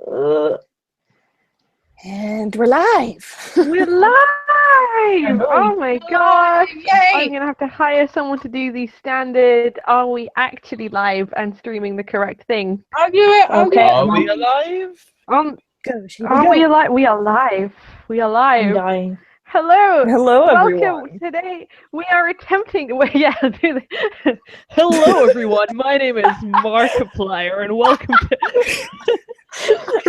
And we're live. We're live! Oh my gosh! Yay! I'm gonna have to hire someone to do the standard. Are we actually live and streaming the correct thing? I'll do it. Okay. Are we alive? We alive? We are live. We are live. I'm dying. Hello. Hello, Welcome. everyone. Today we are attempting. Hello, everyone. My name is Markiplier, and welcome to.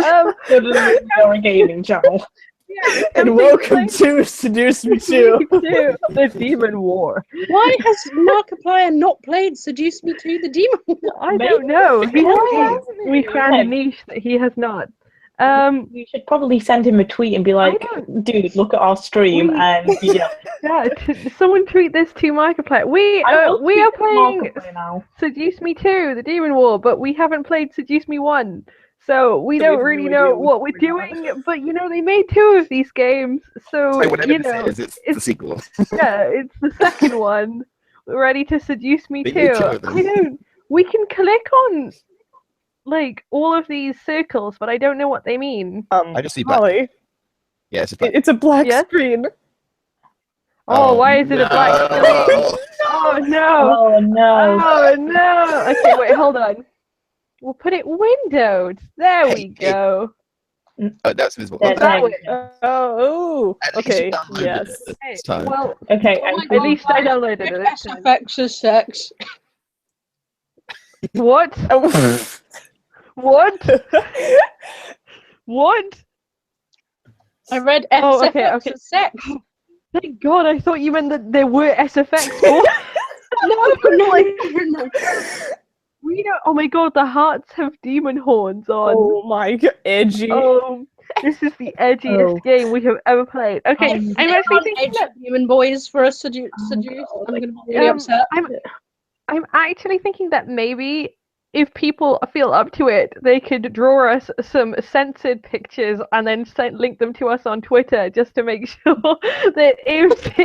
Our gaming channel. Yeah, And welcome to Seduce Me Too. The Demon War. Why has Markiplier not played Seduce Me 2 the Demon War? I don't know. We found a niche that he has not. We should probably send him a tweet and be like, dude, look at our stream and someone tweet this to Markiplier. We are playing Seduce Me 2, the Demon War, but we haven't played Seduce Me 1. So we don't really know what we're doing, but they made 2 of these games, so it's the sequel. Yeah, it's the second one. We're ready to Seduce Me 2. We can click on all of these circles, but I don't know what they mean. I just see black. Yeah, it's a black screen. Oh, why is it a black screen? Oh no! Oh no! Oh no! Okay, wait, hold on. We'll put it windowed. There we go. Oh, that's visible. Okay. Yes. Well, okay. At least I downloaded it. SFX is sex. What? What? What? I read SFX is sex. Thank God, I thought you meant that there were SFX. No. We don't. Oh my God, the hearts have demon horns on. Oh my God, edgy. Oh, this is the edgiest game we have ever played. Okay, I'm actually thinking that demon boys for us to seduce. I'm gonna be really upset. I'm actually thinking that maybe if people feel up to it, they could draw us some censored pictures and then link them to us on Twitter, just to make sure that if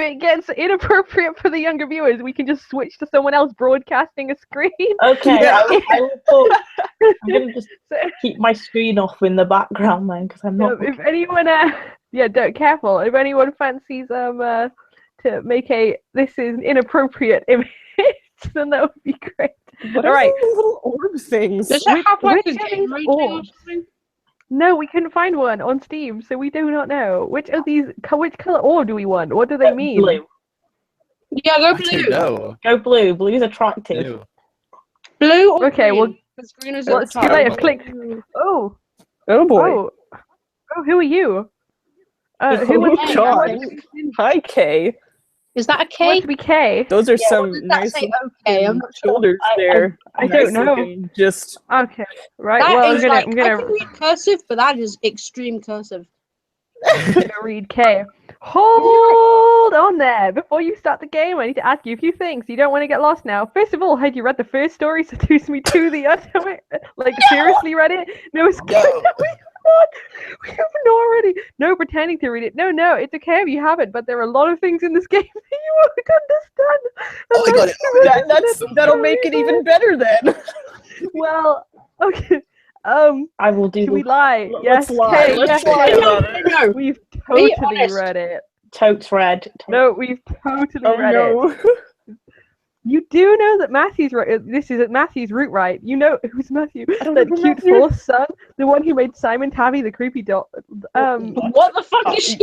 it gets inappropriate for the younger viewers, we can just switch to someone else broadcasting a screen. Okay, I'm gonna just keep my screen off in the background then, because I'm not. If anyone, careful. If anyone fancies to make this is an inappropriate image, then that would be great. What are these little orb things? Does it have a game rating or something? No, we couldn't find one on Steam, so we do not know. Which color orb do we want? What do they mean? Blue. Yeah, go blue. No. Go blue. Blue's attractive. Blue or okay, green? Well, because green is let's see. I have clicked. Oh boy. Oh, who are you? Who wants God. Hi, Kay. Is that a K? Wants to be K? Those are some nice I'm not shoulders there. I don't know. Just okay, right. That well, is I can read cursive, but that is extreme cursive. I'm gonna read K. Hold on there. Before you start the game, I need to ask you a few things. You don't want to get lost now. First of all, had you read the first story, Seduce Me 2, the ultimate? Seriously read it? No, it's good. We haven't already. No, pretending to read it. No, it's okay if you haven't, but there are a lot of things in this game that you won't understand. I got it. That'll make it even better then. Well, okay. I will do. Should we lie? Let's lie. Okay, Let's lie about it. No. We've totally read it. Totes read. No, we've totally read it. You do know that Matthew's right. This is Matthew's root, right? You know who's Matthew? That cute fourth son, the one who made Simon Tabby the creepy doll. What the fuck is she?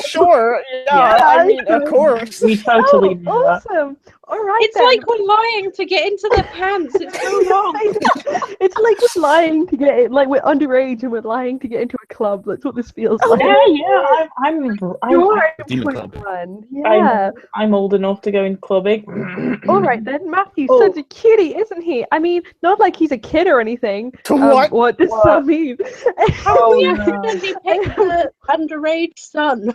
Sure. Yeah, I mean, of course. We totally do that. Awesome. All right. It's like we're lying to get into their pants. It's so wrong. It's like we're lying to get it. Like we're underage and we're lying to get into a club. That's what this feels like. Yeah. I'm old enough to go in clubbing. All right then, Matthew's such a cutie, isn't he? I mean, not like he's a kid or anything. What does that mean? How we accidentally picked the underage son?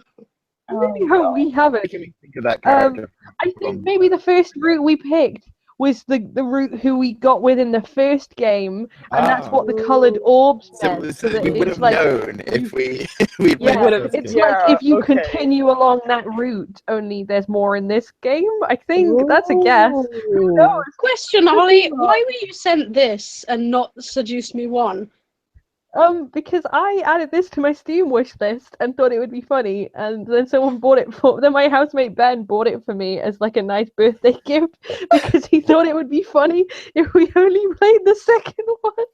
We haven't. Can we think of that character? I think maybe the first route we picked was the route who we got with in the first game, and that's what the coloured orbs meant. So we would have known if we played the first It's game. like if you continue along that route, only there's more in this game. I think that's a guess. Who knows? Question, Holly, why were you sent this and not Seduce Me 1? Because I added this to my Steam wish list and thought it would be funny, and then someone bought it for. Then my housemate Ben bought it for me as like a nice birthday gift because he thought it would be funny if we only played the second one.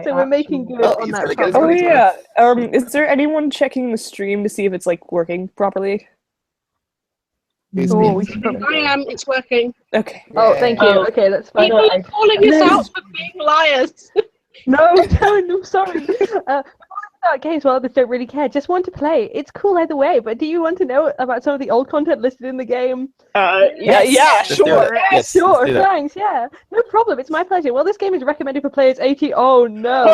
So we're making good on that. Oh yeah. Is there anyone checking the stream to see if it's like working properly? I am. It's working. Okay. Oh, thank you. Okay, that's fine. People are calling us out for being liars. No, I'm sorry. Before we start games, well, others don't really care. Just want to play. It's cool either way. But do you want to know about some of the old content listed in the game? Yeah, sure. Yes, Sure, thanks. Yeah, no problem. It's my pleasure. Well, this game is recommended for players 18. Oh no!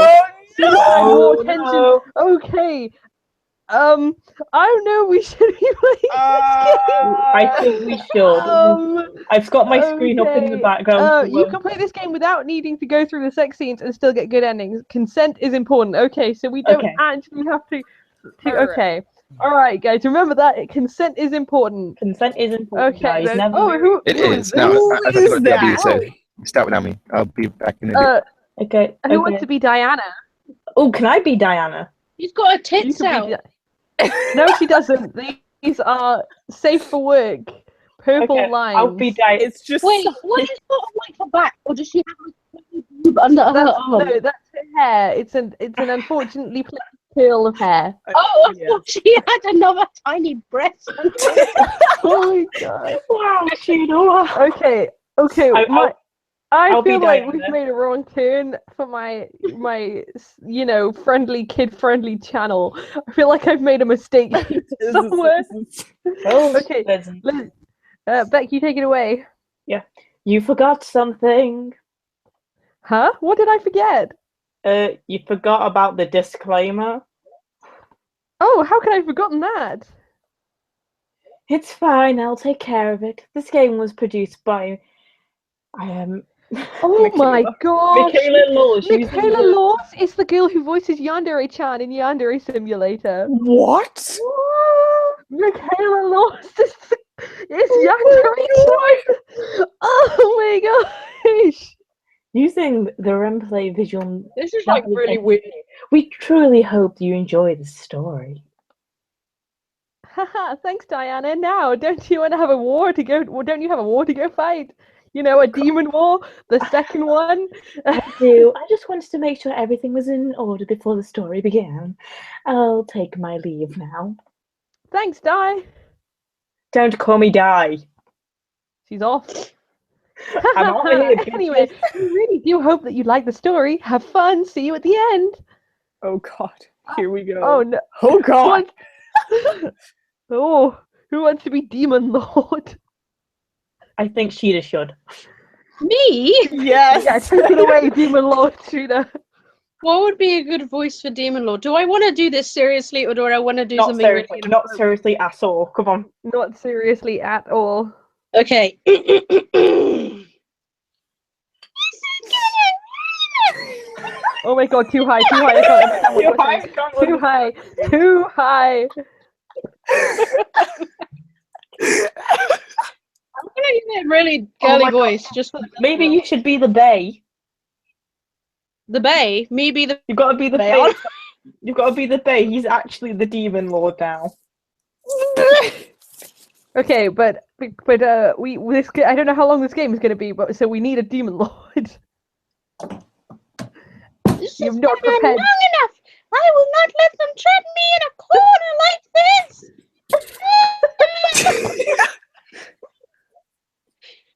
Oh, More tension. Okay. I know we should be playing this game. I think we should. I've got my screen up in the background. You can play this game without needing to go through the sex scenes and still get good endings. Consent is important. Okay, so we don't actually have to. Okay. All right, guys. Remember that consent is important. Consent is important. Okay. Guys. Then, Who is. Now, I is got that? so start without me. I'll be back in a bit. Okay. Who wants to be Diana? Oh, can I be Diana? She's got her tits out. No, she doesn't. These are safe for work. Purple lines. I'll be Diana. It's just. Wait, what is sort of like her back, or does she have a boob under her arm? No, that's her hair. It's an unfortunately plain curl of hair. Oh, I thought she had another tiny breast. Oh my god! Wow, she knows. Okay. I feel like Diana. we've made a wrong turn for my friendly kid-friendly channel. I feel like I've made a mistake somewhere. Okay, Beck, you take it away. Yeah, you forgot something. Huh? What did I forget? You forgot about the disclaimer. Oh, how could I have forgotten that? It's fine. I'll take care of it. This game was produced by. Oh my god! Michaela Laws. Michaela Laws is the girl who voices Yandere-chan in Yandere Simulator. What? Michaela Laws is Yandere-chan. Oh my gosh! Using the Remplay visual. This is like really weird. We truly hope you enjoy the story. Haha! Thanks, Diana. Now, don't you want to have a war to go? Well, don't you have a war to go fight? You know, a demon war, the second one. I do. I just wanted to make sure everything was in order before the story began. I'll take my leave now. Thanks, Di. Don't call me Di. She's off. I'm out of here. Anyway, we really do hope that you like the story. Have fun. See you at the end. Oh god. Here we go. Oh no. Oh god. Oh, who wants to be Demon Lord? I think Sheeta should. Me? Yes. Yeah, take it away, Demon Lord Sheeta. What would be a good voice for Demon Lord? Do I want to do this seriously, or do I want to do something seriously, really not seriously at all. Come on. Not seriously at all. Okay. Oh my god, too high, too high. I can't understand what you're saying. Too high. I'm gonna use a really girly voice, just for Maybe you should be the Bay. the Bay. Me be the. You've got to be the Bay. You've got to be the Bay. He's actually the Demon Lord now. Okay, but this I don't know how long this game is going to be, but so we need a Demon Lord. This You've is not gonna prepared. be long enough. I will not let them trap me in a corner like this.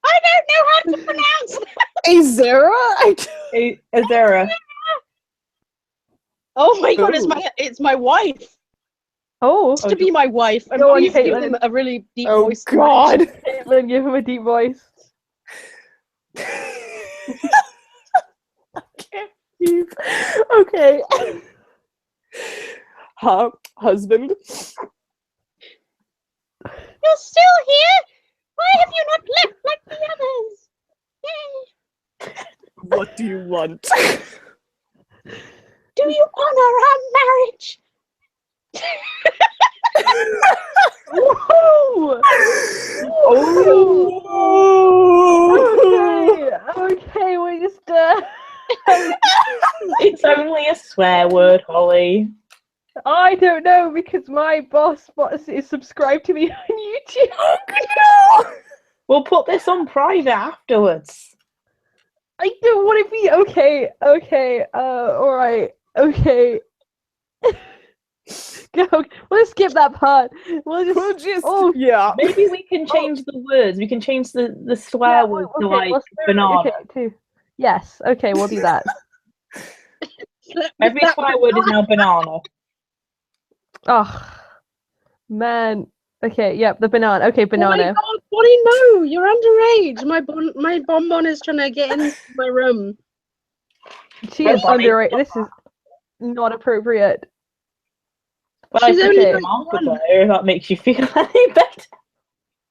I don't know how to pronounce that. Azera. Oh my god, it's my wife. Oh, To be my wife. I'm Go on, going to give Caitlin. him a really deep Oh voice. god. Caitlin, give him a deep voice. Okay. Husband. You're still here? Why have you not left like the others? What do you want? Do you honor our marriage? Whoa! Okay, we just It's only a swear word, Holly. I don't know because my boss is subscribed to me on YouTube. We'll put this on private afterwards. I don't want to be okay. All right, okay. Go. We'll skip that part. We'll just yeah. Maybe we can change the words. We can change the swear word to like banana. Okay, too. Yes. Okay, we'll do that. Every swear word is now banana. Oh man. Okay. Yep. The banana. Okay, banana. Oh my god, Bonnie, no! You're underage. My bonbon is trying to get into my room. She is underage. This is not appropriate. Well, She's I only think like Markiplier, if that makes you feel any better.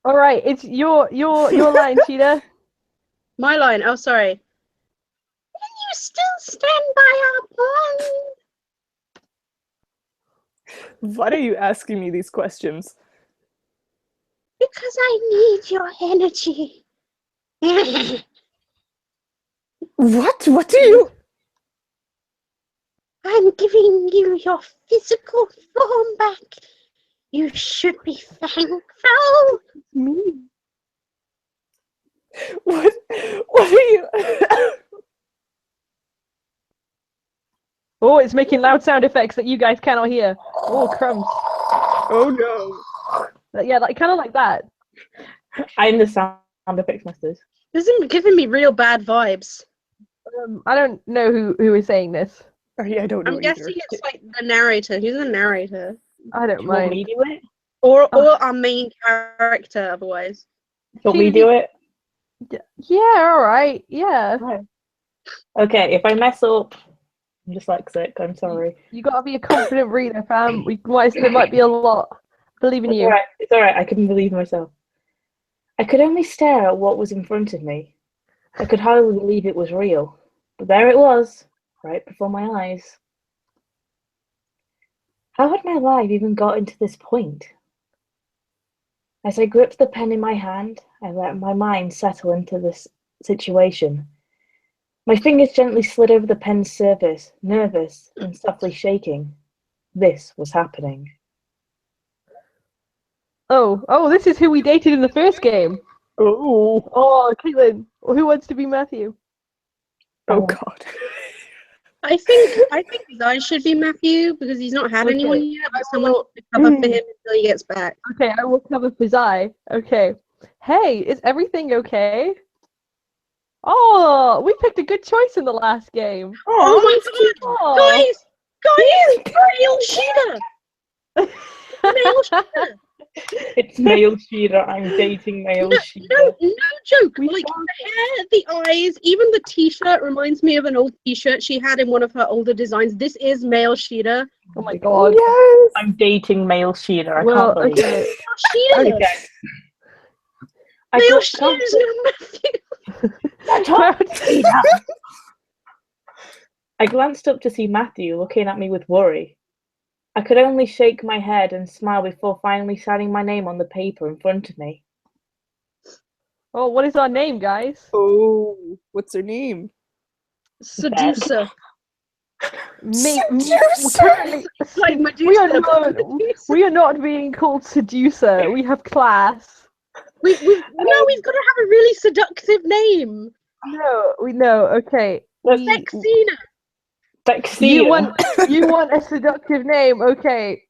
All right, it's your line, Cheetah. My line. Oh, sorry. Can you still stand by our bond? Why are you asking me these questions? Because I need your energy. What? What do you... I'm giving you your physical form back. You should be thankful. Me. What are you... Oh, it's making loud sound effects that you guys cannot hear. Oh, crumbs. Oh no. Yeah, like kind of like that. I'm the sound effects masters. This is giving me real bad vibes. I don't know who is saying this. I don't know I'm either. guessing it's like the narrator. Who's the narrator? I don't Do you want mind. me to do it? Or our main character, otherwise. Do you want me to do it? Yeah, all right. Yeah. Okay, if I mess up, I'm dyslexic. I'm sorry. You gotta be a confident reader, fam. There might be a lot. Believe in you. It's alright. I can believe myself. I could only stare at what was in front of me. I could hardly believe it was real. But there it was, right before my eyes. How had my life even gotten to this point? As I gripped the pen in my hand, I let my mind settle into this situation. My fingers gently slid over the pen's surface, nervous and softly shaking. This was happening. Oh, this is who we dated in the first game. Oh. Oh, Caitlin, who wants to be Matthew? Oh god. I think Zai should be Matthew because he's not had anyone yet, but someone needs to cover for him until he gets back. Okay, I will cover for Zai. Okay. Hey, is everything okay? Oh, we picked a good choice in the last game. Oh my god! Oh. Guys! Male Sheeta! Male Sheeta! It's male Sheeta. I'm dating male Sheeta. No joke. Like the hair, the eyes, even the t-shirt reminds me of an old t-shirt she had in one of her older designs. This is male Sheeta. Oh my god. Yes. I'm dating male Sheeta. I Well, can't believe okay. it. Sheeta! Okay. Male Sheeta's no Matthew. I glanced up to see Matthew looking at me with worry. I could only shake my head and smile before finally signing my name on the paper in front of me. Oh, what is our name, guys? Oh, what's her name? Seducer. Like Medusa. We are not being called Seducer. We have class. We've got to have a really seductive name. No. Okay. Sexina. Sexina. You want a seductive name? Okay.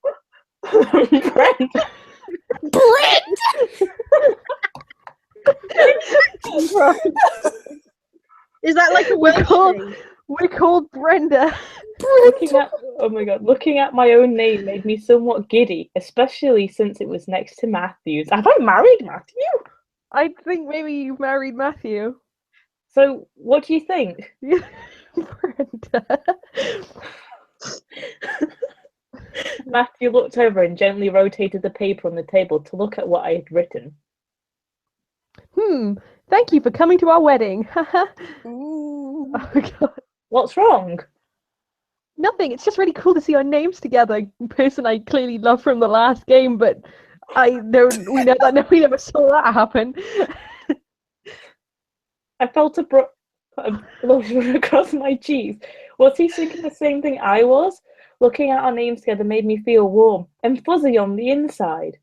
Brent. Is that like a Welsh name? We're called Brenda. Looking at my own name made me somewhat giddy, especially since it was next to Matthew's. Have I married Matthew? I think maybe you've married Matthew. So, what do you think? Brenda. Matthew looked over and gently rotated the paper on the table to look at what I had written. Thank you for coming to our wedding. Oh god. What's wrong? Nothing. It's just really cool to see our names together. A person I clearly love from the last game, but we never saw that happen. I felt a blush run across my cheeks. Was he thinking the same thing I was? Looking at our names together made me feel warm and fuzzy on the inside.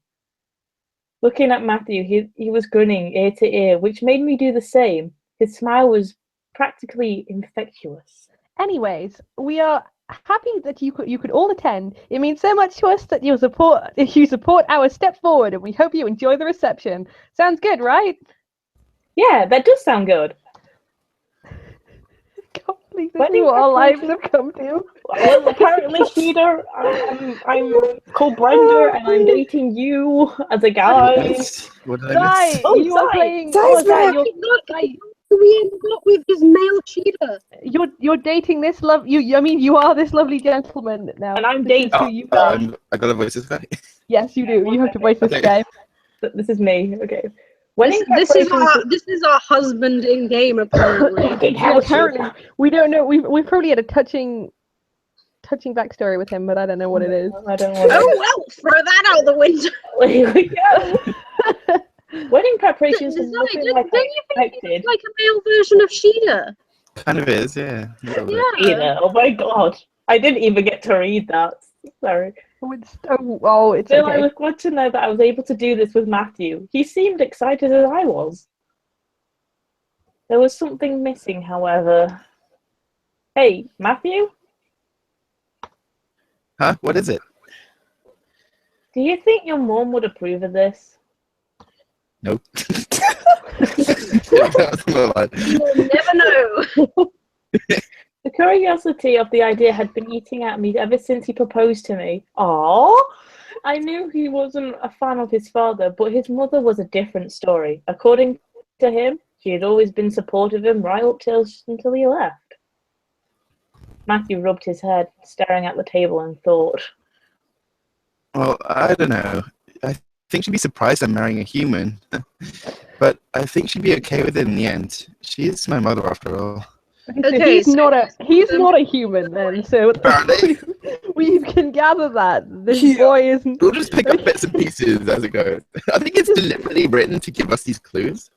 Looking at Matthew, he was grinning ear to ear, which made me do the same. His smile was practically infectious. Anyways, we are happy that you could all attend. It means so much to us that you support our step forward, and we hope you enjoy the reception. Sounds good, right? Yeah, that does sound good. God, please, this is what our lives have come to. Well, apparently, Sheeta, I'm called Brenda, and I'm dating you as a guy. What did I Sai, miss? Oh, you are Sai! playing. Sai's back! We ended up with his male cheater. You're dating this love. You are this lovely gentleman now. And I'm This is dating- who you are. I gotta voice this guy. Yes, you do. You have to voice this Okay. guy. This is me. Okay. This is our husband in game apparently. Big Yeah, house. apparently, we don't know. We probably had a touching backstory with him, but I don't know what it is. I don't want Oh well, throw that out the window. Here we go. Wedding preparations are Don't nothing you like I think expected. it's like a male version of Sheeta? Kind of is, yeah. A little bit. Yeah. Either. Oh my god. I didn't even get to read that. Sorry. It's Still, I okay. was glad to know that I was able to do this with Matthew. He seemed excited as I was. There was something missing, however. Hey, Matthew? Huh? What is it? Do you think your mom would approve of this? Nope. That was a little odd. You'll never know. The curiosity of the idea had been eating at me ever since he proposed to me. Aww! I knew he wasn't a fan of his father, but his mother was a different story. According to him, she had always been supportive of him right up until he left. Matthew rubbed his head, staring at the table, and thought. Well, I don't know. I think she'd be surprised I'm marrying a human. But I think she'd be okay with it in the end. She is my mother after all. Okay, he's not a human then. So Apparently. we can gather that this Yeah. boy isn't. We'll just pick up bits and pieces as it goes. I think it's deliberately written to give us these clues.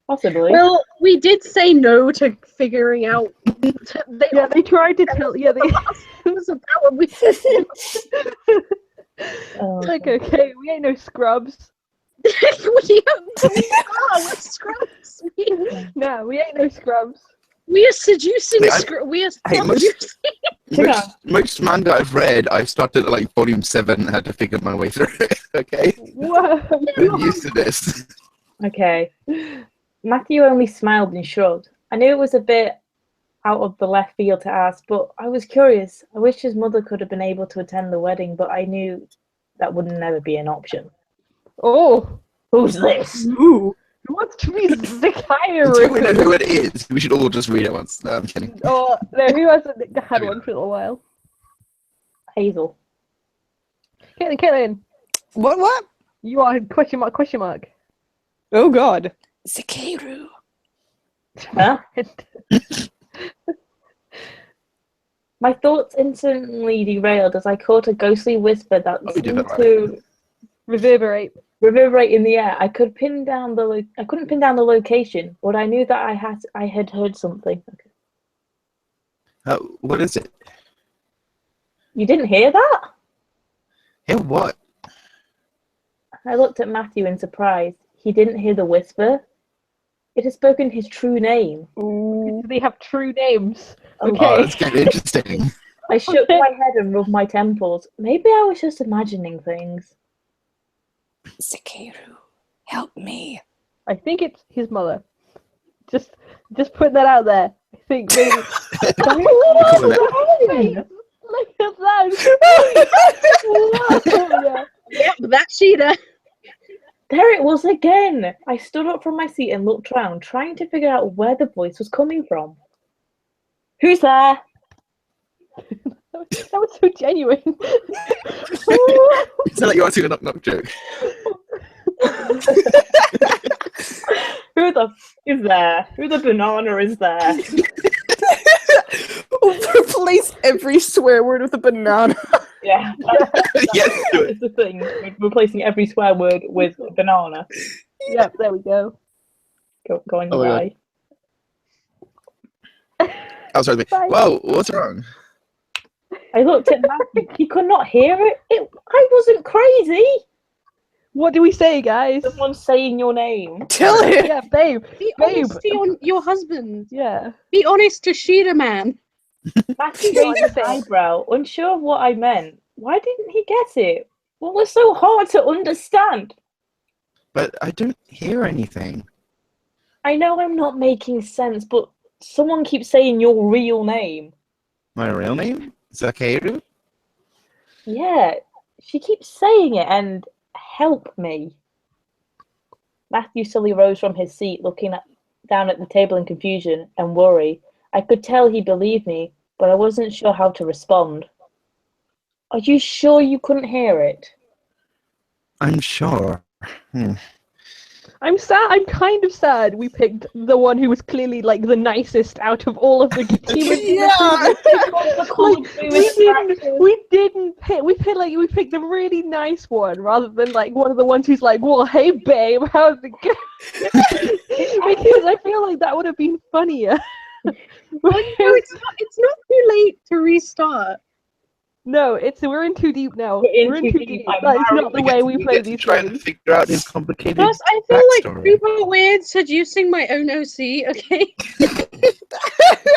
Possibly. Well, we did say no to figuring out. They tried to tell. Yeah, they. It was about what we said. Oh, Like, okay, we ain't no scrubs. we are. We're scrubs. No, we ain't no scrubs. We are seducing. Hey, We are hey, seducing. Most manga I've read, I've started at like volume 7 and had to figure my way through it. Okay? Whoa! I'm used to this. Okay. Matthew only smiled and shrugged. I knew it was a bit out of the left field to ask, but I was curious. I wish his mother could have been able to attend the wedding, but I knew that would never be an option. Oh, Who's this? ooh! Who wants to be the Until we know Kyrie? who it is, we should all just read it once. No, I'm kidding. Oh, no, who hasn't had one for a little while? Hazel. Caitlin, What? you are question mark. Oh god. Sekeru. Huh? My thoughts instantly derailed as I caught a ghostly whisper that Oh, you did seemed that right. to Reverberate. reverberate in the air. I couldn't pin down the location, but I knew that I had heard something. Okay. What is it? You didn't hear that? Hear what? I looked at Matthew in surprise. He didn't hear the whisper. It had spoken his true name. Do they have true names? Oh, Okay. that's kind of interesting. I shook my head and rubbed my temples. Maybe I was just imagining things. Sekeru, help me. I think it's his mother. Just putting that out there. I think maybe. Look at that! Yep, that's Sheeta. There it was again! I stood up from my seat and looked around, trying to figure out where the voice was coming from. Who's there? That was so genuine. You sound like you're asking a knock-knock joke. Who the f is there? Who the banana is there? Replace every swear word with a banana. Yeah, Yes, do that is the thing. We're replacing every swear word with banana. Yep, there we go. Go on, Oh you my guy. Oh, sorry. Bye. Whoa, what's wrong? I looked at Matthew. He could not hear it. I wasn't crazy. What do we say, guys? Someone's saying your name. Tell him. Yeah, babe. Be Babe. honest to your husband. Yeah. Be honest to Sheeta Man. Matthew raised his eyebrow, unsure of what I meant. Why didn't he get it? What was so hard to understand? But I don't hear anything. I know I'm not making sense, but someone keeps saying your real name. My real name? Zakeru? Yeah, she keeps saying it and help me. Matthew slowly rose from his seat, looking down at the table in confusion and worry. I could tell he believed me, but I wasn't sure how to respond. Are you sure you couldn't hear it? I'm sure. I'm sad. I'm kind of sad we picked the one who was clearly like the nicest out of all of the team. We picked the really nice one rather than like one of the ones who's like, well, hey babe, how's it going? Because I feel like that would have been funnier. Oh, no, it's not too late to restart. No, we're in too deep now. We're in too deep. That is not the way we play these Trying to games. figure out his complicated Plus, I feel like backstory. super weird seducing my own OC, okay?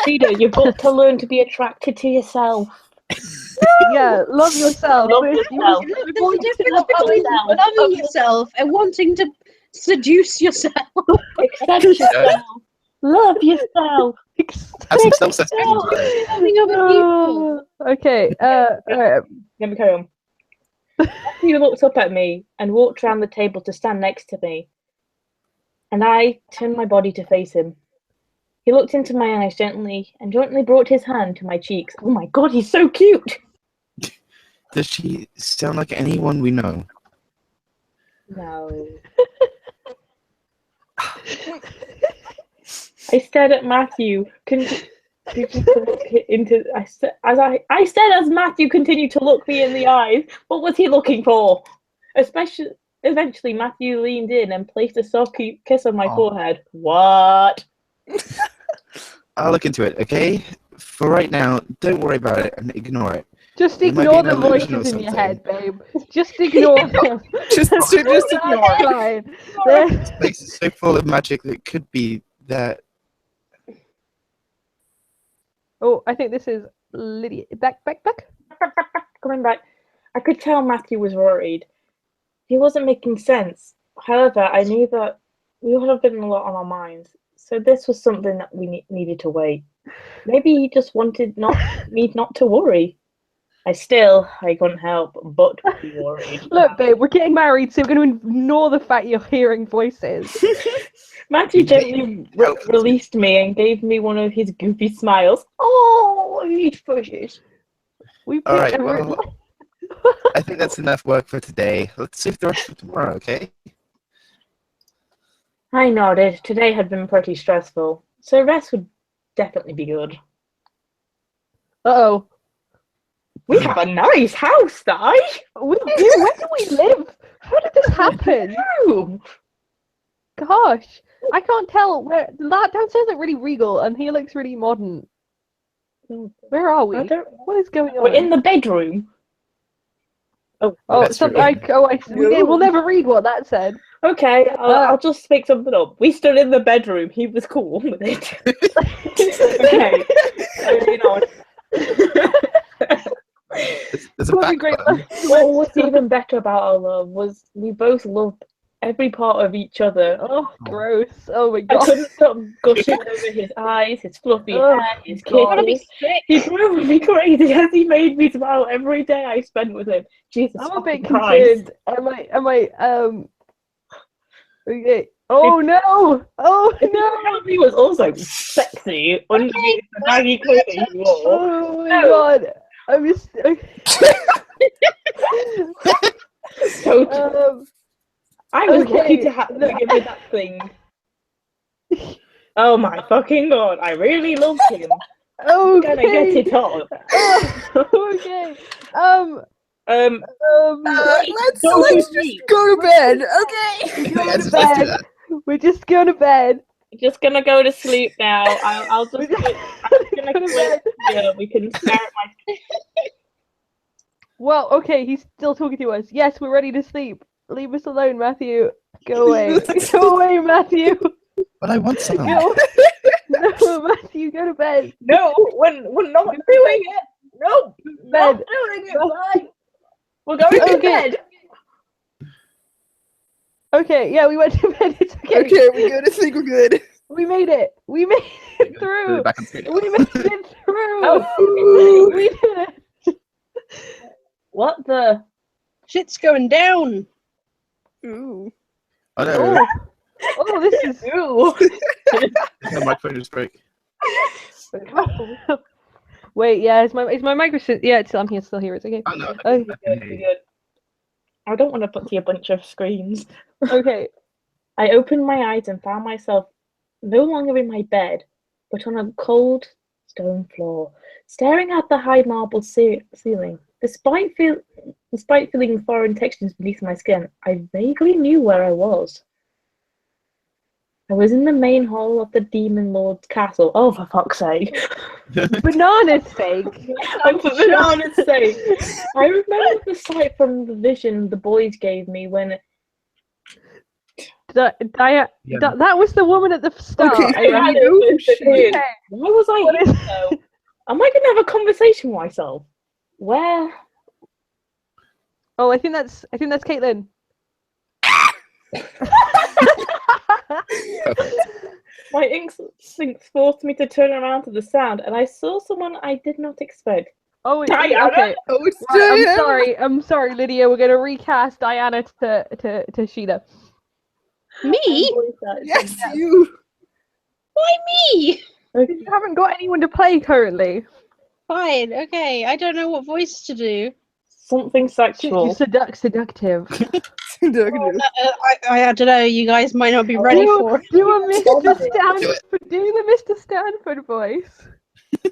Peter, you've got to learn to be attracted to yourself. Yeah, love yourself. Love First, yourself. There's a difference between yourself. loving yourself and wanting to seduce yourself. Accept yourself. Love yourself. Have some self-esteem. Loving other people. Okay, alright. Let me carry on. Matthew looked up at me and walked around the table to stand next to me, and I turned my body to face him. He looked into my eyes gently and gently brought his hand to my cheeks. Oh my god, he's so cute! Does she sound like anyone we know? No. I stared at Matthew. I said as Matthew continued to look me in the eyes. What was he looking for? Eventually, Matthew leaned in and placed a soft kiss on my forehead. What? I'll look into it, okay? For right now, don't worry about it and ignore it. Just It might ignore be the an illusion or voices in your something. head, babe. Just ignore them. Just ignore. Fine. This place is so full of magic that it could be that. Oh, I think this is Lydia. Back. Coming back. I could tell Matthew was worried. He wasn't making sense. However, I knew that we would have been a lot on our minds. So this was something that we needed to wait. Maybe he just wanted me not to worry. I couldn't help but be worried. Look, babe, we're getting married, so we're going to ignore the fact you're hearing voices. Matthew gently released me and gave me one of his goofy smiles. Oh, he's precious. All right, well, I think that's enough work for today. Let's save the rest for tomorrow, okay? I nodded. Today had been pretty stressful, so rest would definitely be good. Uh-oh. We have a nice house, Di. We do? Where do we live? How did this happen? Gosh, I can't tell. That downstairs looks really regal, and here looks really modern. Where are we? What is going on? We're in the bedroom. We'll never read what that said. Okay, I'll just make something up. We stood in the bedroom. He was cool with it. Okay. Moving on. There's a back button. What was even better about our love was we both loved every part of each other. Oh, gross. Oh my I god. couldn't stop gushing over his eyes, his fluffy hair, his kisses. He drove me crazy as he made me smile every day I spent with him. Jesus I'm a bit Christ. concerned. Okay. Oh no! Oh no! He was also sexy underneath the baggy clothing he wore. Oh my god! I'm just. So I was lucky to give you that thing. Oh my fucking god, I really love him. I'm gonna get Okay. it on. Okay. Let's Go to just sleep. go to bed. Okay. Yes, to let's do bed. that. We're just going to bed. Just gonna go to sleep now. I'll We're just just I'm gonna go to click bed. here. We can stare at my Well, okay, he's still talking to us. Yes, we're ready to sleep. Leave us alone, Matthew. Go away. Go away, Matthew. But I want some. Go. No, Matthew, go to bed. No, we're not doing it. No, not Bed. doing it. Bye. We're going to Okay. bed. Okay, yeah, we went to bed. It's okay. Okay, we good. I think we're good. We made it. We made it through. Back on schedule. We made it through. Oh. We did it. What the? Shit's going down. Ooh. Oh no, Oh, this is. Ooh. the microphone just broke. Wait, yeah, is my microphone? Yeah, it's still. I'm still here. It's okay. Oh no. Okay. Good. I don't want to put to a bunch of screens. Okay. I opened my eyes and found myself no longer in my bed, but on a cold stone floor, staring at the high marble ceiling. Despite feeling foreign textures beneath my skin, I vaguely knew where I was. I was in the main hall of the Demon Lord's castle. Oh, for fuck's sake. Banana's sake. Oh, for banana's sake. I remember the sight from the vision the boys gave me when... That was the woman at the start. Okay, I reckon. Okay. Why was I What here, is- though? Am I going to have a conversation with myself? Where? Oh, I think that's Caitlin. My instincts forced me to turn around to the sound, and I saw someone I did not expect. Oh, it's Diana? okay. Oh, it's Right, Diana. I'm sorry, Lydia. We're gonna recast Diana to Sheila. Me? Yes, you. Why me? You haven't got anyone to play currently. Fine, okay. I don't know what voice to do. Something sexual. Seductive. I don't know. You guys might not be ready for it. Do a Mr. Do Stanford. Do the Mr. Stanford voice. I'll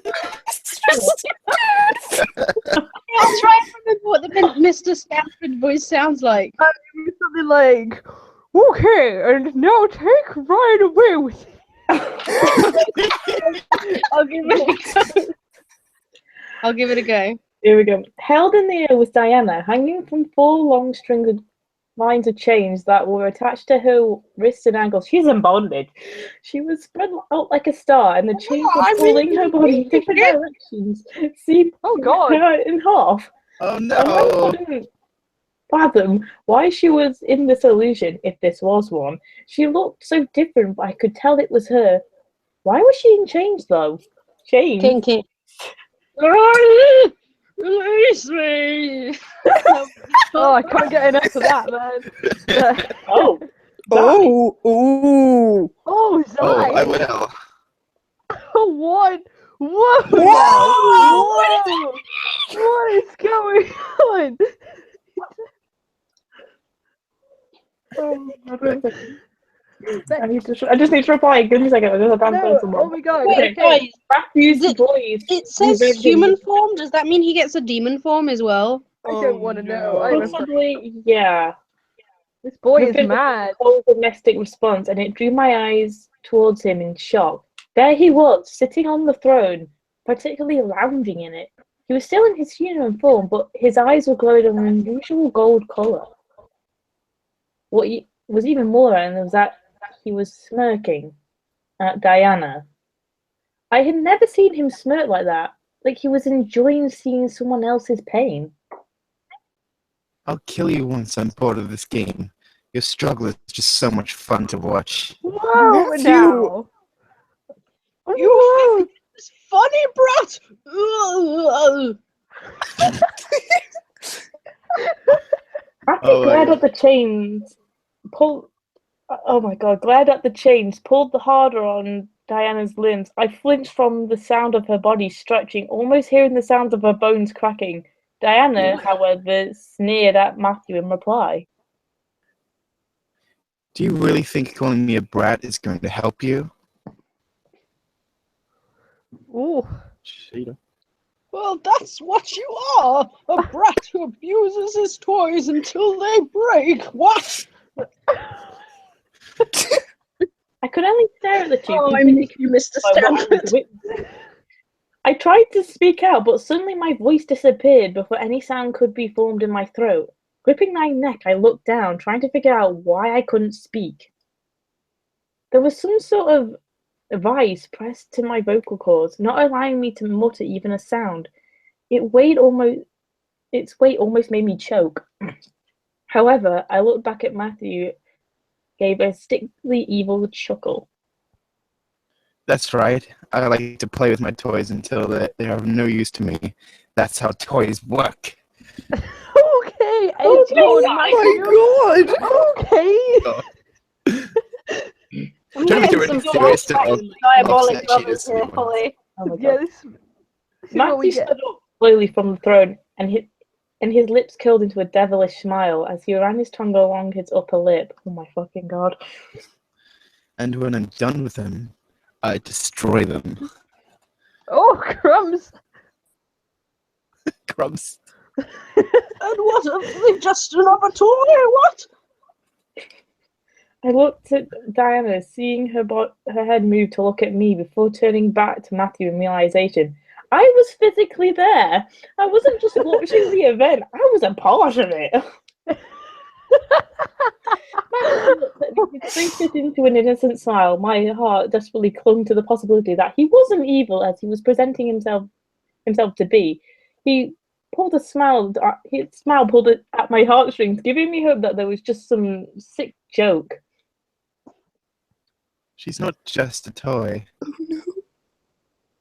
try and remember what the Mr. Stanford voice sounds like. Something like, okay, and now take right away with I'll give it a go. I'll give it a go. Here we go. Held in the air was Diana, hanging from 4 long strings of lines of chains that were attached to her wrists and ankles. She's in bondage. She was spread out like a star, and the chains were pulling her body in different directions. See, Oh God. her in half. Oh And no. I couldn't fathom why she was in this illusion, if this was one. She looked so different, but I could tell it was her. Why was she in chains, though? Chains? Kinky. Release me! Oh, I can't get enough of that, man. Oh. Oh, ooh. Oh, Zai. Oh, I will. Oh, what? Whoa! Whoa! What is going on? I just need to reply. Give me a second. There's a band No, someone. oh my God. Wait, Okay. guys, Matthew's Is it- boys. it says human form. Does that mean he gets a demon form as well? I don't want to know. I'm afraid. Possibly, yeah. This boy is Within mad. a cold domestic response, and it drew my eyes towards him in shock. There he was, sitting on the throne, particularly lounging in it. He was still in his human form, but his eyes were glowing an unusual gold colour. What was even more random was that he was smirking at Diana. I had never seen him smirk like that, like he was enjoying seeing someone else's pain. I'll kill you once I'm bored of this game. Your struggle is just so much fun to watch. Whoa, Matthew. now. You it's funny, brat! Ugh. Matthew Oh, glared yeah. at the chains, glared at the chains, pulled the harder on Diana's limbs. I flinched from the sound of her body stretching, almost hearing the sound of her bones cracking. Diana, however, sneered at Matthew in reply. Do you really think calling me a brat is going to help you? Ooh. Well, that's what you are! A brat who abuses his toys until they break! What? I could only stare at the two. Oh, I miss you, Mr. by what I was Stanford. witnessing. I tried to speak out, but suddenly my voice disappeared before any sound could be formed in my throat. Gripping my neck, I looked down, trying to figure out why I couldn't speak. There was some sort of vice pressed to my vocal cords, not allowing me to mutter even a sound. Its weight almost made me choke. However, I looked back at Matthew, gave a stickly evil chuckle. That's right. I like to play with my toys until they are of no use to me. That's how toys work. Okay, Oh, Edward, Oh my god! Okay. I'm Don't be getting doing some serious stuff. diabolic Upset lovers cheaters, here, you know. Holly. Oh my Yeah, god. this is what we Matthew get. stood up slowly from the throne, and his lips curled into a devilish smile as he ran his tongue along his upper lip. Oh my fucking god. And when I'm done with them, I destroy them. Oh, crumbs. Crumbs. And what if they just another toy? What? I looked at Diana, seeing her head move to look at me before turning back to Matthew in realization. I was physically there. I wasn't just watching the event. I was a part of it. Matthew looked at me, his face fit into an innocent smile. My heart desperately clung to the possibility that he wasn't evil as he was presenting himself to be. He pulled a smile. His smile pulled at my heartstrings, giving me hope that there was just some sick joke. She's not just a toy.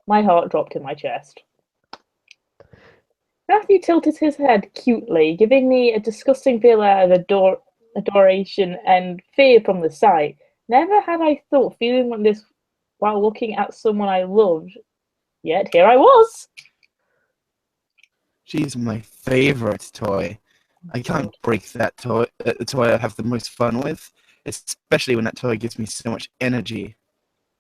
My heart dropped in my chest. Matthew tilted his head cutely, giving me a disgusting feeling of adoration and fear from the sight. Never had I thought feeling like this while looking at someone I loved. Yet here I was. She's my favorite toy. I can't break that toy. The toy I have the most fun with, especially when that toy gives me so much energy.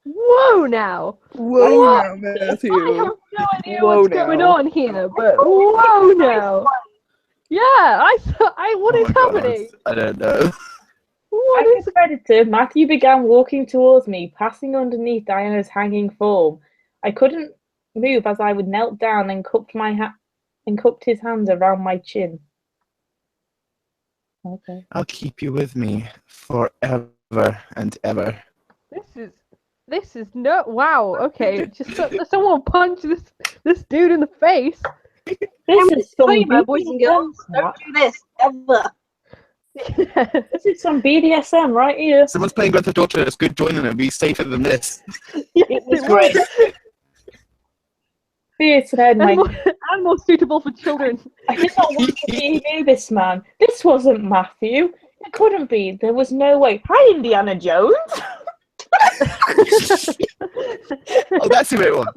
Whoa, now. Whoa What? now, I Matthew. have no idea Whoa what's going now. on here, but whoa now. Yeah, what Oh is my God, happening? I don't know. What Like is a predator, Matthew began walking towards me, passing underneath Diana's hanging form. I couldn't move as I would knelt down and cupped his hands around my chin. Okay. I'll keep you with me forever and ever. this is no wow, okay. Just someone punch this dude in the face. This is some Disclaimer, boys and girls, don't do this ever. This is some BDSM right here. Someone's playing Grand Theft Auto. It's good joining them. Be safer than this. It was great. Fierce and and more suitable for children. I did not want to be near this man. This wasn't Matthew. It couldn't be. There was no way. Hi, Indiana Jones. Oh, that's who it was.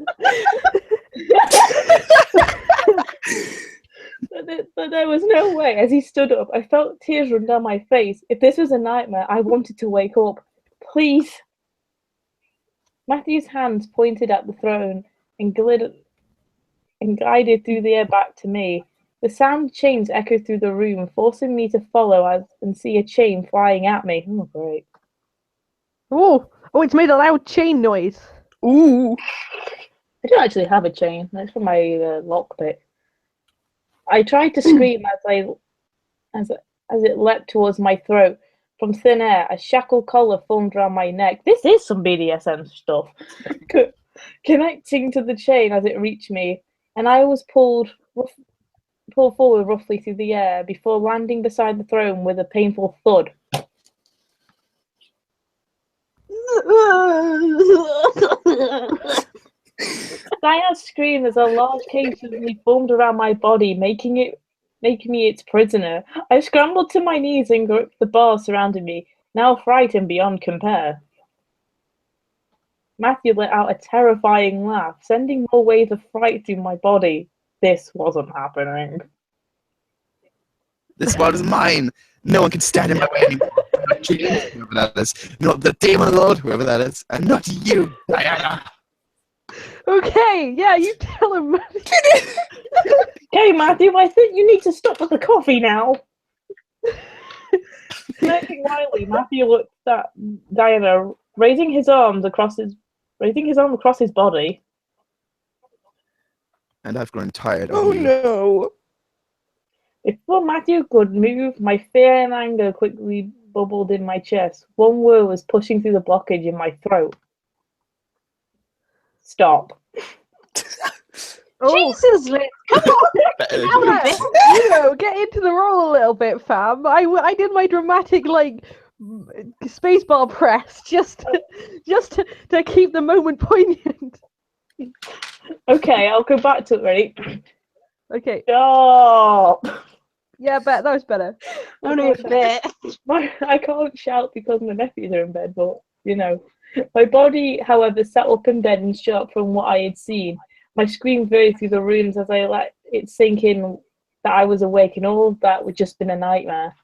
But there was no way. As he stood up, I felt tears run down my face. If this was a nightmare, I wanted to wake up. Please. Matthew's hands pointed at the throne and glided through the air back to me. The sound of chains echoed through the room, forcing me to follow and see a chain flying at me. Oh, great. Oh, it's made a loud chain noise. Ooh. I don't actually have a chain. That's for my lockpick. I tried to scream as it leapt towards my throat. From thin air, a shackle collar formed around my neck. This is some BDSM stuff. Connecting to the chain as it reached me, and I was pulled forward roughly through the air before landing beside the throne with a painful thud. Diana screamed as a large cage suddenly formed around my body, making me its prisoner. I scrambled to my knees and gripped the bar surrounding me, now frightened beyond compare. Matthew let out a terrifying laugh, sending more waves of fright through my body. This wasn't happening. This world is mine. No one can stand in my way anymore. I'm Jesus, whoever that is. Not the Demon Lord, whoever that is. And not you, Diana. Okay, yeah, you tell him. Okay, Matthew, I think you need to stop with the coffee now. Smirking wildly, Matthew looked at Diana, raising his arm across his body. And I've grown tired of Oh you. no. Before Matthew could move, my fear and anger quickly bubbled in my chest. One word was pushing through the blockage in my throat. Stop. Oh, Jesus, Liz, come on! get into the role a little bit, fam. I did my dramatic spacebar press just to keep the moment poignant. Okay, I'll go back to it. Ready? Okay, Stop. yeah, that was better. Only a bit. I can't shout because my nephews are in bed, but you know. My body, however, sat up in bed and shut up from what I had seen. My scream varied through the rooms as I let it sink in that I was awake, and all of that would just been a nightmare.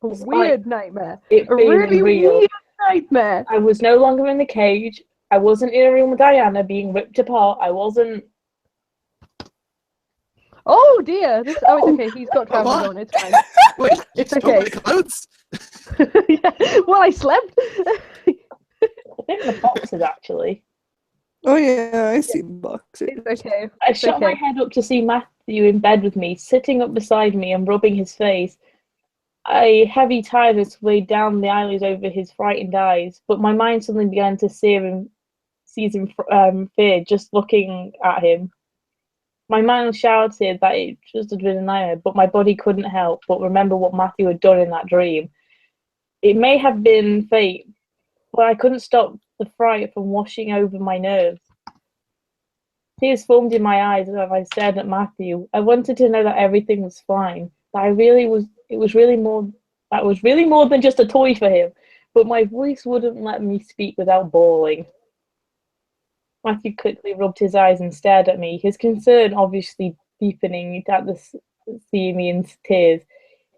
A weird nightmare. It A being really real. weird nightmare. I was no longer in the cage. I wasn't in a room with Diana being ripped apart. I wasn't. Oh dear. It's okay. He's got trousers on. It's fine. Wait, It's you stole okay. my clothes? Yeah. Well, I slept. I think the boxes actually. Oh yeah, I see boxes. It's okay. I shot my okay. head up to see Matthew in bed with me, sitting up beside me and rubbing his face. A heavy tiredness weighed down the eyelids over his frightened eyes, but my mind suddenly began to seize in fear just looking at him. My mind shouted that it just had been a nightmare, but my body couldn't help but remember what Matthew had done in that dream. It may have been fate, but I couldn't stop the fright from washing over my nerves. Tears formed in my eyes as I stared at Matthew. I wanted to know that everything was fine. That it was really more than just a toy for him. But my voice wouldn't let me speak without bawling. Matthew quickly rubbed his eyes and stared at me, his concern obviously deepening at seeing me in tears.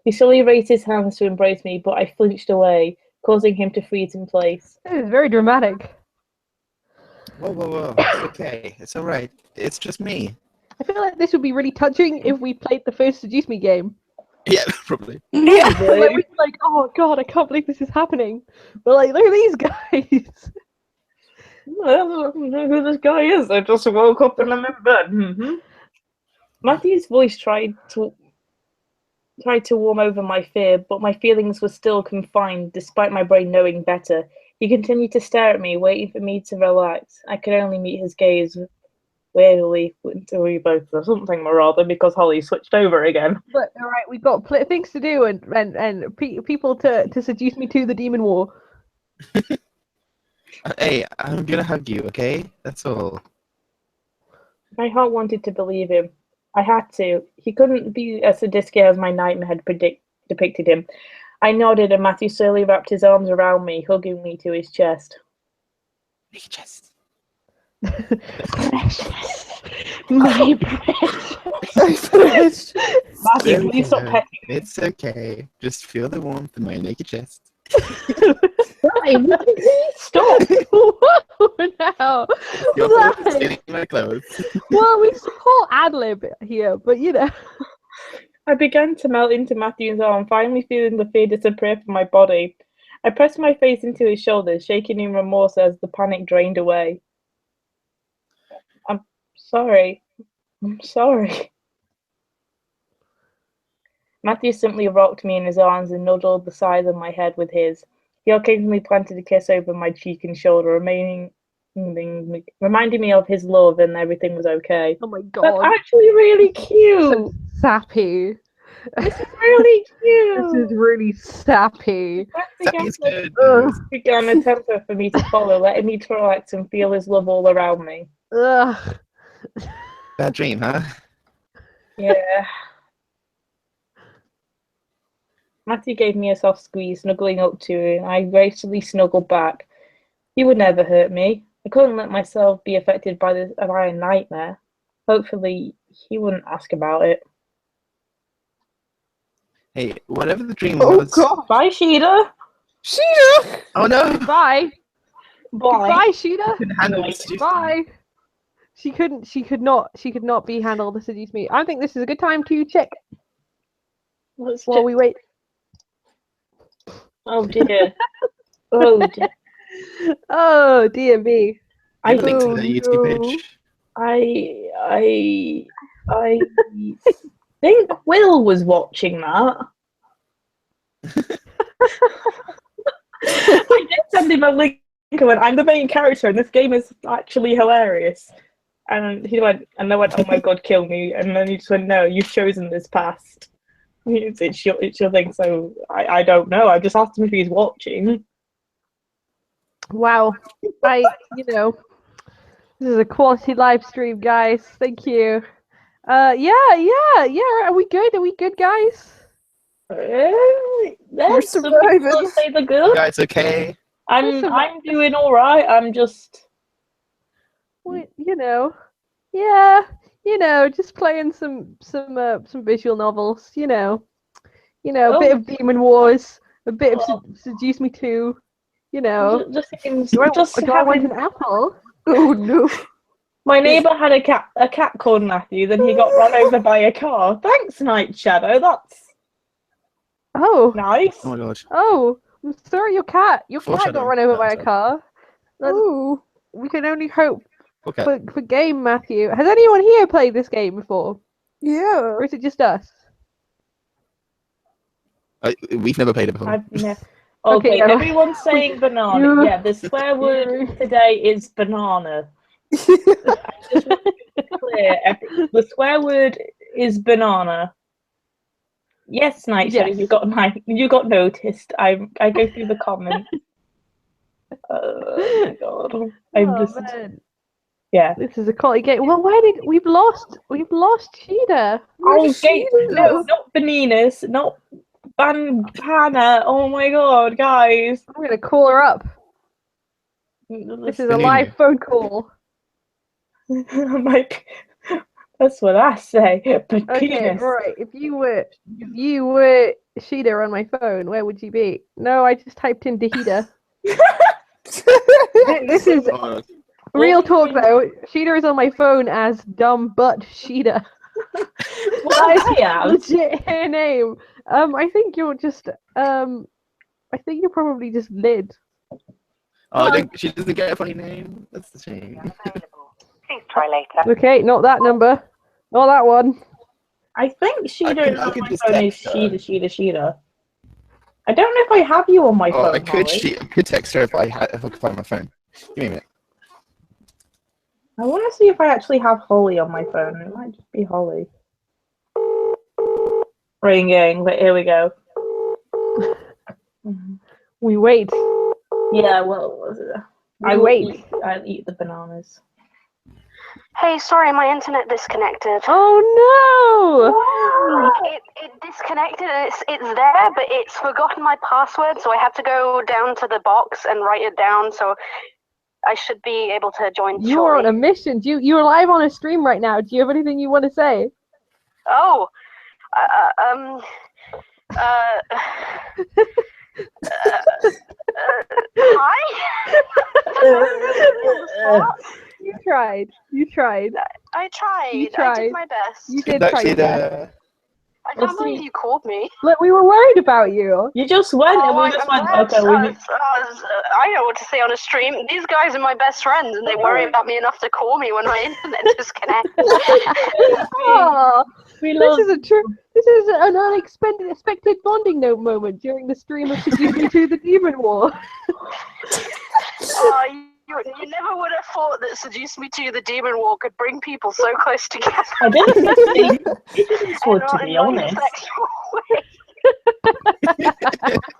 He slowly raised his hands to embrace me, but I flinched away, causing him to freeze in place. This is very dramatic. Whoa. It's okay. It's alright. It's just me. I feel like this would be really touching if we played the first Seduce Me game. Yeah, probably. Yeah. Like, we'd be like, oh god, I can't believe this is happening. But like, look at these guys. I don't know who this guy is. I just woke up and I'm in bed. Mm-hmm. Matthew's voice tried to warm over my fear, but my feelings were still confined, despite my brain knowing better. He continued to stare at me, waiting for me to relax. I could only meet his gaze weirdly until we both said something or other because Holly switched over again. But all right, we've got things to do and people to seduce me to the demon war. Hey, I'm gonna hug you, okay? That's all. My heart wanted to believe him. I had to. He couldn't be as sadistic as my nightmare had depicted him. I nodded, and Matthew slowly wrapped his arms around me, hugging me to his chest. Chest. Precious, my Precious. Matthew, please stop petting me. It's okay. Just feel the warmth in my naked chest. Stop! Whoa, now. Your fault for stealing my clothes. Well, we support ad-lib here, but you know. I began to melt into Matthew's arm, finally feeling the fear disappear from my body. I pressed my face into his shoulders, shaking in remorse as the panic drained away. I'm sorry. Matthew simply rocked me in his arms and nuddled the sides of my head with his. He occasionally planted a kiss over my cheek and shoulder, reminding me of his love and everything was okay. Oh my god. That's actually really cute. So sappy. This is really cute. This is really sappy. Sappy's good. Began a temper for me to follow, letting me relax and feel his love all around me. Ugh. Bad dream, huh? Yeah. Matthew gave me a soft squeeze, snuggling up to him, and I gracefully snuggled back. He would never hurt me. I couldn't let myself be affected by a nightmare. Hopefully, he wouldn't ask about it. Hey, whatever the dream Oh was, god. Bye, Sheeta. Sheena! Oh no! Goodbye. Bye. Goodbye, Sheeta. Couldn't handle the seduce me. Bye. She could not be handled to seduce me. I think this is a good time to check Let's while we wait. Oh dear. Oh dear. Oh dear me. I Link to Oh, the YouTube no. page. I think Will was watching that. I did send him a link and went, I'm the main character and this game is actually hilarious. And he went, and I went, oh my god, kill me. And then he just went, no, you've chosen this past. It's your thing, so I don't know. I just asked him if he's watching. Wow. This is a quality live stream, guys. Thank you. Yeah. Are we good? Are we good, guys? There's some people surviving. that say the You good. guys okay? I'm doing all right. I'm just Just playing some visual novels. A bit Oh. of Demon Wars, a bit of Seduce Me Too. just Do I want having. an apple? Oh no. My neighbour had a cat called Matthew. Then he got run over by a car. Thanks, Night Shadow. That's Oh, nice. Oh my god. oh! I'm sorry, your cat got Foreshadowing. run over by a Sorry. car. Oh. We can only hope Okay. for game, Matthew. Has anyone here played this game before, Yeah. or is it just us? We've never played it before. I've never. Okay, Okay, yeah. everyone's saying banana. You- Yeah, the swear word today is banana. I just want to be clear. The swear word is banana. Yes, Night Shadow, Yes. you got noticed. I go through the comments. Oh my god. Man, Yeah. this is a quality game. Well, we've lost Sheeta? Okay, no, not bananas, not Banpana. Oh my god, guys. I'm gonna call her up. This is a Banana. live phone call. That's what I say. But Okay, penis. right. If you were Sheeta on my phone, where would you be? No, I just typed in Dahida. This is Oh, real talk though. Sheeta is on my phone as dumb butt Sheeta. Well, I am. Legit her name. I think you're probably just Lid. she doesn't get a funny name. That's the shame. Please try later. Okay, not that number. Not that one. I think Sheeta I on could my just phone is text her. Sheeta. I don't know if I have you on my Oh, phone. I could. Holly. I could text her if I could find my phone. Give me a minute. I want to see if I actually have Holly on my phone. It might just be Holly. Ringing, but here we go. We wait. Yeah, well, We wait. I'll eat the bananas. Hey, sorry, my internet disconnected. Oh no! It disconnected and it's there, but it's forgotten my password, so I had to go down to the box and write it down. So I should be able to join. You're on shortly. a mission. You're live on a stream right now. Do you have anything you want to say? Oh, hi. You tried. I tried. You I tried. did my best. You did try your best. I can't believe you called me. Look, we were worried about you. You just went and we I'm just went, glad. okay, we need... I know what to say on a stream. These guys are my best friends, and they worry about me enough to call me when my internet disconnects. Oh, We this love... is an unexpected bonding note moment during the stream of Seduce Me to the Demon War. You never would have thought that Seduce Me to the Demon War could bring people so close together. I didn't think it would, to be honest.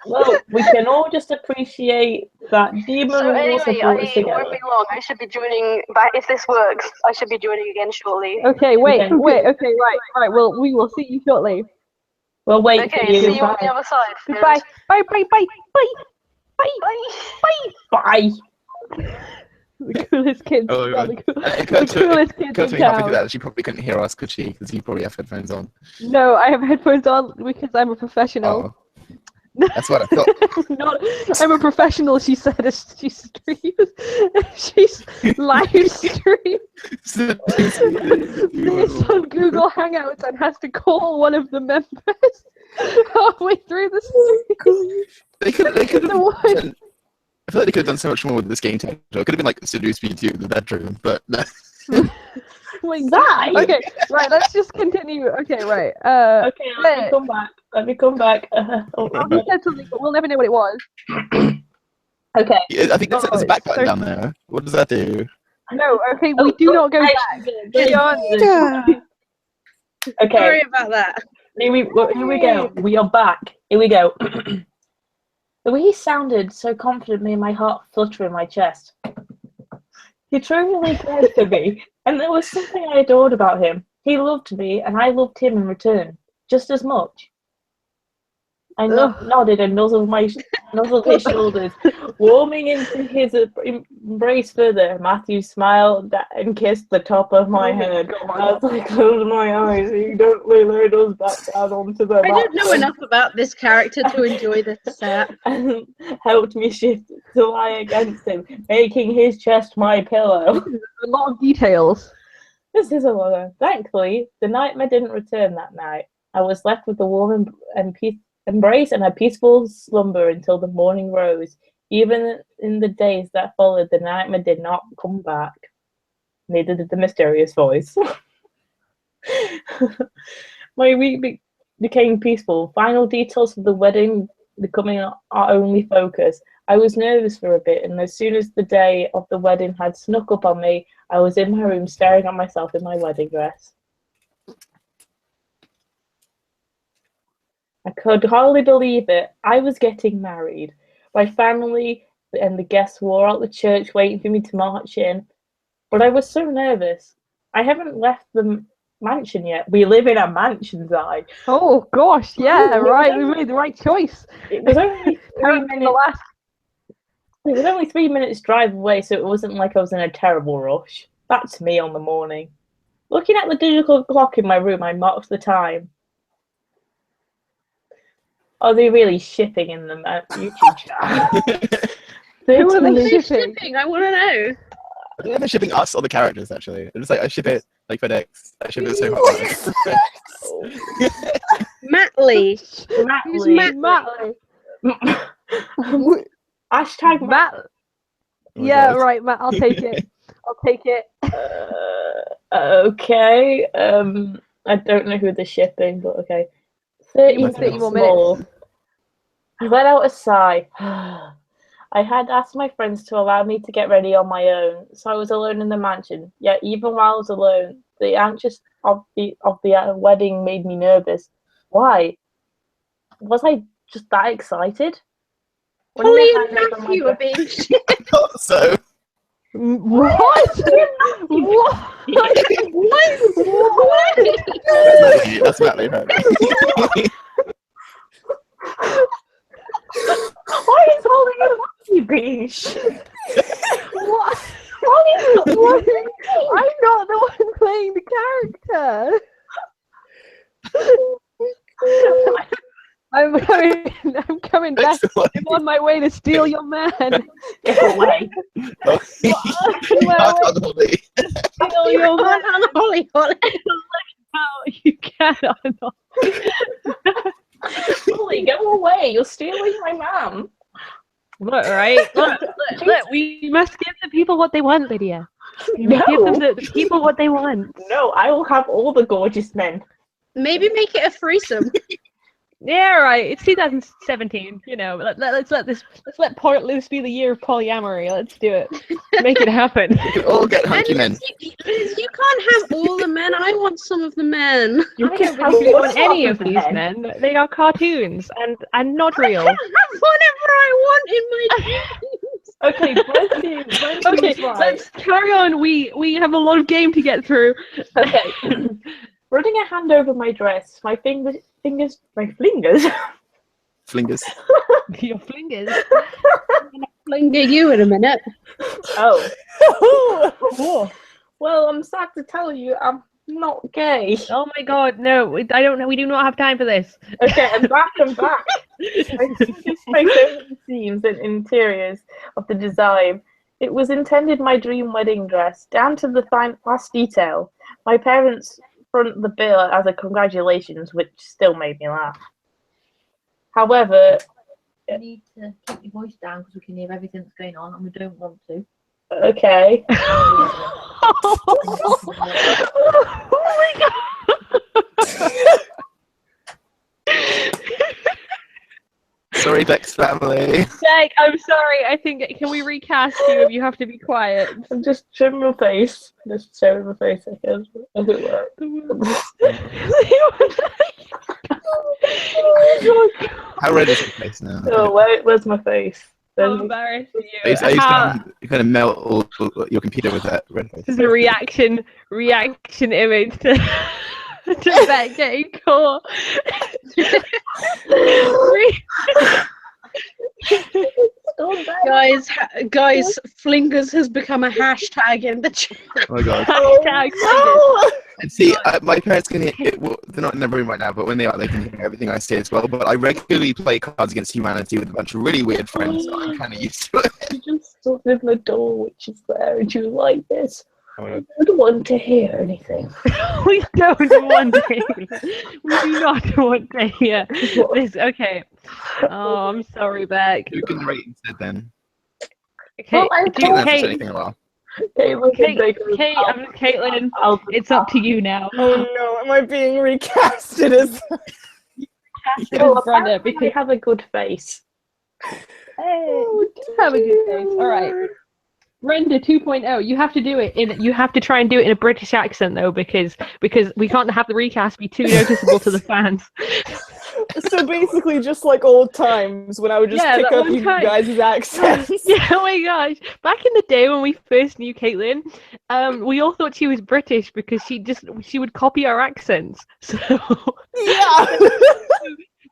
Well, we can all just appreciate that Demon So Wars anyway, have brought us it together. won't be long. I should be joining back if this works. I should be joining again shortly. Okay, wait. Okay. Okay, right. Well, we will see you shortly. We'll wait Okay, for you. see you on Bye. the other side. Goodbye. Bye. Bye. Bye. The coolest kids. Oh, yeah, God. the It coolest kids occurred to in me halfway through town. that she probably couldn't hear us, could she? Because you probably have headphones on. No, I have headphones on because I'm a professional. Oh. That's what I thought. Not, I'm a professional, she said as she streams. She's live stream this on Google Hangouts and has to call one of the members halfway through the stream. They could have. The one- I feel like they could have done so much more with this game title. It could have been like Seduce Me 2 in the bedroom, but no. Wait, That? okay, right, let's just continue. Okay, right. Okay, let me come back. Let me come back. You said something, but we'll never know what it was. Okay. Yeah, I think there's a back button so- down there. What does that do? No, okay, we do not go back. Okay. Sorry about that. Here we go. We are back. Here we go. The way he sounded so confident made my heart flutter in my chest. He truly cared for me, and there was something I adored about him. He loved me, and I loved him in return, just as much. I nodded and nuzzled his shoulders, warming into his embrace further. Matthew smiled and kissed the top of my head. As I closed my eyes, he gently laid us back down onto the I don't know enough about this character to enjoy this set. and helped me shift to lie against him, making his chest my pillow. A lot of details. This is a lot. Thankfully, the nightmare didn't return that night. I was left with a warm embrace and a peaceful slumber until the morning rose. Even in the days that followed, the nightmare did not come back. Neither did the mysterious voice. My week became peaceful. Final details of the wedding becoming our only focus. I was nervous for a bit, and as soon as the day of the wedding had snuck up on me, I was in my room staring at myself in my wedding dress. I could hardly believe it. I was getting married. My family and the guests were all at the church waiting for me to march in, but I was so nervous. I haven't left the mansion yet. We live in a mansion, Zai. Oh gosh, yeah, right. We made the right choice. It was only 3 minutes. It was only 3 minutes drive away, so it wasn't like I was in a terrible rush. That's me on the morning. Looking at the digital clock in my room, I marked the time. Are they really shipping in the YouTube chat? Who are they What are they shipping? shipping? I want to know. I think they're shipping us or the characters, actually. It's like, I ship it like FedEx. I ship it so hard. Matley. Who's Matt? Hashtag Matt. Oh my Yeah, God. right, Matt. I'll take it. I'll take it. Okay. I don't know who they're shipping, but okay. 30 more more. I let out a sigh. I had asked my friends to allow me to get ready on my own, so I was alone in the mansion. Yet even while I was alone, the anxious of the wedding made me nervous. Why? Was I just that excited? Holly and Matthew are being shit. I thought so. What? What? That's Matley, apparently. Why is Holly and Matthew being shit? What? Holly's not What? I'm not the one playing the character. I'm coming back. I'm on my way to steal your man. Get away. Oh, Holly. Steal You your can't have Holly. No, you cannot. Holly, go away. You're stealing my man. Look, right? Look, we must give the people what they want, Lydia. We No. must give them the people what they want. No, I will have all the gorgeous men. Maybe make it a threesome. Yeah, right. It's 2017. You know, let's let Portland be the year of polyamory. Let's do it. Make it happen. We could all get hunky men. You can't have all the men. I want some of the men. You I can don't have think we want one any of of these men. They are cartoons and not real. I can have whatever I want in my dreams. Okay, Brendan Okay, let's carry on. We have a lot of game to get through. Okay. Running a hand over my dress, my fingers. Flingers. Your flingers. Flinger you in a minute. Oh. Well, I'm sad to tell you, I'm not gay. Oh my god, no, I don't know. We do not have time for this. Okay, I'm back. I focused my favorite themes and interiors of the design. It was intended my dream wedding dress, down to the last detail. My parents front the bill as a congratulations, which still made me laugh. However, You need to keep your voice down because we can hear everything that's going on and we don't want to. okay. Oh my god! Sorry, Beck's family. Beck, I'm sorry. I think can we recast you if you have to be quiet? I'm just showing my face. Just showing my face, I guess. As it were. How red is your face now? Oh, where's my face? How embarrassing you. I used to kind of melt all your computer with that red face. This is a reaction image to Beck getting caught. Guys, Flingers has become a hashtag in the chat. Oh my god. Hashtag And see, my parents can hear it. Well, they're not in the room right now, but when they are, they can hear everything I say as well. But I regularly play Cards Against Humanity with a bunch of really weird friends, so I'm kind of used to it. You just stood in the door, which is there, and you were like this. Oh my I god. don't want to hear anything. We don't want to. We do not want to hear this. Okay. Oh, I'm sorry, Beck. Who can rate instead then? Okay. Well, I I haven't said Kate, anything in a while. Caitlin, it's up to you now. Oh no, am I being recasted as Brenda, because you have a good face. Hey, have a good face. All right. Brenda 2.0. You have to do it you have to try and do it in a British accent though, because we can't have the recast be too noticeable to the fans. So basically just like old times when I would just pick that up one you time. guys' accents. Yeah, oh my gosh. Back in the day when we first knew Caitlin, we all thought she was British because she would copy our accents. So Yeah.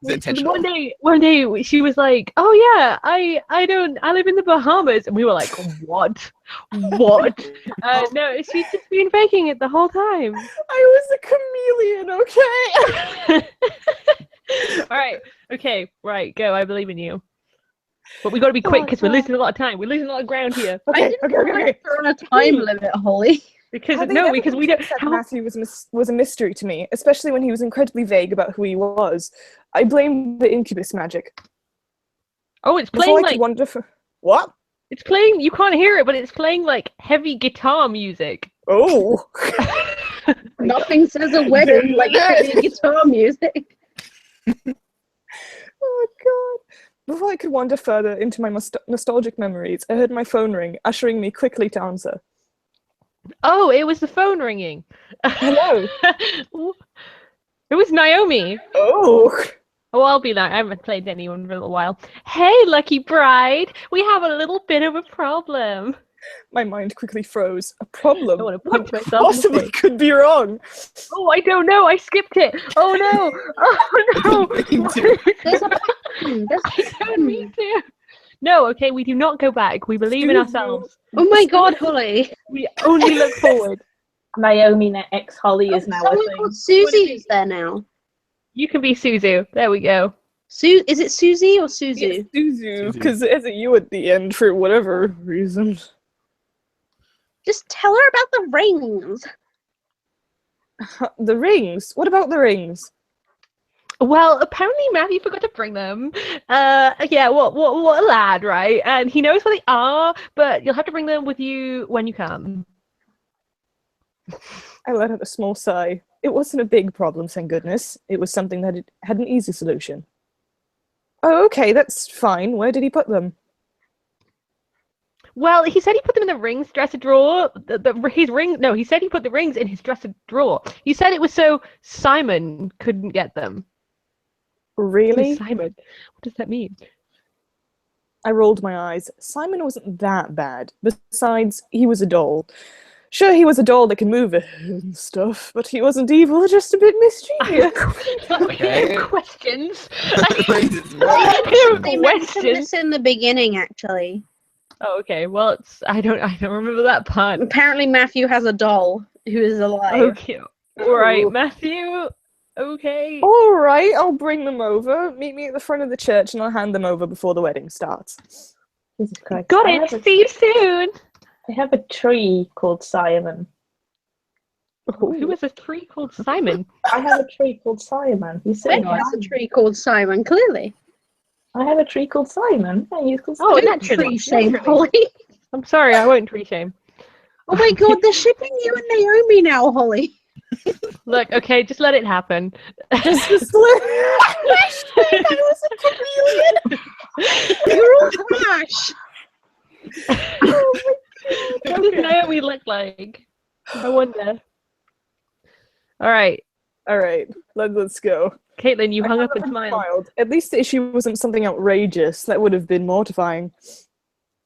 Is it intentional? one day she was like, "Oh yeah, I live in the Bahamas," and we were like, "What? What?" No, she's just been faking it the whole time. I was a chameleon, okay? All right, okay, right, go. I believe in you. But we got to be quick because we're losing a lot of time. We're losing a lot of ground here. Okay. They're on a time limit, Holly. Because How they no, never because we don't. said How, Matthew was a mystery to me, especially when he was incredibly vague about who he was. I blame the incubus magic. oh, it's That's playing all I could like wonder for. What? it's playing. You can't hear it, but it's playing like heavy guitar music. Oh. Nothing says a wedding like heavy guitar music. Oh god. Before I could wander further into my nostalgic memories, I heard my phone ring, ushering me quickly to answer. Oh, it was the phone ringing. Hello. It was Naomi. Oh. Oh, I'll be that. I haven't played anyone for a little while. Hey, lucky bride. We have a little bit of a problem. My mind quickly froze. A problem? I want to What punch myself in the possibly face. could be wrong? Oh, I don't know. I skipped it. Oh no. Oh no. There's a pattern. There's a I don't pattern. mean to. No, okay, we do not go back. We believe in ourselves. Oh my god, Holly. We only look forward. Naomi X Holly is now a Someone thing. called Susie is there now. You can be Suzu. There we go. Is it Susie or Suzu? It's Suzu, because it has a U at the end for whatever reason. Just tell her about the rings. The rings? What about the rings? Well, apparently Matthew forgot to bring them. Yeah, what a lad, right? And he knows where they are, but you'll have to bring them with you when you come. I let out a small sigh. It wasn't a big problem, thank goodness. It was something that had an easy solution. Oh, okay, that's fine. Where did he put them? Well, he said he put them in the rings dresser drawer. He said he put the rings in his dresser drawer. He said it was so Simon couldn't get them. Really? Simon? What does that mean? I rolled my eyes. Simon wasn't that bad. Besides, he was a doll. Sure, he was a doll that could move and stuff, but he wasn't evil, just a bit mischievous. Okay. Questions. They mentioned this in the beginning, actually. Oh, okay. Well, I don't remember that part. Apparently, Matthew has a doll who is alive. Okay. All right, Ooh. Matthew. Okay. All right, I'll bring them over. Meet me at the front of the church, and I'll hand them over before the wedding starts. Jesus Christ. Got I it. have a- See you soon. I have a tree called Simon. Who is a tree called Simon? I have a tree called Simon. He's sitting Wait, there's a on. tree called Simon, clearly. I have a tree called Simon. Yeah, he's called Oh, Simon. Don't naturally. tree shame, Naturally. Holly. I'm sorry, I won't tree shame. Oh my god, they're shipping you and Naomi now, Holly. Look, okay, just let it happen. Just a slip. I was a chameleon. You're all trash. What does Naomi look like? I wonder. All right, All right, let's go. Caitlin, you I hung thought up it and was smiled. mild. At least the issue wasn't something outrageous. That would have been mortifying.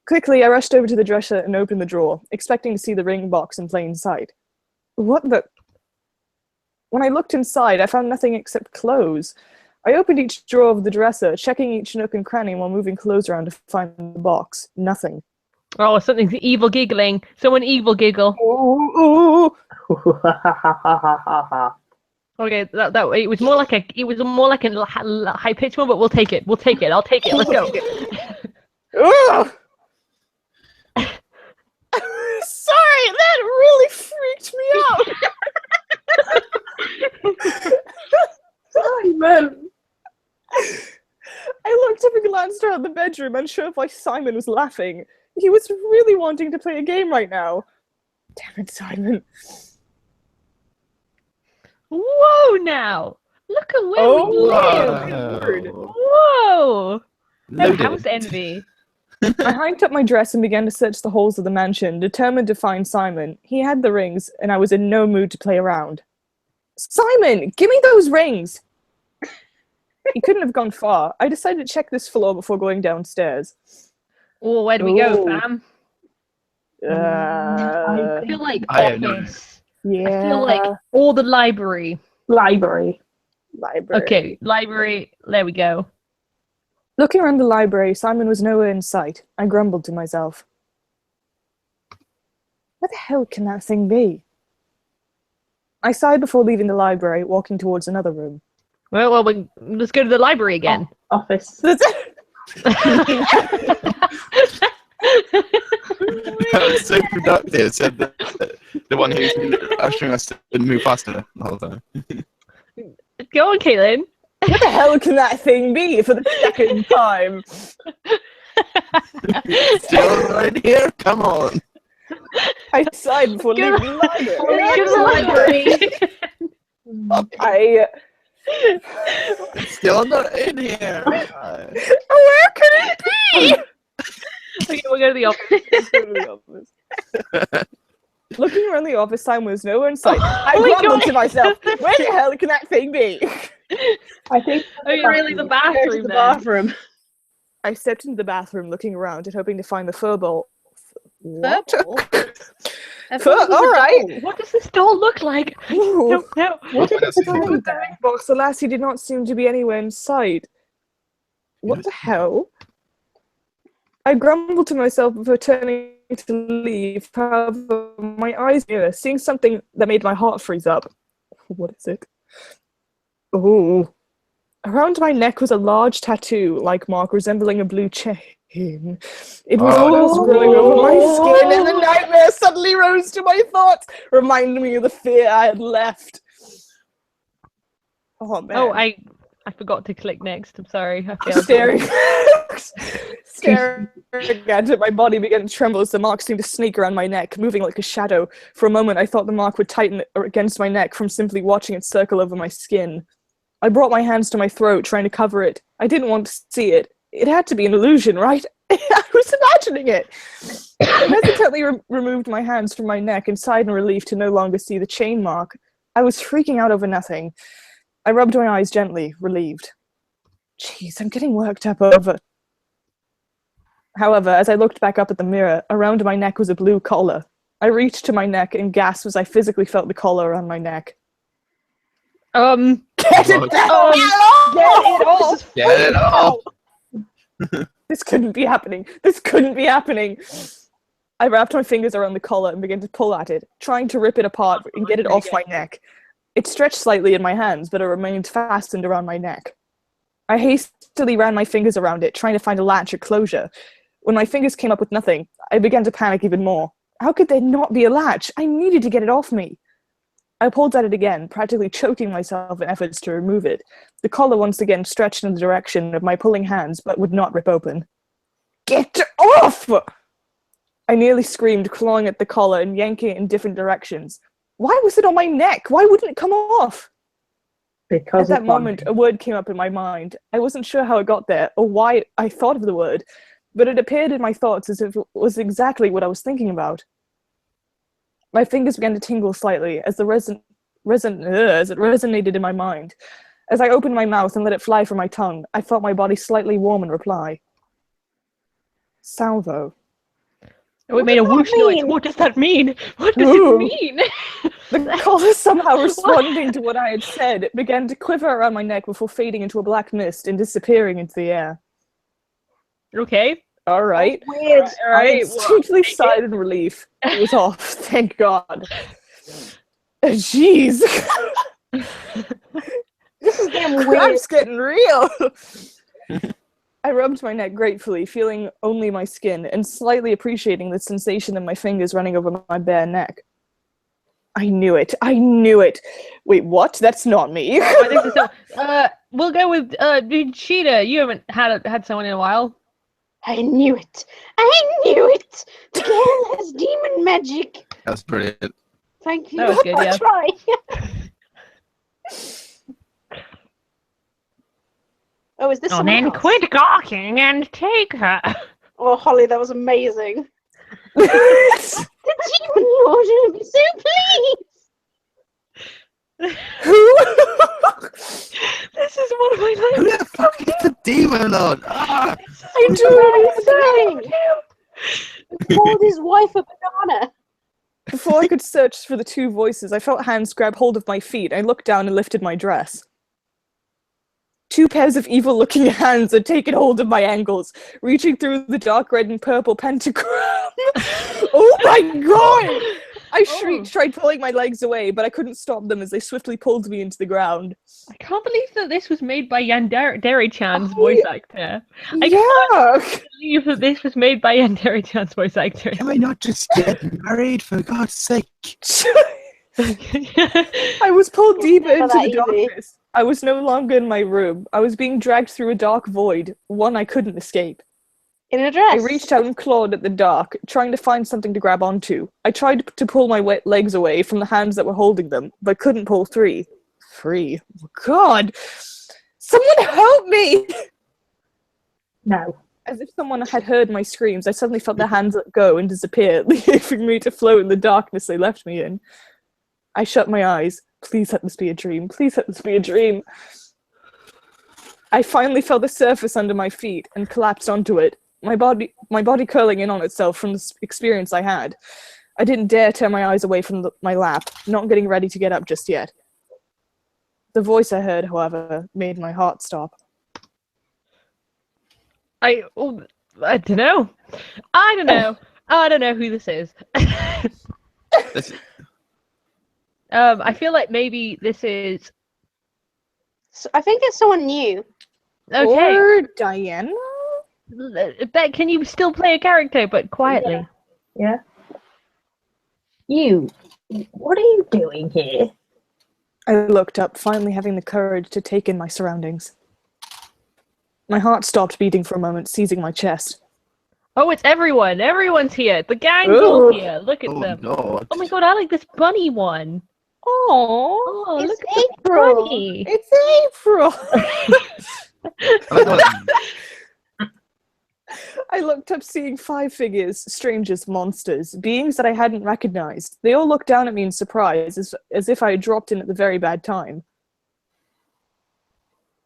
Quickly, I rushed over to the dresser and opened the drawer, expecting to see the ring box in plain sight. What the? When I looked inside, I found nothing except clothes. I opened each drawer of the dresser, checking each nook and cranny while moving clothes around to find the box. Nothing. Oh, something's evil giggling. Someone evil giggle. Ooh. Okay, that it was more like a high pitched one, but we'll take it. We'll take it. I'll take it. Let's go. Ugh. Sorry, that really freaked me out. Simon! I looked up and glanced around the bedroom, unsure why Simon was laughing. He was really wanting to play a game right now. Damn it, Simon. Whoa! Now look at where we live. Whoa. Whoa! No Loaded. house envy. I hiked up my dress and began to search the halls of the mansion, determined to find Simon. He had the rings, and I was in no mood to play around. Simon, give me those rings! He couldn't have gone far. I decided to check this floor before going downstairs. Oh, where do we go, Ooh. fam? I I feel like I don't know. office. Yeah. I feel like or the library. Library. Library. Okay, library. There we go. Looking around the library, Simon was nowhere in sight. I grumbled to myself. Where the hell can that thing be? I sighed before leaving the library, walking towards another room. Well, let's go to the library again. Office. That was so productive. Said the one who's been ushering us to move faster the whole time. Go on, Caitlin. What the hell can that thing be for the second time? Still right here? Come on. I sighed before Go- leaving the library. Go to the library. I... Still not in here. Where could it be? Okay, we'll go to the office. Let's go to the office. Looking around the office, Simon was nowhere in sight. I Oh my grumbled God. to myself, where the hell can that thing be? I think. Oh, you're really the Go to bathroom the then. bathroom. I stepped into the bathroom, looking around and hoping to find the fur ball. What? Purple? All right. What does this doll look like? Ooh. No. What did else it is in find With the there? ring box, the lassie did not seem to be anywhere in sight. What the hell? I grumbled to myself before turning to leave. However, my eyes mirror, seeing something that made my heart freeze up. What is it? Oh. Around my neck was a large tattoo-like mark resembling a blue chain. It was Oh, almost no. growing over my skin, and the nightmare suddenly rose to my thoughts, reminding me of the fear I had left. Oh man. Oh, I forgot to click next. I'm sorry. I failed. Staring at it, my body began to tremble as the mark seemed to snake around my neck, moving like a shadow. For a moment, I thought the mark would tighten against my neck from simply watching it circle over my skin. I brought my hands to my throat, trying to cover it. I didn't want to see it. It had to be an illusion, right? I was imagining it. I hesitantly removed my hands from my neck and sighed in relief to no longer see the chain mark. I was freaking out over nothing. I rubbed my eyes gently, relieved. Jeez, I'm getting worked up over... However, as I looked back up at the mirror, around my neck was a blue collar. I reached to my neck and gasped as I physically felt the collar around my neck. Get it down! Get it off! This couldn't be happening. This couldn't be happening. I wrapped my fingers around the collar and began to pull at it, trying to rip it apart and get it off my neck. It stretched slightly in my hands, but it remained fastened around my neck. I hastily ran my fingers around it, trying to find a latch or closure. When my fingers came up with nothing, I began to panic even more. How could there not be a latch? I needed to get it off me. I pulled at it again, practically choking myself in efforts to remove it. The collar once again stretched in the direction of my pulling hands, but would not rip open. Get off! I nearly screamed, clawing at the collar and yanking it in different directions. Why was it on my neck? Why wouldn't it come off? Because At that moment, a word came up in my mind. I wasn't sure how it got there, or why I thought of the word, but it appeared in my thoughts as if it was exactly what I was thinking about. My fingers began to tingle slightly as it resonated in my mind. As I opened my mouth and let it fly from my tongue, I felt my body slightly warm in reply. Salvo. Oh, it made a whoosh noise. What does that mean? What does Ooh. it mean? The collar somehow responding to what I had said. It began to quiver around my neck before fading into a black mist and disappearing into the air. Okay. All right. Weird. All I right. instinctively sighed in relief. It was off, thank God. Jeez. This is getting weird. Crap's getting real. I rubbed my neck gratefully, feeling only my skin, and slightly appreciating the sensation of my fingers running over my bare neck. I knew it. I knew it. Wait, what? That's not me. I think so. We'll go with Cheetah. You haven't had someone in a while. I knew it. I knew it. The girl has demon magic. That's brilliant. Thank you. That was good, yeah. I'll try. Oh, is this Oh, someone then else? quit gawking and take her. Oh, Holly, that was amazing. Who The demon lord will be so pleased. This is one of my Who the fuck is the demon on? Ah! I do amazing. He called his wife a banana. Before I could search for the two voices, I felt hands grab hold of my feet. I looked down and lifted my dress. Two pairs of evil-looking hands had taken hold of my ankles, reaching through the dark red and purple pentagram. Oh my god! I shrieked, tried pulling my legs away, but I couldn't stop them as they swiftly pulled me into the ground. I can't believe that this was made by Yandere-chan's voice actor. I Yeah! can't believe that this was made by Yandere-chan's voice actor. Can we not just get married, for God's sake? I was pulled deeper never into that the easy. darkness. I was no longer in my room. I was being dragged through a dark void, one I couldn't escape. In a dress. I reached out and clawed at the dark, trying to find something to grab onto. I tried to pull my wet legs away from the hands that were holding them, but couldn't pull free. Free? Oh, God! Someone help me! No. As if someone had heard my screams, I suddenly felt their hands let go and disappear, leaving me to float in the darkness they left me in. I shut my eyes. Please let this be a dream. Please let this be a dream. I finally felt the surface under my feet and collapsed onto it, my body curling in on itself from the experience I had. I didn't dare turn my eyes away from my lap, not getting ready to get up just yet. The voice I heard, however, made my heart stop. I don't know. I don't know. I don't know who this is. I feel like maybe this is... So I think it's someone new. Okay. Or Diana? Bet, can you still play a character, but quietly? Yeah. You, what are you doing here? I looked up, finally having the courage to take in my surroundings. My heart stopped beating for a moment, seizing my chest. Oh, it's everyone. Everyone's here. The gang's all Ooh. here. Look at Oh, them. God. Oh my god, I like this bunny one. Oh, Oh, It's look at the April. bunny. it's April! I like that. I looked up, seeing 5 figures, strangers, monsters, beings that I hadn't recognized. They all looked down at me in surprise, as if I had dropped in at the very bad time.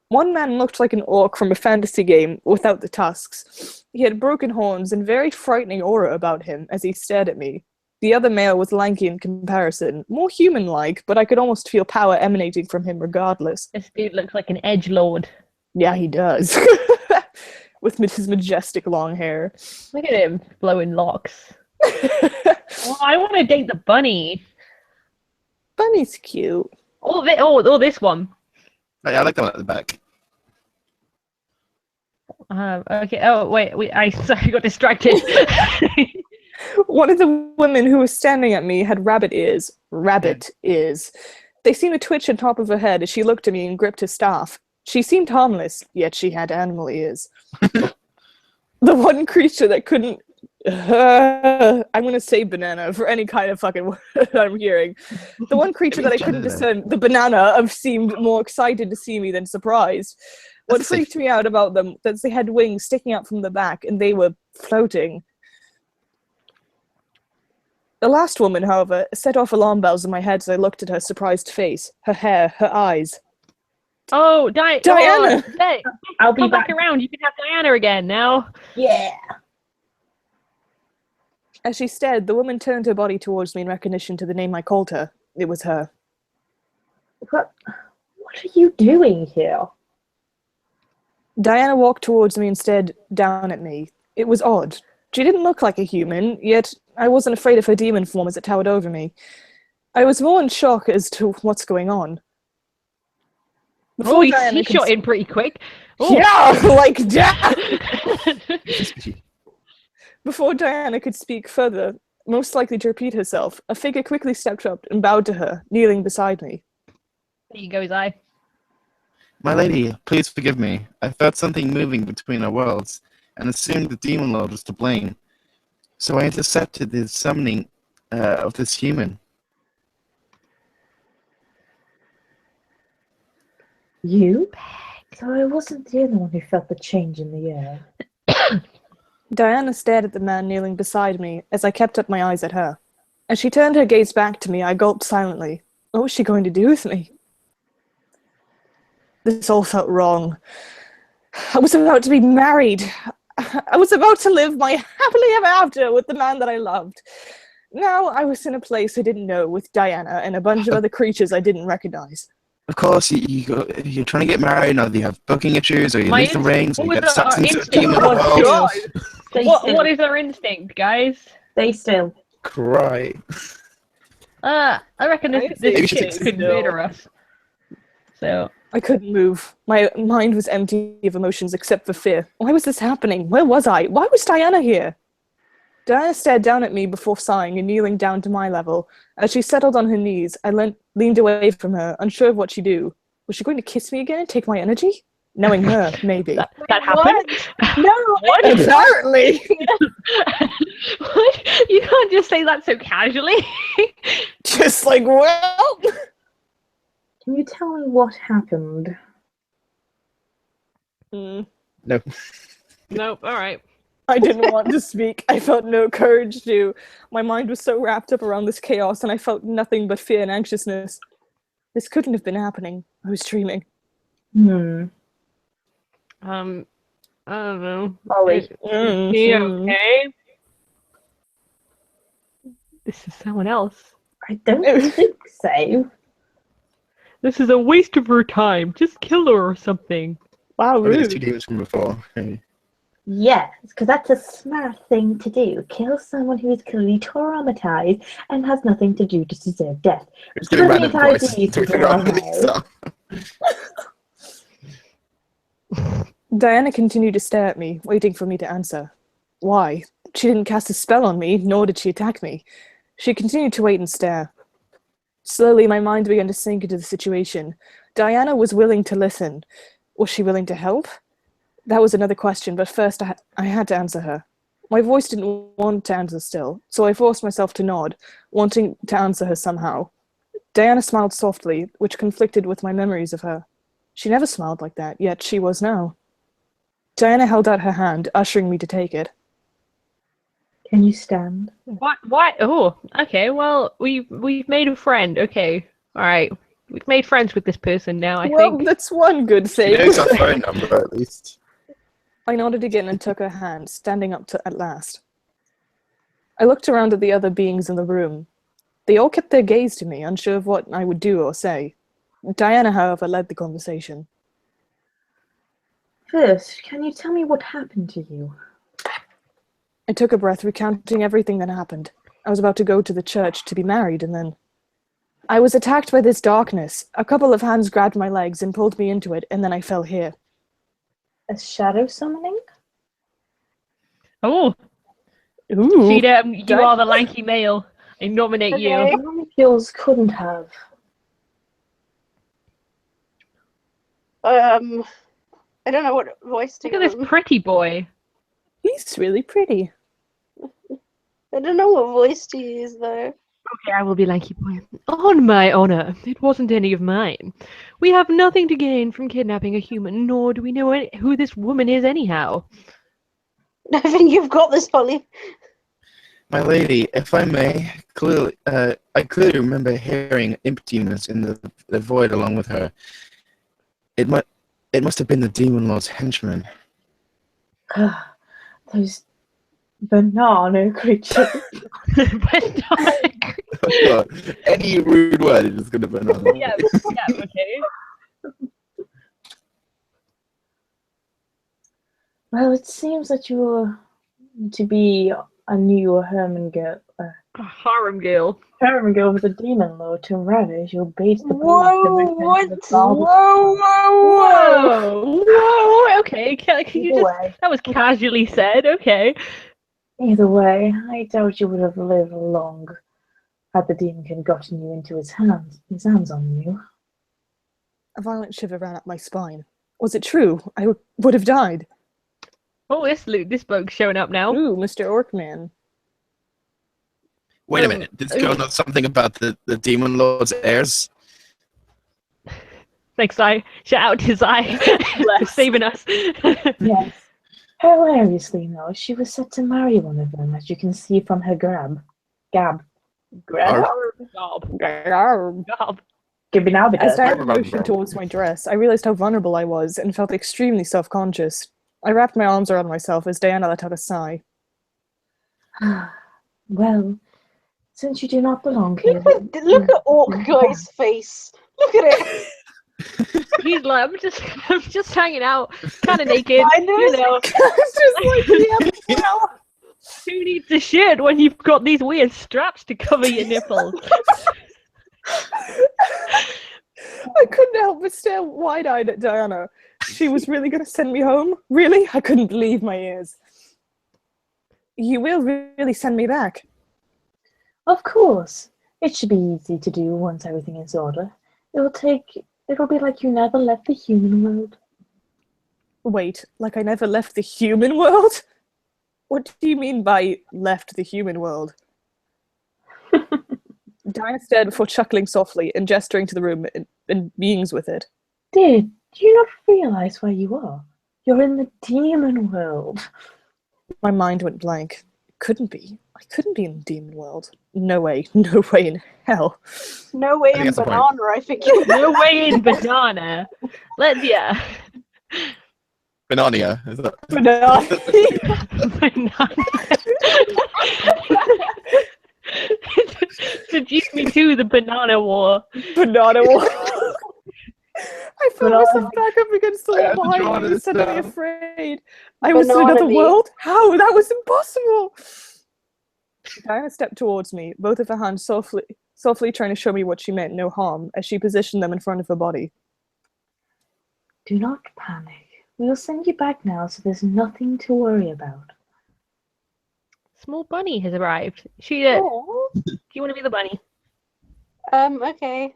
One man looked like an orc from a fantasy game without the tusks. He had broken horns and very frightening aura about him as he stared at me. The other male was lanky in comparison, more human-like, but I could almost feel power emanating from him regardless. This dude looks like an edgelord. Yeah, he does. With his majestic long hair. Look at him, blowing locks. Oh, I want to date the bunny. Bunny's cute. Or this one. Oh, yeah, I like the one at the back. Okay. Oh wait, I sorry, got distracted. One of the women who was standing at me had rabbit ears. Rabbit ears. They seemed to twitch on top of her head as she looked at me and gripped her staff. She seemed harmless, yet she had animal ears. The one creature that couldn't... I'm going to say banana for any kind of fucking word I'm hearing. The one creature that I couldn't discern, the banana, of seemed more excited to see me than surprised. What freaked me out about them was they had wings sticking out from the back and they were floating. The last woman, however, set off alarm bells in my head as I looked at her surprised face, her hair, her eyes. Oh, Diana! Oh, hey, I'll be come back back. around. You can have Diana again now. Yeah. As she stared, the woman turned her body towards me in recognition to the name I called her. It was her. What are you doing here? Diana walked towards me and stared down at me. It was odd. She didn't look like a human, yet I wasn't afraid of her demon form as it towered over me. I was more in shock as to what's going on. He shot in pretty quick. Oh. Yeah, like that! Before Diana could speak further, most likely to repeat herself, a figure quickly stepped up and bowed to her, kneeling beside me. There you go, his eye. My lady, please forgive me. I felt something moving between our worlds, and assumed the demon lord was to blame. So I intercepted the summoning of this human. You? So I wasn't the only one who felt the change in the air. Diana stared at the man kneeling beside me as I kept up my eyes at her. As she turned her gaze back to me, I gulped silently. What was she going to do with me? This all felt wrong. I was about to be married. I was about to live my happily ever after with the man that I loved. Now I was in a place I didn't know with Diana and a bunch of other creatures I didn't recognize. Of course, you're trying to get married, or you have booking issues, or you lose the rings, or you get sucked into a demon world. What is our instinct, guys? Stay still. Cry. I reckon this shit could murder us. So I couldn't move. My mind was empty of emotions except for fear. Why was this happening? Where was I? Why was Diana here? Diana stared down at me before sighing and kneeling down to my level. As she settled on her knees, I leaned away from her, unsure of what she'd do. Was she going to kiss me again and take my energy? Knowing her, maybe. that happened? No, what? Apparently! What? You can't just say that so casually. Just like, well... Can you tell me what happened? No. Nope, alright. I didn't want to speak. I felt no courage to. My mind was so wrapped up around this chaos, and I felt nothing but fear and anxiousness. This couldn't have been happening. I was dreaming. I don't know. Ollie. Is he okay? This is someone else. I don't think so. This is a waste of her time. Just kill her or something. Wow, Maybe there's two rude. demons from before. Okay. Yes, because that's a smart thing to do. Kill someone who is clearly traumatized and has nothing to do to deserve death. It's doing random Brilliant voices idea to to figure out go who these are. Diana continued to stare at me, waiting for me to answer. Why? She didn't cast a spell on me, nor did she attack me. She continued to wait and stare. Slowly, my mind began to sink into the situation. Diana was willing to listen. Was she willing to help? That was another question, but first I had to answer her. My voice didn't want to answer still, so I forced myself to nod, wanting to answer her somehow. Diana smiled softly, which conflicted with my memories of her. She never smiled like that, yet she was now. Diana held out her hand, ushering me to take it. Can you stand? What? Oh, okay. Well, we've made a friend. Okay, all right. We've made friends with this person now. I Well, think. that's one good She thing. knows our phone number, at least. I nodded again and took her hand, standing up at last. I looked around at the other beings in the room. They all kept their gaze to me, unsure of what I would do or say. Diana, however, led the conversation. First, can you tell me what happened to you? I took a breath, recounting everything that happened. I was about to go to the church to be married, and then... I was attacked by this darkness. A couple of hands grabbed my legs and pulled me into it, and then I fell here. A shadow summoning? Oh, Ooh. Sheeta, you are the lanky male. I nominate you. Okay. Molecules couldn't have. I don't know what voice to Look at give this him. pretty boy. He's really pretty. I don't know what voice to use though. Okay, I will be lanky boy. On my honor, it wasn't any of mine. We have nothing to gain from kidnapping a human, nor do we know who this woman is anyhow. I think you've got this, Polly. My lady, if I may, I clearly remember hearing imp demons in the void along with her. It must have been the demon lord's henchmen. Those banana creatures. Oh God, any rude word is just gonna banana. yeah, okay. Well, it seems that you are to be a new harem girl with a demon lord to ravish your base the Whoa! Okay, can you just... That was casually said, okay. Either way, I doubt you would have lived long had the demon had gotten you into his hands on you. A violent shiver ran up my spine. Was it true? I would have died. Oh, this bloke's showing up now. Ooh, Mr. Orkman. Wait a minute, this girl knows something about the demon lord's heirs? Thanks, Zai. Shout out to Zai for saving us. Yes. Hilariously, though, she was set to marry one of them, as you can see from her Gob. As Diana motioned towards my dress, I realized how vulnerable I was and felt extremely self-conscious. I wrapped my arms around myself as Diana let out a sigh. Well, since you do not belong here... Look at Orc Guy's face. Look at it. He's like, I'm just hanging out, kind of naked. I know. You know. It's just like, yeah, well. Who needs a shirt when you've got these weird straps to cover your nipples? I couldn't help but stare wide-eyed at Diana. She was really going to send me home? Really? I couldn't believe my ears. You will really send me back? Of course. It should be easy to do once everything is ordered. It'll be like you never left the human world. Wait, like I never left the human world? What do you mean by left the human world? Diana stared before chuckling softly and gesturing to the room and beings with it. Dear, do you not realize where you are? You're in the demon world. My mind went blank. It couldn't be. I couldn't be in the demon world. No way. No way in hell. No way in banana, I think you No way in banana. Yeah. Banania. Is that... Seduce me to the banana war. Banana war. I felt myself back up against the wall behind me, suddenly afraid. I was in another world? How? That was impossible! Diana stepped towards me, both of her hands softly trying to show me what she meant no harm, as she positioned them in front of her body. Do not panic. We'll send you back now, so there's nothing to worry about. Small bunny has arrived. Sheeta, do you want to be the bunny? Okay.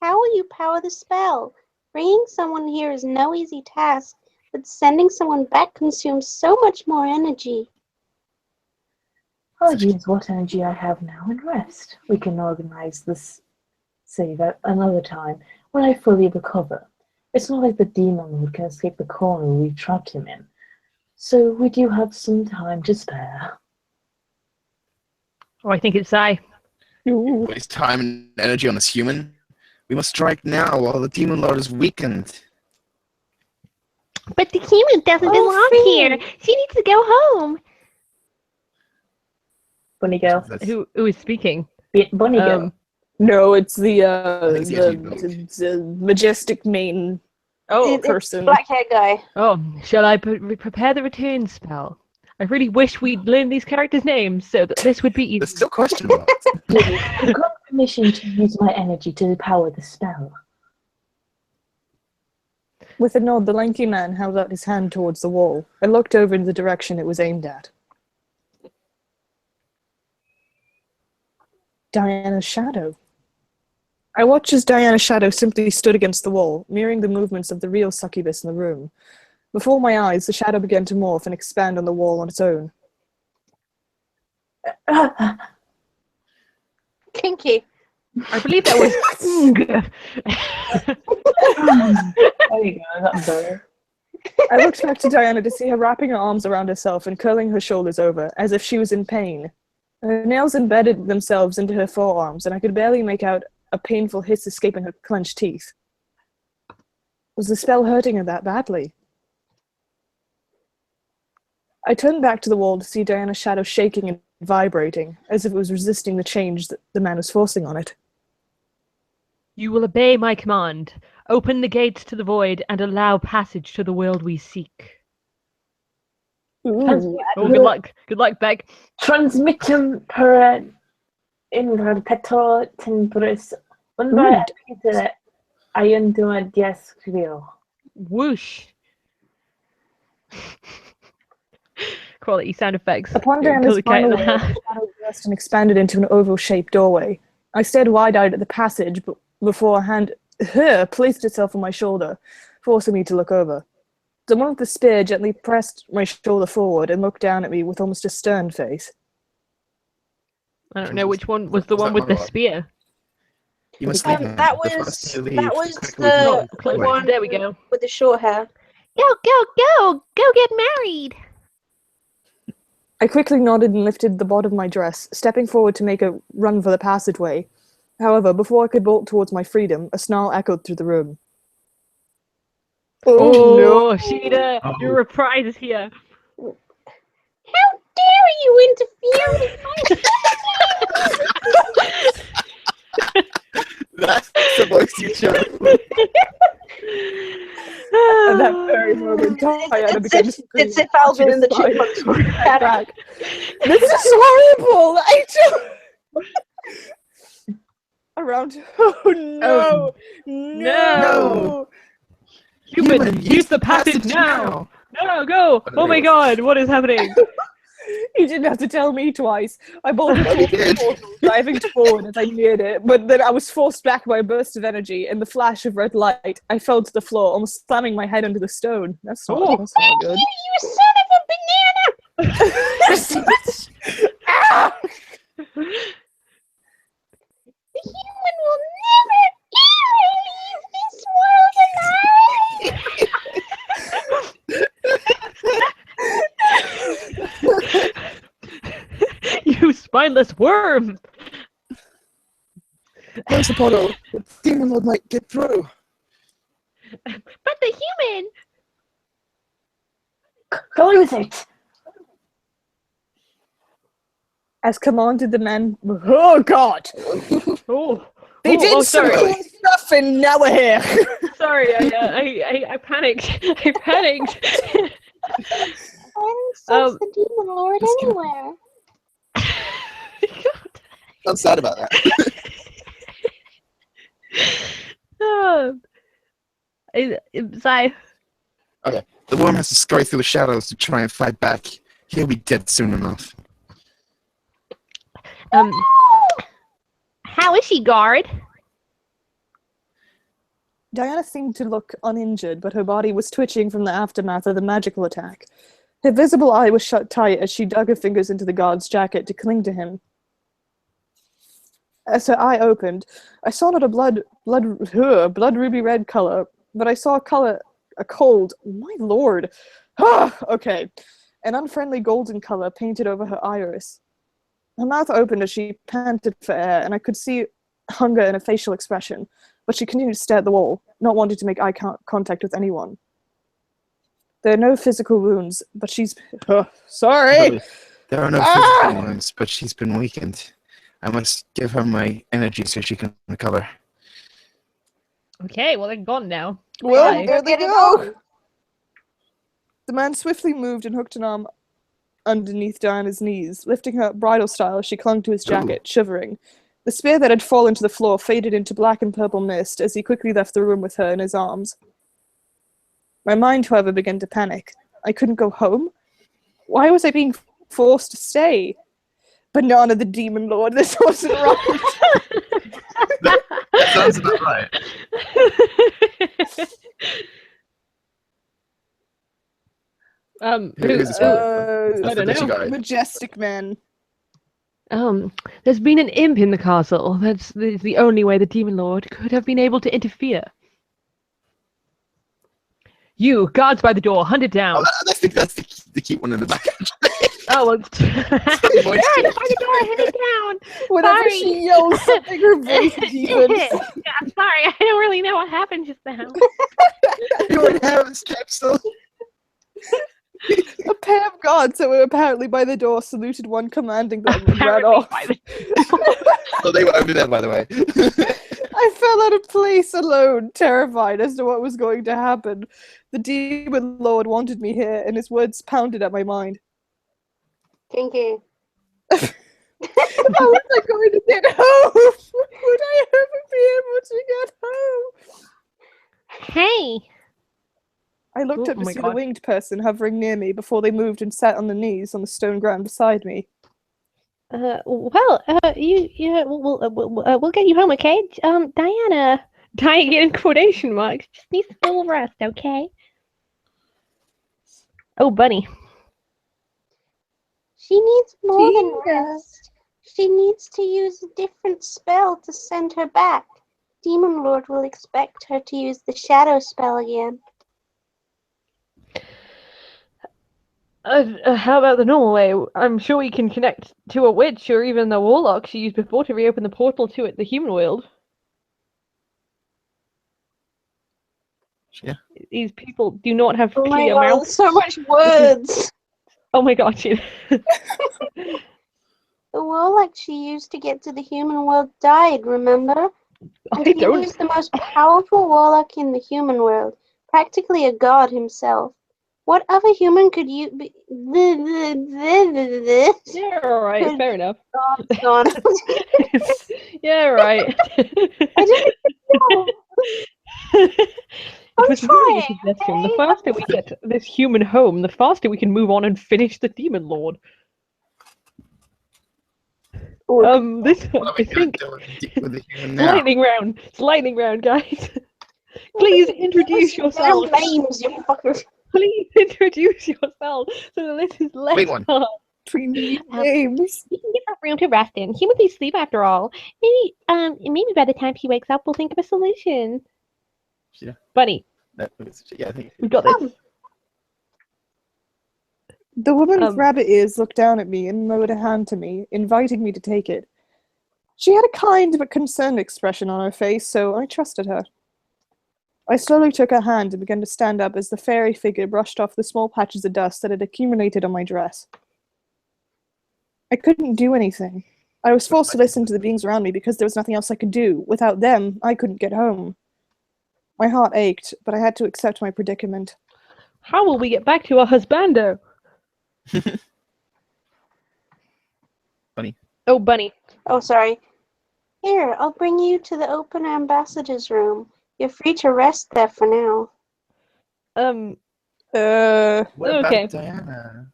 How will you power the spell? Bringing someone here is no easy task, but sending someone back consumes so much more energy. I'll use what energy I have now and rest. We can organize this save at another time, when I fully recover. It's not like the demon lord can escape the corner we trapped him in. So we do have some time to spare. Oh, I think it's Zai. Waste time and energy on this human. We must strike now while the demon lord is weakened. But the human doesn't belong here. She needs to go home. Bunny girl. Who is speaking? Bunny girl. No, it's the majestic Oh, person. Black hair guy. Oh, shall I prepare the return spell? I really wish we'd learned these characters' names so that this would be There's easy. still question marks. I got permission to use my energy to power the spell. With a nod, the lanky man held out his hand towards the wall. I looked over in the direction it was aimed at. Diana's shadow. I watched as Diana's shadow simply stood against the wall, mirroring the movements of the real succubus in the room. Before my eyes, the shadow began to morph and expand on the wall on its own. Kinky. I believe that was. There you go, that's better. I looked back to Diana to see her wrapping her arms around herself and curling her shoulders over, as if she was in pain. Her nails embedded themselves into her forearms, and I could barely make out a painful hiss escaping her clenched teeth. Was the spell hurting her that badly? I turned back to the wall to see Diana's shadow shaking and vibrating, as if it was resisting the change that the man was forcing on it. You will obey my command. Open the gates to the void and allow passage to the world we seek. Ooh. Oh, good luck. Good luck, Beck. Transmittum per intrapetor temporis unva epite aiundum diascrio. Whoosh. Quality sound effects. Upon Here, Diana's kill the cat in final the word, hat. the shadow burst and expanded into an oval-shaped doorway. I stared wide-eyed at the passage before a hand placed itself on my shoulder, forcing me to look over. Someone with the spear gently pressed my shoulder forward and looked down at me with almost a stern face. I don't know which one was the Was one that with the Margot? spear. You must That leave. that The was faster you leave, that was quicker we can the get Close. away. one There we go. with the short hair. Go get married. I quickly nodded and lifted the bottom of my dress, stepping forward to make a run for the passageway. However, before I could bolt towards my freedom, a snarl echoed through the room. Oh, Sheeta, your reprise is here. How dare you interfere with my That's the voice you chose. At that very moment, Diana began to scream. It's if Alvin and the Chipmunks were back. This is horrible! I just... Around... Oh, no! No! Human, use the passage now! No, go! Oh my god, what is happening? You didn't have to tell me twice. I bolted towards the portal, diving forward as I neared it, but then I was forced back by a burst of energy. In the flash of red light, I fell to the floor, almost slamming my head into the stone. That's not good. You son of a banana! You're such... Ah! The human will never, ever leave this world alive! You spineless worm! Close the portal. The demon lord might get through. But the human. Close it! As commanded, the man... Oh, God! Oh, They did some sorry. cool stuff and now we're here! Sorry, I panicked. I panicked. I don't sense the demon lord Just kidding. anywhere. I'm sad about that. Zai. Okay, the worm has to scurry through the shadows to try and fight back. He'll be dead soon enough. How is she, guard? Diana seemed to look uninjured, but her body was twitching from the aftermath of the magical attack. Her visible eye was shut tight as she dug her fingers into the guard's jacket to cling to him. As her eye opened, I saw not a blood ruby red color, but I saw a cold, my lord, okay, an unfriendly golden color painted over her iris. Her mouth opened as she panted for air, and I could see hunger in her facial expression, but she continued to stare at the wall, not wanting to make eye contact with anyone. There are no physical wounds, but she's... sorry! There are no physical wounds, but she's been weakened. I must give her my energy so she can recover. Okay, well they're gone now. Well, Bye. there they Get it go! on. The man swiftly moved and hooked an arm underneath Diana's knees, lifting her up bridal style as she clung to his jacket, shivering. The spear that had fallen to the floor faded into black and purple mist as he quickly left the room with her in his arms. My mind, however, began to panic. I couldn't go home? Why was I being forced to stay? Banana the Demon Lord, this wasn't right. That sounds about right. Who is this boy? I don't know. Guy. Majestic man. There's been an imp in the castle. That's the only way the Demon Lord could have been able to interfere. You, guards by the door, hunt it down. Oh, that's the key one in the back. Oh, well, Sorry, guards by the door, hunt it down. Whenever Sorry. she yells something, her voice deepens. Yeah, I'm sorry, I don't really know what happened just now. You would have his capsule. A pair of guards that were apparently by the door saluted one commanding them and ran off. Oh, they were over there, by the way. I fell out of place alone, terrified as to what was going to happen. The Demon Lord wanted me here, and his words pounded at my mind. Kinky. How was I going to get home? Would I ever be able to get home? Hey. I looked Oh up to my see God. the winged person hovering near me before they moved and sat on their knees on the stone ground beside me. We'll get you home, okay? Diana in quotation marks, just needs a little rest, okay? Oh, Bunny. She needs more than Jesus. rest. She needs to use a different spell to send her back. Demon Lord will expect her to use the shadow spell again. How about the normal way? I'm sure we can connect to a witch or even the warlock she used before to reopen the portal to the human world. Yeah. These people do not have Oh my clear god, mouths. so much words! Oh my god, she... The warlock she used to get to the human world died, remember? And I he don't... was the most powerful warlock in the human world, practically a god himself. What other human could you be? Yeah, alright, fair enough. Gone. Yeah, right. I didn't know. It was really a trying, suggestion. The okay? faster we get this human home, the faster we can move on and finish the Demon Lord. This What are we I think gonna do with the human now? lightning round. It's lightning round, guys. Please introduce yourself. Damn names, you fuckers. Please introduce yourself so that this is less Big one. hard. Between these names. We can give her room to rest in. He would be asleep after all. Maybe by the time he wakes up, we'll think of a solution. Yeah. Bunny, Yeah, I think. we've got this. The woman with Um, rabbit ears looked down at me and lowered a hand to me, inviting me to take it. She had a kind but concerned expression on her face, so I trusted her. I slowly took her hand and began to stand up as the fairy figure brushed off the small patches of dust that had accumulated on my dress. I couldn't do anything. I was forced to listen to the beings around me because there was nothing else I could do. Without them, I couldn't get home. My heart ached, but I had to accept my predicament. How will we get back to our husbando? Bunny. Oh, Bunny. Oh, sorry. Here, I'll bring you to the open ambassador's room. You're free to rest there for now. What Okay. about Diana?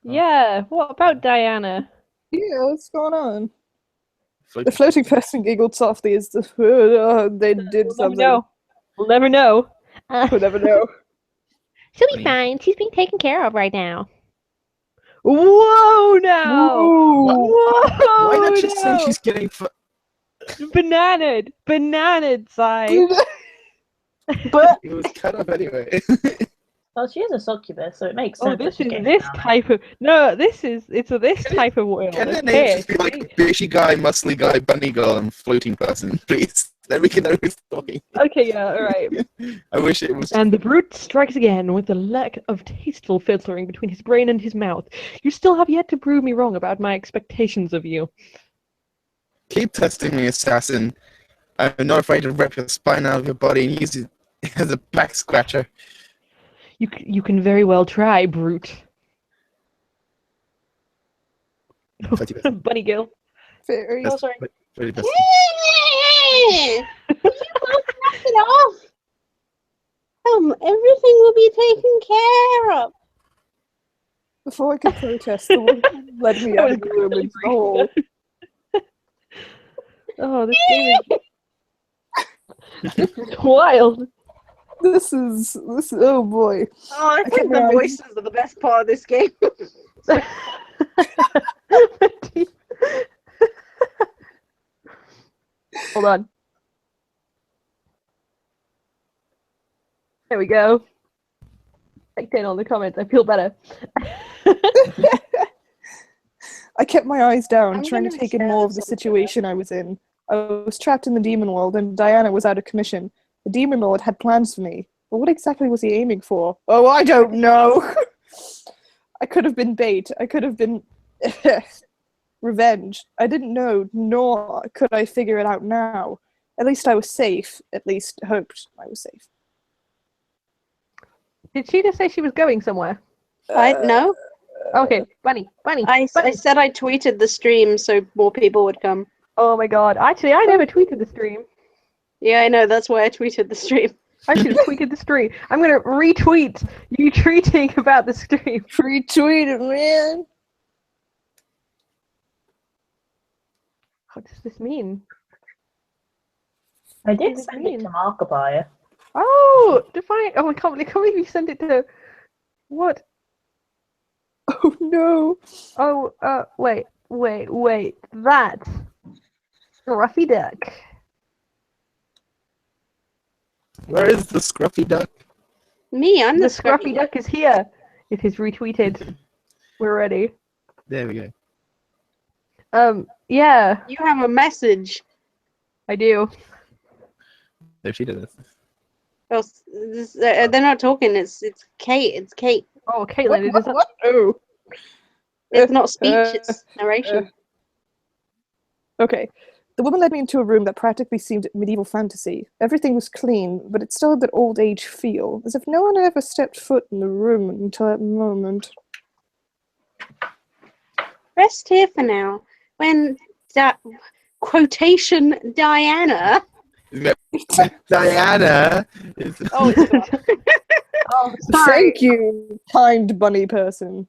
Yeah, what about Diana? Yeah, what's going on? Float- The floating person giggled softly as they did We'll never something. know. We'll never know. We'll never know. She'll be fine. She's being taken care of right now. Whoa, now! Ooh. Whoa, Why not just no! say she's getting Bananaed, side. But It was cut off anyway. Well, she is a succubus, so it makes Oh, sense. that this she's is getting this banana. type of it's this type of world. Can the Okay. name just be like fishy guy, muscly guy, bunny girl, and floating person, please? Then we can know who's talking. Okay, yeah, all right. I wish it was. And the brute strikes again with the lack of tasteful filtering between his brain and his mouth. You still have yet to prove me wrong about my expectations of you. Keep testing me, assassin. I'm not afraid to rip your spine out of your body and use it as a back scratcher. You can very well try, brute. Bunny girl. Very. Oh, sorry. Very best. Will you both knock it off? Everything will be taken care of. Before I could protest, the woman led me out of the room into the hall. Oh, this game is wild. This is oh boy. Oh, I I think kept the my eyes- voices are the best part of this game. Hold on. There we go. Like 10 on the comments. I feel better. I kept my eyes down, I'm trying to gonna take in more of the expel something. situation I was in. I was trapped in the demon world, and Diana was out of commission. The demon lord had plans for me, but what exactly was he aiming for? Oh, I don't know! I could have been bait. I could have been revenge. I didn't know, nor could I figure it out now. At least I was safe. At least hoped I was safe. Did she just say she was going somewhere? I no. Okay, bunny. I said I tweeted the stream so more people would come. Oh my god. Actually, I never tweeted the stream. Yeah, I know. That's why I tweeted the stream. I should have tweeted the stream. I'm gonna retweet you tweeting about the stream. Retweet it, man! What does this mean? I What did does it send mean? it to Markiplier. Oh, define. Oh, I can't believe you sent it to. What? Oh no! Oh, wait. That. Scruffy Duck. Where is the scruffy duck? Me, I'm The the Scruffy Duck is here. It is retweeted. We're ready. There we go. Yeah, You have a message. I do. There she did it. Oh, they're not talking. It's Kate. It's Kate. Oh, Caitlin, it is. What? Oh. It's not speech. It's narration. Okay. The woman led me into a room that practically seemed medieval fantasy. Everything was clean, but it still had that old age feel, as if no one had ever stepped foot in the room until that moment. Rest here for now. When that quotation Diana. Diana is Oh, it's gone. Oh, sorry. Thank you, kind bunny person.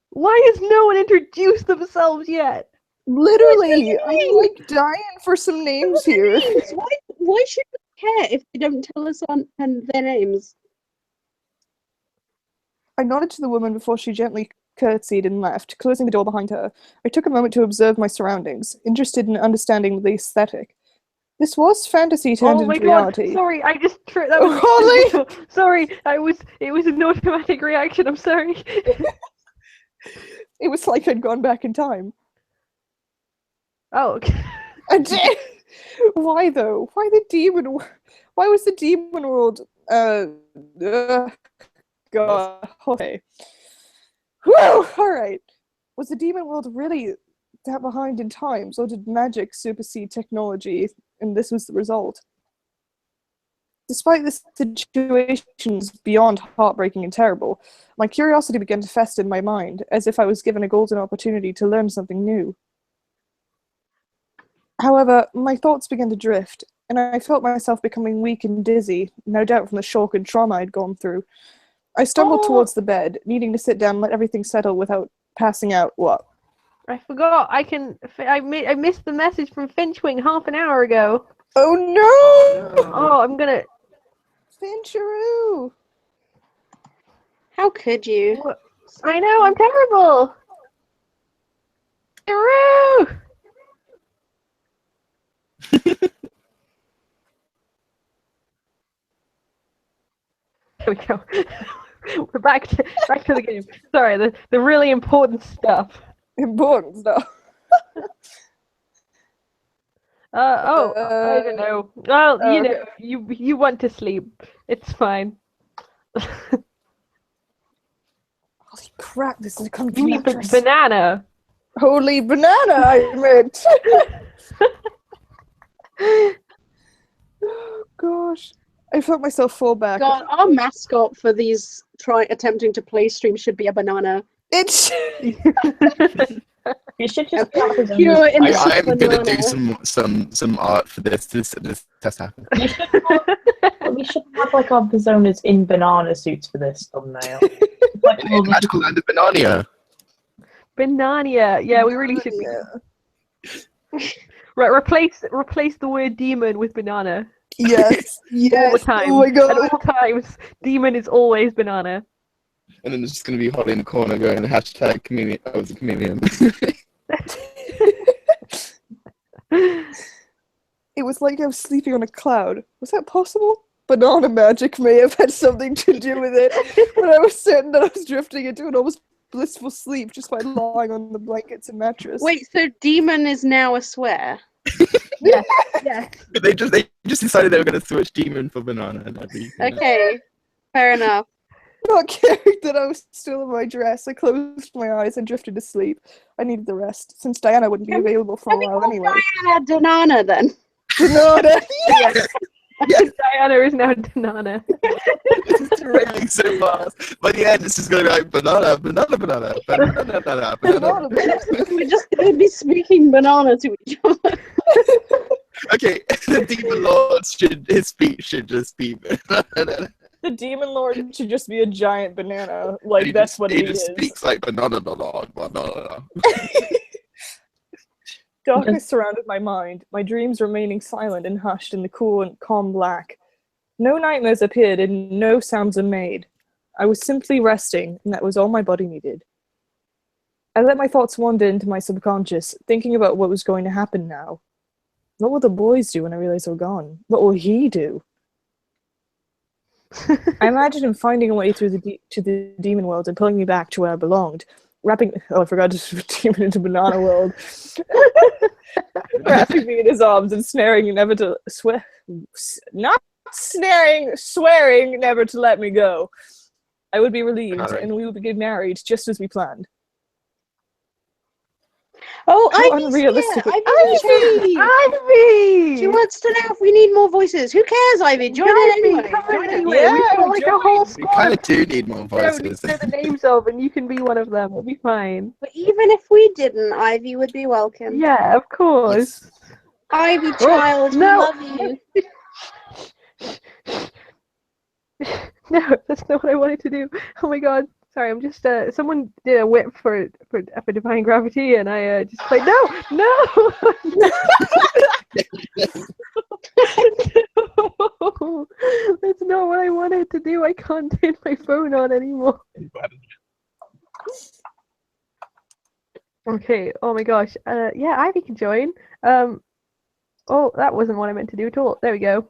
Why has no one introduced themselves yet? Literally, I'm like dying for some names here. Why should we care if they don't tell us on their names? I nodded to the woman before she gently curtsied and left, closing the door behind her. I took a moment to observe my surroundings, interested in understanding the aesthetic. This was fantasy turned Oh my into god! reality. Sorry, I just that was Holly! Sorry, it was an automatic reaction. I'm sorry. It was like I'd gone back in time. Oh, okay. Why though? Why the demon? Why was the demon world? God. Okay. Whew! All right. Was the demon world really that behind in times, or did magic supersede technology, and this was the result? Despite the situations beyond heartbreaking and terrible, my curiosity began to fester in my mind, as if I was given a golden opportunity to learn something new. However, my thoughts began to drift, and I felt myself becoming weak and dizzy, no doubt from the shock and trauma I'd gone through. I stumbled towards the bed, needing to sit down and let everything settle without passing out. What? I forgot. I missed the message from Finchwing half an hour ago. Oh no! Oh, I'm gonna. Fincheroo! How could you? I know. I'm terrible. Fincheroo! There we go. We're back to the game. Sorry, the really important stuff. Important stuff. I don't know. Well, you know, you want to sleep. It's fine. Holy crap, this is a You mean computer. banana? Holy banana, I meant. Oh gosh. I felt myself fall back. God, our mascot for these attempting to play stream should be a banana. It's You should just have his Pure own. innocent I'm gonna banana. do some art for this test happen. We should have like our personas in banana suits for this thumbnail. Like all the Magical land of Banania. Banania. Yeah, we really should be. Right, replace the word demon with banana. Yes. Yes. All the time. Oh my god. At all times, demon is always banana. And then it's just gonna be Holly in the corner going hashtag chameleon. I was a chameleon. It was like I was sleeping on a cloud. Was that possible? Banana magic may have had something to do with it, but I was certain that I was drifting into an almost blissful sleep just by lying on the blankets and mattress. Wait, so demon is now a swear? Yes. they just decided they were gonna switch demon for banana. And that'd be, Okay, fair enough. Not caring that I was still in my dress, I closed my eyes and drifted to sleep. I needed the rest, since Diana wouldn't be available for a while anyway. Diana Donana then. Banana! Yes. Diana is now Banana. This is derailing so fast. By the end, it's just gonna be like banana, banana, banana, banana, banana, banana. We're just going to be speaking banana to each other. Okay, the demon lord his speech should just be banana. The demon lord should just be a giant banana. Like, that's what he just is. speaks like banana, banana. Darkness surrounded my mind, my dreams remaining silent and hushed in the cool and calm black. No nightmares appeared and no sounds were made. I was simply resting, and that was all my body needed. I let my thoughts wander into my subconscious, thinking about what was going to happen now. What will the boys do when I realize they're gone? What will he do? I imagined him finding a way through to the demon world and pulling me back to where I belonged. I forgot to demon into banana world. Wrapping me in his arms and swearing never to swearing never to let me go. I would be relieved, and we would get married just as we planned. Oh, How Ivy's unrealistic! here. Ivy! Ivy! She wants to know if we need more voices. Who cares, Ivy? Join in anyway. Come in Join in. anyway. Yeah, We've got like a whole We squad. kind of do need more We don't need voices. to know the names of, and you can be one of them. It'll be fine. But even if we didn't, Ivy would be welcome. Yeah, of course. Ivy, child, no. we love you. No, that's not what I wanted to do. Oh my god. Sorry, I'm just someone did a whip for Defying Gravity, and I just played no. No, that's not what I wanted to do. I can't turn my phone on anymore. Okay. Oh my gosh. Yeah, Ivy can join. Oh, that wasn't what I meant to do at all. There we go.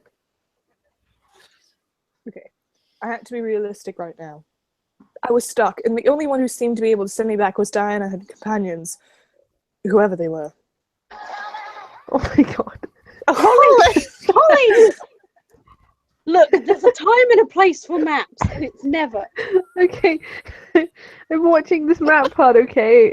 Okay, I had to be realistic right now. I was stuck, and the only one who seemed to be able to send me back was Diana and her companions, whoever they were. Oh my god. Holly! Look, there's a time and a place for maps, and it's never. Okay. I'm watching this map part, okay?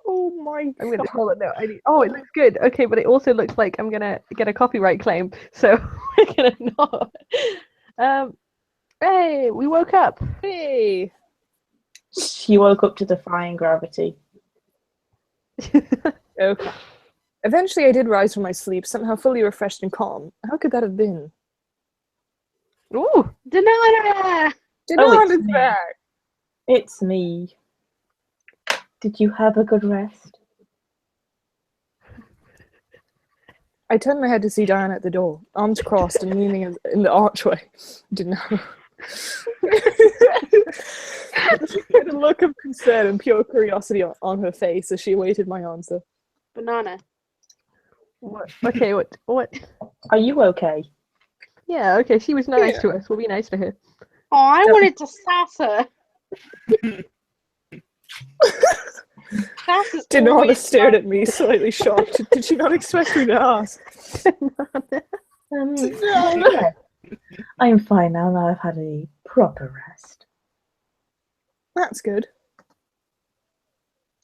Oh my I'm gonna hold it now. It looks good. Okay, but it also looks like I'm gonna get a copyright claim, so we're gonna not. Hey, we woke up. Hey! She woke up to Defying Gravity. Okay. Eventually I did rise from my sleep, somehow fully refreshed and calm. How could that have been? Ooh! Donana! Donana's me. back! It's me. Did you have a good rest? I turned my head to see Diana at the door, arms crossed and leaning in the archway. Didn't know. She had a look of concern and pure curiosity on her face as she awaited my answer. Banana. What? Okay, what? Are you okay? Yeah, okay, she was nice to us. We'll be nice to her. Oh, I wanted to sass her. Sass is Donana always stared at me, slightly shocked. Did she not expect me to ask? Yeah. I am fine now. Now I've had a proper rest. That's good.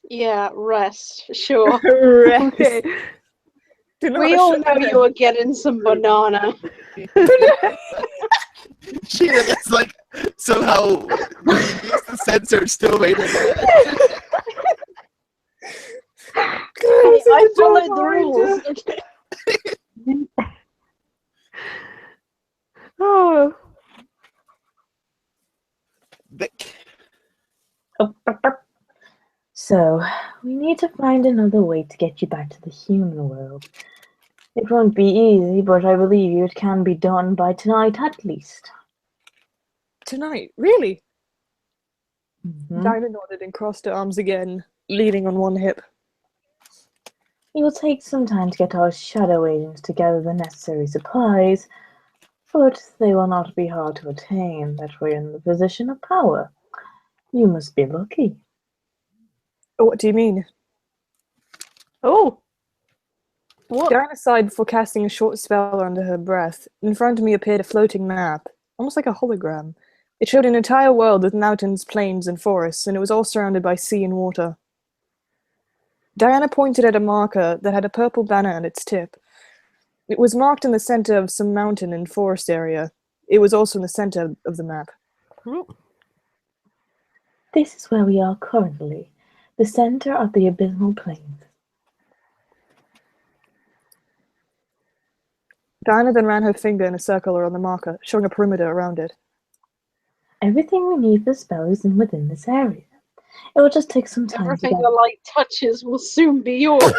Yeah, rest, for sure. Rest. Okay. We all know you were getting some banana. She is like somehow the sensor still made it. I followed the rules. Oh. Vic. So, we need to find another way to get you back to the human world. It won't be easy, but I believe it can be done by tonight at least. Tonight? Really? Mhm. Dinah nodded and crossed her arms again, leaning on one hip. It will take some time to get our shadow agents to gather the necessary supplies, but they will not be hard to attain. That we're in the position of power. You must be lucky. What do you mean? Oh. What? Dinah sighed before casting a short spell under her breath. In front of me appeared a floating map, almost like a hologram. It showed an entire world with mountains, plains, and forests, and it was all surrounded by sea and water. Diana pointed at a marker that had a purple banner at its tip. It was marked in the center of some mountain and forest area. It was also in the center of the map. This is where we are currently, the center of the abysmal plains. Diana then ran her finger in a circle around the marker, showing a perimeter around it. Everything we need for the spell is within this area. It will just take some time Everything to the gather. light touches will soon be yours.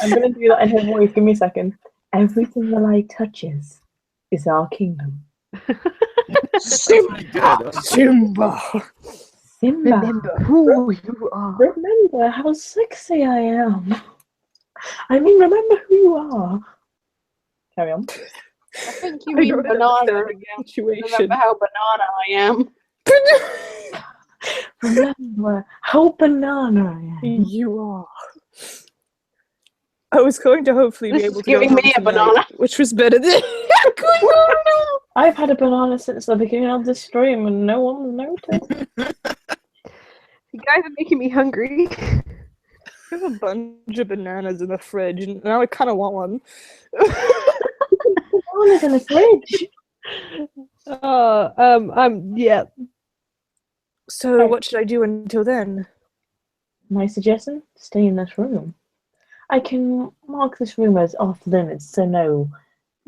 I'm going to do that in her voice. Give me a second. Everything the light touches is our kingdom. Good. Simba! Simba, Remember who you are. remember how sexy I am. I mean, remember who you are. Carry on. I think you I mean don't banana understand again. the situation. Remember how banana I am. Remember how banana I am. You are. I was going to hopefully This be is able to go giving home me a tonight, banana. which was better than I've had a banana since the beginning of this stream and no one's noticed. You guys are making me hungry. I have a bunch of bananas in the fridge, and now I kind of want one. Bananas in the fridge. Yeah. So what should I do until then? My suggestion, stay in this room. I can mark this room as off limits so no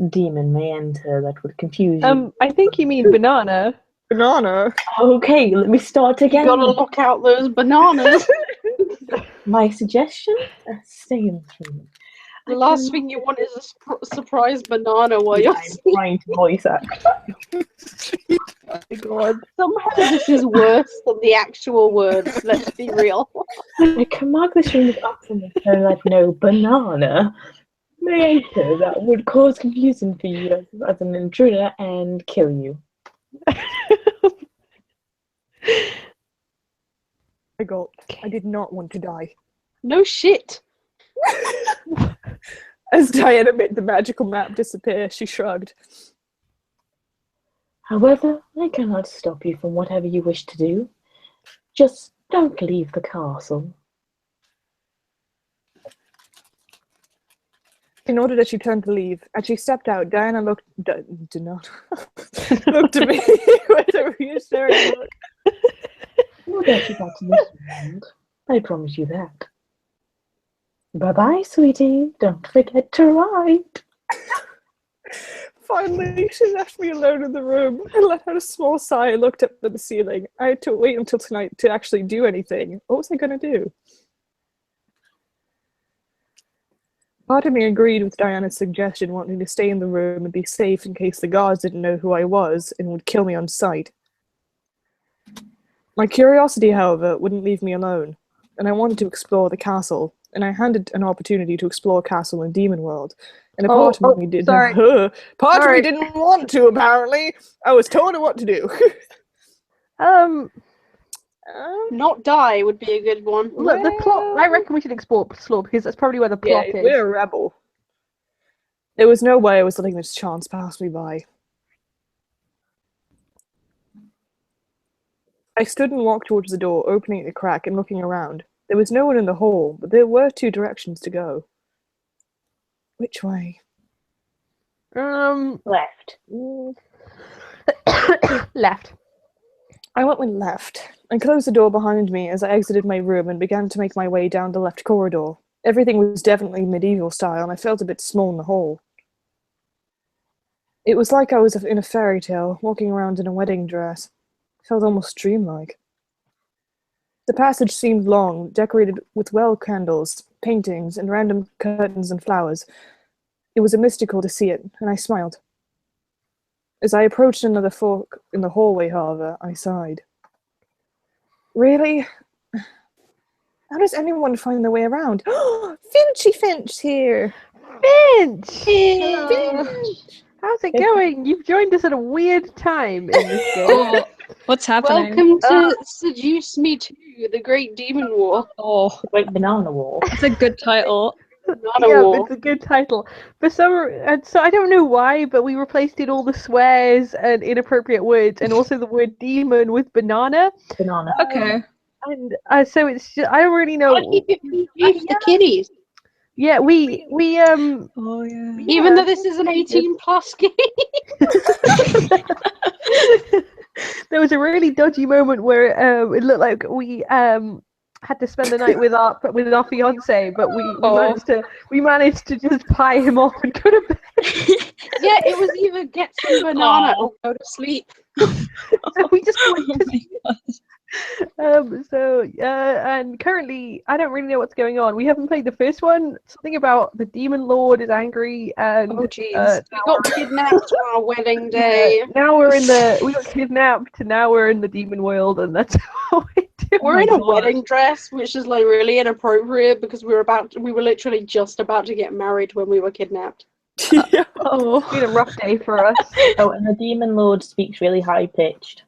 demon may enter that would confuse you. I think you mean banana. Banana? Okay, let me start You again. gotta look out those bananas. My suggestion, stay in this room. The last thing you want is a surprise banana while you're I'm trying to voice act. Oh my god. Somehow this is worse than the actual words, let's be real. I can mark this room as off limits so that no banana may enter that would cause confusion for you as an intruder and kill you. I did not want to die. No shit. As Diana made the magical map disappear, she shrugged. However, I cannot stop you from whatever you wish to do. Just don't leave the castle. In order that she turned to leave, as she stepped out, Diana looked did not looked at me with a reassuring look. We'll get you back to this round. I promise you that. Bye-bye, sweetie. Don't forget to write. Finally, she left me alone in the room. I let out a small sigh and looked up at the ceiling. I had to wait until tonight to actually do anything. What was I going to do? Part of me agreed with Diana's suggestion, wanting to stay in the room and be safe in case the guards didn't know who I was and would kill me on sight. My curiosity, however, wouldn't leave me alone, and I wanted to explore the castle, and I handed an opportunity to explore castle in Demon World. And a part of me did sorry. Part of me didn't want to, apparently. I was told what to do. Not die would be a good one. Look, the plot. I reckon we should explore because that's probably where the plot is. We're a rebel. There was no way I was letting this chance pass me by. I stood and walked towards the door, opening the crack and looking around. There was no one in the hall, but there were 2 directions to go. Which way? Left. Left. I went left and closed the door behind me as I exited my room and began to make my way down the left corridor. Everything was definitely medieval style, and I felt a bit small in the hall. It was like I was in a fairy tale, walking around in a wedding dress. It felt almost dreamlike. The passage seemed long, decorated with well candles, paintings, and random curtains and flowers. It was mystical to see it, and I smiled. As I approached another fork in the hallway, however, I sighed. Really? How does anyone find their way around? Finchy Finch here! Finch! Finch! How's it going? You've joined us at a weird time in this game. Oh, what's happening? Welcome to Seduce Me 2, the Great Demon War. Oh, Great Banana War. it's a good title. Banana Yeah, War. it's a good title. For some, so I don't know why, but we replaced in all the swears and inappropriate words, and also the word demon with banana. Banana. Okay. And so it's just, I don't really know. The kiddies. Yeah, we Oh yeah. Even though this is an 18+ game. there was a really dodgy moment where it looked like we had to spend the night with our fiance, but we managed to just pie him off and go to bed. Yeah, it was either get some banana or go to sleep. So we just went to and currently I don't really know what's going on. We haven't played the first one. Something about the demon lord is angry and Oh jeez. We got kidnapped on our wedding day. now we got kidnapped and now we're in the demon world, and that's how we do. We're in a wedding dress, which is like really inappropriate because we were literally just about to get married when we were kidnapped. Oh. It's been a rough day for us. Oh, and the demon lord speaks really high pitched.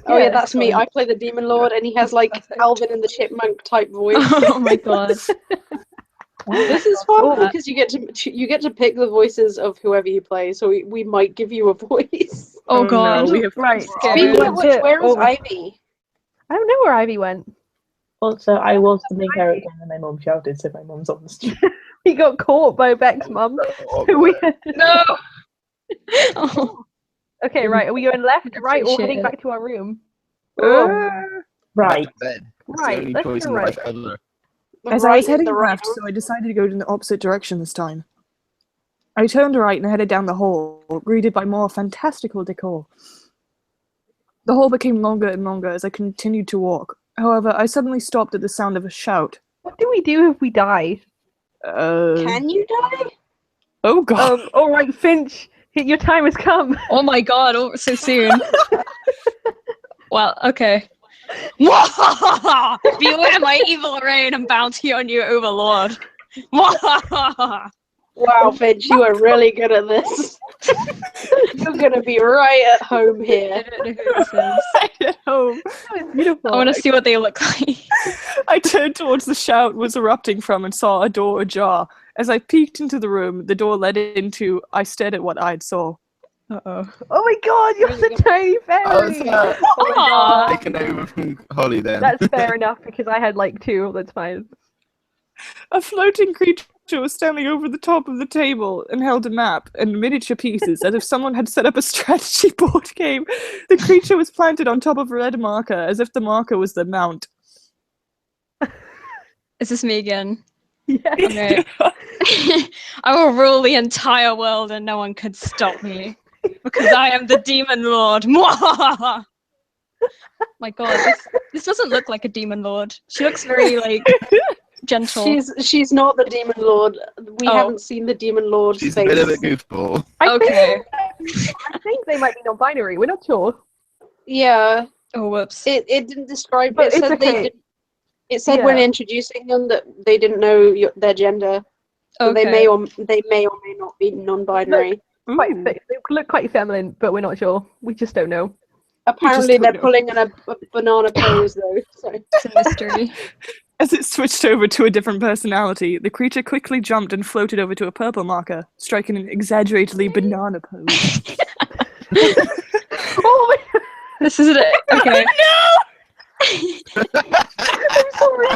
Oh yeah, that's me. I play the demon lord, and he has like Alvin and the Chipmunk type voice. Oh my god. This is fun because you get to pick the voices of whoever you play. So we might give you a voice. Oh god. No, we have Right. Speaking of which, where is Ivy? I don't know where Ivy went. Also, I was the main character and then my mum shouted, so my mum's on the street. He got caught by Beck's mum. So we had to... No. Oh. Okay, right. Are we going left, right, or heading Appreciate back to our room? Right. Bed. Right, It's the only let's choice go in right. life ever. As I was heading left, so I decided to go in the opposite direction this time. I turned right and headed down the hall, greeted by more fantastical decor. The hall became longer and longer as I continued to walk. However, I suddenly stopped at the sound of a shout. What do we do if we die? Can you die? Oh god. All right, Finch, your time has come. Oh my god, oh, so soon. Well, okay. Beware my evil reign and bounty on you, overlord. Wow, Finch, you are really good at this. You're gonna be right at home I here. don't know who this is. At home. That was beautiful. I want to see what they look like. I turned towards the shout was erupting from and saw a door ajar. As I peeked into the room, the door led into. I stared at what I saw. Uh-oh. Oh my god, you're the tiny fairy! Oh, Aw. taken over from Holly then. That's fair enough because I had like two. That's fine. A floating creature was standing over the top of the table and held a map and miniature pieces as if someone had set up a strategy board game. The creature was planted on top of a red marker as if the marker was the mount. Is this me again? Yeah. Okay. I will rule the entire world and no one could stop me. Because I am the demon lord. My god, this doesn't look like a demon lord. She looks very like gentle. She's not the demon lord. We haven't seen the demon lord's She's face. a bit of a goofball. Okay. I think they might be non-binary. We're not sure. Yeah. Oh whoops. It didn't describe. But It it's said okay. they did. It said when introducing them that they didn't know their gender. So Okay. they may or may not be non-binary. They look quite feminine, but we're not sure. We just don't know. Apparently, don't they're know. pulling in a banana pose though. So. It's a mystery. As it switched over to a different personality, the creature quickly jumped and floated over to a purple marker, striking an exaggeratedly banana pose. Oh my god! This is it. Okay. I'm sorry.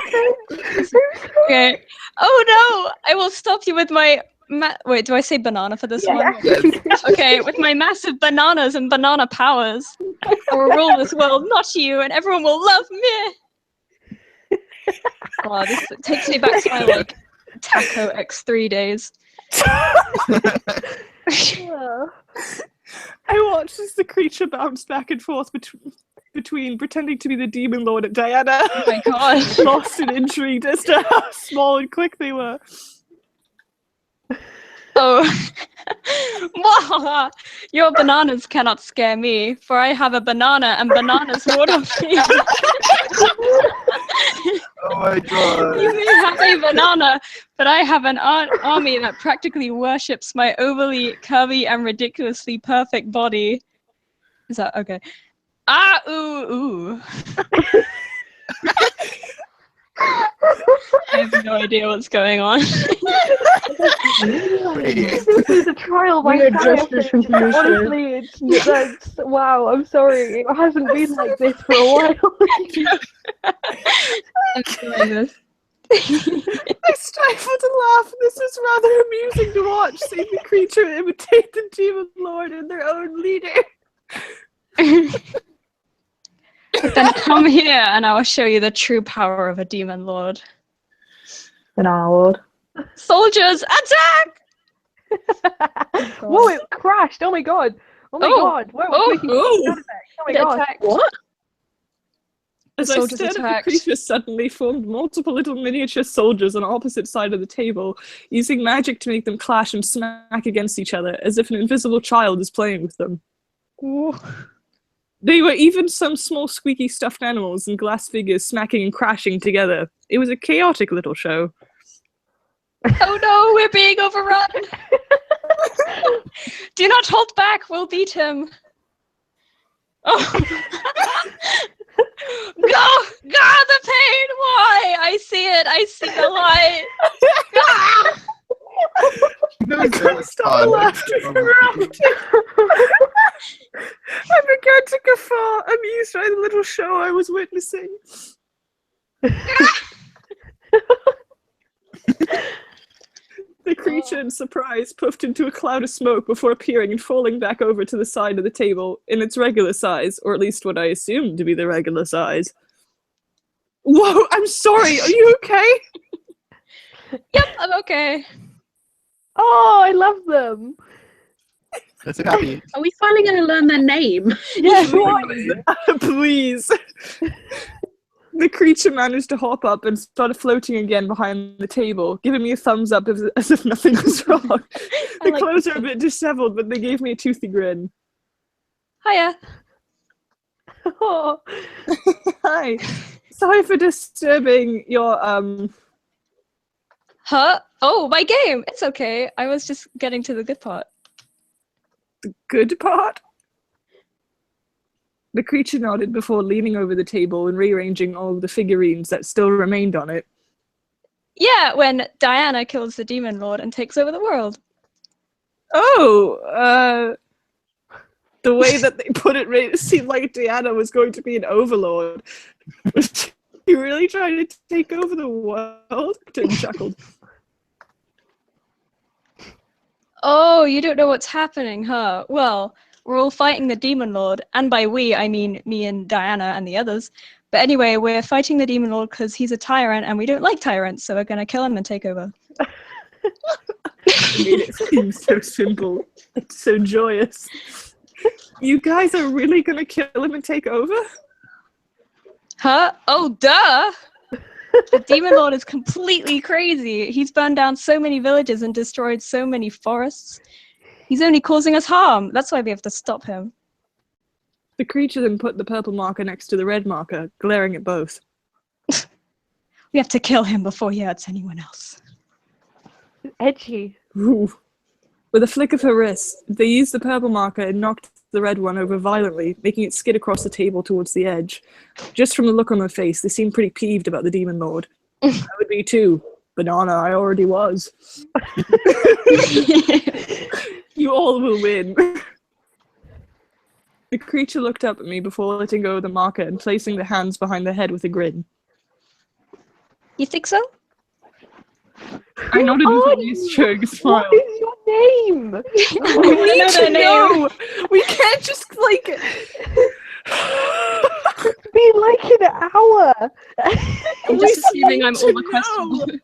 Okay. Oh no! I will stop you with my. Wait, do I say banana for this one? Yeah. Okay, with my massive bananas and banana powers. I will rule this world, not you, and everyone will love me. Oh, this takes me back to my like Taco X3 days. I watched as the creature bounced back and forth between pretending to be the demon lord and Diana. Oh my god. Lost and intrigued as to how small and quick they were. Oh. Your bananas cannot scare me, for I have a banana and bananas ward off me. Oh my god. You may have a banana, but I have an army that practically worships my overly curvy and ridiculously perfect body. Is that okay? Ah, ooh, ooh. I have no idea what's going on. This is a trial by We're fire. just as confused. Honestly, that's wow. I'm sorry. It hasn't been like this for a while. I'm doing this. I stifled a laugh. This is rather amusing to watch, seeing the creature imitate the demon lord and their own leader. Then come here and I will show you the true power of a demon lord. Banana Lord. Soldiers, attack! Whoa, it crashed. Oh my god. Oh my god. Whoa, oh, making oh. sound effects. Oh my god. Attack. What? As I soldiers stared at the attacked. creature, suddenly formed multiple little miniature soldiers on opposite side of the table, using magic to make them clash and smack against each other, as if an invisible child is playing with them. Ooh. They were even some small squeaky stuffed animals and glass figures smacking and crashing together. It was a chaotic little show. Oh no, we're being overrun! Do not hold back, we'll beat him. Oh. Go! The pain! Why? I see it, I see the light! Ah! I couldn't stop laughing around. I began to guffaw, amused by the little show I was witnessing. The creature, in surprise, puffed into a cloud of smoke before appearing and falling back over to the side of the table in its regular size, or at least what I assumed to be the regular size. Whoa, I'm sorry, are you okay? Yep, I'm okay. Oh, I love them. I'm so happy. Are we finally going to learn their name? Yeah, Please. The creature managed to hop up and started floating again behind the table, giving me a thumbs up as if nothing was wrong. The like clothes are a bit disheveled, but they gave me a toothy grin. Hiya. Oh. Hi. Sorry for disturbing your, Huh? Oh, my game! It's okay. I was just getting to the good part. the good part? The creature nodded before leaning over the table and rearranging all of the figurines that still remained on it. Yeah, when Diana kills the demon lord and takes over the world. Oh, the way that they put it made it seem like Diana was going to be an overlord. Was she really trying to take over the world? Tim chuckled. Oh, you don't know what's happening, huh? Well, we're all fighting the demon lord, and by we, I mean me and Diana and the others. But anyway, we're fighting the demon lord because he's a tyrant, and we don't like tyrants, so we're gonna kill him and take over. It seems so simple. It's so joyous. You guys are really gonna kill him and take over? Huh? Oh, duh! The demon lord is completely crazy. He's burned down so many villages and destroyed so many forests. He's only causing us harm. That's why we have to stop him. The creature then put the purple marker next to the red marker, glaring at both. We have to kill him before he hurts anyone else. Edgy. Ooh. With a flick of her wrist, they used the purple marker and knocked the red one over violently, making it skid across the table towards the edge. Just from the look on their face, they seemed pretty peeved about the demon lord. I would be too. Banana, I already was. You all will win. The creature looked up at me before letting go of the marker and placing the hands behind the head with a grin. You think so? I nodded with a nice showing smile. What is your name? I want to know their name. We can't just, like... It's been like an hour. I'm just assuming I'm all the questions.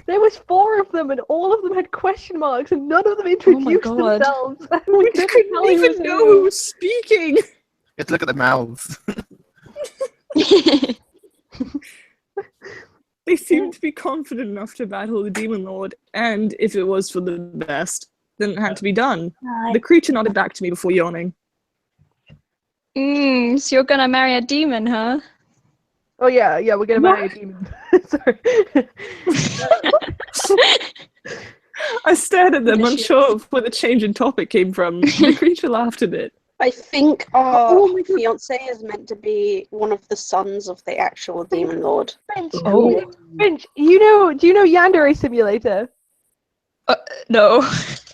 There was 4 of them, and all of them had question marks, and none of them introduced God. themselves. We couldn't even know who was speaking. Let's look at the mouths. They seemed to be confident enough to battle the Demon Lord, and if it was for the best, then it had to be done. The creature nodded back to me before yawning. So you're gonna marry a demon, huh? Oh yeah, we're gonna marry a demon. Sorry. I stared at them, unsure of where the change in topic came from. The creature laughed a bit. I think our fiance is meant to be one of the sons of the actual Demon Lord. Finch, Oh. Finch, do you know Yandere Simulator? No.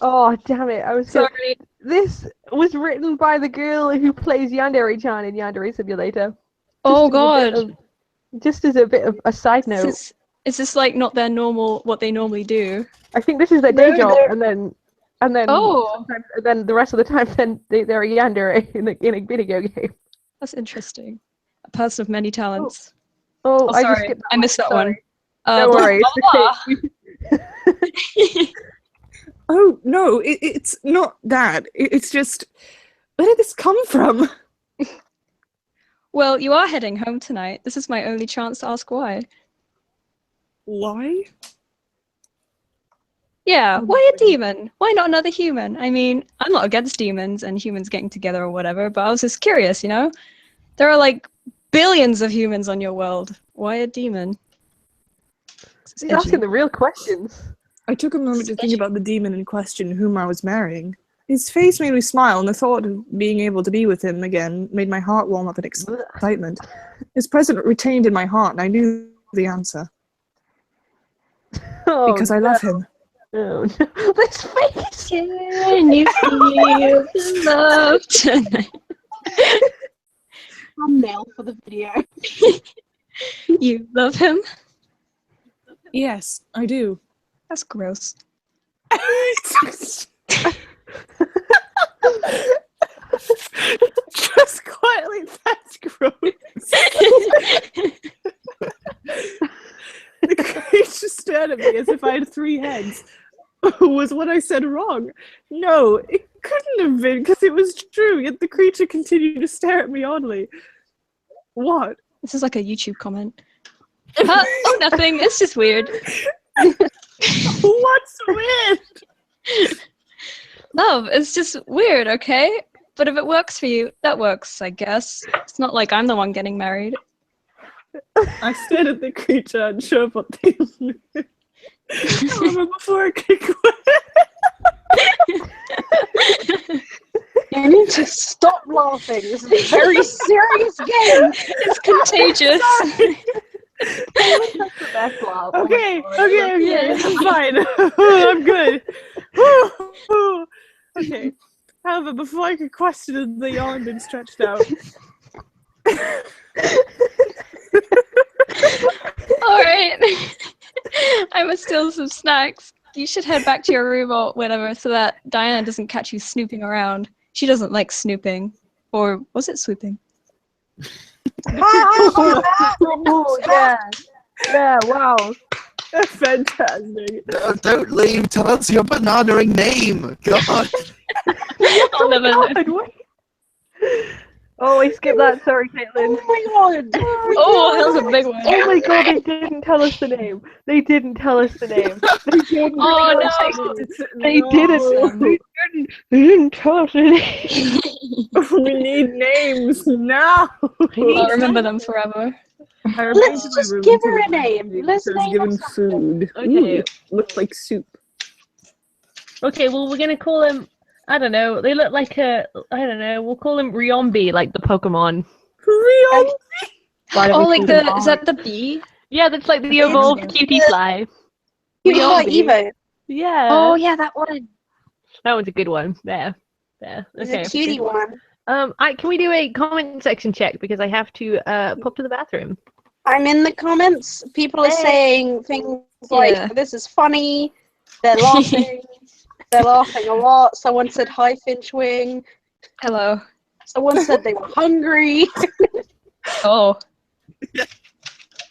Oh damn it! I was gonna... Sorry. This was written by the girl who plays Yandere-chan in Yandere Simulator. Oh god. Just as a bit of a side note. Is this like not their normal, what they normally do? I think this is their day job, and then Oh. and then the rest of the time, then they're a yandere in a video game. That's interesting. A person of many talents. Oh, I just sorry. skipped that I missed that sorry. one. Don't Blah, worry. blah, It's okay. Oh, no, it's not that. It's just... Where did this come from? Well, you are heading home tonight. This is my only chance to ask why. Why? Yeah, why a demon? Why not another human? I mean, I'm not against demons and humans getting together or whatever, but I was just curious, you know? There are like billions of humans on your world. Why a demon? He's asking the real questions. I took a moment to think about the demon in question whom I was marrying. His face made me smile, and the thought of being able to be with him again made my heart warm up in excitement. His presence retained in my heart, and I knew the answer. Oh, because I love him. Oh, no. This face! Can you feel the love tonight? Thumbnail for the video. You love him? Yes, I do. That's gross. Just quietly, that's gross. The creature stared at me as if I had 3 heads. Was what I said wrong? No, it couldn't have been, because it was true, yet the creature continued to stare at me oddly. What? This is like a YouTube comment. Oh, nothing. It's just weird. What's weird? Love, it's just weird, okay? But if it works for you, that works, I guess. It's not like I'm the one getting married. I stared at the creature, unsure of what they knew. However, before I could quit. You need to stop laughing. This is a very serious game. It's contagious. That's the best laugh. Okay, Yeah. I'm fine. I'm good. Okay. However, before I could question it, the yawn been stretched out. Alright. I must steal some snacks. You should head back to your room or whatever so that Diana doesn't catch you snooping around. She doesn't like snooping. Or was it swooping? Oh, yeah. Yeah, wow. Fantastic. No, don't leave. Tell us your banana-ing name. God. I'll never know. Oh, I skipped that. Sorry, Caitlin. Oh my god. Oh, that was a big one. Oh my god, they didn't tell us the name. They didn't tell us the name. They didn't. Oh no. They didn't. They didn't tell us the name. We need names now. I'll remember them forever. Let's just give her a name. Let's name her given something. food. Okay. Ooh, looks like soup. Okay, well, we're gonna call him. I don't know. They look like a. I don't know. We'll call him Riombi, like the Pokemon. Real? Why don't Oh, we like call him the, is that the bee? Yeah, that's like the evolved cutie fly. You like Evo. Yeah. Oh yeah, that one. That one's a good one. There. It's Okay. a cutie one. Can we do a comment section check because I have to pop to the bathroom. I'm in the comments. People are saying things Yeah. like, this is funny. They're laughing. They're laughing a lot. Someone said, hi, Finchwing. Hello. Someone said they were hungry. Oh,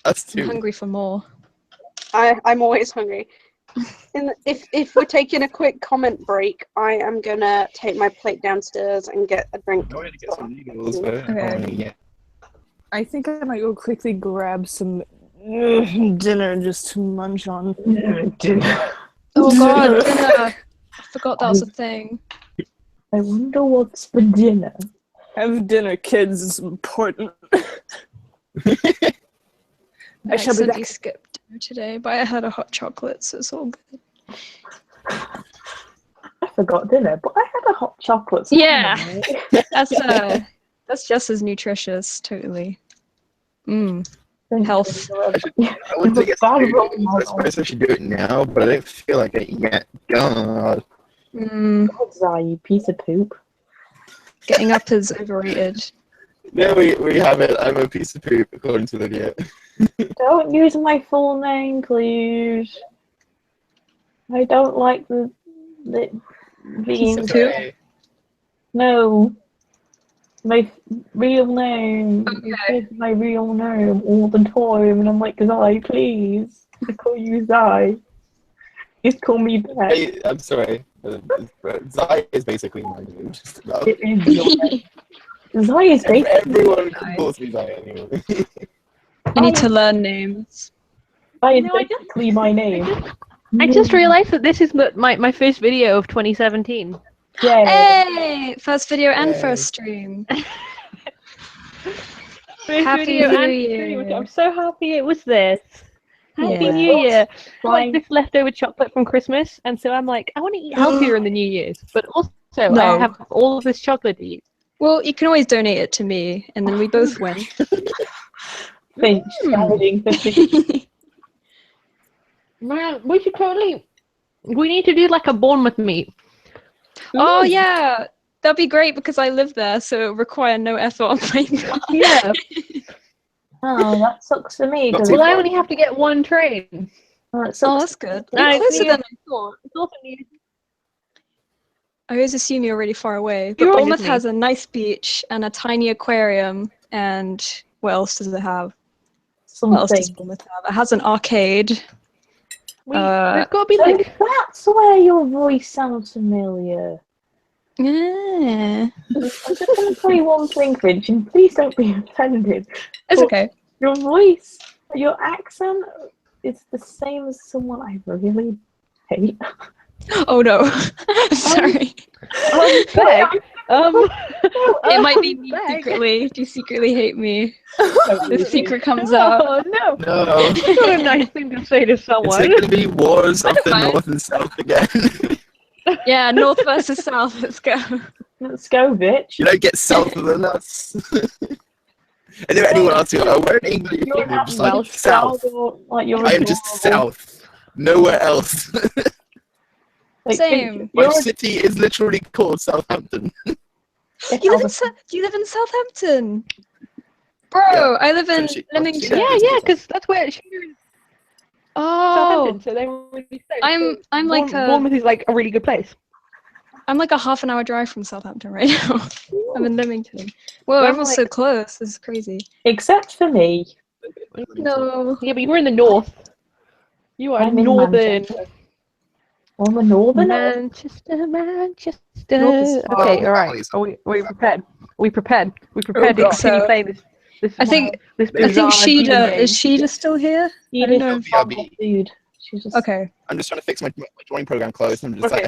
Us I'm too. hungry for more. I'm always hungry. And if we're taking a quick comment break, I am gonna take my plate downstairs and get a drink. I'm going to get some noodles, but I Okay. don't want to yet. I think I might go quickly grab some dinner just to munch on. Oh god, dinner. I forgot that was a thing. I wonder what's for dinner. Have dinner, kids. It's important. I shall be accidentally back. skipped dinner today, but I had a hot chocolate, so it's all good. I forgot dinner, but I had a hot chocolate. So Yeah. anyway. That's just as nutritious, totally. Thank Health. you. I want to get some noodles. I suppose I should do it now, but I don't feel like it yet. God. God, Zai, you piece of poop. Getting up is overrated. No, we have it. I'm a piece of poop, according to Lydia. Don't use my full name, please. I don't like the being. Piece of poop? No. My real name. It's my real name all the time, and I'm like, Zai, please. I call you Zai. Please call me back. I'm sorry. Zai is basically my name. Just about. It is your name. Zai is basically. Everyone calls me Zai anyway. You need to learn names. Zai is basically my name. I just realised that this is my first video of 2017. Yeah. Hey! First video and Yay. first stream. First Happy video New and Year. stream. I'm so happy it was this. Happy Yeah. New Year. I Why? like this leftover chocolate from Christmas, and so I'm like, I want to eat healthier in the New Year's, but also No. I have all of this chocolate to eat. Well, you can always donate it to me, and then we both win. Finch, scavenging for food. Man, we should totally. We need to do like a Bournemouth meet. Oh yeah, that'd be great because I live there, so it would require no effort on my part. Yeah. Oh, that sucks for me. Not Because too Well, I only have to get one train. it Oh, sucks. that's good. I You're closer see. than I thought. It's also near. I always assume you're really far away. But You're Bournemouth Disney. has a nice beach and a tiny aquarium, and what else does it have? What else does Something. Bournemouth have? It has an arcade. There's got to be So like. that's where your voice sounds familiar. Yeah. I'm just going to say one thing, Finch, and please don't be offended. It's But okay. Your voice, your accent is the same as someone I really hate. Oh no. Sorry. Meg, It might be me Meg. secretly. Do you secretly hate me? The secret comes out. Oh no! No. That's not a nice thing to say to It's someone. going to be wars of the Fine. North and South again. Yeah, North versus South. Let's go. Let's go, bitch. You don't get south of the nuts. And there anyone else who we're in England, You're you're not just like Welsh, south. like you're I am just adorable. south. Nowhere else. Like, Same. My You're city is literally called Southampton. You live in Do you live in Southampton? Bro, I live in Finchie- Leamington. Yeah, because that's where she's Oh, Southampton, so they were really close. I'm like Bournemouth is like a really good place. I'm like a half an hour drive from Southampton right now. I'm in Leamington. Whoa, I'm everyone's so like- close. This is crazy. Except for me. No. Yeah, but you were in the north. You are I'm in northern. Manchester. I'm a northern. Manchester. North is far. Okay, all right. Are we prepared? We prepared to God. continue So- playing this. I think this I think bizarre human Sheeta game. is Sheeta still here? I don't know. BRB. Dude, she's just. Okay. I'm just trying to fix my drawing program closed. I'm just Okay.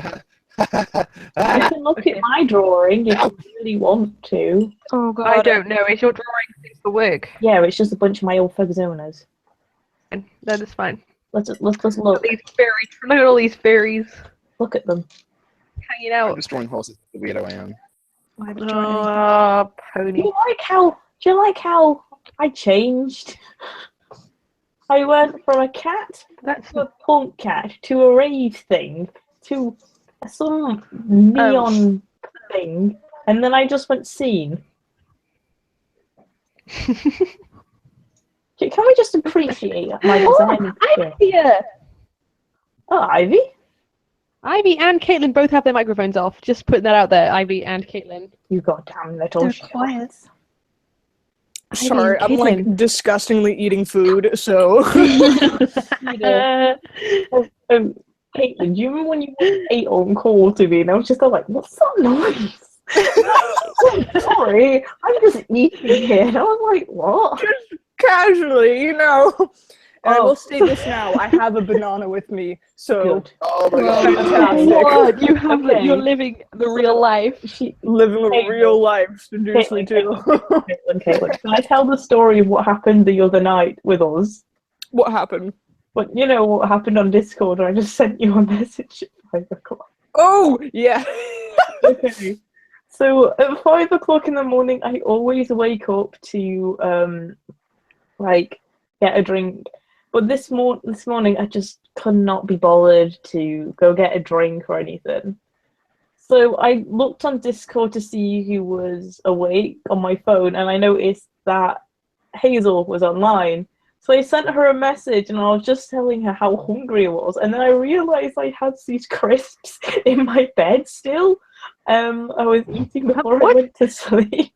like, You can look at my drawing if you really want to. Oh god. I don't know. Is your drawing things for work? Yeah, it's just a bunch of my old Fugazonas. That is fine. Let's just look. These fairies. Look at all these fairies Look at them. hanging I'm out. just drawing horses. The weirdo I am. Oh, pony. Do you like how I changed? I went from a cat That's to a punk cat to a rave thing to some neon thing, and then I just went scene. Can we just appreciate my design? Ivy here. Oh, Ivy. Ivy and Caitlin both have their microphones off. Just putting that out there, Ivy and Caitlin. You goddamn little They're shit. quiet. Sorry, Ivy I'm and like disgustingly eating food, so. Caitlin. Caitlin, do you remember when you ate on call to me and I was just like, what's that noise? Sorry, I'm just eating here. And I was like, what? Just casually, you know. And I Oh. will say this now, I have a banana with me, so. Good. Oh my Well, god. Fantastic. What? You have Okay. you're living the real life. Living a Caitlin. real life, Seduce Me too. Caitlin, can I tell the story of what happened the other night with us? What happened? But you know what happened on Discord? I just sent you a message at 5 o'clock. Oh, yeah. Okay. So at 5 o'clock in the morning, I always wake up to like get a drink. But this morning, I just could not be bothered to go get a drink or anything. So I looked on Discord to see who was awake on my phone, and I noticed that Hazel was online. So I sent her a message, and I was just telling her how hungry I was, and then I realised I had these crisps in my bed still. I was eating before I went to sleep.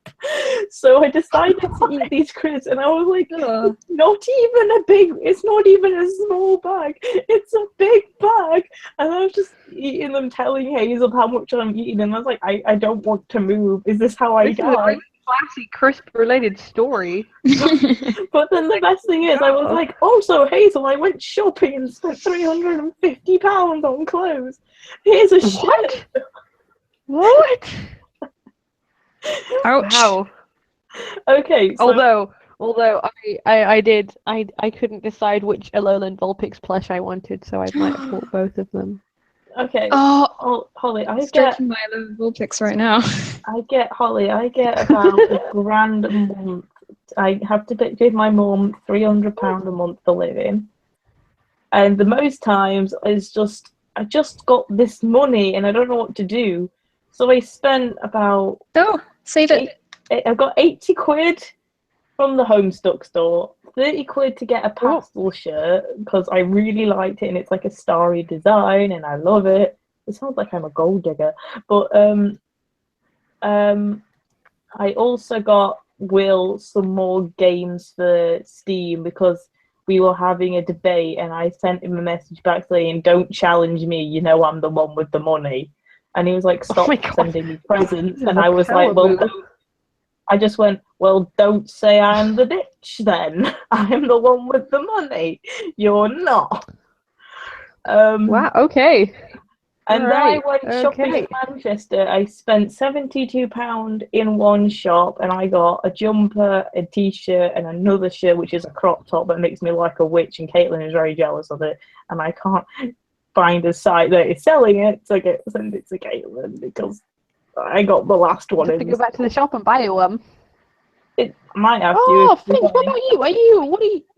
So I decided to eat these crisps, and I was like, Ugh. it's not even a small bag, it's a big bag. And I was just eating them, telling Hazel how much I'm eating, and I was like, I don't want to move. Is this how I This is a die? classy crisp-related story. But then the best thing is, I was like, also, Hazel, I went shopping and spent £350 on clothes. Here's a shirt. What? Ouch. Wow. Okay, so Although I couldn't decide which Alolan Vulpix plush I wanted, so I might have bought both of them. okay. Oh, Holly, I get stroking my little Vulpix right now. I get about £1,000 a month. I have to give my mum £300 a month for living, and the most times is just I just got this money and I don't know what to do, so I spent about Oh, save it. I got 80 quid from the Homestuck store, 30 quid to get a pastel shirt because I really liked it and it's like a starry design and I love it. It sounds like I'm a gold digger, but I also got Will some more games for Steam because we were having a debate and I sent him a message back saying, "Don't challenge me, you know I'm the one with the money." And he was like, "Stop sending me presents." And I was like, "Well, I just went, well, don't say I'm the bitch then. I'm the one with the money. You're not." Wow, okay. And then I went shopping okay. in Manchester. I spent £72 in one shop and I got a jumper, a t-shirt and another shirt, which is a crop top that makes me like a witch, and Caitlin is very jealous of it. And I can't find a site that is selling it to send it to Caitlin because I got the last one. You have to go back to the shop and buy one. It might have to. Oh, Finch, what about you? Are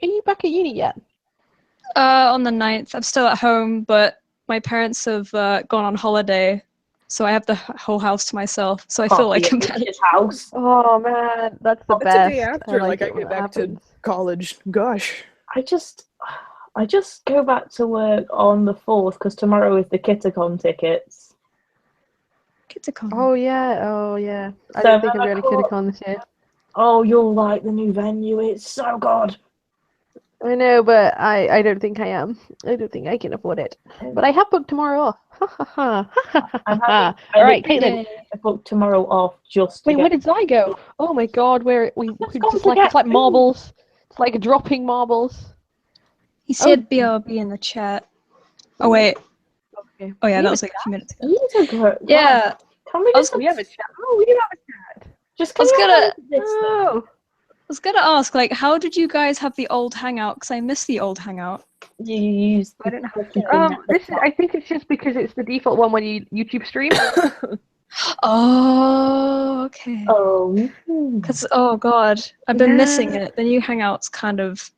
you back at uni yet? On the 9th. I'm still at home, but my parents have gone on holiday, so I have the whole house to myself. So I feel like I'm better. House. Oh man, that's the It's best. a day after, I get back to college. Gosh. I just go back to work on the 4th because tomorrow is the KitterCon tickets. KitterCon. Oh yeah. I don't think I'm going to KitterCon this year. Oh, you'll like the new venue. It's so good. I know, but I don't think I am. I don't think I can afford it. But I have booked tomorrow off. Ha ha ha. All right, Caitlin. I booked tomorrow off just to Wait, where did Zai go? Oh my god, where we just like it's like marbles. It's like dropping marbles. He said BRB in the chat. Oh wait. Okay. Oh yeah, that was like a few minutes ago. Yeah. Yeah. We have a chat. Oh, we do have a chat. Just I was Oh. gonna ask, like, how did you guys have the old hangout? Because I miss the old hangout. You use. I don't know how to get it. This is. I think it's just because it's the default one when you YouTube stream. Oh, okay. Oh. Because oh god, I've been missing it. The new hangout's kind of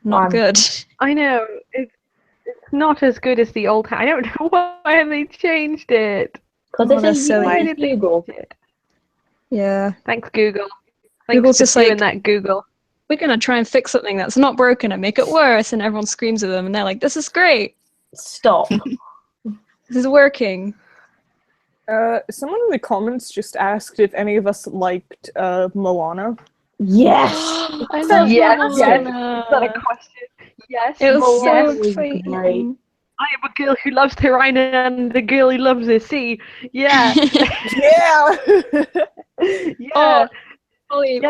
not good. I know it's not as good as the old. I don't know why they changed it. Because it's silly. Why did they Google. change it? Yeah. Thanks, Google. Thanks Google's for just doing like, that, Google. We're gonna try and fix something that's not broken and make it worse, and everyone screams at them, and they're like, "This is great." Stop. This is working. Someone in the comments just asked if any of us liked Moana. Yes. I love Yes, Moana. yes. Is that a question? Yes. It was Moana so was exciting. great. I am a girl who loves Terrain and the girl who loves the sea. Yeah. Yeah! Yeah. Ollie,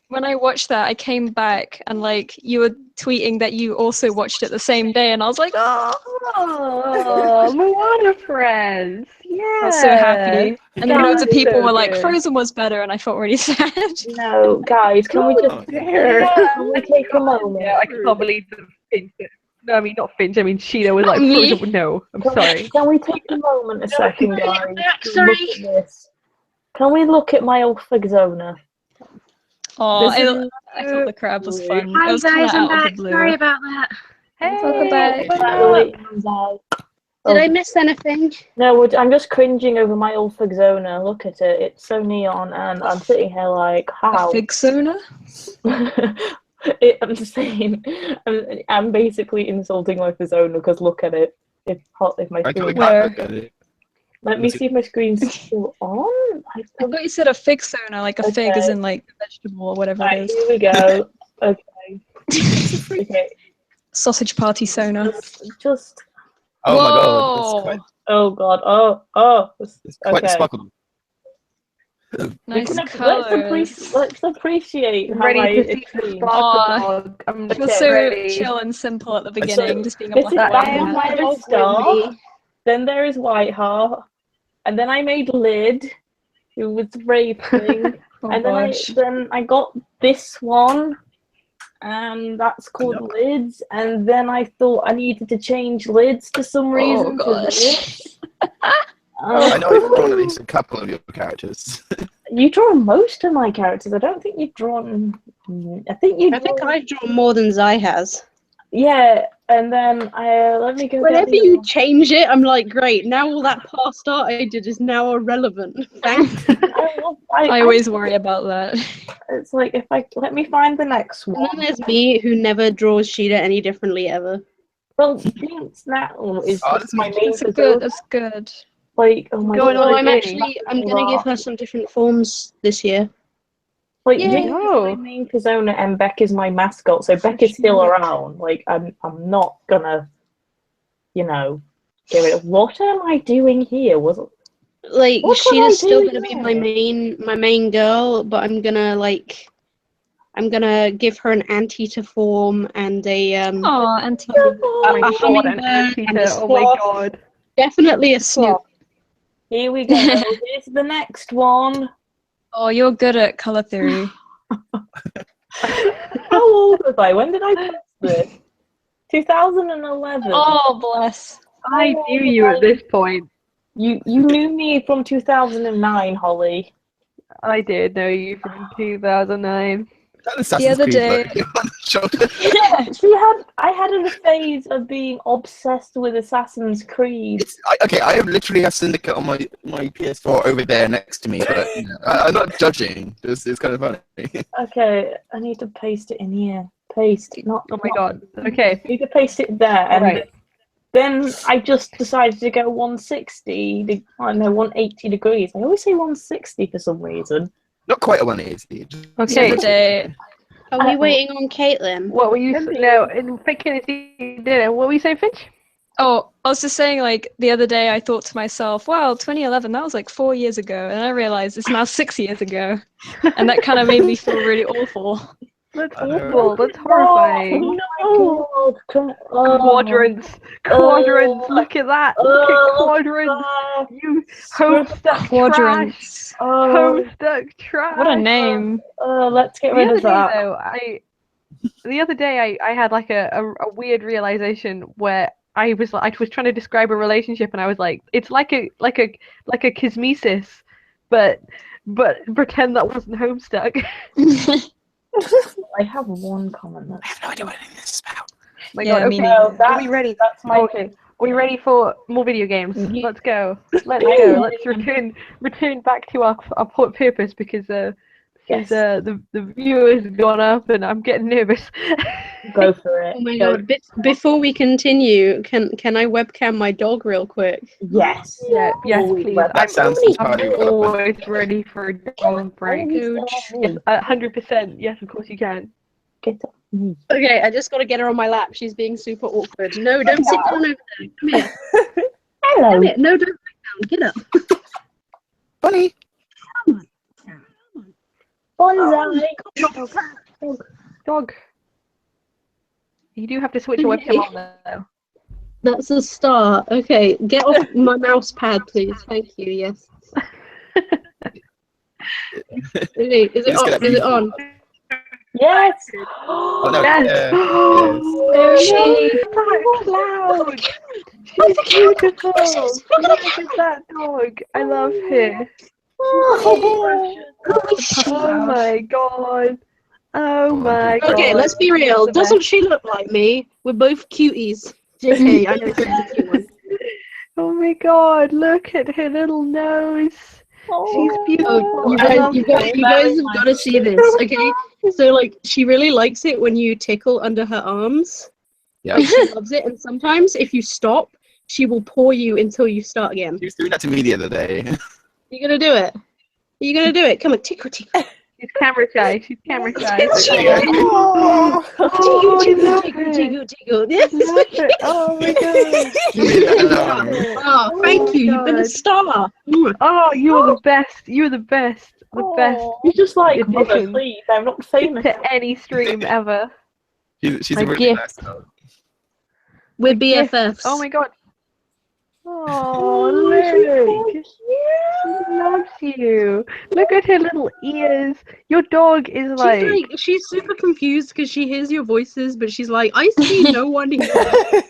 when I watched that, I came back and like you were tweeting that you also watched it the same day, and I was like, oh, Oh, Moana friends. Yeah. I was so happy. And then loads of Guys, people so were like, good. Frozen was better, and I felt really sad. No, guys, can we just dear. can we take a moment? Yeah, I can't believe that Finch. No, I mean not Finch. I mean Sheena was Not like me. Frozen. No, I'm sorry. Can we take a moment a second, guys? Sorry. Look at this. Can we look at my Ulfagzona? Oh, This I thought the crab was fun. Hi It was kind guys, of I'm out of back. the blue. Sorry about that. Welcome back. By the way, Manzai. Did Oh. I miss anything? No, I'm just cringing over my Ulfagzona. Look at it. It's so neon, and I'm sitting here like, how? Big Sona? I'm just saying, I'm basically insulting my Fazona because look at it. If my I screen. totally can't look at it. Let me see if my screen's still on. I thought you said a fig Sona, like a fig as Okay. in like a vegetable or whatever Right, it is. here we go. Okay. Okay. Sausage party Sona. Just. Oh my god, Whoa! Oh god. Oh. it's quite Okay. sparkling. Nice Let's colors. appreciate I'm how ready I to see the explain. sparkle dog. I'm It was just so ready. chill and simple at the beginning, just being a This black is and white that man. was my star. Then there is Whiteheart, and then I made Lid, who was raping, Oh and gosh. then I got this one, and that's called Lids. And then I thought I needed to change Lids for some reason to gosh. this. I know I've drawn at least a couple of your characters. You draw most of my characters. I don't think you've drawn. I think I've drawn more than Zai has. Yeah, and then let me go. Whenever you change it, I'm like, great. Now all that past art I did is now irrelevant. Thanks. I always worry about that. It's like if I let me find the next one. And then there's me, who never draws Sheeta any differently ever. Well, Jinx now is just my main. That's good. That's good. Like, oh my Going god! on I'm gonna give her some different forms this year. Like Yay. Jinx is my main persona and Beck is my mascot, so Beck is still around. Like I'm not gonna, get rid of. What am I doing here? Like What was Sheeta's I still doing gonna be there? my main girl, but I'm gonna give her an anteater form and a Oh, Auntie. Oh my god, an hummingbird anteater. and a Oh my sloth. god. Definitely a snoop. Here we go. Here's the next one. Oh, you're good at color theory. How old was I? When did I post this? 2011. Oh, bless. I knew you at this point. You knew me from 2009, Holly. I did know you from 2009. That Assassin's other Creed day- logo on the shoulder. I had a phase of being obsessed with Assassin's Creed. I literally have Syndicate on my PS4 over there next to me, but I'm not judging. It's kind of funny. Okay, I need to paste it in here. Paste, not. Oh my god. Okay. I need to paste it there, and Right. then I just decided to go 180 degrees. I always say 160 for some reason. Not quite a 180. The other day, Are we waiting on Caitlin? What were you? No, thinking as you did it. What were you saying, Finch? oh, I was just saying, like, the other day I thought to myself, wow, 2011, that was like 4 years ago. And I realized it's now 6 years ago. And that kind of made me feel really awful. That's awful. That's horrifying. Oh, Quadrants. Look at that. Look at quadrants. You homestuck Quadrants. trash. Homestuck trash. What a name. Let's get rid of that. The other day, I had like a weird realization where I was trying to describe a relationship, and I was like, it's like a kismesis, but pretend that wasn't Homestuck. I have one comment. I have no idea what any of this is about. My Yeah, God, me okay. neither. Are we ready? That's my Okay. Are we ready for more video games? Let's go. Let's Yeah. go. Let's return back to our purpose, because Yes. The viewer's gone up and I'm getting nervous. Go for it. Oh my Go. god! Before we continue, can I webcam my dog real quick? Yes. Yes, Always please. web- That sounds entirely I'm relevant. always ready for a dog break. Gooch. Yes, 100%. Yes, of course you can. Get off me. Okay, I just got to get her on my lap. She's being super awkward. No, don't sit down over there. Come here. Hello. Come here. No, don't sit down. Get up. Bunny. Bonsai. Dog. You do have to switch your webcam on though. That's a start. Okay, get off my mouse pad, please. Thank you. Yes. Okay, is it It's on? gonna be- Is it on? Yes. Oh, no, Yes. There she That cloud. She's beautiful. Look at that dog. I love her. Oh my god. Oh my god. Okay, let's be real. The Doesn't best. she look like me? We're both cuties. JK, I know she's a cute one. Oh my god, look at her little nose. She's beautiful. Oh, you I love guys her. have got to see this, okay? So, like, she really likes it when you tickle under her arms. Yeah. Like, she loves it, and sometimes if you stop, she will paw you until you start again. She was doing that to me the other day. You gonna do it? Are you gonna do it? Come on, tickle, tickle. She's camera shy. She's camera shy. Tickle, Oh, tickle, love tickle, her. tickle, tickle. Yes. Love her. Oh my god. Leave that alone. Oh, thank you. You've been a God. star. Oh, you are the best. You are the best. The best You're just like, Addition. mother, please. I'm not famous. to any stream ever. She's My a really gift. nice dog. We're Yes. BFFs. Oh my god. Oh, look. She loves you. Look at her little ears. Your dog is like. She's super confused because she hears your voices, but she's like, I see no one here. Oh,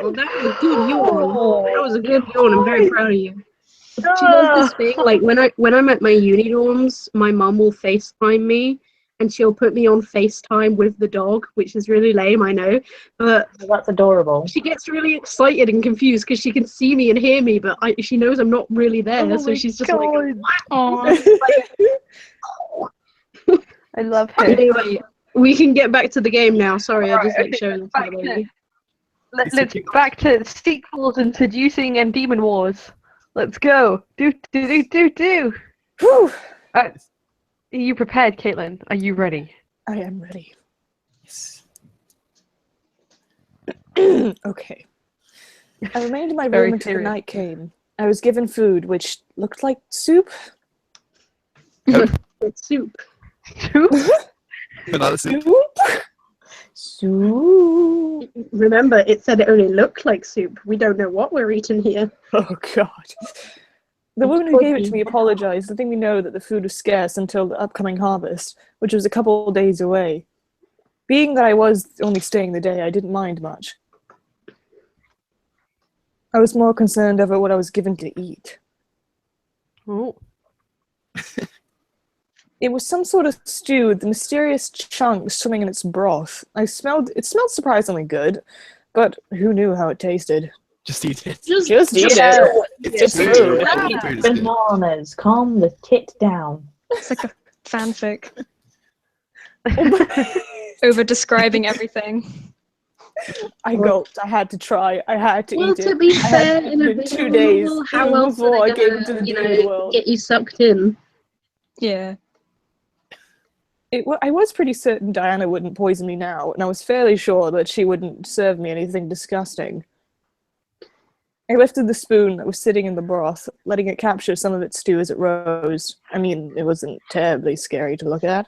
Well, that was a good yawn. That was a good yawn. I'm very proud of you. She does this thing, like when I'm at my uni dorms, my mum will FaceTime me and she'll put me on FaceTime with the dog, which is really lame, I know. But That's adorable. she gets really excited and confused because she can see me and hear me, but she knows I'm not really there, Oh so my she's just God. like, I love her. Anyway, we can get back to the game now. Sorry, I just like Alright, showing the back title. to- Let's back to sequels and seducing and demon wars. Let's go. Do. Whew. Are you prepared, Caitlin? Are you ready? I am ready. Yes. Okay. I remained in my Very room until the serious. night came. I was given food, which looked like soup. It's soup. Banana soup. Soup. Remember, it said it only looked like soup. We don't know what we're eating here. Oh god. The woman who gave it to me apologized, letting me know that the food was scarce until the upcoming harvest, which was a couple of days away. Being that I was only staying the day, I didn't mind much. I was more concerned over what I was given to eat. Oh. It was some sort of stew with the mysterious chunks swimming in its broth. It smelled surprisingly good, but who knew how it tasted? Just eat it. Just eat it. It's It's food. food. All food is good. Bananas. Calm the tit down. It's like a fanfic. Over describing everything. I gulped. I had to try. I had to Well, eat it. to be I had fair, in a been bit 2 of days a how else before are I they gave gonna, it to the you demon know, world. get you sucked in? Yeah. I was pretty certain Diana wouldn't poison me now, and I was fairly sure that she wouldn't serve me anything disgusting. I lifted the spoon that was sitting in the broth, letting it capture some of its stew as it rose. I mean, it wasn't terribly scary to look at.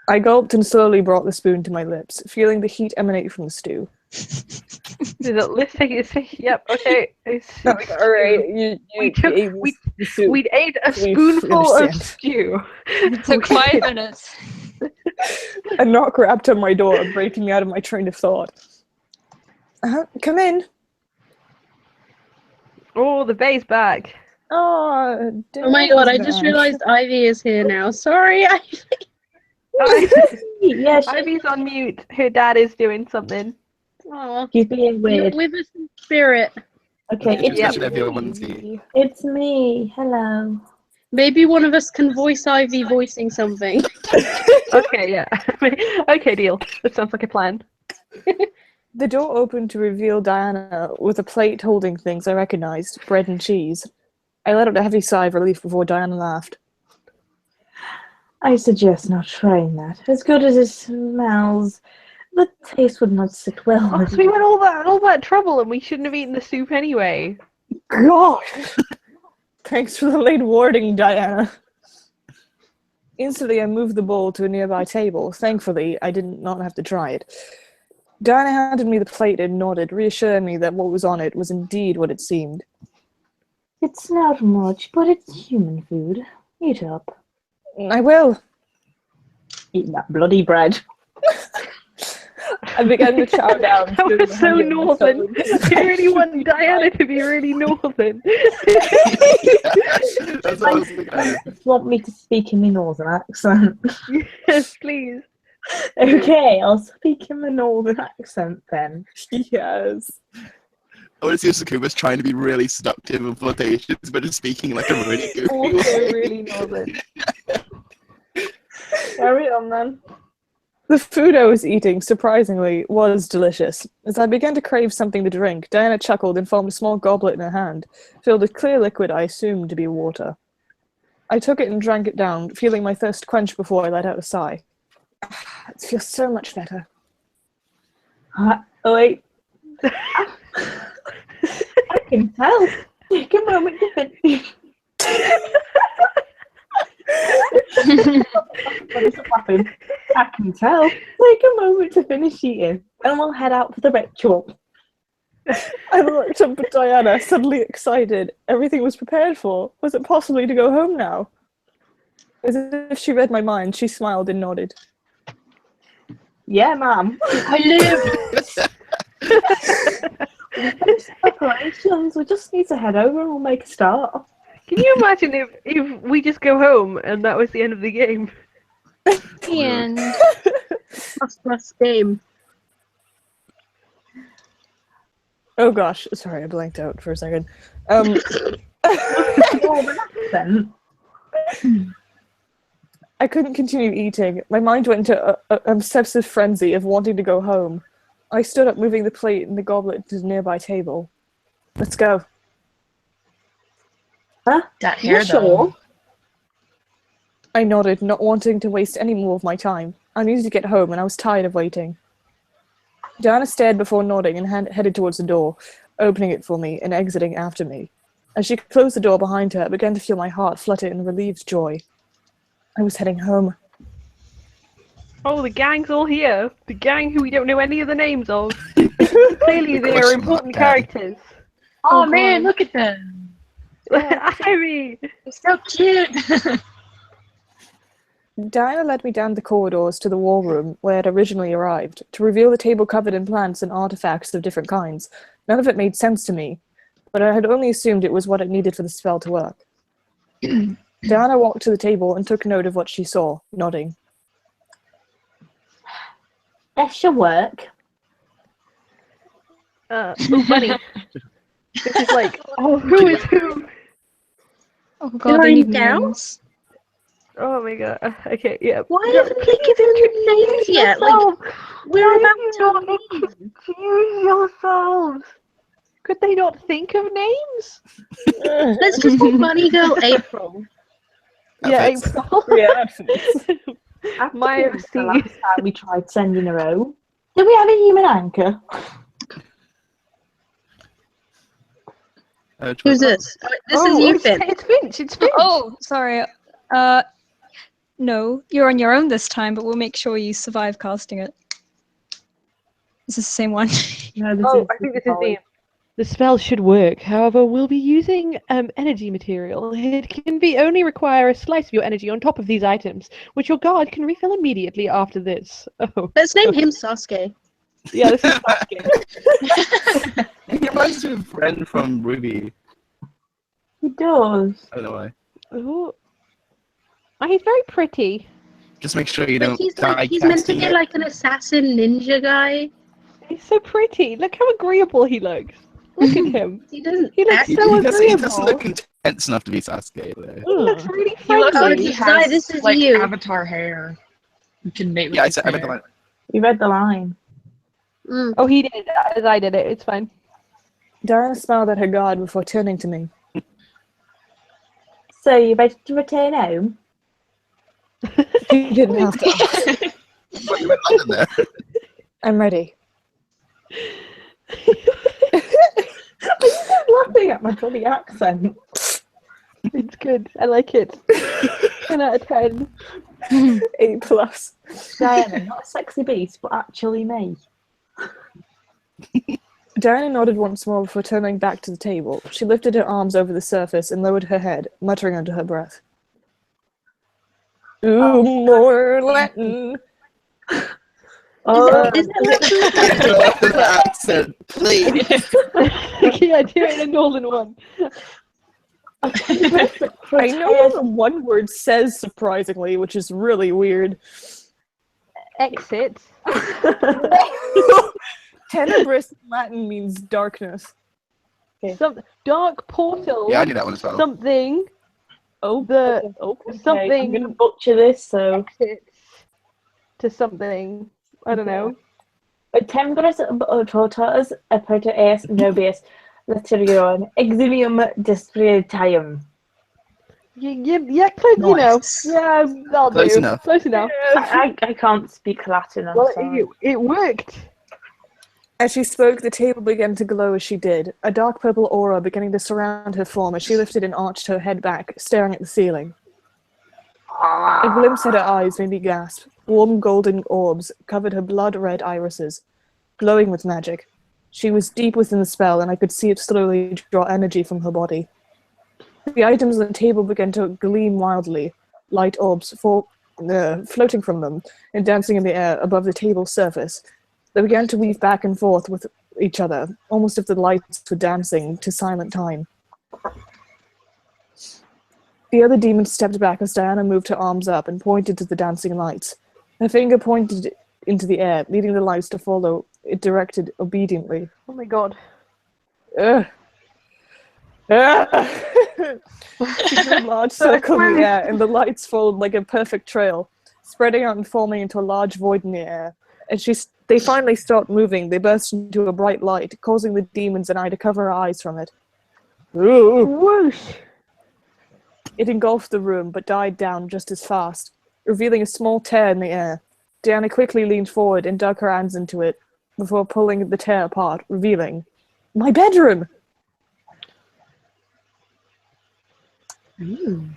I gulped and slowly brought the spoon to my lips, feeling the heat emanate from the stew. Let's take it. Yep. Okay. Alright, We'd ate a We spoonful of understand. stew. It took 5 minutes. A knock rapped on my door, breaking me out of my train of thought. Come in. Oh, the bay's back. Oh my god, I just realised Ivy is here now. Sorry, Ivy. Yeah, Ivy's on mute. Her dad is doing something. Aw, she's being you're weird. with us in spirit. Okay, Just it's catching everyone tea. It's me. Hello. Maybe one of us can voice Ivy voicing something. Okay, yeah. Okay, deal. That sounds like a plan. The door opened to reveal Diana with a plate holding things I recognized, bread and cheese. I let out a heavy sigh of relief before Diana laughed. I suggest not trying that. As good as it smells, the taste would not sit well Oh, with so we you. went all that trouble and we shouldn't have eaten the soup anyway. Gosh! Thanks for the late warning, Diana. Instantly, I moved the bowl to a nearby table. Thankfully, I did not have to try it. Diana handed me the plate and nodded, reassuring me that what was on it was indeed what it seemed. It's not much, but it's human food. Eat up. I will. Eat that bloody bread. I began to chow down. That was so northern. You really want Diana to be really northern. That's what I was thinking. You want me to speak in my northern accent? Yes, please. Okay, I'll speak in my northern accent then. Yes. I want to see if Sakuba's trying to be really seductive and flirtatious, but is speaking like a really goofy Also way. really northern. Carry on then. The food I was eating, surprisingly, was delicious. As I began to crave something to drink, Diana chuckled and formed a small goblet in her hand, filled with clear liquid I assumed to be water. I took it and drank it down, feeling my thirst quench before I let out a sigh. It feels so much better. Oh, wait. I can tell. Take a moment to finish. Stop laughing. I can tell. Take a moment to finish eating, and we'll head out for the ritual. I looked up at Diana, suddenly excited. Everything was prepared for. Was it possibly to go home now? As if she read my mind, she smiled and nodded. Yeah, ma'am. I live. We've finished preparations. We just need to head over and we'll make a start. Can you imagine if we just go home and that was the end of the game? The end. Plus game. Oh gosh, sorry, I blanked out for a second. I couldn't continue eating. My mind went into an obsessive frenzy of wanting to go home. I stood up, moving the plate and the goblet to the nearby table. Let's go. Huh? That hair, You sure? I nodded, not wanting to waste any more of my time. I needed to get home, and I was tired of waiting. Diana stared before nodding and headed towards the door, opening it for me and exiting after me. As she closed the door behind her, I began to feel my heart flutter in relieved joy. I was heading home. Oh, the gang's all here. The gang who we don't know any of the names of. Clearly they are Question important mark gang. characters. Oh man, look at them. Ivy! They're so cute. Diana led me down the corridors to the war room where I had originally arrived, to reveal the table covered in plants and artifacts of different kinds. None of it made sense to me, but I had only assumed it was what it needed for the spell to work. Diana walked to the table and took note of what she saw, nodding. That should work. Oh, bunny. This is like, oh, who is who? Oh god, they Lying need down? names. Oh my god. Okay, yeah. Why haven't we given them names yet? Like, we're about to leave. Choose yourselves. Could they not think of names? Let's just call Bunny Girl April. Yeah, Perfect. April. Yeah. My After the OC. last time we tried sending her home, did we have a human anchor? Who's this? This is you, Finn. It's Finch. It's Finch. Oh, sorry. No, you're on your own this time, but we'll make sure you survive casting it. Is this the same one? No, this Oh, is I think this is the spell should work. However, we'll be using energy material. It can only require a slice of your energy on top of these items, which your guard can refill immediately after this. Oh, Let's name him Sasuke. yeah, this is Sasuke. He reminds me of a friend from Ruby. He does. I don't know why. Oh, he's very pretty. Just make sure you Like, don't he's die like, he's meant to casting be it. like an assassin ninja guy. He's so pretty. Look how agreeable he looks. Look at him. He doesn't He looks act He, so he doesn't agreeable. look intense enough to be Sasuke, though. Looks really He looks friendly. like he Zai, has this is like you. avatar hair. You can mate with Yeah, I his said I read the hair. line. You read the line. Mm. Oh, he did. As I did it. It's fine. Diana smiled at her guard before turning to me. So, you ready to return home? She didn't have to ask. What, you went London there? I'm ready. Are you just laughing at my bloody accent? It's good. I like it. 10 out of 10. 8+. Diana, not a sexy beast, but actually me. Diana nodded once more before turning back to the table. She lifted her arms over the surface and lowered her head, muttering under her breath. Ooh, more Latin. Oh, Is it Accent, please. Yeah, do it in a Northern one. I know what one word says surprisingly, which is really weird. Exit. Tenebris in Latin means darkness. Some dark portal. Yeah, I knew that one as well. Something. Oh, The I'm something gonna butcher this, so. exits to something. I don't know. Tembris autotas aperta es nobius laterion eximium dispretium. Yeah, close, you know. Nice. Yeah, that'll Close do. enough. Close enough. I can't speak Latin, I'm Well, sorry. it worked. As she spoke, the table began to glow as she did, a dark purple aura beginning to surround her form as she lifted and arched her head back, staring at the ceiling. A glimpse at her eyes made me gasp. Warm golden orbs covered her blood-red irises, glowing with magic. She was deep within the spell, and I could see it slowly draw energy from her body. The items on the table began to gleam wildly, light orbs floating from them and dancing in the air above the table's surface. They began to weave back and forth with each other, almost as if the lights were dancing to silent time. The other demon stepped back as Diana moved her arms up and pointed to the dancing lights. Her finger pointed into the air, leading the lights to follow it directed obediently. Oh my god. Ugh. Ah! She drew a large circle in the air, and the lights followed like a perfect trail, spreading out and forming into a large void in the air. As they finally stopped moving, they burst into a bright light, causing the demons and I to cover our eyes from it. Ooh! Whoosh. It engulfed the room, but died down just as fast, revealing a small tear in the air. Diana quickly leaned forward and dug her hands into it, before pulling the tear apart, revealing my bedroom!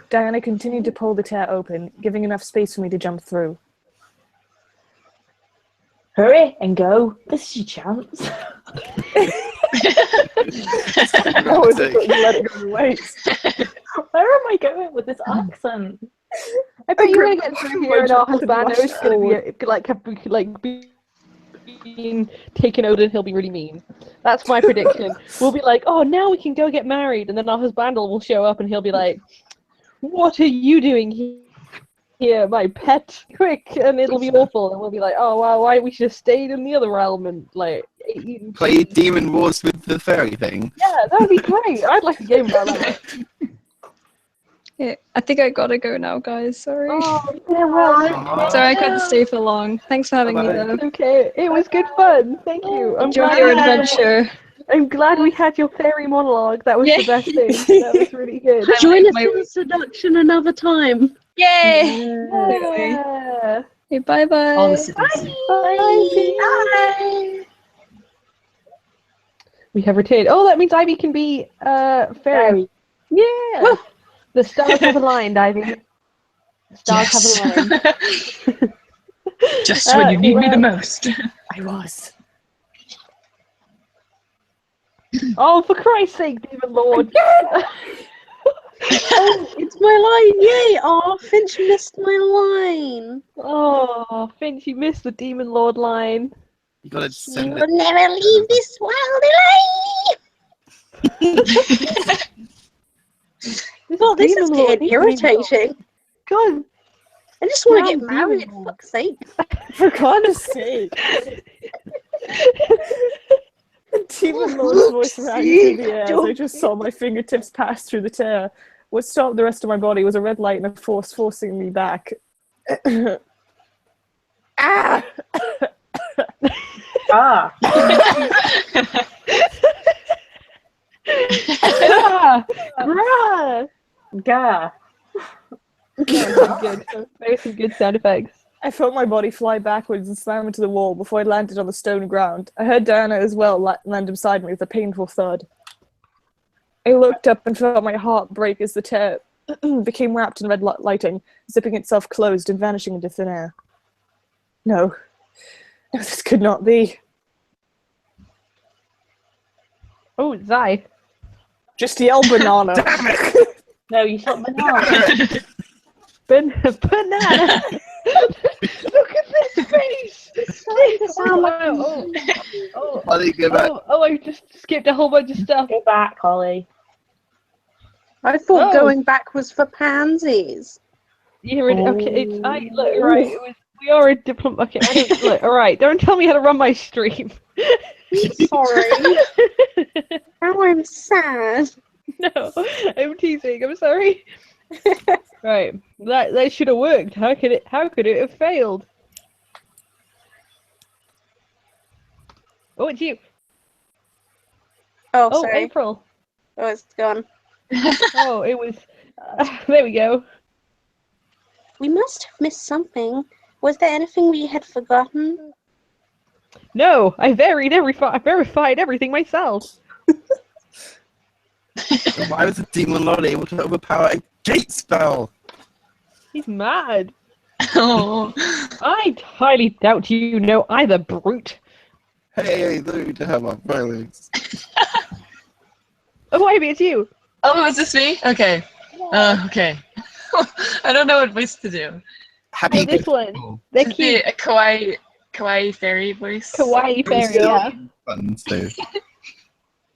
Diana continued to pull the tear open, giving enough space for me to jump through. Hurry and go. This is your chance. I was going to let it go away. Where am I going with this accent? I bet you're gonna get through here and our Just husband is rush gonna be being taken over and he'll be really mean. That's my prediction. We'll be like, oh, now we can go get married, and then our husband will show up and he'll be like, what are you doing here, my pet? Quick! And it'll be awful, and we'll be like, oh wow, why we should have stayed in the other realm and like eaten. Play Demon Wars with the fairy thing. Yeah, that'd be great. I'd like a game about that. Yeah, I think I gotta go now, guys. Sorry. Oh, yeah, well, Sorry I couldn't stay for long. Thanks for having me, Bye-bye. though. okay, it was good fun. Thank you. Enjoy your adventure. I'm glad we had your fairy monologue. That was Yay. the best thing. That was really good. Join us My- in seduction another time. Yay! Yeah. Okay, bye-bye. All the cities. Bye. We have retained. Oh, that means Ivy can be fairy. Yeah. The stars have aligned, Ivy. The stars have aligned. Just when you need me the most. I was. Oh, for Christ's sake, Demon Lord. Oh, it's my line! Yay! Oh, Finch missed my line. Oh, Finch, you missed the Demon Lord line. You gotta You send will it. never leave this world alive. Oh, this is Demon Lord, getting he's really irritating. God. I just want to Damn get married, Demon for Lord. fuck's sake. For God's sake. Demon Lord's voice rang through the air as I just saw my fingertips pass through the tear. What stopped the rest of my body was a red light and a force forcing me back. Ah! Ah. Grah! Gah. Good. Very some good sound effects. I felt my body fly backwards and slam into the wall before I landed on the stone ground. I heard Diana as well land beside me with a painful thud. I looked up and felt my heart break as the tear became wrapped in red lighting, zipping itself closed and vanishing into thin air. No, this could not be. Oh, Zai. Just yell banana. Damn it! No, you shot banana. Banana! Look at this face! Holly, go back. I just skipped a whole bunch of stuff. Go back, Holly. I thought Oh. going back was for pansies. You're okay. It's look right. We are a diplomat. Okay, I don't look. All right, don't tell me how to run my stream. Sorry. Now I'm sad. No, I'm teasing. I'm sorry. Right, that should have worked. How could it have failed? Oh, it's you. Oh, sorry. April. Oh, it's gone. Oh, it was. There we go. We must have missed something. Was there anything we had forgotten? No, I verified everything myself. Why was the Demon Lord able to overpower a gate spell? He's mad. Oh. I highly doubt you know either, brute. Hey, they to have our feelings. Oh, maybe it's you. Oh, is this me? Okay. Okay. I don't know what voice to do. Happy this one. They're Is cute. it a kawaii fairy voice? Kawaii fairy, yeah. Buttons too.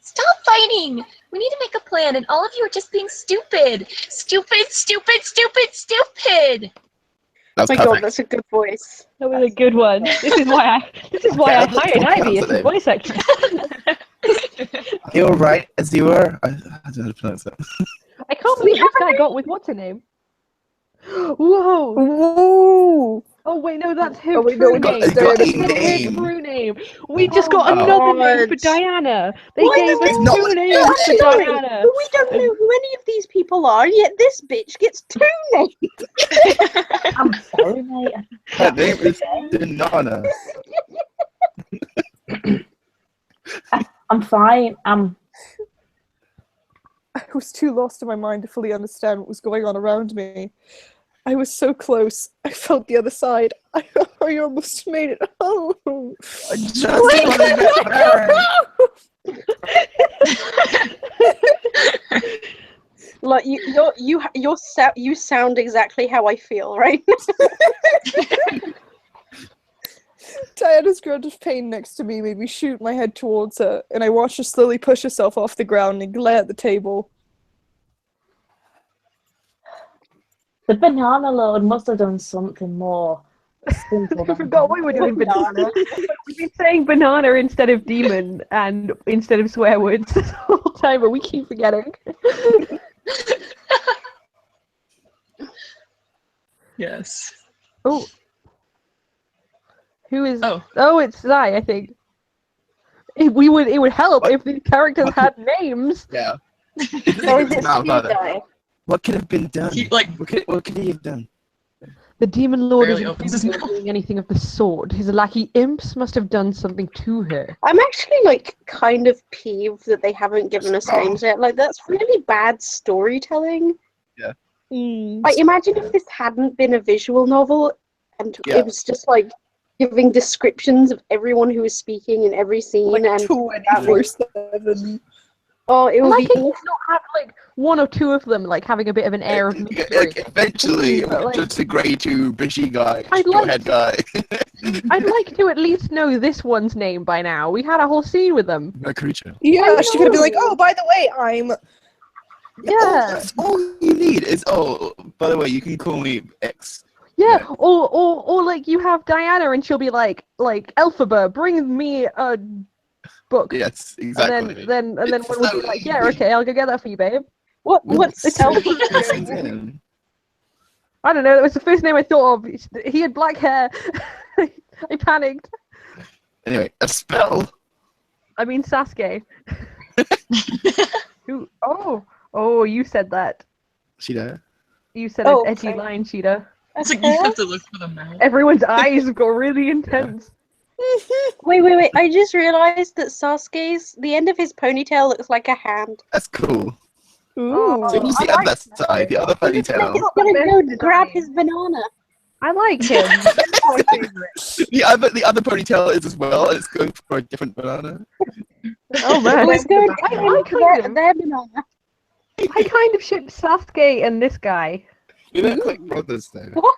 Stop fighting! We need to make a plan, and all of you are just being stupid! Stupid, stupid, stupid, stupid! That's Oh my perfect. god, that's a good voice. That was a good one. This is why I hired Ivy as a voice actress. You're right, as you were. I don't know how to pronounce that. I can't believe this guy got with what's her name. Whoa! Whoa! Oh wait, no, that's her Oh, wait, true no, name. It's got That's a her name. true name. We just got Oh, another name for God. Diana. They What? gave us It's not two what- names for Actually, Diana. but we don't know who any of these people are, yet this bitch gets two names. I'm sorry, mate. Her name is Denana. I'm fine. I was too lost in my mind to fully understand what was going on around me. I was so close. I felt the other side. I almost made it home. I just want to get back. Like you sound exactly how I feel, right? Diana's grunt of pain next to me made me shoot my head towards her, and I watched her slowly push herself off the ground and glare at the table. The Banana Lord must have done something more simple. I forgot we were doing banana. We've been saying banana instead of demon and instead of swear words this whole time, but we keep forgetting. Yes. Oh. Who is? Oh. Oh, it's Zai, I think. It would help if the characters had names. Yeah. Or is it Now, Speed about it. Dive? What could have been done? He, like, What could he have done? The demon lord Barely isn't opens his capable of doing anything of the sort. His lackey imps must have done something to her. I'm actually like kind of peeved that they haven't given us names yet. Like that's really bad storytelling. Yeah. Like imagine if this hadn't been a visual novel and Yeah. it was just like giving descriptions of everyone who was speaking in every scene Like and 24/7. oh, it would Like be it does not have like one or two of them like having a bit of an air of mystery. Like, eventually, But, like, just a grey to bishy guy, I'd your like head guy. I'd like to at least know this one's name by now. We had a whole scene with them. A creature. Yeah, she could have been like, oh, by the way, I'm... Yeah. That's all you need is, oh, by the way, you can call me X. Yeah, or like you have Diana and she'll be like Elphaba, bring me a book. Yes, exactly. And then one would be like, yeah, okay, I'll go get that for you, babe. What's It's Albert Listen doing? to him. I don't know. That was the first name I thought of. He had black hair. I panicked. Anyway, a spell. I mean Sasuke. Who? Oh, you said that. Sheeta. You said an edgy line, Cheetah. It's like you have to look for the mouth. Everyone's eyes got really intense. Wait. I just realized that the end of his ponytail looks like a hand. That's cool. Ooh. So who's the other side? The other ponytail. He's gonna go grab his banana. I like him. That's my favorite. The other ponytail is as well, and it's going for a different banana. Oh man. Let's go I grab their banana. I kind of ship Sasuke and this guy. We look like brothers though. What?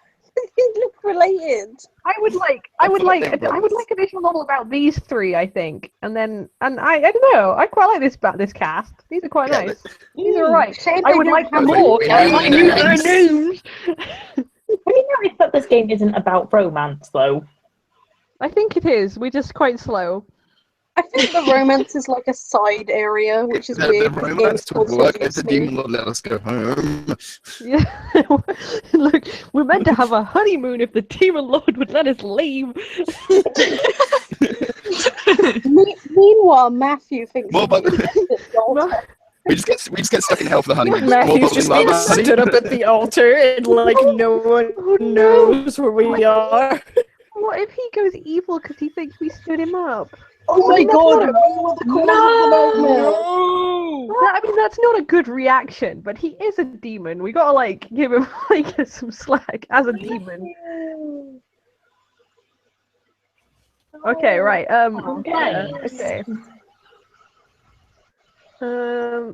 They look related. I would like a visual novel about these three, I think, and I don't know. I quite like this cast. These are quite nice. These are alright. I would like them more. I knew their names. Have you noticed that this game isn't about romance, though? I think it is. We're just quite slow. I think the romance is like a side area, which is weird. The romance would work if the demon lord let us go home. Yeah. Look, we're meant to have a honeymoon if the demon lord would let us leave. Meanwhile, Matthew thinks More about we just get stuck in hell for the honeymoon. Matthew's just being stood up at the altar and like no one knows where we are. What if he goes evil because he thinks we stood him up? Oh my god! No! I mean, that's not a good reaction, but he is a demon. We gotta like give him like some slack as a demon. Okay, right. Okay. I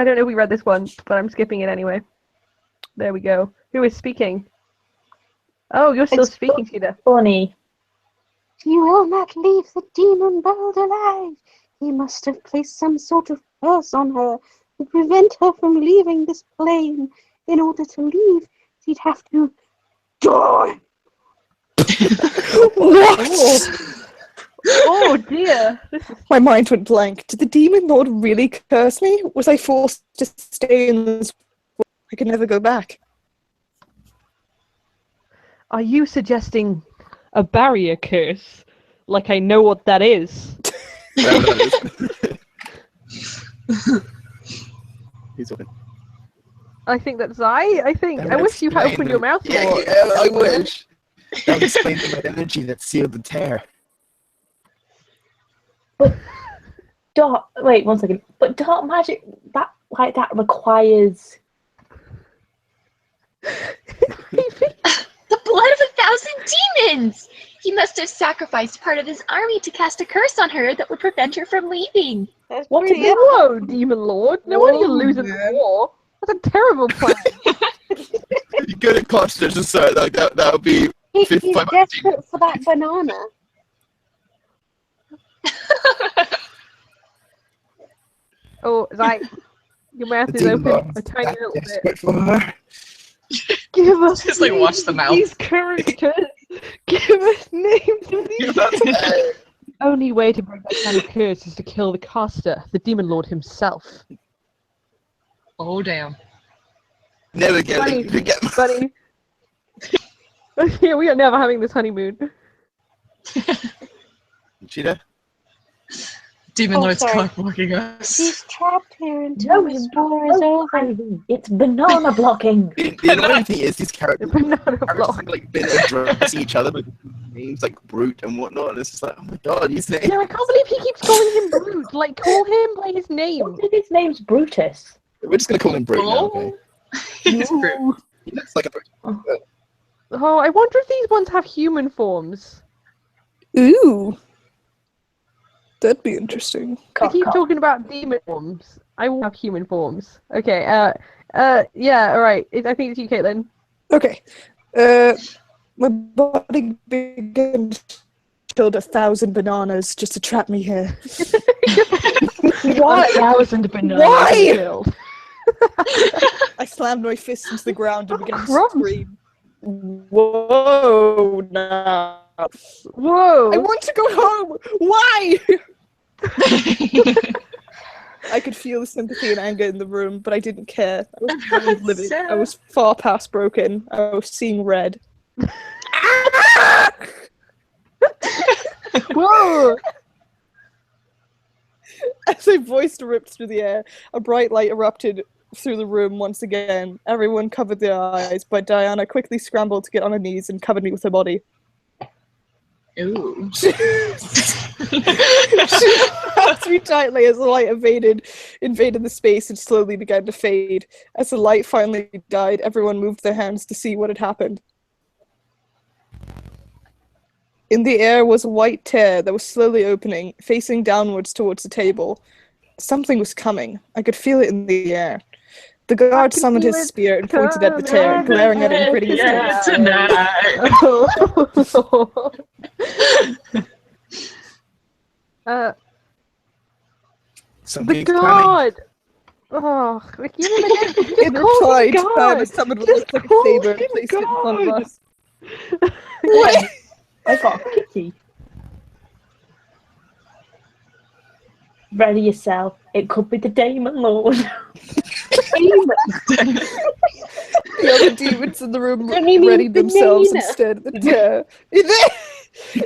don't know if we read this one, but I'm skipping it anyway. There we go. Who is speaking? Oh, you're still speaking, Sheeta. Funny. You will not leave the demon world alive. He must have placed some sort of curse on her to prevent her from leaving this plane. In order to leave, she'd have to die. What? Oh dear. My mind went blank. Did the demon lord really curse me? Was I forced to stay in this world? I could never go back. Are you suggesting a barrier curse? Like I know what that is. He's open. I think that's I think. I wish you had opened your mouth more. Yeah, I wish. That would explain the energy that sealed the tear. But wait 1 second. But dark magic that requires The blood of 1,000 demons! He must have sacrificed part of his army to cast a curse on her that would prevent her from leaving. What? Whoa, demon lord! No wonder you're losing the war. That's a terrible plan. You're good at constitution, so like that would be. He's desperate for that banana. Oh, like your mouth is open a tiny little bit. For her. Give us Just like watch the mouth. these characters. Give us names of these. The only way to break that kind of curse is to kill the caster, the demon lord himself. Oh damn. Never get Buddy, it. buddy. Yeah, we are never having this honeymoon. Cheetah? Demon Lord's sorry. clock blocking us. He's trapped here until his war is over. It's banana blocking. The annoying thing is these characters block. have like been addressing each other with names like Brute and whatnot, and it's just like, oh my god, his name. Yeah, I can't believe he keeps calling him Brute. Like, call him by his name. His name's Brutus. We're just gonna call him Brute now, okay? He's Brute. He looks like a Brute. Oh, I wonder if these ones have human forms. Ooh. That'd be interesting. I keep talking about demon forms. I will have human forms. Okay, yeah, alright. I think it's you, Caitlin. Okay. My body began to build 1,000 bananas just to trap me here. Why? 1,000 bananas. Why? Killed. I slammed my fist into the ground and began to scream. Whoa, now. Whoa! I want to go home! Why? I could feel the sympathy and anger in the room, but I didn't care. I was very livid. I was far past broken. I was seeing red. Whoa! As a voice ripped through the air, a bright light erupted through the room once again. Everyone covered their eyes, but Diana quickly scrambled to get on her knees and covered me with her body. Ooh. She grabbed me tightly as the light invaded the space and slowly began to fade. As the light finally died, everyone moved their hands to see what had happened. In the air was a white tear that was slowly opening, facing downwards towards the table. Something was coming. I could feel it in the air. The guard summoned his spear and pointed at the tear, glaring at it and gritting his teeth. Something's the god! Oh, Ricky, It replied, Diana summoned what looked like a saber and placed it in front of us. What? I got a kitty. Ready yourself. It could be the Demon Lord. The other demons in the room readied themselves and stared at the tear,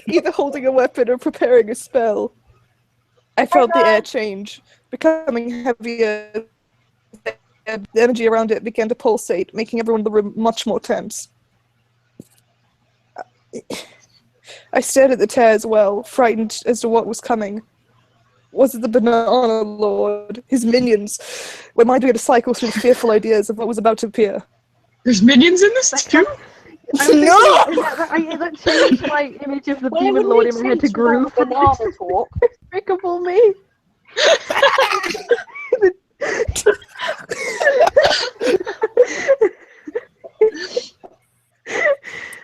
either holding a weapon or preparing a spell. I felt the air change, becoming heavier. The energy around it began to pulsate, making everyone in the room much more tense. I stared at the tear as well, frightened as to what was coming. Was it the Banana Lord? His minions? My mind began to cycle through the fearful ideas of what was about to appear. There's minions in this too? No! That changed my image of the Demon Lord in my head to Groove. Banana talk. Despicable me.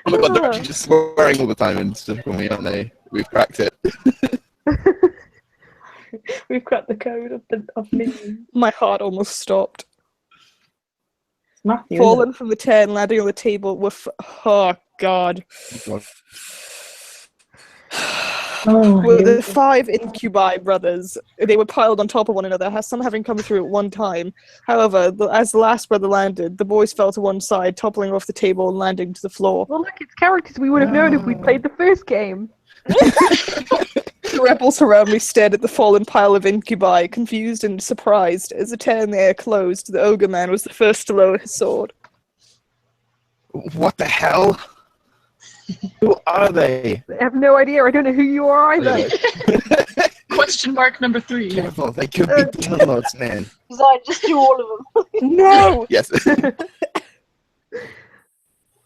Oh my god, they're actually just swearing all the time in stuff for me, aren't they? We've cracked it. We've cracked the code of minions. My heart almost stopped. It's Matthew, Fallen from the tear and landing on the table with... Oh, God. Were the 5 incubi brothers. They were piled on top of one another, some having come through at one time. However, as the last brother landed, the boys fell to one side, toppling off the table and landing to the floor. Well, look, it's characters we would have known if we'd played the first game. The rebels around me stared at the fallen pile of incubi, confused and surprised. As the tear in the air closed, the ogre man was the first to lower his sword. What the hell? Who are they? I have no idea. I don't know who you are either. Question mark number 3. Careful, they could be Demon Lords, man. So I just do all of them. No! Yes.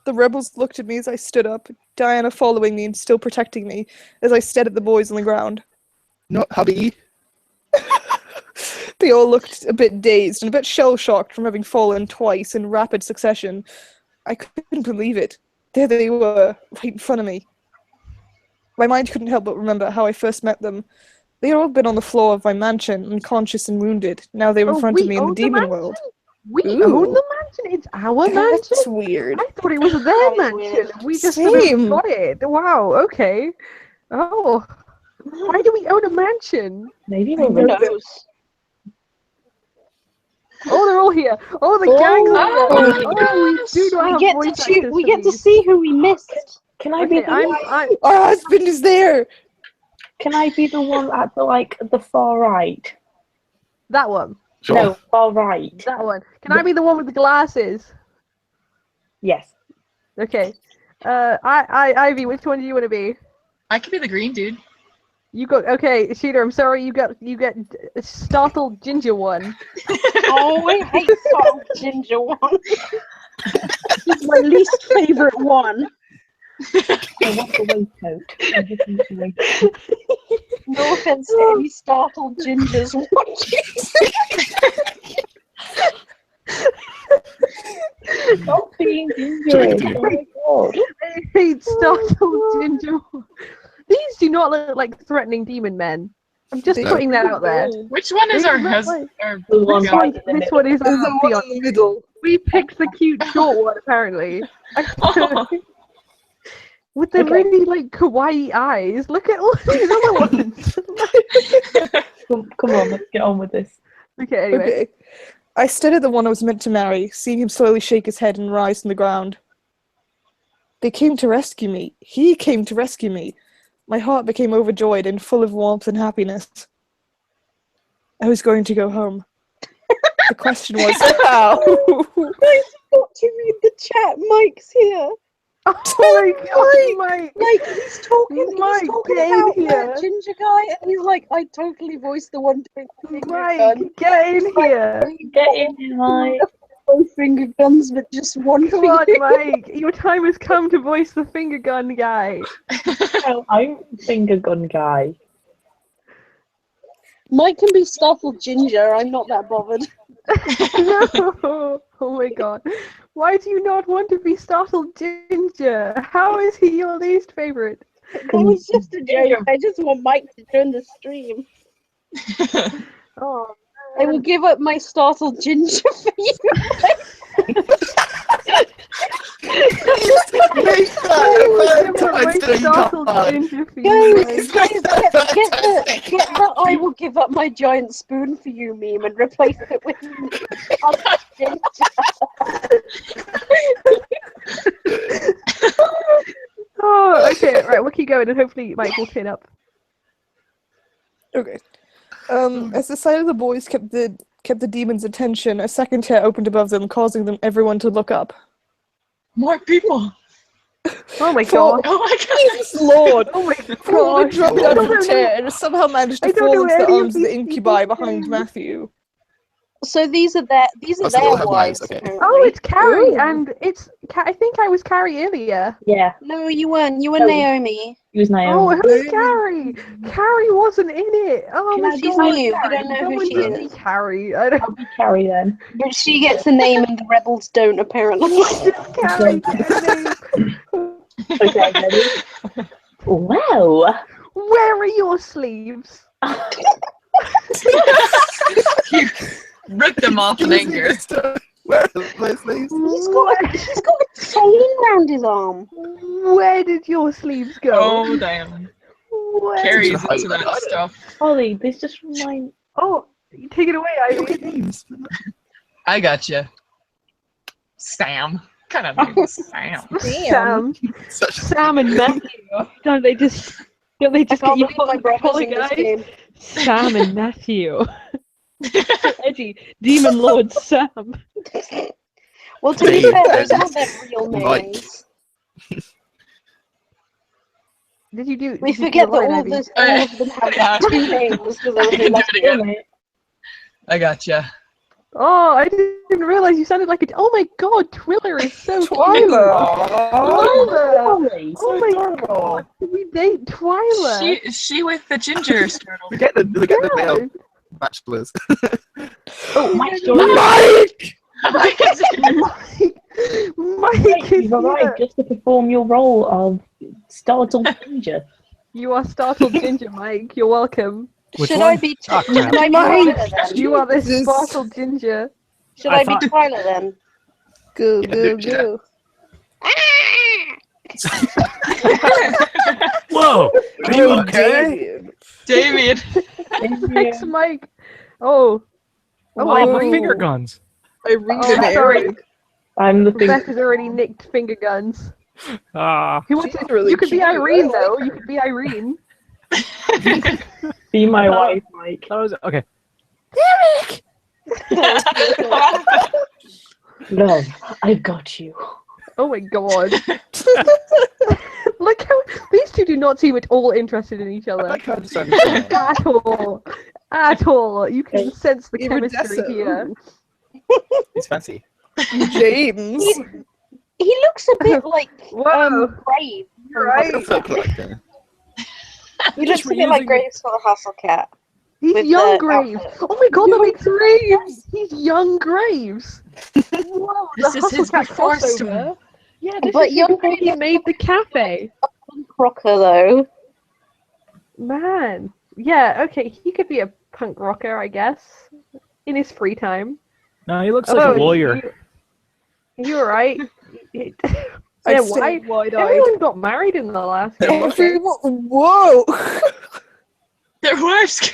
The rebels looked at me as I stood up, Diana following me and still protecting me, as I stared at the boys on the ground. No, hubby. They all looked a bit dazed and a bit shell-shocked from having fallen twice in rapid succession. I couldn't believe it. There they were, right in front of me. My mind couldn't help but remember how I first met them. They had all been on the floor of my mansion, unconscious and wounded. Now they were in front of me in the demon world. We own the mansion? It's our mansion? That's weird. I thought it was their mansion. We just Same. got it. Wow, okay. Oh. Why do we own a mansion? Maybe Who we're knows? Oh, they're all here. Oh, the gang's here. We get to see who we missed. Can I be the Our husband is there! Can I be the one at the far right? That one. Sure. No, far right. That one. Can I be the one with the glasses? Yes. Okay. Ivy, which one do you want to be? I could be the green dude. You got okay, Sheeta. I'm sorry. You get startled ginger one. Oh, I hate startled ginger one. It's my least favorite one. I want the waistcoat. I just want the waistcoat. No offense to any startled gingers watching. Stop being ginger. Oh my god. I hate startled ginger. These do not look like threatening demon men. I'm just putting that out there. Which one is our husband? This one is our husband. in the middle. We picked the cute short one, apparently. With the Okay. really like kawaii eyes. Look at all these other ones. Come on, let's get on with this. Okay, anyway. Okay. I stared at the one I was meant to marry, seeing him slowly shake his head and rise from the ground. They came to rescue me. He came to rescue me. My heart became overjoyed and full of warmth and happiness. I was going to go home. The question was, how? I forgot to read the chat. Mike's here. Oh my god, Mike! Like he's talking Mike, about get in here. that ginger guy, and he's like, I totally voiced the one doing the finger Mike, gun. get in here! Get in here, Mike. Both finger guns, but just one Come for on, you. Mike! Your time has come to voice the finger gun guy. Oh, I'm finger gun guy. Mike can be startled ginger. I'm not that bothered. No! Oh my god. Why do you not want to be startled ginger? How is he your least favorite? That was just a joke. I just want Mike to join the stream. Oh, I will give up my startled ginger for you. Guys, get that I will give up my giant spoon for you meme and replace it with ginger. Oh, okay, right, we'll keep going and hopefully Mike will turn up. Okay. As the sight of the boys kept the demon's attention, a second tear opened above them, causing everyone to look up. More people. Oh my god. Oh my god. Jesus Lord! Oh my Paul god. dropped out of the chair and somehow managed I to don't fall know into the any of arms of the these incubi people's behind names. Matthew. So these are their Oh, so they their have wives. wives, okay. Apparently. Oh, it's Carrie, Ooh. and it's... I think I was Carrie earlier. Yeah, No, you weren't. You were No. Naomi. he was Oh, Naomi. who's Carrie? Carrie wasn't in it. Oh my She's god. new. We don't know who Someone she give me is. Carrie. I don't... I'll be Carrie then. But she gets a name and the rebels don't, apparently. Carrie, get a name. Okay, ready? Wow. Where are your sleeves? You ripped them off in anger. Where are my sleeves? He's got a chain round his arm. Where did your sleeves go? Oh damn. Where? Carrie's into that stuff. Ollie, this just reminds. Oh, take it away, Ivy. Names. I gotcha. Sam. Kind of name is Sam. Sam. Such Sam and Matthew. Don't they just I get can't you believe my brother's in this guys? game. Sam and Matthew. So edgy. Demon Lord Sam. Well, to be Dave fair, those and are their real Mike. names. Did you do? We did you forget do that it, all Ivy? of them have two names because I can do like, it again. I gotcha. Oh, I didn't realize you sounded like a. Oh my god, Twiller is so cute. Twyla! Twyla! Ollie. Oh my god, did we date Twyla? She with the ginger skirt. Look at the Yeah. male bachelors. Oh, Mike's story. Mike! Mike Mike, is you've arrived here. just to perform your role of startled ginger. You are startled ginger, Mike. You're welcome. Which should one? I be? Oh, Should crap. I be Twyla then? You are this Jesus. startled ginger. Should I I be Twyla then? Go, Yeah, go, do- go. Whoa! Are you okay? Damien. Thanks, Mike. Oh. Oh, I have my my finger guns. Irene Oh, and sorry. Eric. I'm the thing. Rebecca's already nicked finger guns. Ah. Who wants She's to, really you could be cute. Irene, I like though. her. You could be Irene. Be my Oh. wife, Mike. That was okay. Love, I've got you. Oh my god. Look how these two do not seem at all interested in each I other. like how it's done. At all. At all. You can sense the chemistry Iridescent. here. It's fancy. James. He looks a bit like Whoa. Brave. You're right. Look like that. He looks Just a bit like reusing- Graves for the Hustle Cat. He's With young the Graves. outfit. Oh my god, that makes Graves. He's young Graves. Whoa, This the is his Hustlecat before crossover. story. Yeah, this But is young before he Graves- made the cafe. Crocker though. Man. Yeah, okay, he could be a punk rocker, I guess. In his free time. No, he looks like a lawyer. You're right. Yeah, I why? stayed wide-eyed. Everyone got married in the last game. Okay. Whoa! Their wives.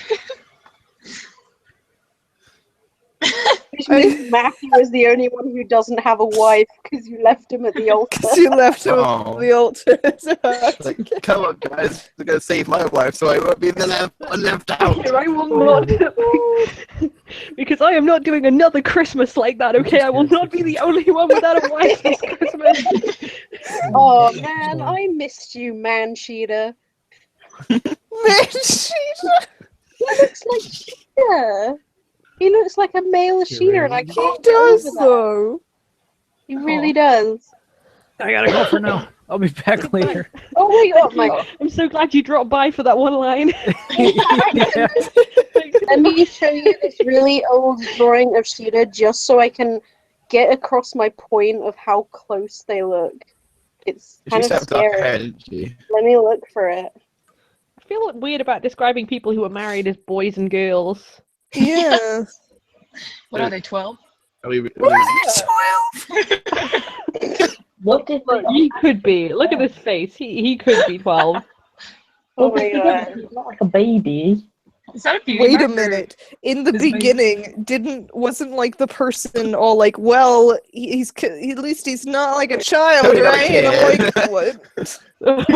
Which means Matthew is the only one who doesn't have a wife because you left him at the altar. You left him Oh. at the altar. Like, come on, guys. We're going to save my wife so I won't be left out. Okay, I will not. Because I am not doing another Christmas like that, okay? I will not be the only one without a wife this Christmas. Oh man, I missed you, man cheater. Man cheater. He looks like Cheetah. He looks like a male cheater, and I He can't does get over that. though. He really does. I gotta go for now. I'll be back later. Oh my god, my I'm so glad you dropped by for that one line. Yeah. Let me show you this really old drawing of Cheetah just so I can get across my point of how close they look. It's She kind used of to have dark scary. hair, didn't she? Let me look for it. I feel weird about describing people who are married as boys and girls. Yeah. What are they, 12? Are we, What did He could be. Look at his face. He could be 12. Oh my god. He's not like a baby. Is that a beauty Wait a marker? minute. In the His face? beginning, wasn't like the person all like, well, at least he's not like a child, Totally not a right? And I'm kid. like, what? What?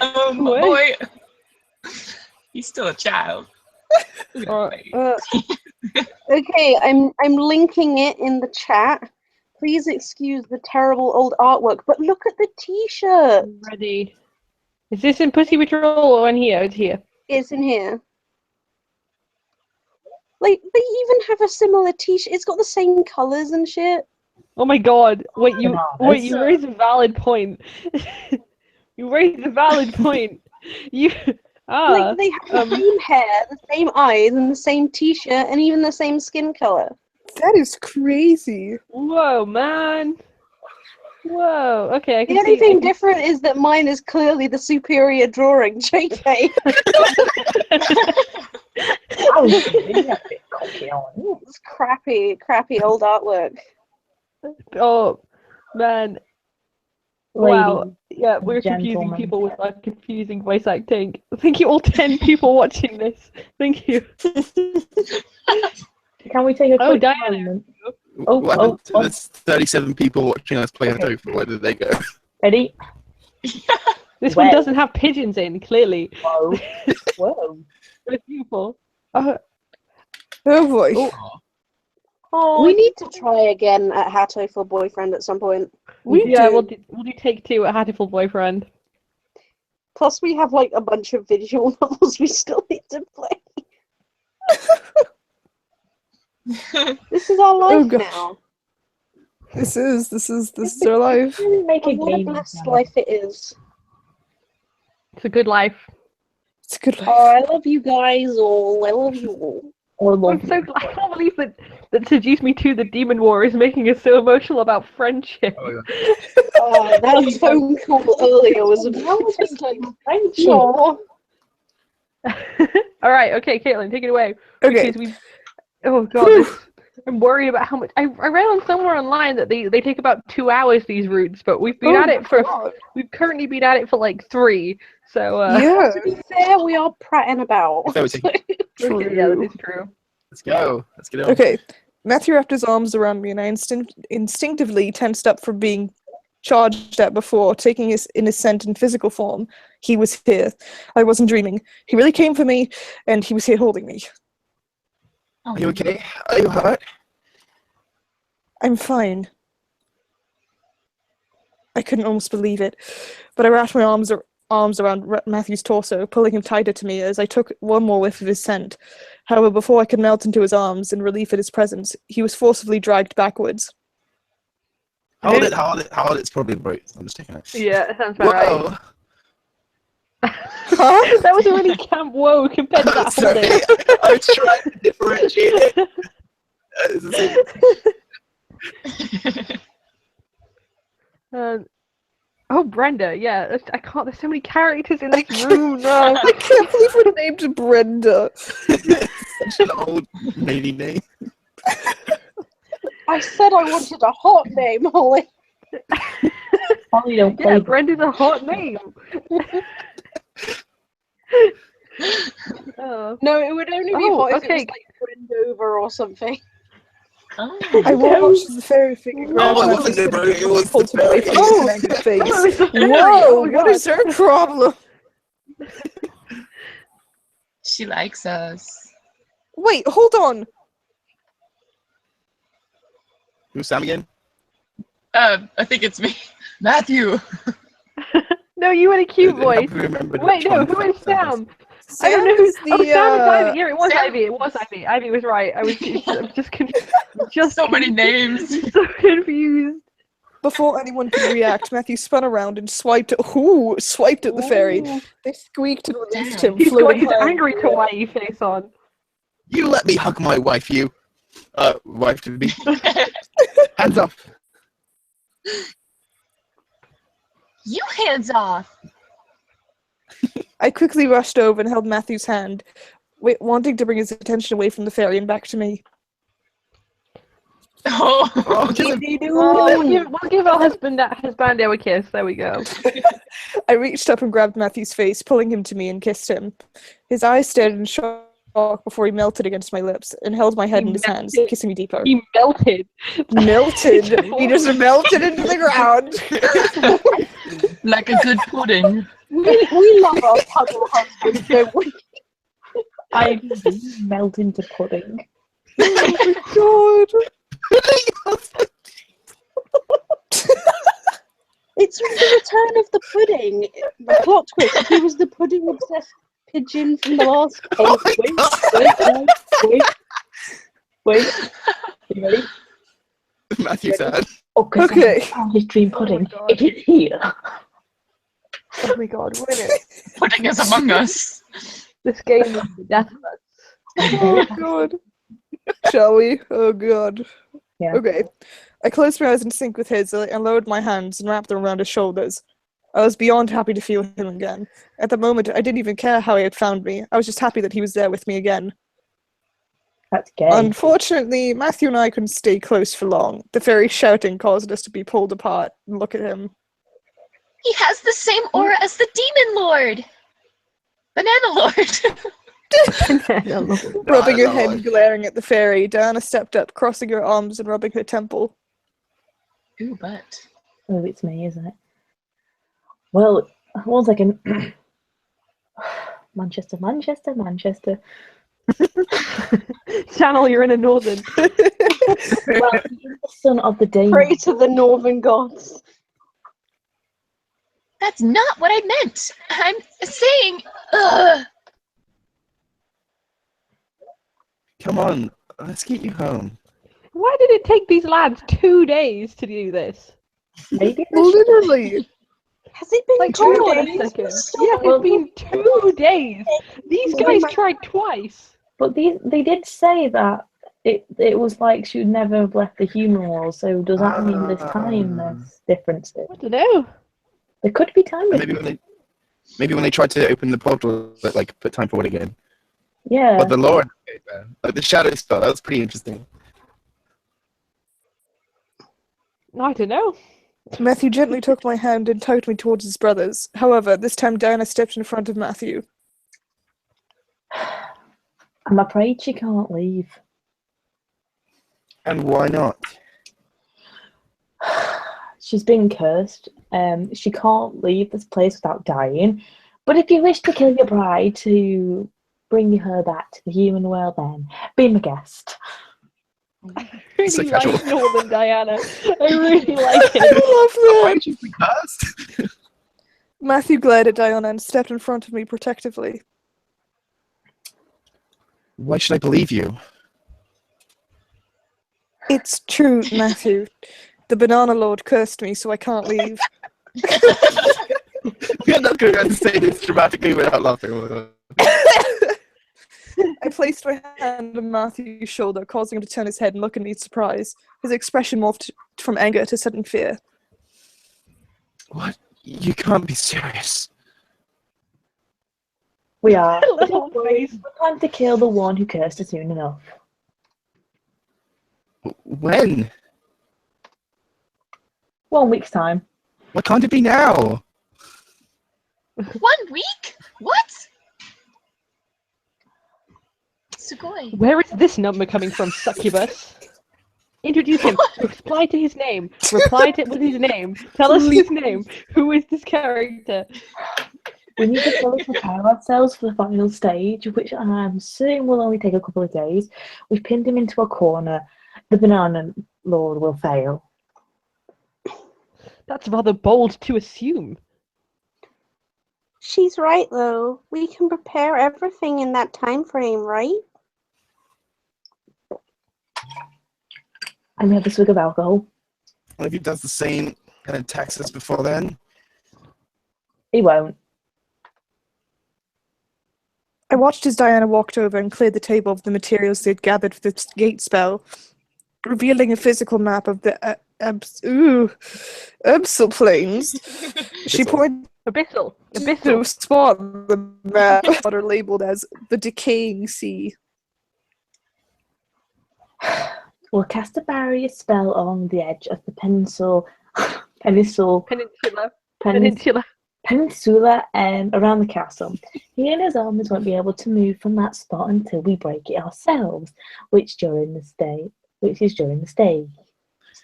My boy. He's still a child. Look at his face. Okay, I'm linking it in the chat. Please excuse the terrible old artwork, but look at the t-shirt. Ready. Is this in Pussy Patrol or in here? It's here. It's in here. Like, they even have a similar t-shirt. It's got the same colors and shit. Oh my god. Wait, you Bananas. raise a valid point. You raise a valid point. You Like, they have the same hair, the same eyes, and the same t-shirt, and even the same skin color. That is crazy. Whoa, man. Whoa. Okay, I can The only see. thing different is that mine is clearly the superior drawing, JK. It's crappy old artwork. Oh, man. Wow. Ladies Yeah, we're and confusing gentlemen. people with our confusing voice acting. Thank you all 10 people watching this. Thank you. Can we take a Oh, quick Diana. moment? what happened to the 37 people watching us play Tofu? Where did they go? Ready? This one Well. doesn't have pigeons in, clearly. Whoa. Whoa. It's beautiful. Oh boy. Oh, We need to try again at Hatto for Boyfriend at some point. We'll do take 2 at Hattiful Boyfriend. Plus, we have like a bunch of visual novels we still need to play. This is our life gosh. now. This is our life. make a And what a game. blessed life it is. It's a good life. It's a good life. Oh, I love you guys all. I love you all. I'm so glad. I can't believe that Seduce Me to the Demon War is making us so emotional about friendship. Oh, that phone call earlier was about just like All right, okay, Caitlin, take it away. Okay. Because oh god, I'm worried about how much. I read on somewhere online that they take about 2 hours, these routes, but we've been at it for we've currently been at it for like 3. So Yeah. To be fair, we are prattling about. Okay, yeah, that is true. Let's go. Let's get on. Okay. Matthew wrapped his arms around me, and I instinctively tensed up from being charged at before, taking his scent in physical form. He was here. I wasn't dreaming. He really came for me, and he was here holding me. Are you okay? Are you hurt? I'm fine. I couldn't almost believe it, but I wrapped my arms around Matthew's torso, pulling him tighter to me as I took one more whiff of his scent. However, before I could melt into his arms in relief at his presence, he was forcibly dragged backwards. Hold it. It's probably Bruce. I'm just taking it. Yeah, that sounds about Whoa. right. That was a really camp whoa compared to that Sorry. holding. I was trying to differentiate it. Oh, Brenda, yeah. I can't. There's so many characters in this room now. I can't believe we're named Brenda. Such an old lady name. I said I wanted a hot name, Holly. Probably don't play. Yeah, Brenda's a hot name. Oh. No, it would only be Oh, hot if it okay. was like Brendover or something. I watched the fairy figure grab Oh, it Matthew's wasn't Deborah, it was pulled the him away from fairy. his angry face. Oh, it's the fairy. Whoa, Oh my what is God. her problem? She likes us. Wait, hold on. Who's Sam again? I think it's me. Matthew! No, you had a cute Help voice. me remember Wait, which no, one who is Sam Sam? I don't know who's. Sam is Oh, the, Sam is Ivy. Yeah, it was Sam- Ivy. It was Ivy. Ivy was right. I was just confused. So many names. So confused. Before anyone could react, Matthew spun around and swiped at the fairy. They squeaked and released him, He's got floating his high. angry kawaii face on. You let me hug my wife, you. Wife to be. Hands off. You hands off. I quickly rushed over and held Matthew's hand, wanting to bring his attention away from the fairy and back to me. Oh, We'll give our husband a kiss. There we go. I reached up and grabbed Matthew's face, pulling him to me and kissed him. His eyes stared in shock before he melted against my lips and held my head in his hands, kissing me deeper. He melted. Melted. He just melted into the ground. like a good pudding. We love our puddle husbands, don't we? I melt into pudding. Oh my god. It's the return of the pudding. The plot twist. He was the pudding obsessed pigeon from the last case. Oh, wait. You ready? Matthew said. Okay. Found his dream pudding. Oh my God. It is here. Oh my god, wait a minute. Pudding is among us. This game is the death of us. Oh god. Shall we? Oh god. Yeah. Okay. I closed my eyes in sync with his and lowered my hands and wrapped them around his shoulders. I was beyond happy to feel him again. At the moment, I didn't even care how he had found me. I was just happy that he was there with me again. That's gay. Unfortunately, Matthew and I couldn't stay close for long. The fairy shouting caused us to be pulled apart and look at him. He has the same aura as the Demon Lord. Banana Lord. Rubbing her head and glaring at the fairy, Diana stepped up, crossing her arms and rubbing her temple. Ooh, but. Oh, it's me, isn't it? Well, 1 second. Manchester. Channel, you're in a northern. Well, he's the son of the demon. Pray to the northern gods. That's not what I meant. I'm saying, ugh. Come on, let's get you home. Why did it take these lads 2 days to do this? Maybe Literally. Has it been Like, 2 hold on a days? second. Yeah, it's been 2 days. These guys tried twice. But they did say that it was like she would never have left the human world, so does that mean this time there's differences? I don't know. There could be time Maybe when they tried to open the portal, but like put time forward again. Yeah. But the Lord, like the shadow spell, that was pretty interesting. I don't know. Matthew gently took my hand and tugged me towards his brothers. However, this time Diana stepped in front of Matthew. I'm afraid she can't leave. And why not? She's been cursed. She can't leave this place without dying. But if you wish to kill your bride to bring her back to the human world, then be my guest. I really So like casual. Northern Diana. I really like I it. love that! She's the cursed. Matthew glared at Diana and stepped in front of me protectively. Why should I believe you? It's true, Matthew. The Banana Lord cursed me, so I can't leave. We're not going to say this dramatically without laughing. I placed my hand on Matthew's shoulder, causing him to turn his head and look at me in surprise. His expression morphed from anger to sudden fear. What? You can't be serious. We are. Little face. We're time to kill the one who cursed her soon enough. When? 1 week's time. What can't it be now? 1 week? What? Sugoi. Where is this number coming from, succubus? Introduce him. Reply to his name. Reply to with his name. Tell us his name. Who is this character? We need to fully prepare ourselves for the final stage, which I'm certain will only take a couple of days. We've pinned him into a corner. The Banana Lord will fail. That's rather bold to assume. She's right, though. We can prepare everything in that time frame, right? And we have a swig of alcohol. What if he does the same and attacks us before then? He won't. I watched as Diana walked over and cleared the table of the materials they'd gathered for the gate spell, revealing a physical map of the Abyssal Plains. She pointed Abyssal. to a spot on the map that are labeled as the Decaying Sea. We'll cast a barrier spell along the edge of the peninsula around the castle. He and his armies won't be able to move from that spot until we break it ourselves, which is during the stay.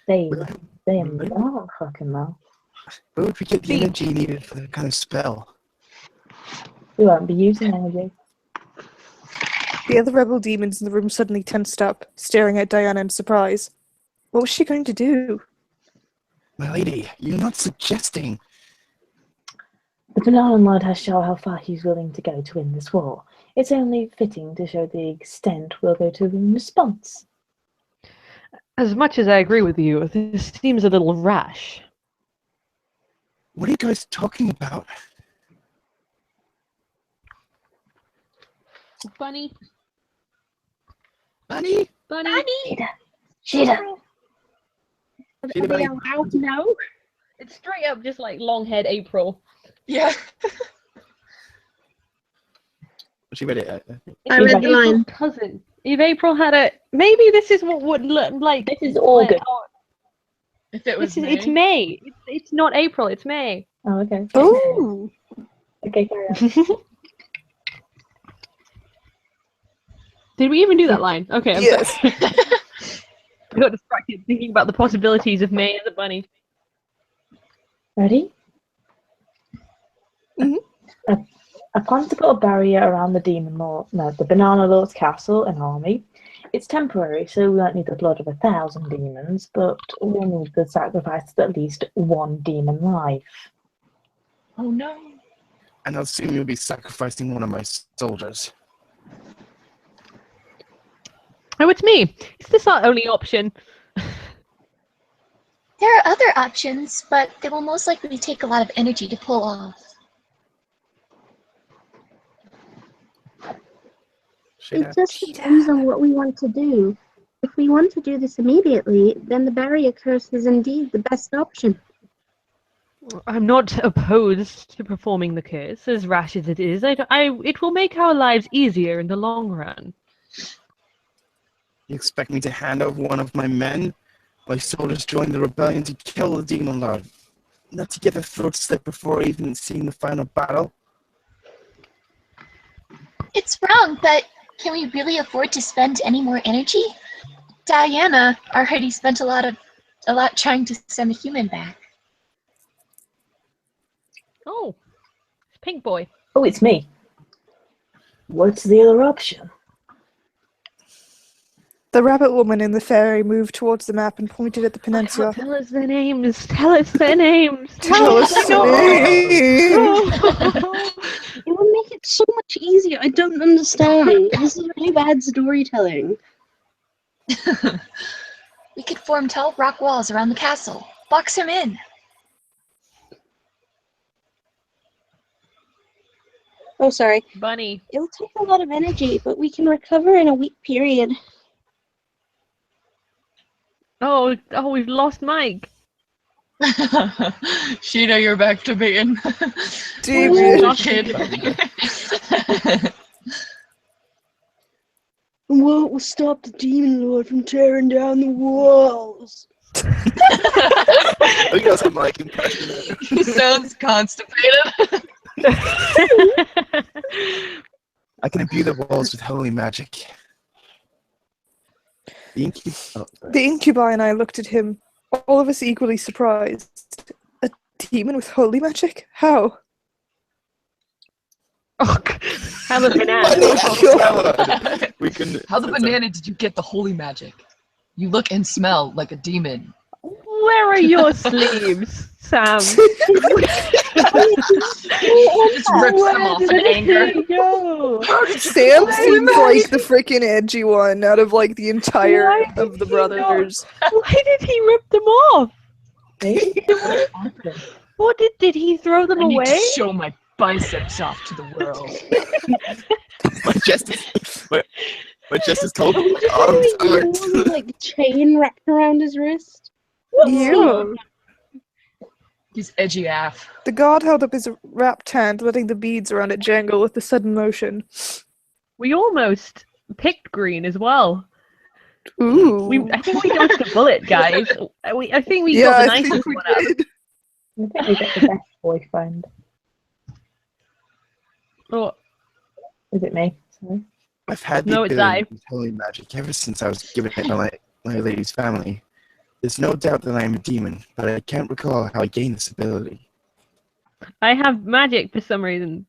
Oh, fucking hell. Where would we get the energy needed for that kind of spell? We won't be using energy. The other rebel demons in the room suddenly tensed up, staring at Diana in surprise. What was she going to do? My lady, you're not suggesting. The Banana Lord has shown how far he's willing to go to win this war. It's only fitting to show the extent we'll go to in response. As much as I agree with you, this seems a little rash. What are you guys talking about? Bunny. Bunny? Bunny. Sheeta. Are they allowed to know? It's straight up just like long-haired April. Yeah. She read it. I read the line. Cousin. If April had a... Maybe this is what would look like... This is August. If it was It's May. It's not April, it's May. Oh, okay. Oh. Okay, carry on. Did we even do that line? Okay, I'm Yes. sorry. I got distracted thinking about the possibilities of May as a bunny. Ready? Mm-hmm. I plan to put a barrier around the Banana Lord's castle and army. It's temporary, so we won't need the blood of 1,000 demons, but we'll need the sacrifice of at least one demon life. Oh no. And I'll assume you'll be sacrificing one of my soldiers. Oh, it's me. Is this our only option? There are other options, but they will most likely take a lot of energy to pull off. It just depends on what we want to do. If we want to do this immediately, then the barrier curse is indeed the best option. I'm not opposed to performing the curse, as rash as it is. It will make our lives easier in the long run. You expect me to hand over one of my men? My soldiers joined the rebellion to kill the demon lord, not to get a throat slit before even seeing the final battle. It's wrong, but can we really afford to spend any more energy? Diana already spent a lot trying to send the human back. Oh, it's Pink Boy. Oh, it's me. What's the other option? The rabbit woman and the fairy moved towards the map and pointed at the peninsula. Tell us their names. Tell us their names. Tell us their names. It would make it so much easier. I don't understand. This is really bad storytelling. We could form tall rock walls around the castle. Box him in. Oh, sorry. Bunny. It'll take a lot of energy, but we can recover in a week period. Oh, we've lost Mike. Sheena, you're back to being David. kid. What will stop the demon lord from tearing down the walls? Who doesn't like impression? He sounds constipated. I can imbue the walls with holy magic. The incubi and I looked at him, all of us equally surprised. A demon with holy magic? How? Oh, how the banana? How the banana did you get the holy magic? You look and smell like a demon. Where are your sleeves, Sam? Just rips them off in anger. Sam seems like the freaking edgy one out of like the entire of the brothers. Why did he rip them off? What did he throw them I need away? to show my biceps off to the world. my chest is cold. Like chain wrapped around his wrist. You. He's edgy AF. The guard held up his wrapped hand, letting the beads around it jangle with a sudden motion. We almost picked green as well. Ooh. I think we dodged a bullet, guys. I think we got the nicest one out. I think we got the best boyfriend. Oh. Is it me? Sorry. I've had the ability with holy magic ever since I was given it by my lady's family. There's no doubt that I am a demon, but I can't recall how I gained this ability. I have magic for some reason.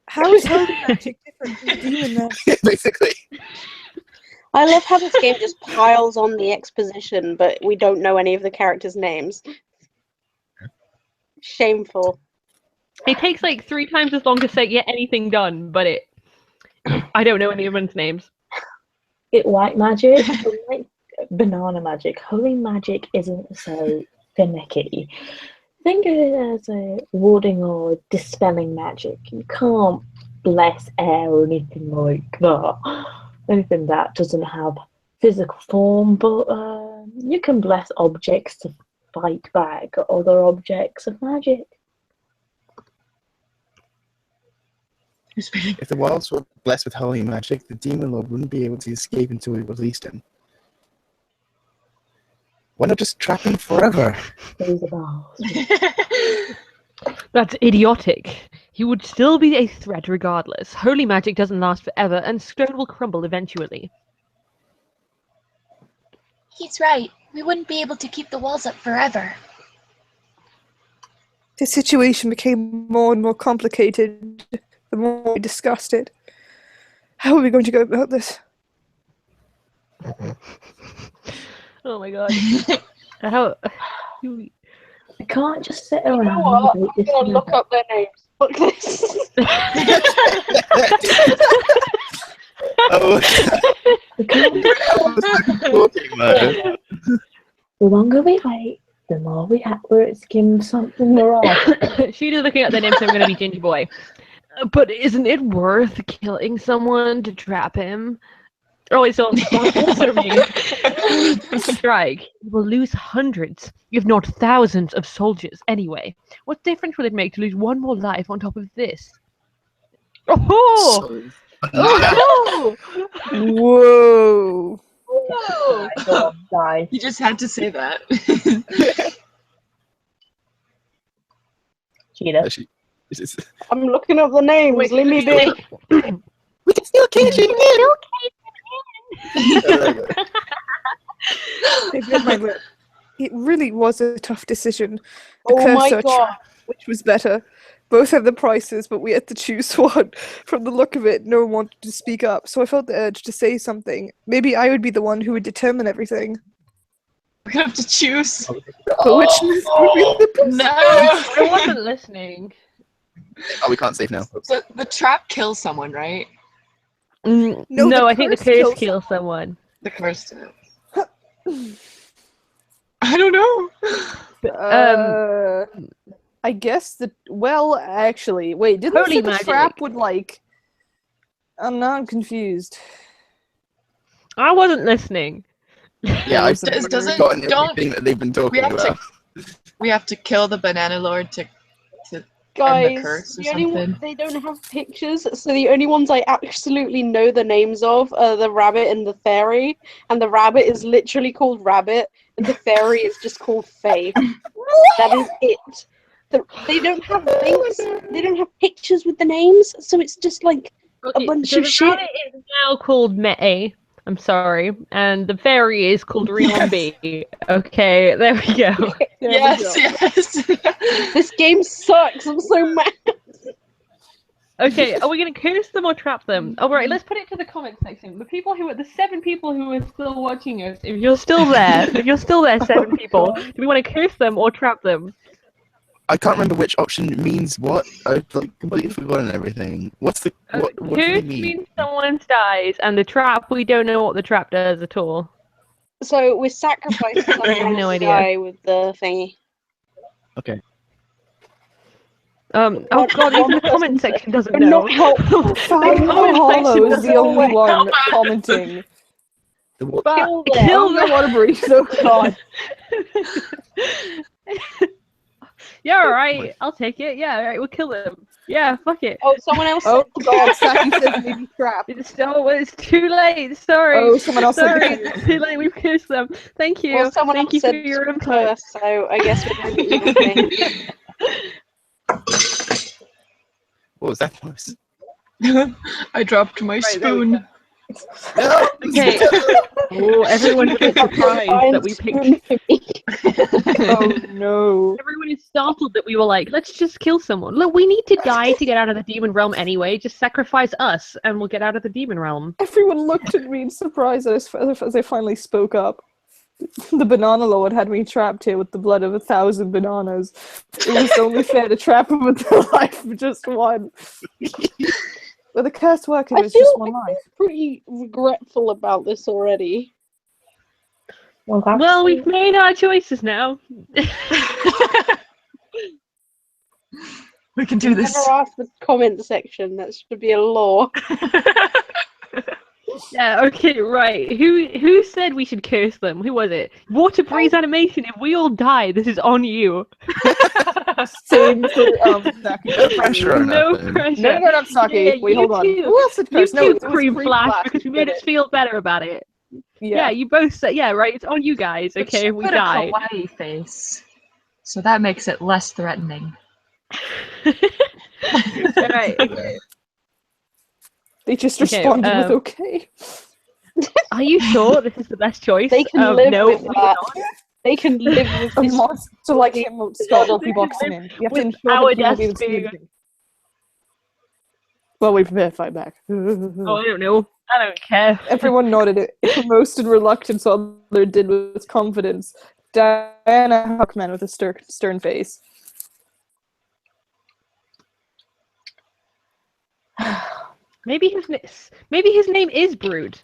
How is holy magic different from demon magic? Basically. I love how this game just piles on the exposition, but we don't know any of the characters' names. Shameful. It takes like 3 times as long to get anything done, but I don't know any of anyone's names. White magic, like banana magic. Holy magic isn't so finicky. Think of it as a warding or dispelling magic. You can't bless air or anything like that. Anything that doesn't have physical form, but you can bless objects to fight back other objects of magic. If the walls were blessed with holy magic, the demon lord wouldn't be able to escape until we released him. Why not just trap him forever? That's idiotic. He would still be a threat regardless. Holy magic doesn't last forever, and stone will crumble eventually. He's right. We wouldn't be able to keep the walls up forever. The situation became more and more complicated the more we discussed it. How are we going to go about this? Oh my god. How? I can't just sit around. You know what? I'm going to look up their names. Look this. The longer we wait, the more we're at skim something wrong. She's looking at the name, so I'm going to be Ginger Boy. But isn't it worth killing someone to trap him? Oh, wait, so also me. Strike. You will lose hundreds, if not thousands, of soldiers anyway. What difference will it make to lose one more life on top of this? Oh! Oh! Whoa! Oh, die. You just had to say that. Cheetah. I'm looking up the names. Wait, Leave me be. We can still cage him in! It really was a tough decision. Oh my Cursor god. trap, which was better? Both had the prices, but we had to choose one. From the look of it, no one wanted to speak up, so I felt the urge to say something. Maybe I would be the one who would determine everything. We're gonna have to choose. But which would be the best? No! I wasn't listening. Oh, we can't save now. So the trap kills someone, right? No, I think the curse kills someone. The curse. I don't know. I guess actually, wait, didn't Holy say the magic. trap would like... now I'm confused. I wasn't listening. Yeah, I've Doesn't gotten don't everything that they've been talking about. we have to kill the banana lord to Guys, curse or the only something. they don't have pictures, so the only ones I absolutely know the names of are the rabbit and the fairy, and the rabbit is literally called Rabbit, and the fairy is just called Faye. That is it. They don't have things. They don't have pictures with the names, so it's just like a bunch So of the shit. rabbit is now called Mete. I'm sorry, and the fairy is called Riombi. Okay, there we go. Yes. This game sucks. I'm so mad. Okay, are we gonna curse them or trap them? Oh right, let's put it to the comment section. The 7 people who are still watching us, if you're still there, 7 people, do we want to curse them or trap them? I can't remember which option means what. I've completely forgotten everything. What do they Curse mean? means someone dies, and the trap, we don't know what the trap does at all. So we're sacrificing I have someone no to idea. die with the thingy. Okay. Oh god, even the comment section doesn't They're know. not helpful. The Fan comment Hollow section is the doesn't only know. one commenting. Kill Kill them. the water breeze. Oh god. Yeah, alright, I'll take it. Yeah, alright, we'll kill them. Yeah, fuck it. Oh, someone else. Oh god, Saki says maybe trap. It's too late. Sorry. Oh, someone else said Sorry, curse. it's too late. We've cursed them. Thank you. Well, someone Thank else you for said your input. curse, so I guess we're doing the evil thing. What was that noise? I dropped my spoon. Okay. Oh, everyone's a bit surprised that we picked. Oh no. Everyone is startled that we were like, let's just kill someone. Look, we need to die to get out of the demon realm anyway. Just sacrifice us, and we'll get out of the demon realm. Everyone looked at me in surprise as I finally spoke up. The banana lord had me trapped here with the blood of 1,000 bananas. It was only fair to trap him with the life of just one. But the curse work, it was just one life. Pretty regretful about this already. Well, we've made our choices now. We can do this. Never ask the comment section. That should be a law. Yeah, okay, right. Who said we should curse them? Who was it? Water breeze animation, if we all die, this is on you. Same for Saki. No pressure on No that. pressure. No, not Saki. Yeah, Wait, you hold on. too. Who else said You curse? No, too, it was Cream Cream Flash, Flash because who we made did us it. feel better about it. Yeah, you both said, yeah, right, it's on you guys, But okay, she we put a die. kawaii face, so that makes it less threatening. Alright, okay. They just Okay, responded with okay. Are you sure this is the best choice? They can live no, with we're that. not. They can live with A this. monster like him won't stop Dolphy boxing in. You have to with ensure our that he will be able to death do anything. Well, we verified back. Oh, I don't know. I don't care. Everyone nodded it. Most in reluctance, while other did with confidence. Diana Huckman with a stern face. Maybe his name is Brute.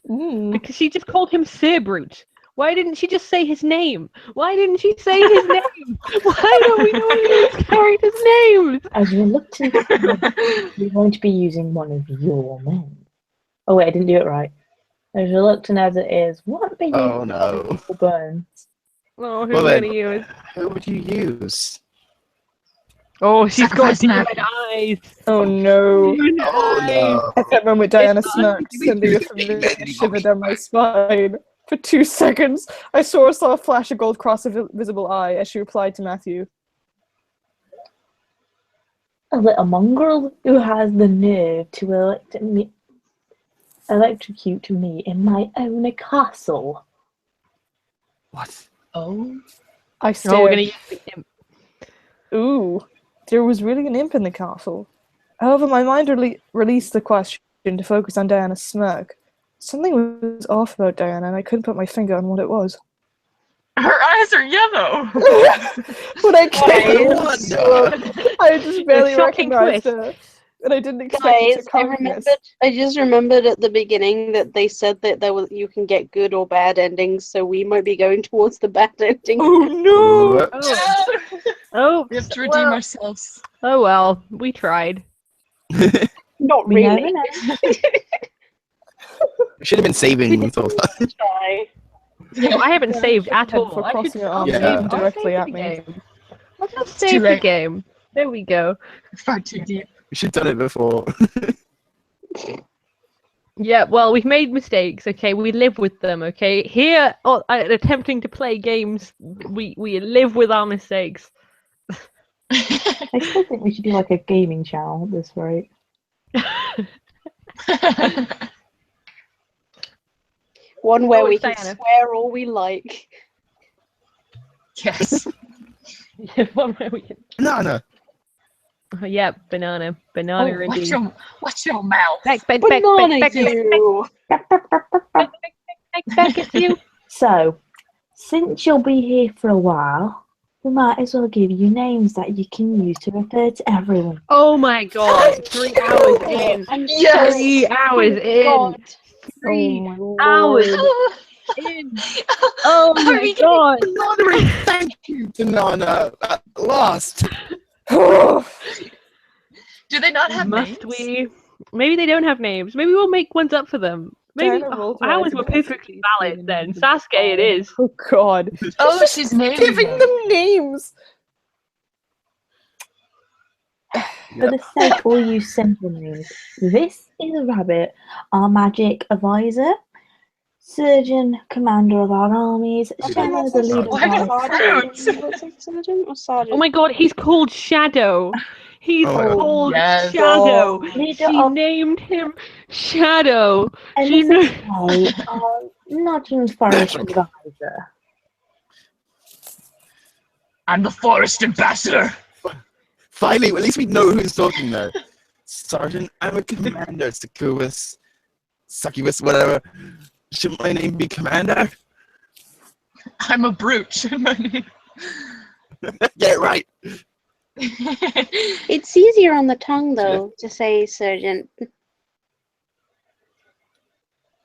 Because she just called him Sir Brute. Why didn't she just say his name? Why didn't she say his name? Why don't we know any of these characters' names? As reluctant, we're going to be using one of your men. Oh wait, I didn't do it right. As reluctant as it is, what be Oh, using no. for Burns? Oh, who's Well, then, gonna use? who would you use? Oh, she's got Sacrifice Mac. demon eyes. Oh no. Demon Oh, eyes. no. At that moment, Diana It's smirked, sending a unbelievable. familiar shiver down my spine. For 2 seconds, I saw a flash of gold cross a visible eye as she replied to Matthew. A little mongrel who has the nerve to electrocute me in my own castle. What? Oh. I Oh, we're stared. gonna use the imp. Ooh, there was really an imp in the castle. However, my mind released the question to focus on Diana's smirk. Something was off about Diana, and I couldn't put my finger on what it was. Her eyes are yellow. When I came, wonder. I just barely A shocking recognized twist. her, and I didn't expect it Guys, to come from this. I just remembered at the beginning that they said that you can get good or bad endings, so we might be going towards the bad ending. Oh no! Oh, We have to redeem ourselves. oh well, we tried. Not We really. never know. We should have been saving this whole time. Try. No, I haven't saved at Head all. for I crossing should your arms Yeah. and aiming directly I'll at save me. the game. I'll just too save the late. game. There we go. Far too deep. We should have done it before. Yeah, well, we've made mistakes, okay? We live with them, okay? Here, attempting to play games, we live with our mistakes. I still think we should do like a gaming channel at this rate. One where Oh, we it's can Diana. swear all we like. Yes. Yeah, one where we can... Banana. Oh, yeah, banana. Banana Oh, indeed. what's your mouth? Back, Banana back, you! it's you. So, since you'll be here for a while, we might as well give you names that you can use to refer to everyone. Oh my god, 3 hours in. Yes. 3 hours in. God. 3 Oh hours in. Oh my god. Banana, thank you, Banana. At last. Do they not have Must names? we? Maybe they don't have names. Maybe we'll make ones up for them. Maybe Diana rolled her ours eyes were against perfectly these valid things then. and- Sasuke it is. Oh god. Oh, she's naming Giving them names! For the sake, we'll use simple names. This is a rabbit, our magic advisor, surgeon, commander of our armies, Shanna, the leader of Why our... not Sergeant or sergeant? Oh my god, he's called Shadow. He's Oh, called yes. Shadow. Leader She of... named him Shadow. And She this is kn- why our Nottingham's Forest advisor. I'm the forest ambassador. Finally, at least we know who's talking now. Sergeant, I'm a commander. Succubus, succubus, whatever. Shouldn't my name be Commander? I'm a brute. Shouldn't my name- Get it right. It's easier on the tongue, though, to say sergeant.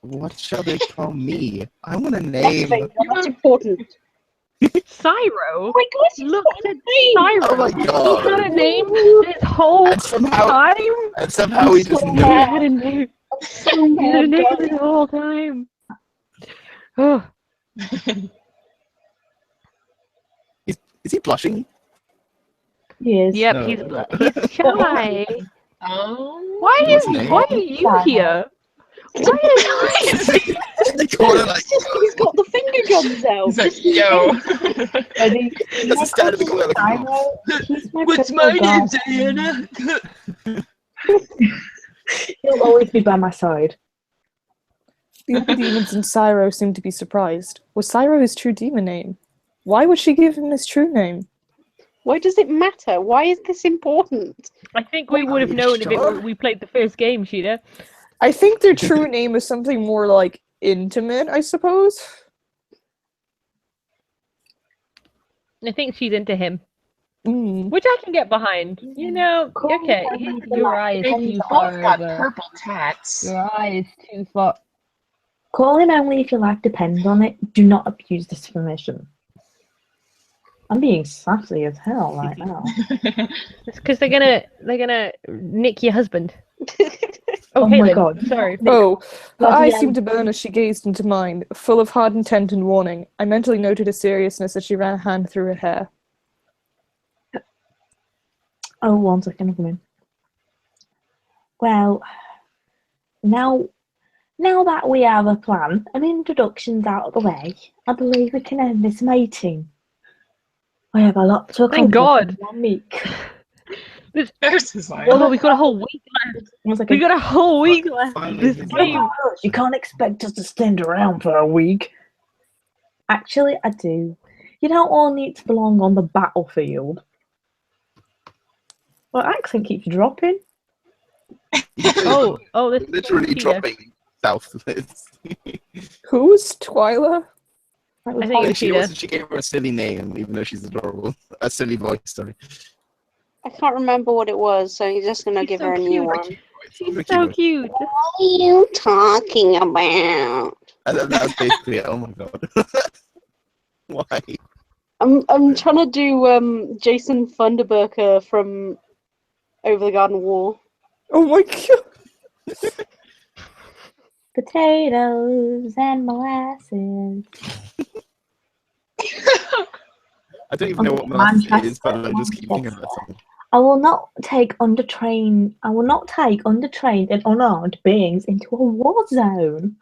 What shall they call me? I want a name. That's important. Cyro. Oh my god, Look at Oh Cyro. my god. He had a name this whole And somehow, time. and somehow we just He knew. had a name. He had a name this whole time. Oh. Is he blushing? Yes. Yep, No. he's shy. Oh. Why What's is his name? why are you here? Why is In the corner, like, He's got the finger guns out. He's like, yo. doesn't stand in the corner like, He's my What's personal my guard. name, Diana? He'll always be by my side. The other demons in Cyro seemed to be surprised. Was Cyro his true demon name? Why would she give him his true name? Why does it matter? Why is this important? I think we would have you known if sure? we played the first game, Sheeta. I think their true name is something more like intimate, I suppose. I think she's into him, Mm. which I can get behind. You know, okay. Your eye is too far Both got over. purple tats. Your eye is too far. Call him only if your life depends on it. Do not abuse this permission. I'm being sassy as hell right now. It's because they're gonna nick your husband. Oh Okay, my then. god. Sorry. Oh, her Bloody eyes hell. seemed to burn as she gazed into mine, full of hard intent and warning. I mentally noted a seriousness as she ran a hand through her hair. Oh, 1 second, I'm coming. Well, now that we have a plan and introductions out of the way, I believe we can end this meeting. I have a lot to accomplish Thank God. in 1 week. There's his line. Oh, we got a whole week left. 1 second. We got a whole week left of Finally, this we game. You can't expect us to stand around for a week. Actually, I do. You don't all need to belong on the battlefield. My accent keeps dropping. Oh, this is literally Sheeta. dropping south. Who's Twyla? That was I think horrible. it's Sheeta. She gave her a silly name, even though she's adorable. A silly voice, sorry. I can't remember what it was, so you're just gonna She's give so her a new cute. one. She's so cute. What are you talking about? And that was basically it. Oh my god. Why? I'm trying to do Jason Thunderburker from Over the Garden Wall. Oh my god! Potatoes and molasses. I don't even know what molasses is, but I just keep thinking about something. I will not take undertrained and unarmed beings into a war zone.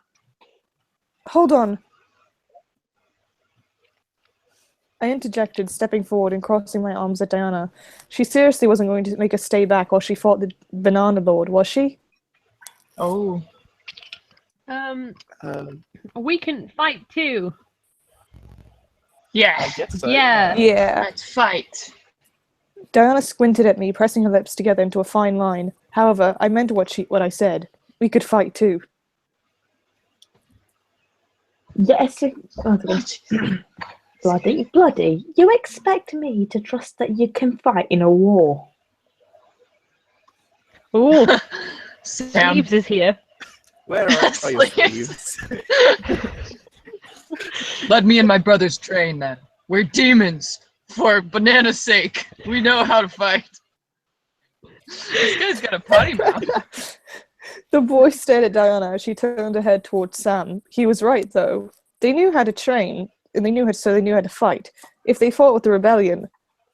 Hold on. I interjected, stepping forward and crossing my arms at Diana. She seriously wasn't going to make us stay back while she fought the Banana Lord, was she? Oh. We can fight too. Yeah. I guess so. Yeah. Yeah. Let's fight. Diana squinted at me, pressing her lips together into a fine line. However, I meant what I said. We could fight too. Yes. Bloody. You expect me to trust that you can fight in a war? Ooh. Sam. Sleeves is here. Where are your sleeves? Let me and my brothers train then. We're demons. For banana's sake. We know how to fight. This guy's got a potty mouth. The boy stared at Diana as she turned her head towards Sam. He was right, though. They knew how to train, and they knew how to fight. If they fought with the rebellion,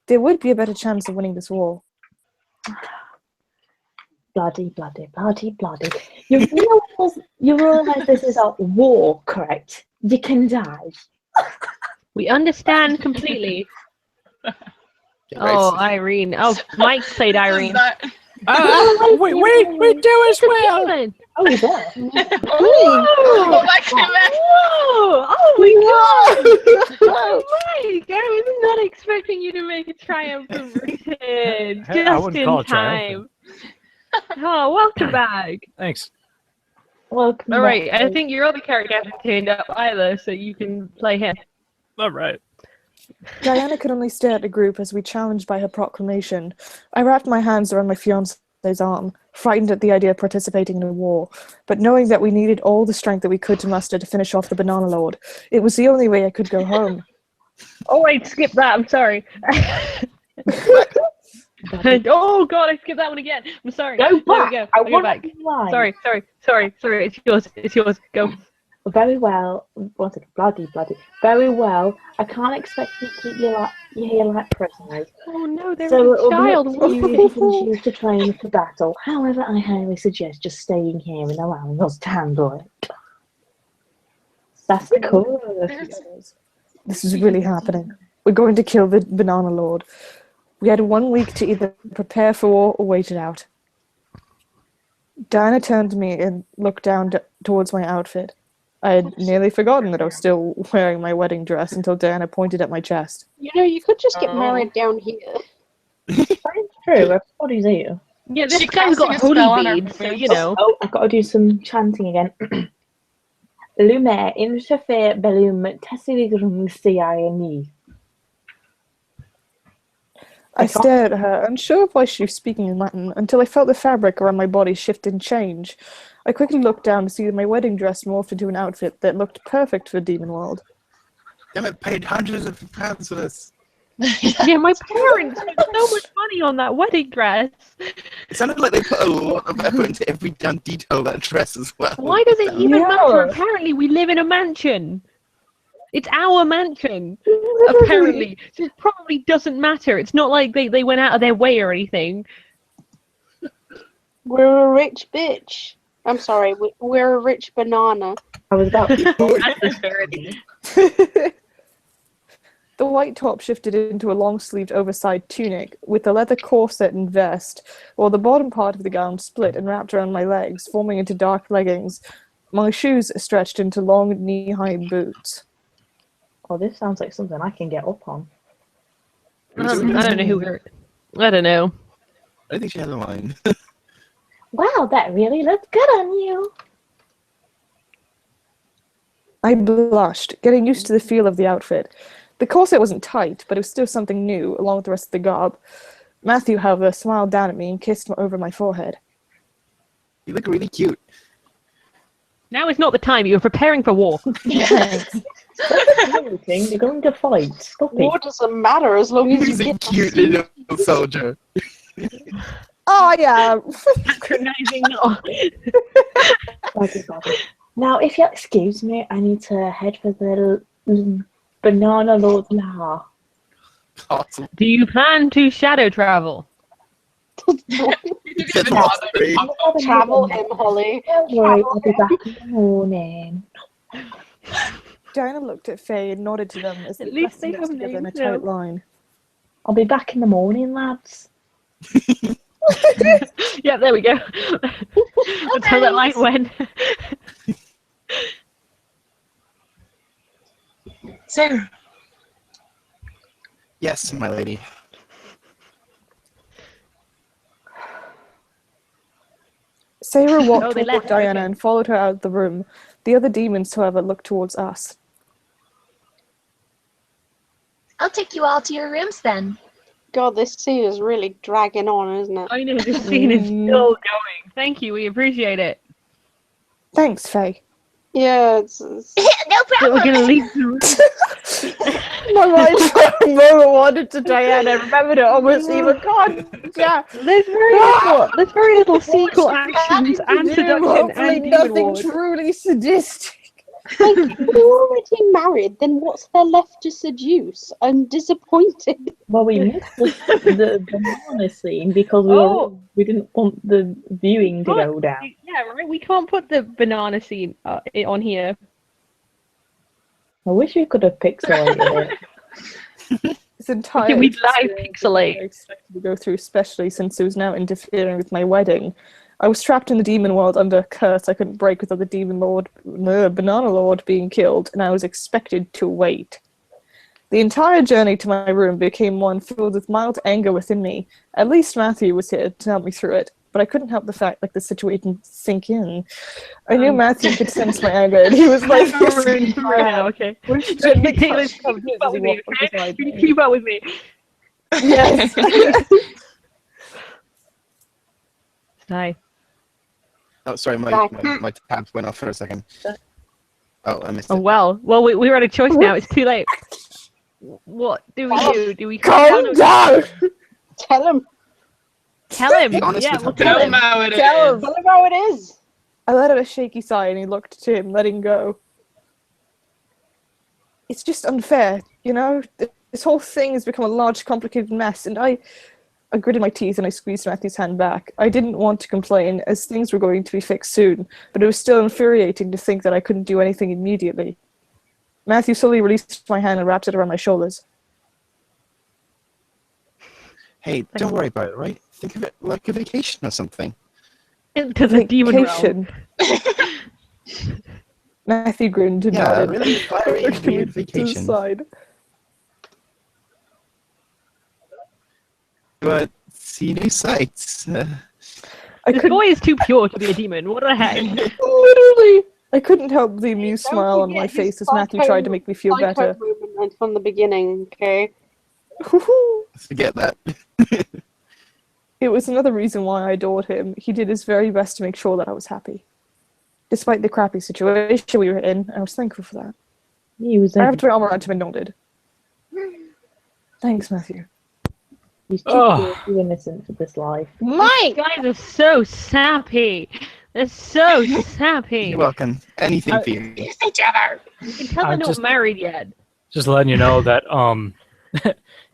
there would be a better chance of winning this war. Bloody. You realize this is a war, correct? You can die. We understand completely. Oh, Irene. Oh, Mike played Irene. We do as well. Oh, he's there. Oh my god! Oh, Mike! I was not expecting you to make a triumphant return. I wouldn't Just call in it triumphant. time. Oh, welcome back. Thanks. Welcome. All right, back. I think your other character hasn't turned up either, so you can play him. All right. Diana could only stare at the group as we challenged by her proclamation. I wrapped my hands around my fiancé's arm, frightened at the idea of participating in a war, but knowing that we needed all the strength that we could to muster to finish off the Banana Lord. It was the only way I could go home. Oh wait, skip that. I'm sorry. Oh god, I skipped that one again. I'm sorry. Go back. There we go. I I'll go want back. to be live. Sorry. It's yours. Go. Very well. Bloody. Very well. I can't expect you to keep your hair like prisoners. Oh no, there's So a it will child. be up to you if you can choose to train for battle. However, I highly suggest just staying here and allowing us to handle it. That's cool. This is really happening. We're going to kill the Banana Lord. We had 1 week to either prepare for war or wait it out. Diana turned to me and looked down towards my outfit. I had nearly forgotten that I was still wearing my wedding dress until Diana pointed at my chest. You know, you could just get married down here. That's true. Everybody's here. Yeah, this She guy's got casting a spell on holy her beads, so boobs. you know. Oh, I've got to do some chanting again. Lume interfere bellum tessigrum siani. I stared at her, unsure of why she was speaking in Latin, until I felt the fabric around my body shift and change. I quickly looked down to see that my wedding dress morphed into an outfit that looked perfect for Demon World. Damn it, paid hundreds of pounds for this. Yeah, my parents spent so much money on that wedding dress. It sounded like they put a lot of effort into every damn detail of that dress as well. Why does it even matter? Apparently, we live in a mansion. It's our mansion, apparently. So it probably doesn't matter. It's not like they went out of their way or anything. We're a rich bitch. I'm sorry, we're a rich banana. I was about to The white top shifted into a long-sleeved oversized tunic with a leather corset and vest, while the bottom part of the gown split and wrapped around my legs, forming into dark leggings. My shoes stretched into long knee-high boots. Oh, this sounds like something I can get up on. I don't know who we're... I don't know. I think she has a line. Wow, that really looks good on you. I blushed, getting used to the feel of the outfit. The corset wasn't tight, but it was still something new, along with the rest of the garb. Matthew, however, smiled down at me and kissed over my forehead. You look really cute. Now is not the time. You're preparing for war. Thanks. You're going to fight. Stop it. War doesn't matter as long as you He's a get cute little soldier. Oh, yeah. Patronizing. Now, if you excuse me, I need to head for the Banana Lord's lair. Awesome. Do you plan to shadow travel? Travel him, Holly. Don't worry, I'll be back in the morning. Diana looked at Faye and nodded to them as At they least pressed they their lips have together in a names tight now. line. I'll be back in the morning, lads. Yeah, there we go. That's how that line went. Sarah, Yes, my lady. Sarah walked they toward left, Diana okay. and followed her out of the room. The other demons, however, looked towards us. I'll take you all to your rooms then. God, this scene is really dragging on, isn't it? I know, this scene is still going. Thank you, we appreciate it. Thanks, Faye. Yeah, No We're problem. gonna leave the room. My mind for a moment wandered to Diana. Remembered it almost even. God, yeah. There's very little sequel actions and seduction Hopefully and demon nothing ward. truly sadistic. Like, if they're already married, then what's there left to seduce? I'm disappointed. Well, we missed the banana scene because we didn't want the viewing to go down. Yeah, right. We can't put the banana scene on here. I wish we could have pixelated it. This entire We'd live experience pixelate. I expected to go through, especially since it was now interfering with my wedding. I was trapped in the demon world under a curse I couldn't break without the banana lord being killed, and I was expected to wait. The entire journey to my room became one filled with mild anger within me. At least Matthew was here to help me through it, but I couldn't help the fact the situation sink in. I knew Matthew could sense my anger, and he was like, We're in right now, okay? gently Taylor, touched my keep up with me, walked okay? beside me. Keep up with me. Yes. Hi. Oh, sorry, my tabs went off for a second. Oh, I missed it. Oh well. Well, we're at a choice now. It's too late. What do we do? Do we Calm down? Tell him. Tell him. Be honest Yeah, with we'll him. tell him. how it Tell is. Tell him how it is. I let out a shaky sigh and he looked at him, letting go. It's just unfair, you know? This whole thing has become a large, complicated mess, and I gritted my teeth and I squeezed Matthew's hand back. I didn't want to complain, as things were going to be fixed soon, but it was still infuriating to think that I couldn't do anything immediately. Matthew slowly released my hand and wrapped it around my shoulders. Hey, don't worry about it, right? Think of it like a vacation or something. Into the demon realm. Matthew grinned and Yeah, nodded. really fiery, Looked at me weird to the vacation. side. But see new sights. This boy is too pure to be a demon. What the heck? Literally! I couldn't help the amused smile on my face as Matthew tried to make me feel better. Movement from the beginning, okay? Forget that. It was another reason why I adored him. He did his very best to make sure that I was happy. Despite the crappy situation we were in, I was thankful for that. I wrapped my arm around him and nodded. Thanks, Matthew. He's too innocent for this life. Mike! Guys are so sappy. They're so sappy. You're welcome. Anything for you. You can tell they're not married yet. Just letting you know that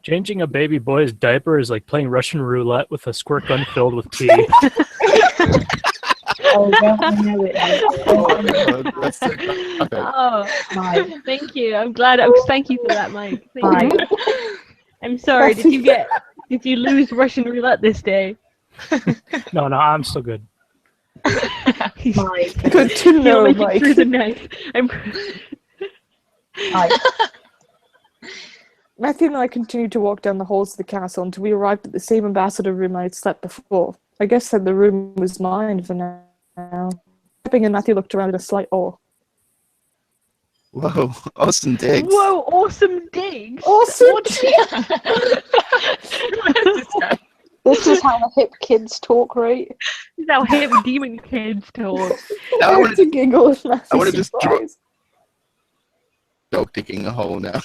changing a baby boy's diaper is like playing Russian roulette with a squirt gun filled with pee. Oh, don't I know it. Oh, Mike, thank you. I'm glad. Thank you for that, Mike. Thank you. I'm sorry. Did you lose Russian roulette this day? No, I'm still good. Mike. Good to know, You'll make it Mike. through the night. Matthew and I continued to walk down the halls of the castle until we arrived at the same ambassador room I had slept before. I guess that the room was mine for now. Stepping in, Matthew looked around in a slight awe. Whoa, awesome digs. Whoa, awesome digs. Awesome This is how the hip kids talk, right? This is how hip demon kids talk. I had to giggle with I Matthew's want to just surprise. dog digging a hole now.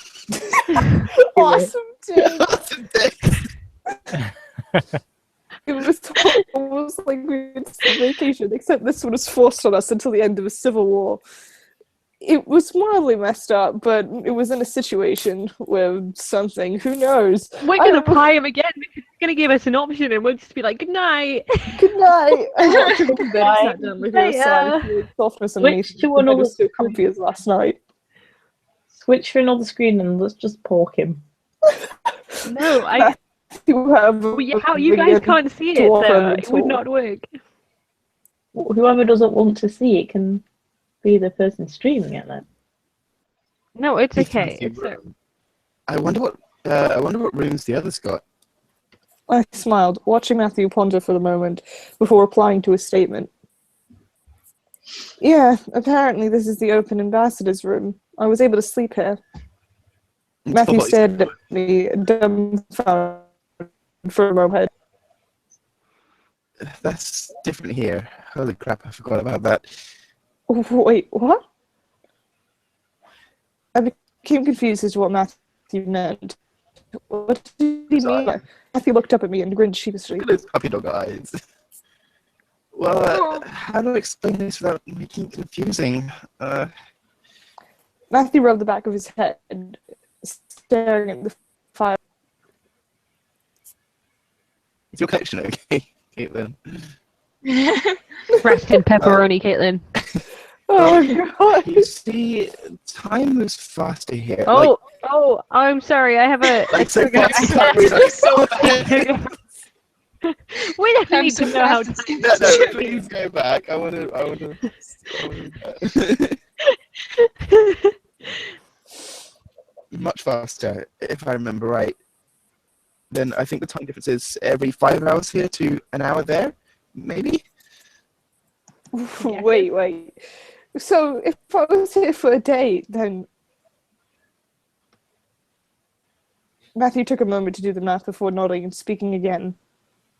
Awesome digs. Awesome digs. It was almost like we had some vacation, except this one was forced on us until the end of a civil war. It was mildly messed up, but it was in a situation where something, who knows? We're gonna pry him again because gonna give us an option, and we'll just be like, "Good night." Good night. I walked into bed and sat down with a sigh of feeling softness underneath. Switch to The bed another was so comfy as last night. Switch to another screen and let's just pork him. No, you guys can't see it, so it would not work. Whoever doesn't want to see it can be the person streaming it then. No, it's okay. I wonder what rooms the others got. I smiled, watching Matthew ponder for the moment before replying to his statement. Yeah, apparently this is the open ambassador's room. I was able to sleep here. Matthew stared at me, dumbfounded for a moment. That's different here. Holy crap, I forgot about that. Wait, what? I became confused as to what Matthew meant. What did he mean? Matthew looked up at me and grinned sheepishly. Look at those puppy dog eyes. Well, how do I explain this without making it confusing? Matthew rubbed the back of his head, staring at the fire. Is your connection okay, Caitlin? Breast and pepperoni, Caitlin. Oh god! You see, time moves faster here. Oh, I'm sorry. I have a. Like so trigger. We don't I'm need so to know how. fast, No, please go back. I want to. Much faster, if I remember right. Then I think the time difference is every 5 hours here to an hour there, maybe? Wait. So if I was here for a day, then... Matthew took a moment to do the math before nodding and speaking again.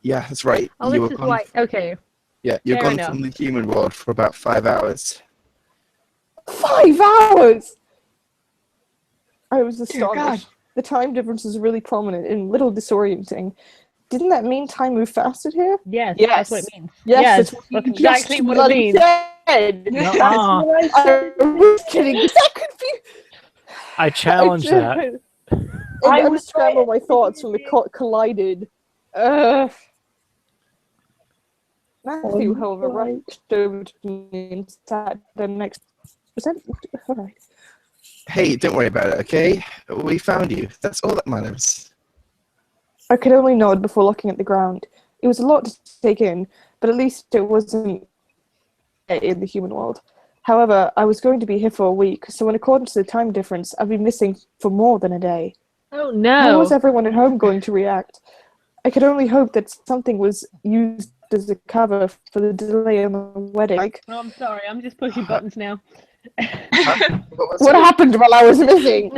Yeah, that's right. Oh, You this were is gone why. Okay. Yeah, you're Fair gone enough. from the human world for about 5 hours. 5 hours! I was Dear God. astonished. The time difference is really prominent and a little disorienting. Didn't that mean time moved faster here? Yes, Yes. that's what it means. Yes, That's exactly what it means. Said. Nuh-uh. I was kidding. Is that confused? I challenge that. I unscrambled my thoughts when the collided. Matthew, however, rushed over to me and sat down next. Was that alright? Hey, don't worry about it, okay? We found you. That's all that matters. I could only nod before looking at the ground. It was a lot to take in, but at least it wasn't in the human world. However, I was going to be here for a week, so in accordance to the time difference, I'd be missing for more than a day. Oh How no! was everyone at home going to react? I could only hope that something was used as a cover for the delay on the wedding. Like, Oh, I'm sorry. I'm just pushing buttons now. what happened while I was missing?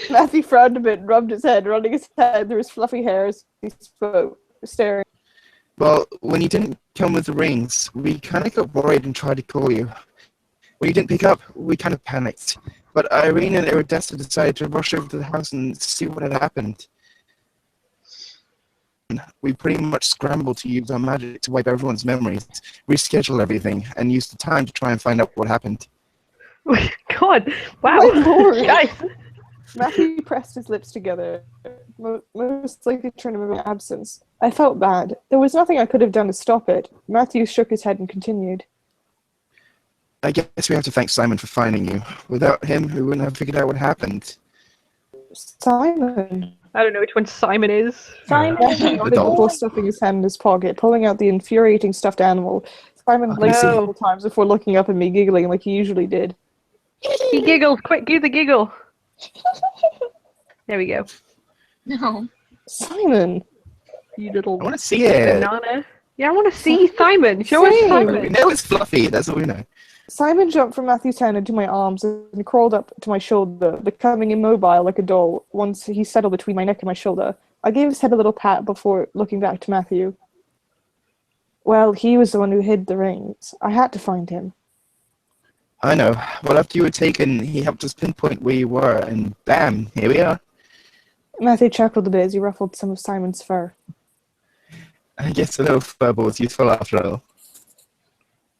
Matthew frowned a bit and rubbed his head, running his head through his fluffy hair as he spoke, staring. Well, when you didn't come with the rings, we kind of got worried and tried to call you. When you didn't pick up, we kind of panicked. But Irene and Iridessa decided to rush over to the house and see what had happened. We pretty much scrambled to use our magic to wipe everyone's memories, reschedule everything, and use the time to try and find out what happened. God! Wow! My lord. Guys. Matthew pressed his lips together, most likely trying to remember my absence. I felt bad. There was nothing I could have done to stop it. Matthew shook his head and continued. I guess we have to thank Simon for finding you. Without him, we wouldn't have figured out what happened. Simon. I don't know which one Simon is. Matthew nodded before stuffing his hand in his pocket, pulling out the infuriating stuffed animal. Simon blinked a couple times before looking up at me, giggling like he usually did. He giggled. Quick, do the giggle. There we go. No. Simon. You little I want to see it. banana. Yeah, I want to see Simon. Show us Same. Simon. We know it's fluffy, that's all we know. Simon jumped from Matthew's hand into my arms and crawled up to my shoulder, becoming immobile like a doll once he settled between my neck and my shoulder. I gave his head a little pat before looking back to Matthew. Well, he was the one who hid the rings. I had to find him. I know. Well, after you were taken, he helped us pinpoint where you were, and bam, here we are. Matthew chuckled a bit as he ruffled some of Simon's fur. I guess a little furball was useful after all.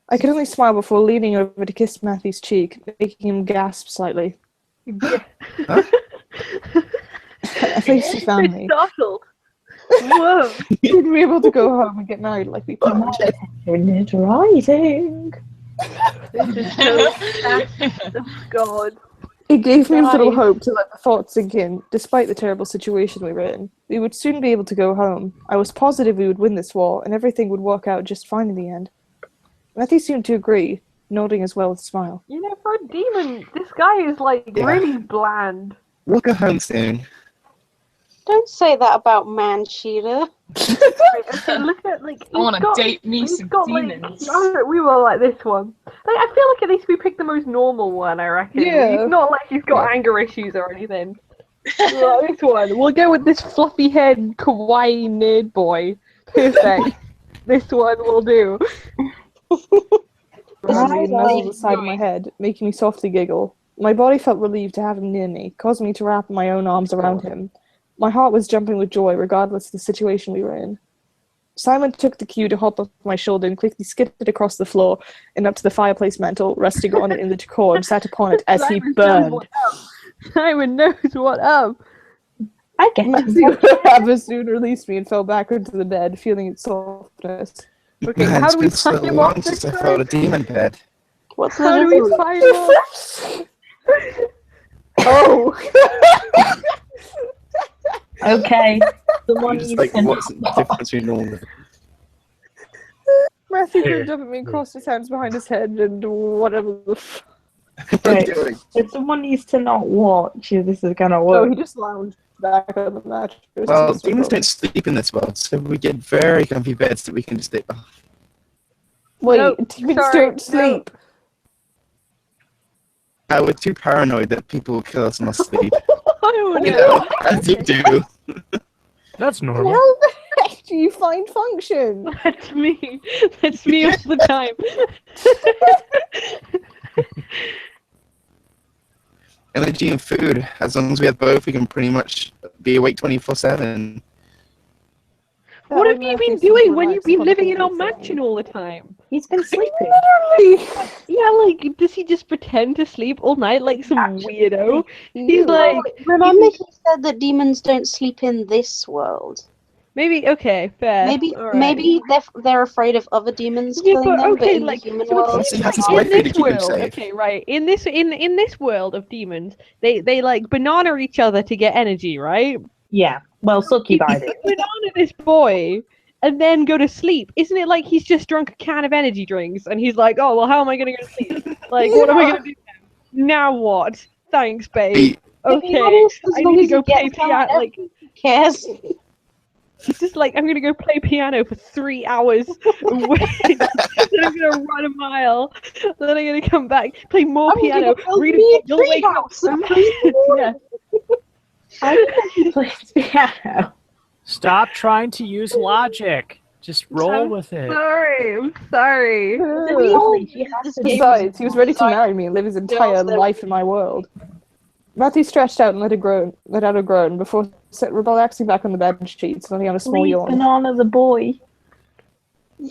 I could only smile before leaning over to kiss Matthew's cheek, making him gasp slightly. Huh? At least he found me. Startled. Whoa. We'd be able to go home and get married like we promised. It's rising. This is so sad. Oh, God. It gave me a little Guys. hope to let the thought sink in, despite the terrible situation we were in. We would soon be able to go home. I was positive we would win this war, and everything would work out just fine in the end. Matthew seemed to agree, nodding as well with a smile. You know, for a demon, this guy is like Yeah. really bland. We'll go home soon. Don't say that about Man-Cheetah. Okay, look at like. I want to date me he's some got, demons. Like, we were like this one. Like, I feel like at least we picked the most normal one. I reckon. Yeah. He's not like he's got anger issues or anything. Like, this one. We'll go with this fluffy head kawaii nerd boy. Perfect. This one will do. Around me and nuzzled the side of my head, making me softly giggle. My body felt relieved to have him near me, causing me to wrap my own arms around him. My heart was jumping with joy, regardless of the situation we were in. Simon took the cue to hop off my shoulder and quickly skidded across the floor and up to the fireplace mantel, resting on it in the decor, and sat upon it as he burned. Simon knows what up. I get Matthew rather soon released me and fell back into the bed, feeling its softness. Okay, Man, how it's do we been so find him long off since this I felt a demon bed. What's How do we find him? Oh! Okay. Someone Just needs like, to what's the difference between all of it? Matthew Here. looked up at me and crossed his hands behind his head and whatever the f- Right. If someone needs to not watch, this is gonna work. Oh, he just lounged back on the mattress. Well, demons don't sleep in this world, so we get very comfy beds that we can just sleep off. Wait, Nope, demons sorry, don't sleep. We're too paranoid that people will kill us in our sleep. Oh You no. know, as you do. That's normal. How the heck do you find function? That's me. That's me all the time. Energy and food. As long as we have both, we can pretty much be awake 24/7. What have you been doing when you've been living in our mansion all the time? He's been sleeping. Yeah, like, does he just pretend to sleep all night like some weirdo? He's No, like, remember he said that demons don't sleep in this world. maybe, okay, fair. Maybe all right. maybe they're afraid of other demons Yeah, killing but them, but okay, in like, the human so world. it seems Has his like wife in to this keep him world, safe. okay, right, in this world of demons, they like banana each other to get energy, right? Yeah. Well, succubide it. Banana this boy and then go to sleep. Isn't it like he's just drunk a can of energy drinks and he's like, oh well, how am I gonna go to sleep? Like, what am I gonna do now? Now what? Thanks, babe. Okay, I need to go play piano. Like, Who cares? he's just like, I'm gonna go play piano for 3 hours. Then I'm gonna run a mile. Then I'm gonna come back, play more I'm gonna piano, build read me a a you'll wake up. Yeah. I think he plays piano. Stop trying to use logic. Just roll with it. I'm sorry. Besides, he was ready to marry me and live his entire life in my world. Matthew stretched out and let out a groan before relaxing back on the bed sheets, letting out a small Leave yawn. Banana the boy.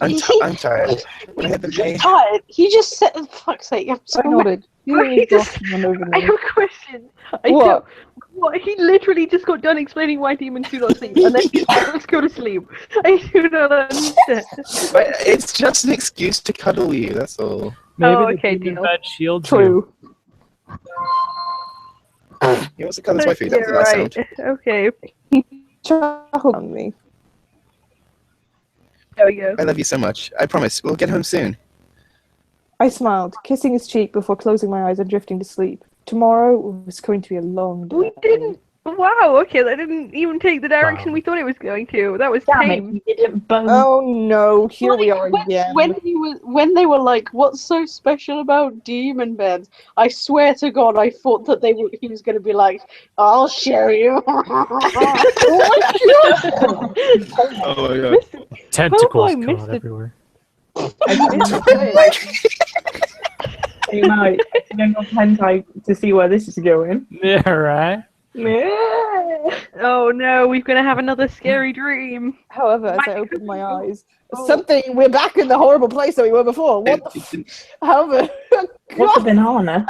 I'm tired. I had the day. He's tired. He just said, for fuck's sake, I'm I sorry. nodded. Feeling exhaustion run over I me. have a question. What? What? He literally just got done explaining why demons do not sleep, and then he's like, let's go to sleep. I do not understand. But it's just an excuse to cuddle you, that's all. Maybe Oh, the okay, demon deal. bed shields you. True. He wants to cuddle his wifey, that's Yeah, that right. sound. Okay. Chuckled on me. There we go. I love you so much. I promise, we'll get home soon. I smiled, kissing his cheek before closing my eyes and drifting to sleep. Tomorrow was going to be a long day. We didn't. Wow. Okay, that didn't even take the direction Wow. we thought it was going to. That was Damn tame. it, you didn't bone. Oh no, here we are When- again. When they were like, "What's so special about demon beds?" I swear to God, I thought that he was going to be like, "I'll show you." Oh my god. Tentacles Oh, I missed caught it. everywhere. You might go hentai to see where this is going. Yeah, right? Oh no, we're gonna have another scary dream. However, as I opened my eyes, we're back in the horrible place that we were before. What the however, What's a banana?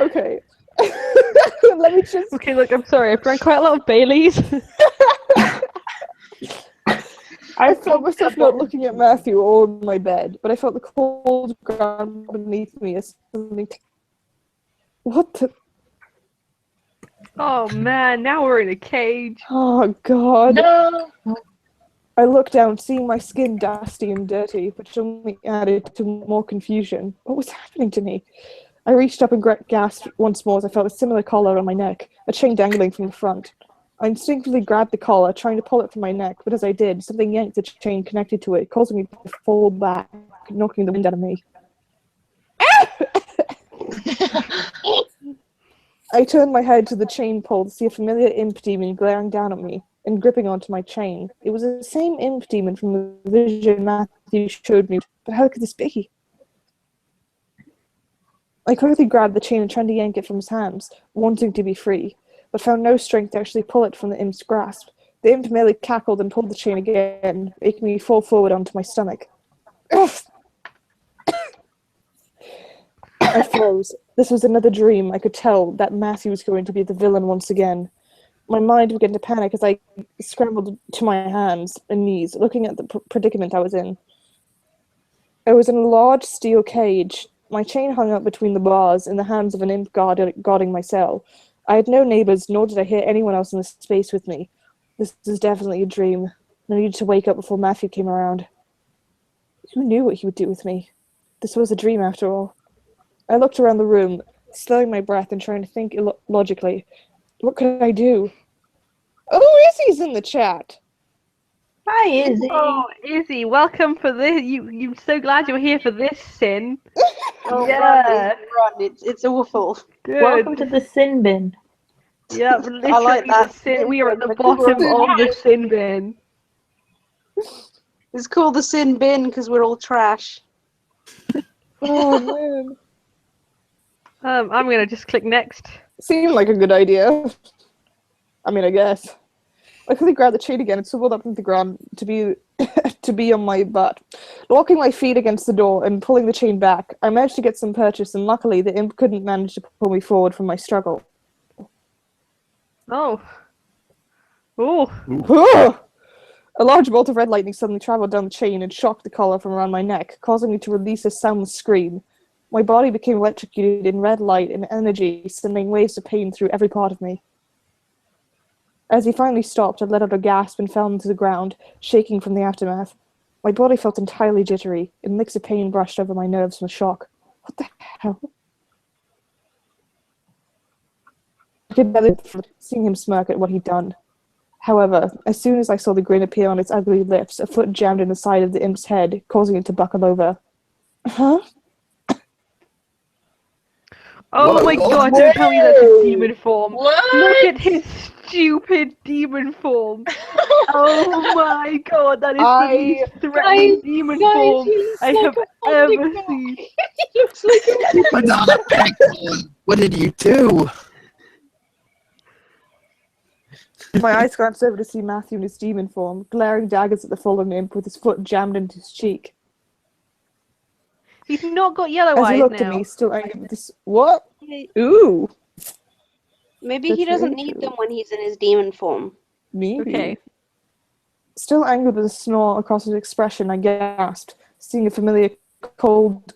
okay. The let me just... Okay, look, I'm sorry. I've drank quite a lot of Baileys. I felt myself not looking at Matthew or my bed, but I felt the cold ground beneath me as something... What the... Oh man, now we're in a cage. Oh god. No. I looked down, seeing my skin dusty and dirty, which only added to more confusion. What was happening to me? I reached up and gasped once more as I felt a similar collar on my neck, a chain dangling from the front. I instinctively grabbed the collar, trying to pull it from my neck, but as I did, something yanked the chain connected to it, causing me to fall back, knocking the wind out of me. I turned my head to the chain pole to see a familiar imp demon glaring down at me and gripping onto my chain. It was the same imp demon from the vision Matthew showed me, but how could this be? I quickly grabbed the chain and tried to yank it from his hands, wanting to be free, but found no strength to actually pull it from the imp's grasp. The imp merely cackled and pulled the chain again, making me fall forward onto my stomach. I froze. This was another dream. I could tell that Matthew was going to be the villain once again. My mind began to panic as I scrambled to my hands and knees, looking at the predicament I was in. I was in a large steel cage. My chain hung up between the bars in the hands of an imp guarding my cell. I had no neighbors, nor did I hear anyone else in the space with me. This is definitely a dream. I needed to wake up before Matthew came around. Who knew what he would do with me? This was a dream, after all. I looked around the room, slowing my breath and trying to think logically. What could I do? Oh, Izzy's in the chat! Hi, Izzy. Oh, Izzy, welcome for this. You're so glad you're here for this sin. Oh, Yeah. run. It's awful. Good. Welcome to the sin bin. Yeah, literally I like that. the sin. We are at the bottom of the sin bin. It's called the sin bin because we're all trash. Oh, man. I'm gonna just click next. Seemed like a good idea. I mean, I guess. I quickly grabbed the chain again and swiveled up into the ground to be on my butt. Locking my feet against the door and pulling the chain back, I managed to get some purchase, and luckily the imp couldn't manage to pull me forward from my struggle. Oh. Oh. Ooh. A large bolt of red lightning suddenly traveled down the chain and shocked the collar from around my neck, causing me to release a soundless scream. My body became electrocuted in red light and energy, sending waves of pain through every part of me. As he finally stopped, I let out a gasp and fell into the ground, shaking from the aftermath. My body felt entirely jittery, and licks of pain brushed over my nerves from shock. What the hell? I could barely seeing him smirk at what he'd done. However, as soon as I saw the grin appear on its ugly lips, a foot jammed in the side of the imp's head, causing it to buckle over. Huh? Oh my god, don't tell me that's his demon form. What? Look at his stupid demon form. Oh my god, that is the least threatening demon form I have ever seen. He looks like Banana Pig! What did you do? My eyes glanced over to see Matthew in his demon form, glaring daggers at the fallen imp with his foot jammed into his cheek. He's not got yellow As eyes he looked now. at me, still angry with this. What? Ooh. Maybe That's he doesn't very need true. them when he's in his demon form. Maybe. Okay. Still angry with a snarl across his expression, I gasped, seeing a familiar cold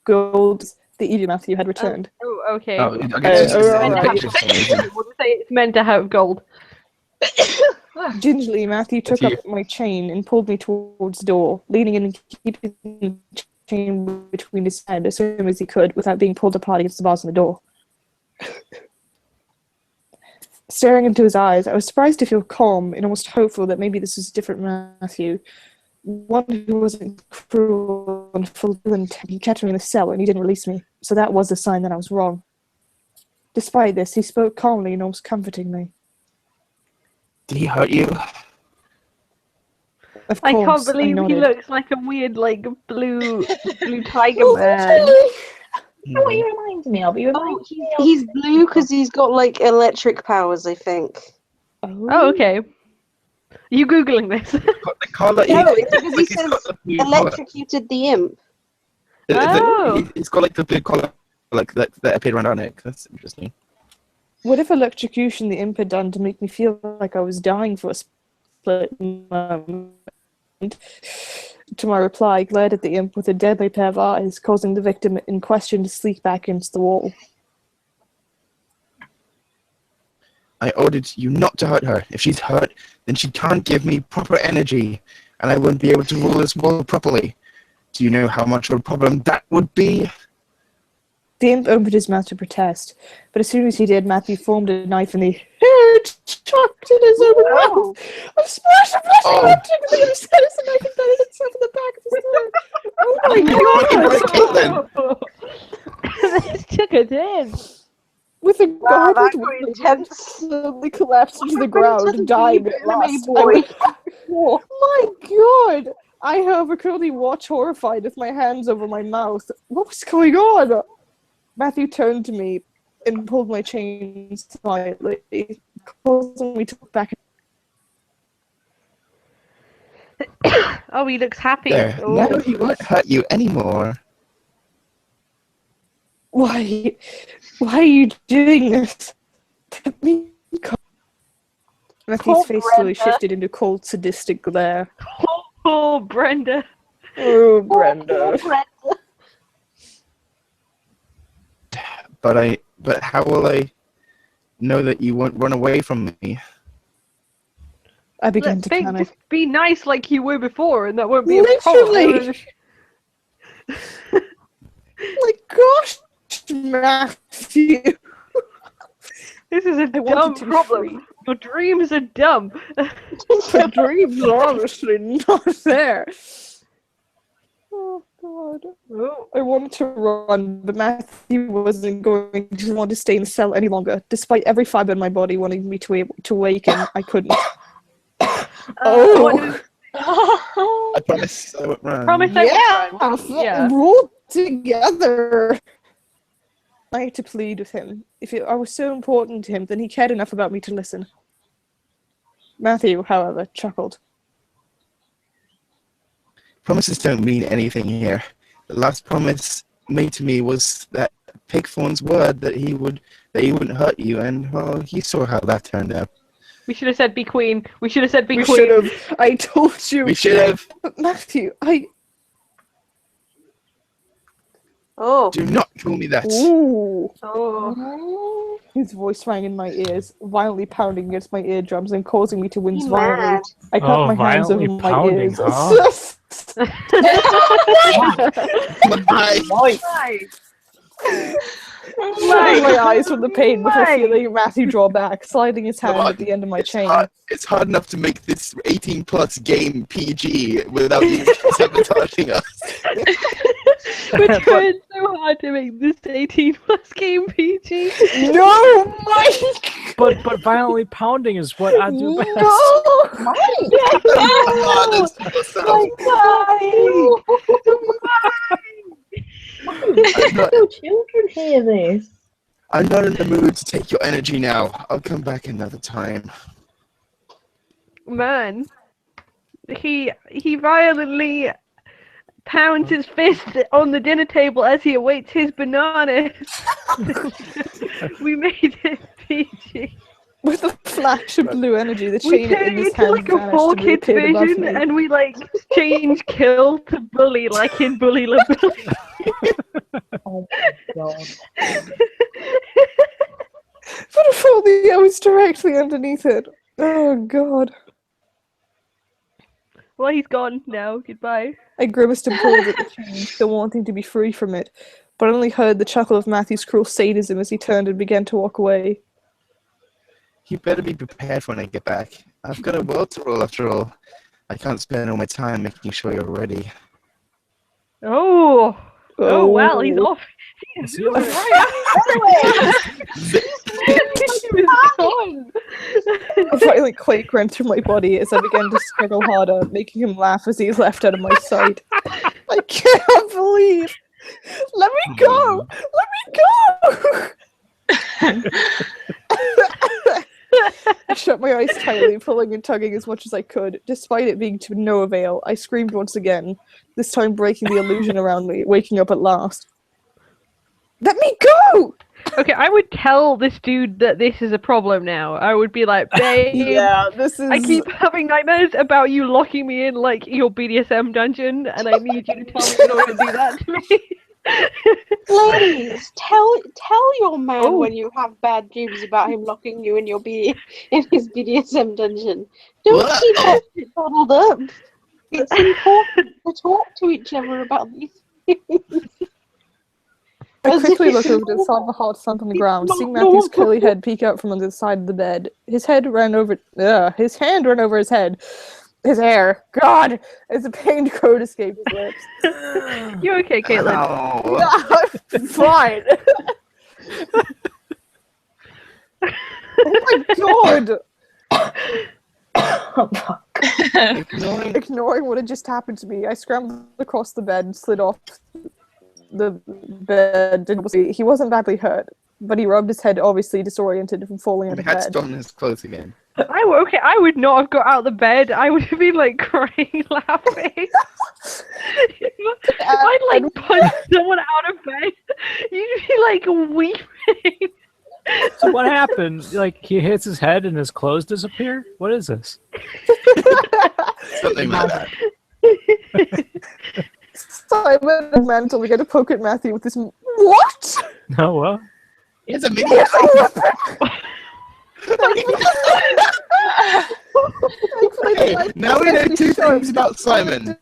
gold the Edie Matthew had returned. Oh, okay. Oh, I guess Oh, it's right. just amazing. We'll just say it's meant to have gold. Gingerly, Matthew took That's up my chain and pulled me towards the door, leaning in and keeping the chain between his head as soon as he could without being pulled apart against the bars on the door. Staring into his eyes, I was surprised to feel calm and almost hopeful that maybe this was a different Matthew. One who wasn't cruel and full of intent. He kept me in the cell and he didn't release me, so that was a sign that I was wrong. Despite this, he spoke calmly and almost comforting me. Did he hurt you? Of I can't course, believe he nodded. looks like a weird, like, blue tiger man. You know what he reminds me of? He reminds me of... He's blue because he's got like electric powers, I think. Oh, okay. Are you Googling this? The collar. No, it's because he he's says got the blue collar. electrocuted the imp. Oh. He's got like the blue collar, like that appeared around our neck. That's interesting. Whatever electrocution the imp had done to make me feel like I was dying for a split moment. To my reply, I glared at the imp with a deadly pair of eyes, causing the victim in question to sleep back against the wall. I ordered you not to hurt her. If she's hurt, then she can't give me proper energy, and I wouldn't be able to rule this world properly. Do you know how much of a problem that would be? The imp opened his mouth to protest, but as soon as he did, Matthew formed a knife in the air, chucked in his open mouth. A splash of blood erupted on the other side as the knife embedded itself in the back of his throat. Oh my god! This took it in. With a Wow, that garbled got word, intense. suddenly collapsed into the ground, Into the dying deep at last. boy. Oh my god! I, however, could only watch horrified with my hands over my mouth. What was going on? Matthew turned to me and pulled my chain slightly, causing me to look back. Oh, he looks happy. There, Oh. now he won't hurt you anymore. Why are you doing this? Let me go. Matthew's face slowly shifted into cold, sadistic glare. Oh, Brenda. Oh, Brenda. But how will I know that you won't run away from me? I began to panic. Just be nice like you were before, and that won't be a Literally! problem. My gosh, Matthew. This is a dumb problem. Your dreams are dumb. My dreams are honestly not there. Oh god. Oh. I wanted to run, but Matthew wasn't going to want to stay in the cell any longer. Despite every fibre in my body wanting me to awaken, I couldn't. Oh! I promise I won't run. Promise I won't run. Yeah. Roll together. I had to plead with him. If I was so important to him, then he cared enough about me to listen. Matthew, however, chuckled. Promises don't mean anything here. The last promise made to me was that Pigthorn's word that he wouldn't hurt you, and well, you saw how that turned out. We should have said be queen. We should have said be We queen. should have. I told you. We should have. But Matthew, Oh. Do not call me that. Ooh. Oh. His voice rang in my ears, violently pounding against my eardrums and causing me to wince You violently. mad? I clapped my hands over violently my pounding, ears. huh? Shutting my eyes from the pain before feeling Matthew draw back, sliding his hand at the end of my chain. It's hard enough to make this 18+ game PG without you sabotaging us. We're trying so hard to make this 18+ game PG. No, Mike! But violently pounding is what I do best. No! No children hear this. I'm not in the mood to take your energy now. I'll come back another time. Man, he violently pounds his fist on the dinner table as he awaits his bananas. We made it PG. With a flash of blue energy, the We chain turned in his into hand like a vanished 4-kids and reappeared above vision, me. and we like change kill to bully, like in Bully La Bully. Oh my god. But if only I was directly underneath it. Oh god. Well, he's gone now. Goodbye. I grimaced and pulled at the chain, still wanting to be free from it, but I only heard the chuckle of Matthew's cruel sadism as he turned and began to walk away. You better be prepared when I get back. I've got a world to rule after all. I can't spend all my time making sure you're ready. Oh well, he's off. He's moving right A violent quake ran through my body as I began to struggle harder, making him laugh as he left out of my sight. I can't believe! Let me go! Let me go! I shut my eyes tightly, pulling and tugging as much as I could. Despite it being to no avail, I screamed once again, this time breaking the illusion around me, waking up at last. Let me go! Okay, I would tell this dude that this is a problem now. I would be like, babe, Yeah, this is. I keep having nightmares about you locking me in like your BDSM dungeon, and I need you to tell me you're not going to do that to me. Ladies, tell your man when you have bad dreams about him locking you in his BDSM dungeon. Don't keep that shit bottled up. It's important to talk to each other about these things. I quickly look over to the side of the hot stump on the ground, seeing Matthew's curly head peek out from under the side of the bed. His hand ran over his head. His hair. God! As a pained crow escaped his lips. You okay, Caitlin? I'm fine. Oh my god! Ignoring what had just happened to me, I scrambled across the bed and slid off the bed. He wasn't badly hurt, but he rubbed his head, obviously disoriented from falling out He of had bed. stolen his clothes again. I would not have got out of the bed. I would have been like crying, laughing. I'd like punch someone out of bed. You'd be like weeping. So what happened? Like he hits his head and his clothes disappear? What is this? Something like that. Simon and Mantle began to poke at Matthew with this. What? No, well. He has a mini Okay, now we know two things about Simon.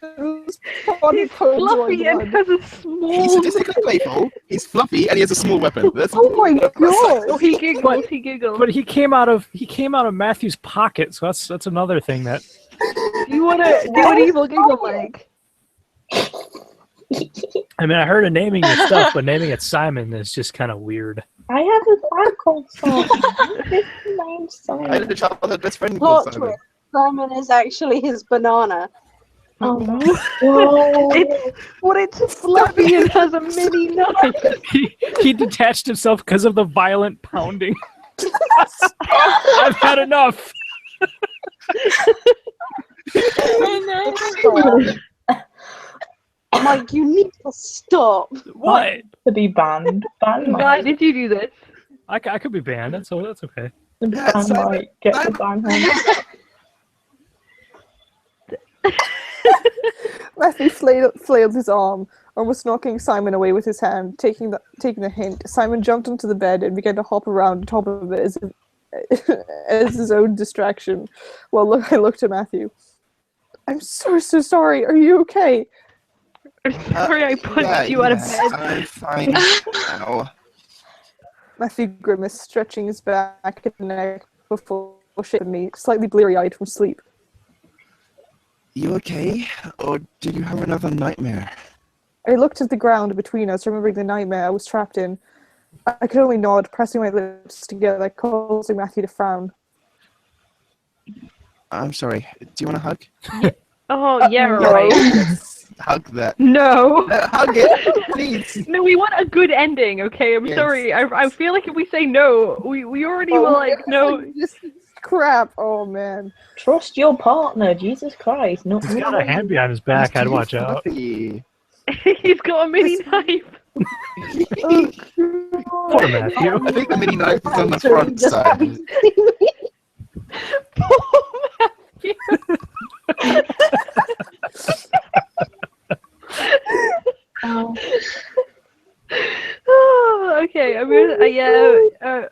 He's fluffy and has a small. He's sadistically playful, he's fluffy, and he has a small weapon. Oh my god! Oh, he giggles. He giggles. But he came out of Matthew's pocket, so that's another thing that. Do you want to do an evil giggle like? I mean, I heard of naming your stuff, but naming it Simon is just kind of weird. I have a friend called Simon. His name's Simon. I had a childhood best friend Plot called Simon. twist. Simon is actually his banana. Oh, whoa. It's fluffy and has a mini knife. He detached himself because of the violent pounding. I've had enough. Mike, you need to stop. What? To be banned. Ban Why Mike. did you do this? I could be banned. That's okay. Ban Mike. Get the ban hand. Matthew flailed his arm, almost knocking Simon away with his hand. Taking the hint, Simon jumped onto the bed and began to hop around on top of it as his own distraction. Well, I looked at Matthew. I'm so sorry. Are you okay? I'm sorry I punched you out of bed. I'm fine now. Matthew grimaced, stretching his back and neck before shaking me, slightly bleary-eyed from sleep. You okay? Or did you have another nightmare? I looked at the ground between us, remembering the nightmare I was trapped in. I could only nod, pressing my lips together, causing Matthew to frown. I'm sorry. Do you want a hug? Oh, yeah, right. Hug that. No. Hug it, please. No, we want a good ending, okay? I'm sorry. I feel like if we say no, we already were like, no. Crap. Oh, man. Trust your partner, Jesus Christ. No, He's got a hand behind his back. I'd watch out. He's got a mini knife. Poor Matthew. I think the mini knife is on the front side. Poor Matthew. Oh, okay. I'm gonna.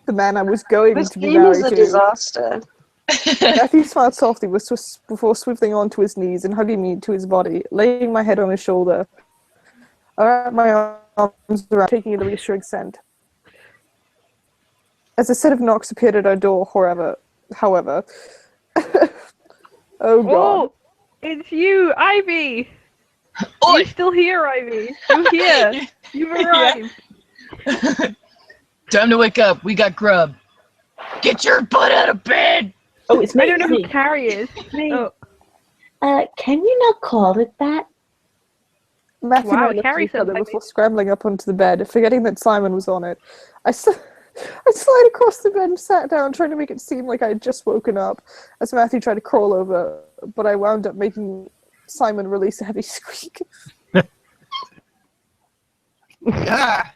The man I was going This to be game married is a to. disaster. Matthew smiled softly before swiveling onto his knees and hugging me to his body, laying my head on his shoulder. I wrapped my arms around, taking in the reassuring scent. As a set of knocks appeared at our door, however, oh god. Oh, it's you, Ivy. Oi! You're still here, Ivy. You're here. You've arrived. Time to wake up. We got grub. Get your butt out of bed. Oh, it's me. I don't know who Carrie is. Me. Oh. Can you not call it that? Matthew Wow, and I looked at Carrie each other sounds like before scrambling up onto the bed, forgetting that Simon was on it. I slid across the bed and sat down, trying to make it seem like I had just woken up, as Matthew tried to crawl over, but I wound up making Simon release a heavy squeak. Ah!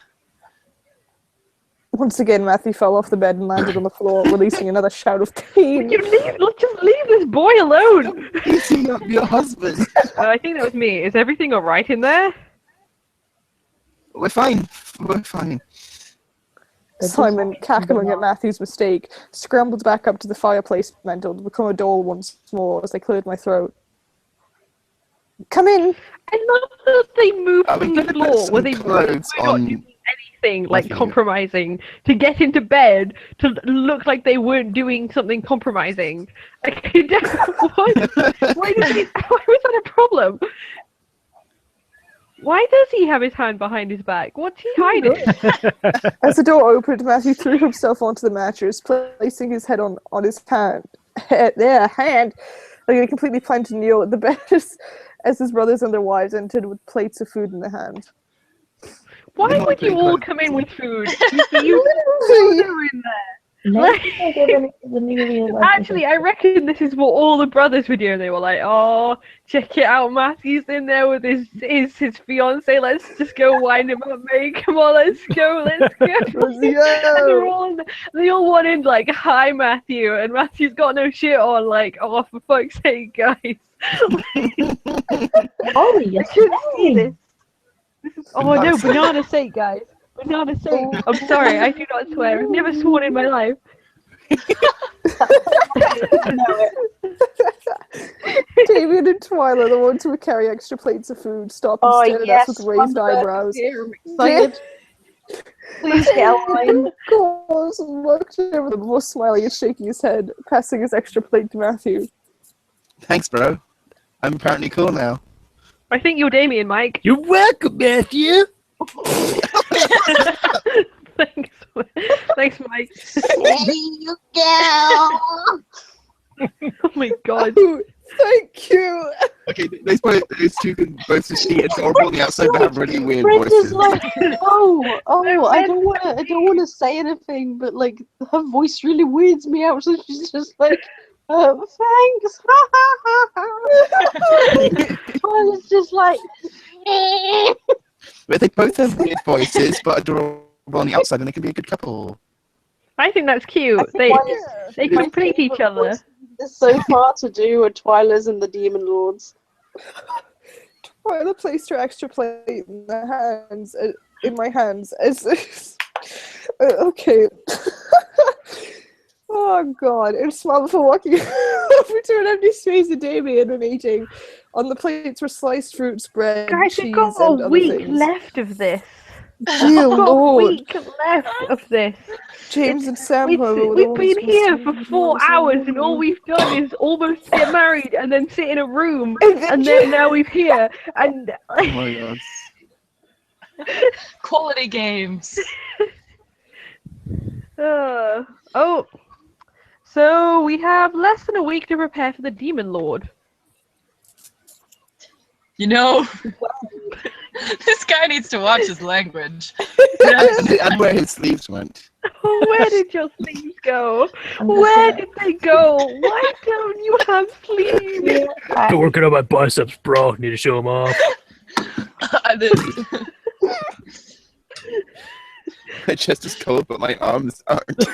Once again, Matthew fell off the bed and landed on the floor, releasing another shout of pain. Just leave this boy alone! Beating up your husband. I think that was me. Is everything alright in there? We're fine. We're fine. Simon, cackling at Matthew's mistake, scrambled back up to the fireplace mantel to become a doll once more as I cleared my throat. Come in! I love that they moved from the gonna put floor some where they clothes were not on doing anything like Matthew. compromising to get into bed to look like they weren't doing something compromising. Like, why was that a problem? Why does he have his hand behind his back? What's he hiding? As the door opened, Matthew threw himself onto the mattress, placing his head on his hand. Like he completely plunged and kneel at the bed as his brothers and their wives entered with plates of food in their hand. Why would you all come in with food? You are in there. Actually, I reckon this is what all the brothers were doing. They were like, "Oh, check it out, Matthew's in there with his fiance. Let's just go wind him up, mate. Come on, let's go." And they all wanted like, "Hi, Matthew," and Matthew's got no shit on. Like, "Oh, for fuck's sake, guys!" Oh, yes. See this. Oh no, banana sake, guys. Banana sake. I'm sorry, I do not swear. I've never sworn in my life. Damien and Twyla, the ones who would carry extra plates of food, stopped and stared at us with raised eyebrows. I'm excited. Please get a line. Of course, looked over them before smiling and shaking his head, passing his extra plate to Matthew. Thanks, bro. I'm apparently cool now. I think you're Damien, Mike. You're welcome, Matthew. Thanks, Mike. There you go. Oh my god. Thank you. Okay, those two can both just be adorable on the outside but have really weird Brenda's voices. like, I don't want to say anything, but like her voice really weirds me out, so she's just like, thanks. Well, it's just like, But they both have weird voices but adorable on the outside, and they can be a good couple. I think that's cute. They complete each other. There's so far to do with Twyla's and the Demon Lords. Twyla placed her extra plate in my hands as okay. Oh god, and smiled before walking over to an empty space that Damien was eating. On the plates were sliced fruits, bread, Guys, cheese, we've got and a other week things. left of this. Dear We've got Lord. a week left of this. James and Sam, however, were the We've ones been who here were for still 4 hours, and all we've done is almost get married and then sit in a room, and then now we're here. And Oh my god. Quality games. So we have less than a week to prepare for the Demon Lord. You know, this guy needs to watch his language. And where his sleeves went. Where did your sleeves go? Where did they go? Why don't you have sleeves? Been working on my biceps, bro. Need to show them off. I did. My chest is cold, but my arms aren't.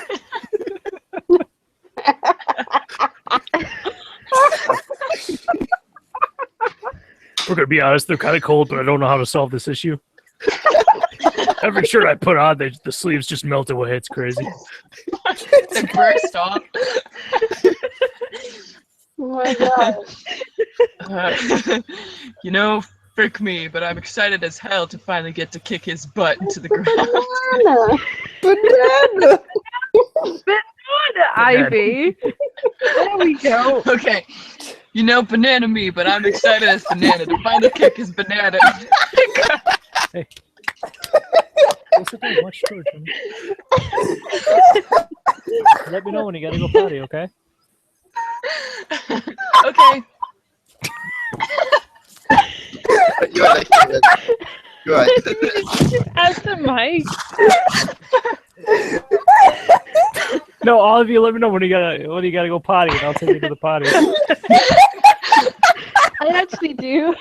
We're gonna be honest, they're kind of cold, but I don't know how to solve this issue. Every shirt I put on, the sleeves just melt away. It's crazy. They burst off. Oh my god. You know, frick me, but I'm excited as hell to finally get to kick his butt into the ground. Banana. Banana, Ivy. There we go. Okay. You know, banana me, but I'm excited as banana to finally kick his banana. Hey. Go sit down, watch George. Let me know when you gotta go potty, okay? Okay. You're right. You're right. As the mic. No, all of you, let me know when you gotta go potty, and I'll take you to the potty. I actually do.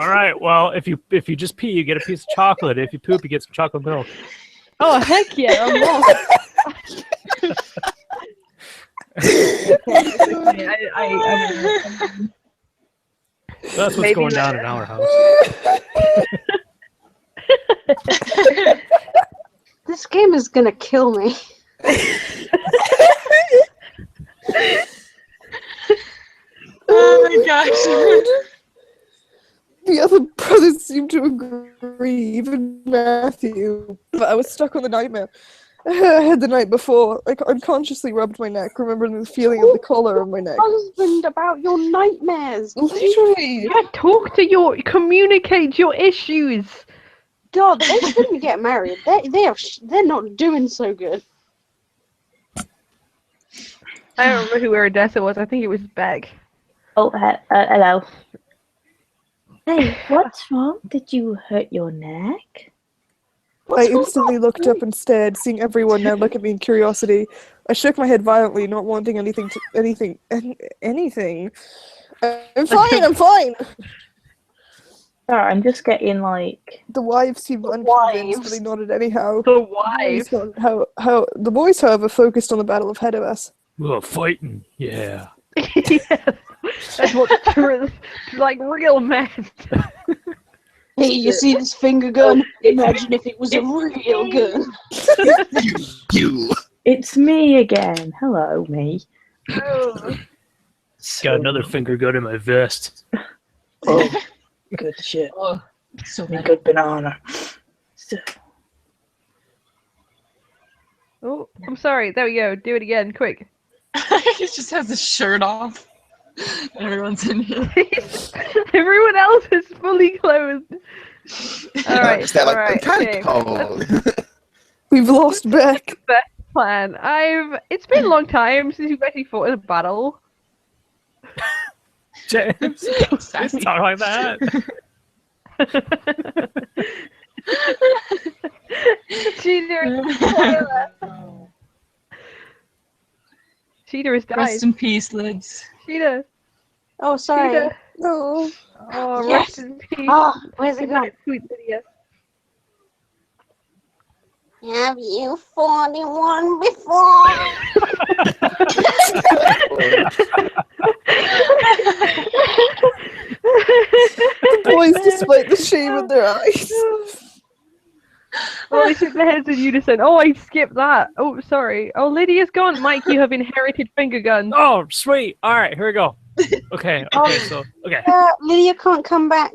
All right. Well, if you just pee, you get a piece of chocolate. If you poop, you get some chocolate milk. Oh heck yeah! I'm lost. That's what's going down in our house. This game is gonna kill me. Oh my gosh. The other brothers seem to agree, even Matthew. But I was stuck on the nightmare I had the night before. I unconsciously rubbed my neck, remembering the feeling of the collar of my neck. Husband about your nightmares. Literally. Yeah, communicate your issues. God, they shouldn't get married. They're not doing so good. I don't remember who Iridessa was. I think it was Beck. Oh, hello. Hey, what's wrong? Did you hurt your neck? I instantly looked up and stared, seeing everyone now look at me in curiosity. I shook my head violently, not wanting anything. I'm fine, I'm fine! Sorry, I'm just getting like... The wives seemed unconvinced, but they nodded anyhow. The wives? How the boys, however, focused on the battle ahead of us. Oh, fighting. Yeah. That's what the truth like real men. Hey, you see this finger gun? Imagine if it was a real gun. You. It's me again. Hello, me. Got another finger gun in my vest. Oh, good shit. Oh, so bad. Good banana. Oh, I'm sorry. There we go. Do it again, quick. He just has his shirt off. Everyone's in here. Everyone else is fully clothed. Alright, Is that like alright, the okay. We've lost Beck. Best plan. It's been a long time since we've actually fought in a battle. James, don't talk like that. Cheater. Cheater has died. Rest in peace, Lids. Cheetah. Oh, sorry. Cheetah. No. Oh, Yes. rest in peace. Oh, where's it Good going? night, sweet Lydia. Have you fought anyone before? The boys displayed the shame in their eyes. Oh, they shook their heads in unison. Oh, I skipped that. Oh, sorry. Oh, Lydia's gone. Mike, you have inherited finger guns. Oh, sweet. All right, here we go. Okay. Lydia can't come back.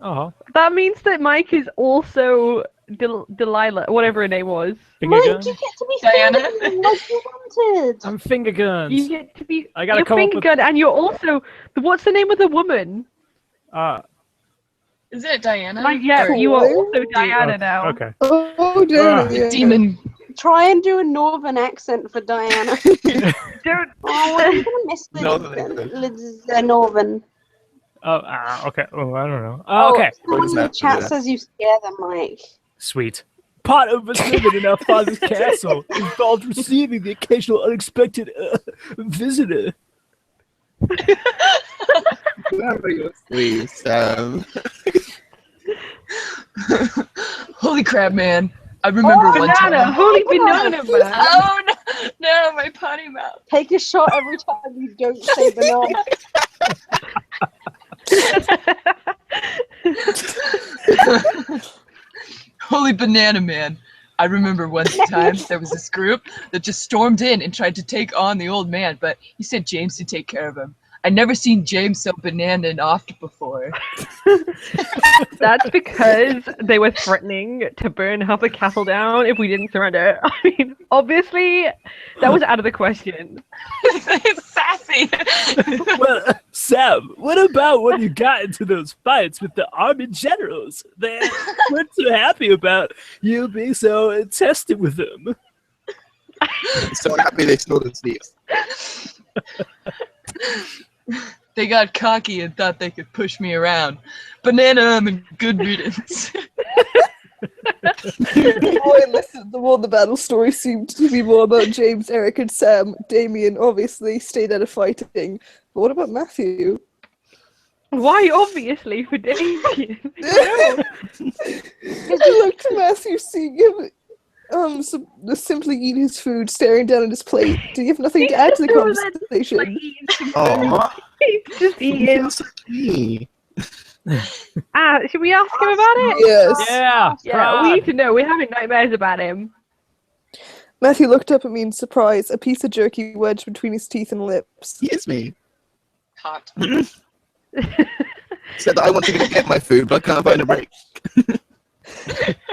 Oh. That means that Mike is also Delilah, whatever her name was. Finger Mike, gun? you get to be Diana. like you wanted. I'm finger guns. You get to be I gotta your come up finger with- gun, and you're also. What's the name of the woman? Is it Diana? Yeah, Or- you are also Diana now. Okay. Oh, damn. The demon. Try and do a northern accent for Diana. Don't. Oh, I'm gonna miss Liz Northern. Okay. Oh, I don't know. Oh, Okay. someone in the chat says you scare them, Mike. Sweet. Part of us living in our father's castle involved receiving the occasional unexpected visitor. Please, Holy crap, man. I remember one banana! time. Holy banana, man! Oh, no, my potty mouth. Take a shot every time you don't say banana. Holy banana, man. I remember one time there was this group that just stormed in and tried to take on the old man, but he sent James to take care of him. I'd never seen James so banana off before. That's because they were threatening to burn half the castle down if we didn't surrender. I mean, obviously, that was out of the question. Sassy! Well, Sam, what about when you got into those fights with the army generals? They weren't so happy about you being so tested with them. So happy they stole the sleeves. They got cocky and thought they could push me around. Banana and good riddance. The more I listened, the more the battle story seemed to be more about James, Eric, and Sam. Damien obviously stayed out of fighting. But what about Matthew? Why obviously for Damien? No. I looked to Matthew, seeing him simply eat his food, staring down at his plate. Did he have nothing to add to the conversation? Aw. He's just eating. Feels so clean. Should we ask him about it? Yes. Yeah. Yeah, we need to know. We're having nightmares about him. Matthew looked up at me in surprise, a piece of jerky wedged between his teeth and lips. Yes, me. Hot. Said that I want to get my food, but I can't find a break.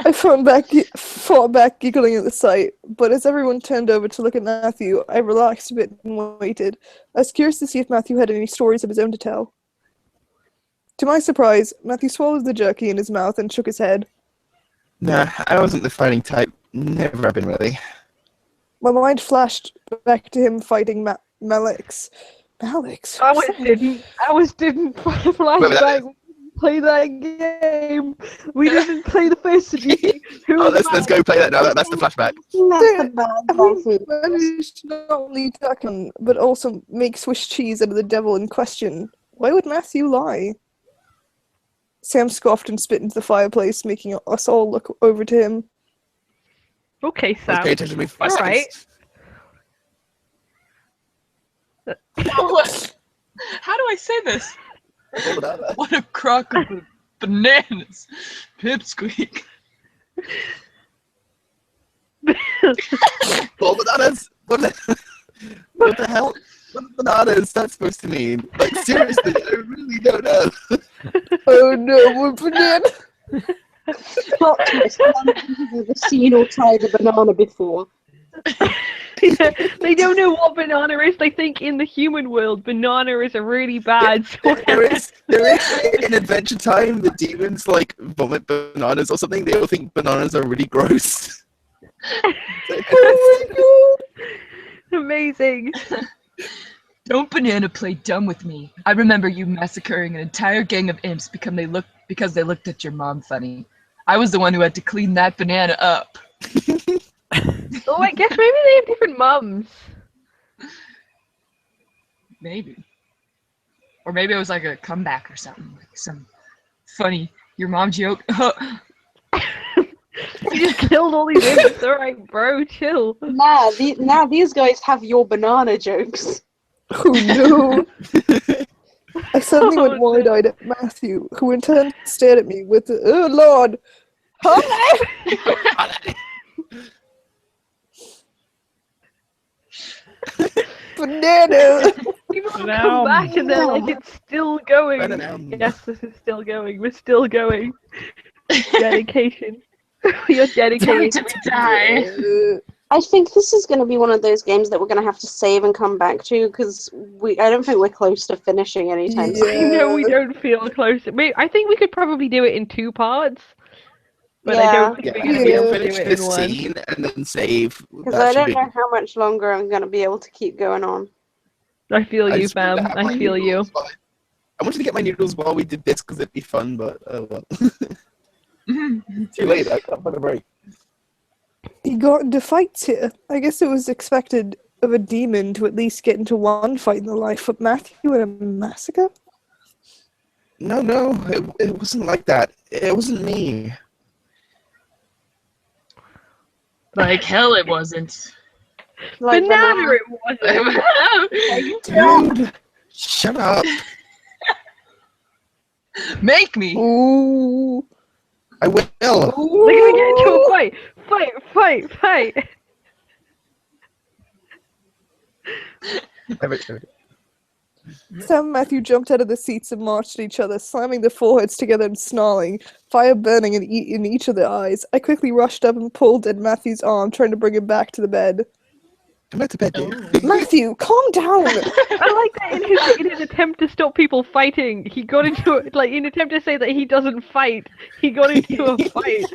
I fought back giggling at the sight, but as everyone turned over to look at Matthew, I relaxed a bit and waited. I was curious to see if Matthew had any stories of his own to tell. To my surprise, Matthew swallowed the jerky in his mouth and shook his head. Nah, I wasn't the fighting type. Never have been really. My mind flashed back to him fighting Malix. Malix? I didn't flashback. Play that game. We didn't play the first Seduce Me. Let's go play that now. That's the flashback. Managed to not only duck him, but also make Swiss cheese out of the devil in question. Why would Matthew lie? Sam scoffed and spit into the fireplace, making us all look over to him. Okay, Sam. Okay, attention to me for 5 seconds. How do I say this? What a crock of bananas. Pipsqueak. Bananas? What the hell? What are bananas that supposed to mean? Like, seriously, I really don't know. Oh no, we're banana. Plot twist. I've never seen or tried a banana before. They don't know what banana is. They think in the human world, banana is a really bad sort. There is in Adventure Time, the demons like vomit bananas or something. They all think bananas are really gross. Oh my god! Amazing. Don't banana play dumb with me. I remember you massacring an entire gang of imps because they looked at your mom funny. I was the one who had to clean that banana up. Oh, I guess maybe they have different mums. Maybe. Or maybe it was like a comeback or something. Like some funny your mom joke. You just killed all these imps. Alright, bro, chill. Now these guys have your banana jokes. Oh no! I suddenly went wide-eyed at Matthew, who in turn stared at me with "Oh Lord, honey!" Banana. People come back and they're like, it's still going. Yes, this is still going. We're still going. Dedication. Your dedication. I think this is going to be one of those games that we're going to have to save and come back to because I don't think we're close to finishing anytime soon. I know we don't feel close. I think we could probably do it in 2 parts. But I don't think we're going to be able to finish do it this in 1. scene and then save. Because I don't know how much longer I'm going to be able to keep going on. I feel you, fam. I feel you. I wanted to get my noodles while we did this because it'd be fun, but oh well. Too late, I can't find a break. He got into fights here. I guess it was expected of a demon to at least get into one fight in the life of Matthew in a massacre? No, it wasn't like that. It wasn't me. Like hell it wasn't. Like banana it wasn't. Dude, shut up. Make me. Ooh. I will. They're gonna get into a fight. Fight. Sam and Matthew jumped out of the seats and marched at each other, slamming their foreheads together and snarling, fire burning in each of their eyes. I quickly rushed up and pulled at Matthew's arm, trying to bring him back to the bed. Come back to bed, dude. Matthew, calm down! I like that in his attempt to stop people fighting, he got into it, like, in an attempt to say that he doesn't fight, he got into a fight.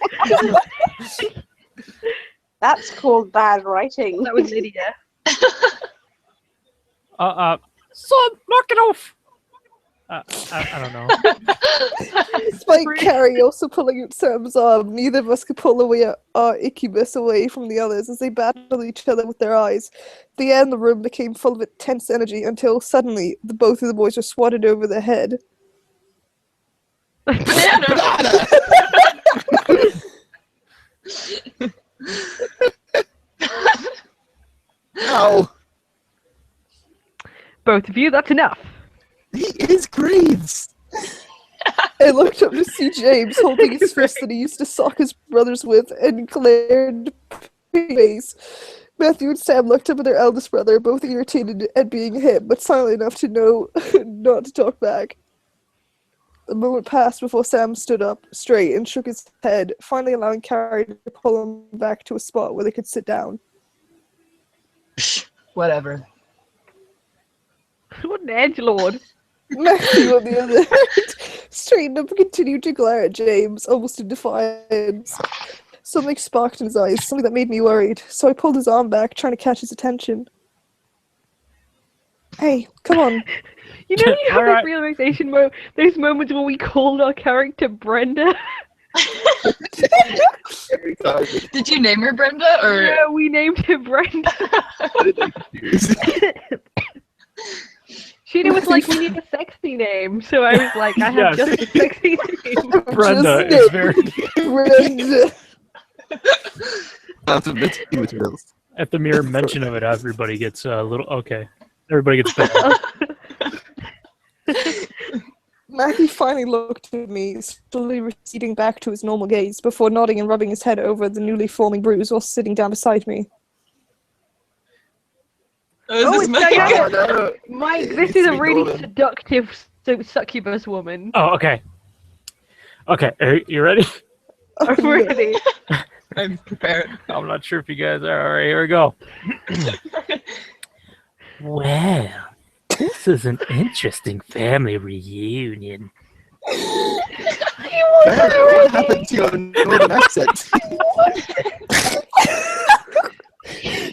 That's called bad writing. That was Lydia. Son, knock it off! I don't know. Despite Carrie also pulling at Sam's arm, neither of us could pull away our incubus away from the others as they battled each other with their eyes. The air in the room became full of intense energy until suddenly both of the boys were swatted over their head. Banana! No! Both of you, that's enough. He is grades! I looked up to see James holding his fist that he used to sock his brothers with and glared face. Matthew and Sam looked up at their eldest brother, both irritated at being hit, but silent enough to know not to talk back. A moment passed before Sam stood up straight and shook his head, finally allowing Carrie to pull him back to a spot where they could sit down. Whatever. What an edgelord. Matthew, on the other hand, straightened up and continued to glare at James, almost in defiance. Something sparked in his eyes, something that made me worried, so I pulled his arm back, trying to catch his attention. Hey, come on. You know, you have this realization those moments when we called our character Brenda. Did you name her Brenda, or? Yeah, we named her Brenda. Sheena was like, we need a sexy name, so I was like, I have just a sexy name. Brenda is very... Brenda. Lots of bits of materials. At the mere mention of it, everybody gets a little... Okay. Everybody gets better. Matthew finally looked at me, slowly receding back to his normal gaze, before nodding and rubbing his head over the newly forming bruise while sitting down beside me. Is this Mike? Diana. Mike, this is a really seductive succubus woman. Oh, okay. Okay, are you ready? I'm ready. I'm prepared. I'm not sure if you guys are. All right, here we go. Well, this is an interesting family reunion. What happened to your northern accent?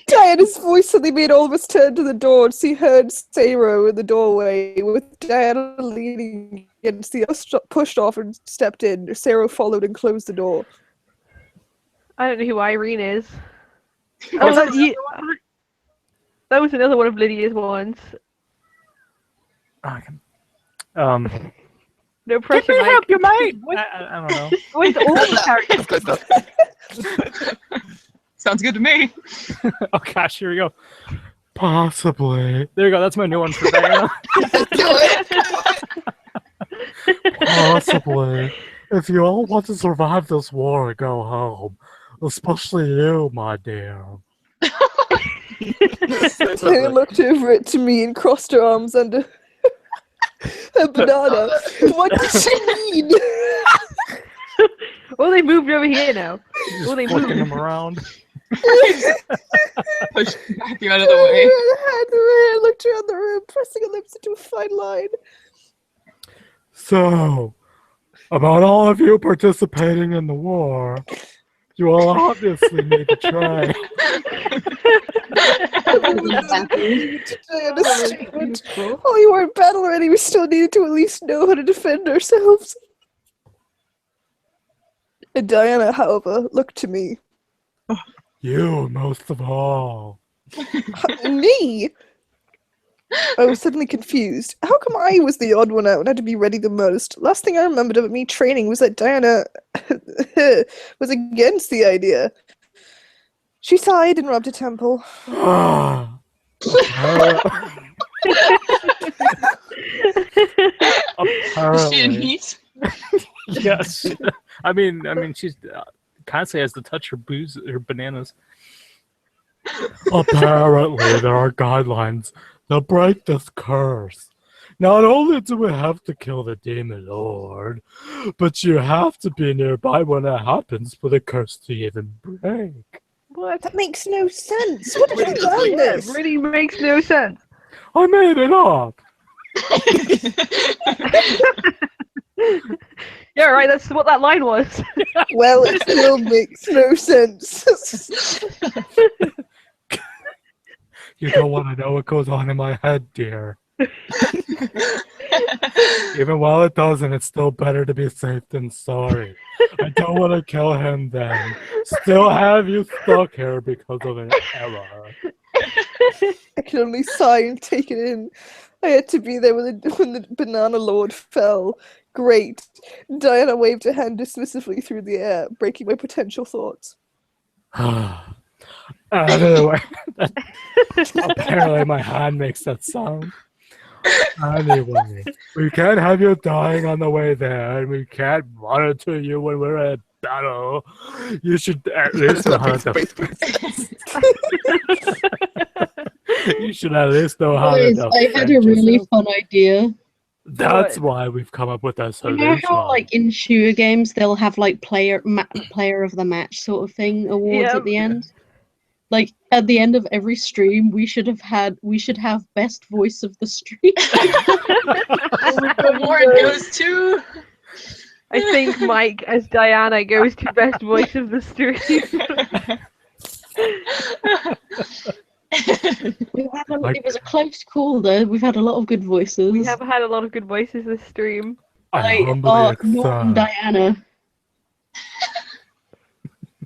Diana's voice suddenly made all of us turn to the door and see her and Sarah in the doorway, with Diana leaning against the pushed off and stepped in. Sarah followed and closed the door. I don't know who Irene is. Oh, that was another one of Lydia's ones. No pressure, Can we Mike. help you, mate? I don't know. Where's all the characters? Sounds good to me. Oh gosh, here we go. Possibly. There you go. That's my new one for Diana. Possibly. If you all want to survive this war and go home, especially you, my dear. Sarah looked over it to me and crossed her arms under her banana. What does she mean? Well, they moved over here now. Just flicking them around. Push Matthew out of the way. I looked around the room, pressing her lips into a fine line. So, about all of you participating in the war, you all obviously need to try. Oh, you were in battle already. We still needed to at least know how to defend ourselves. And Diana, however, looked to me. You, most of all. Me? I was suddenly confused. How come I was the odd one out and had to be ready the most? Last thing I remembered of me training was that Diana was against the idea. She sighed and rubbed her temple. Is she in heat? Yes. I mean, she's constantly has to touch her bananas. Apparently, there are guidelines that break this curse. Not only do we have to kill the demon lord, but you have to be nearby when it happens for the curse to even break. What? That makes no sense. What have you done this? It really makes no sense. I made it up. Yeah, right, that's what that line was. Well, it still makes no sense. You don't want to know what goes on in my head, dear. Even while it doesn't, it's still better to be safe than sorry. I don't want to kill him then. Still have you stuck here because of an error. I can only sigh and take it in. I had to be there when the banana lord fell. Great. Diana waved a hand dismissively through the air, breaking my potential thoughts. Anyway, apparently my hand makes that sound. Anyway, we can't have you dying on the way there, and we can't monitor you when we're at battle. You should at least know how to. You should at least know how to Guys, I had defend a really yourself. fun idea. That's why we've come up with that You solution. know how, like, in shooter games, they'll have, like, player of the match sort of thing awards at the end? Like, at the end of every stream, we should have best voice of the stream. The award goes to... I think Mike as Diana goes to best voice of the stream. It was a close call, though. We've had a lot of good voices. We have had a lot of good voices this stream. Norton Diana.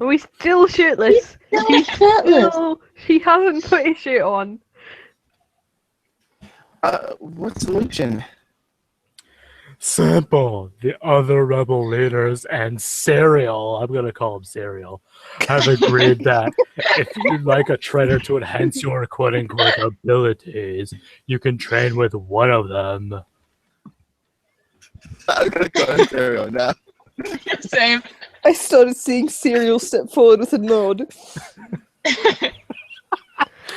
Are we still shirtless? He's shirtless. She hasn't put his shirt on. What solution? Simple. The other rebel leaders and Serial, I'm gonna call him Serial, have agreed that if you'd like a trainer to enhance your quote-unquote abilities, you can train with one of them. I'm gonna go Serial now. Same. I started seeing Serial step forward with a nod.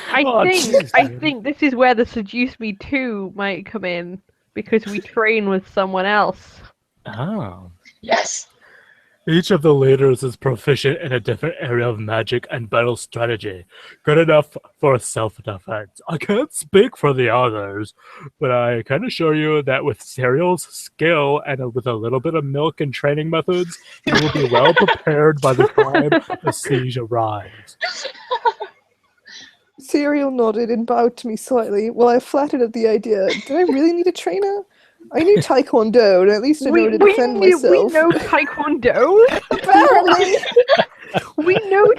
I think this is where the Seduce Me 2 might come in, because we train with someone else. Oh. Yes. Each of the leaders is proficient in a different area of magic and battle strategy, good enough for self-defense. I can't speak for the others, but I can assure you that with Serial's skill and with a little bit of milk and training methods, you will be well prepared by the time the siege arrives. Serial nodded and bowed to me slightly, while I flattered at the idea. Did I really need a trainer? I knew Taekwondo, and at least I know how to defend myself. We know Taekwondo? Apparently! We know...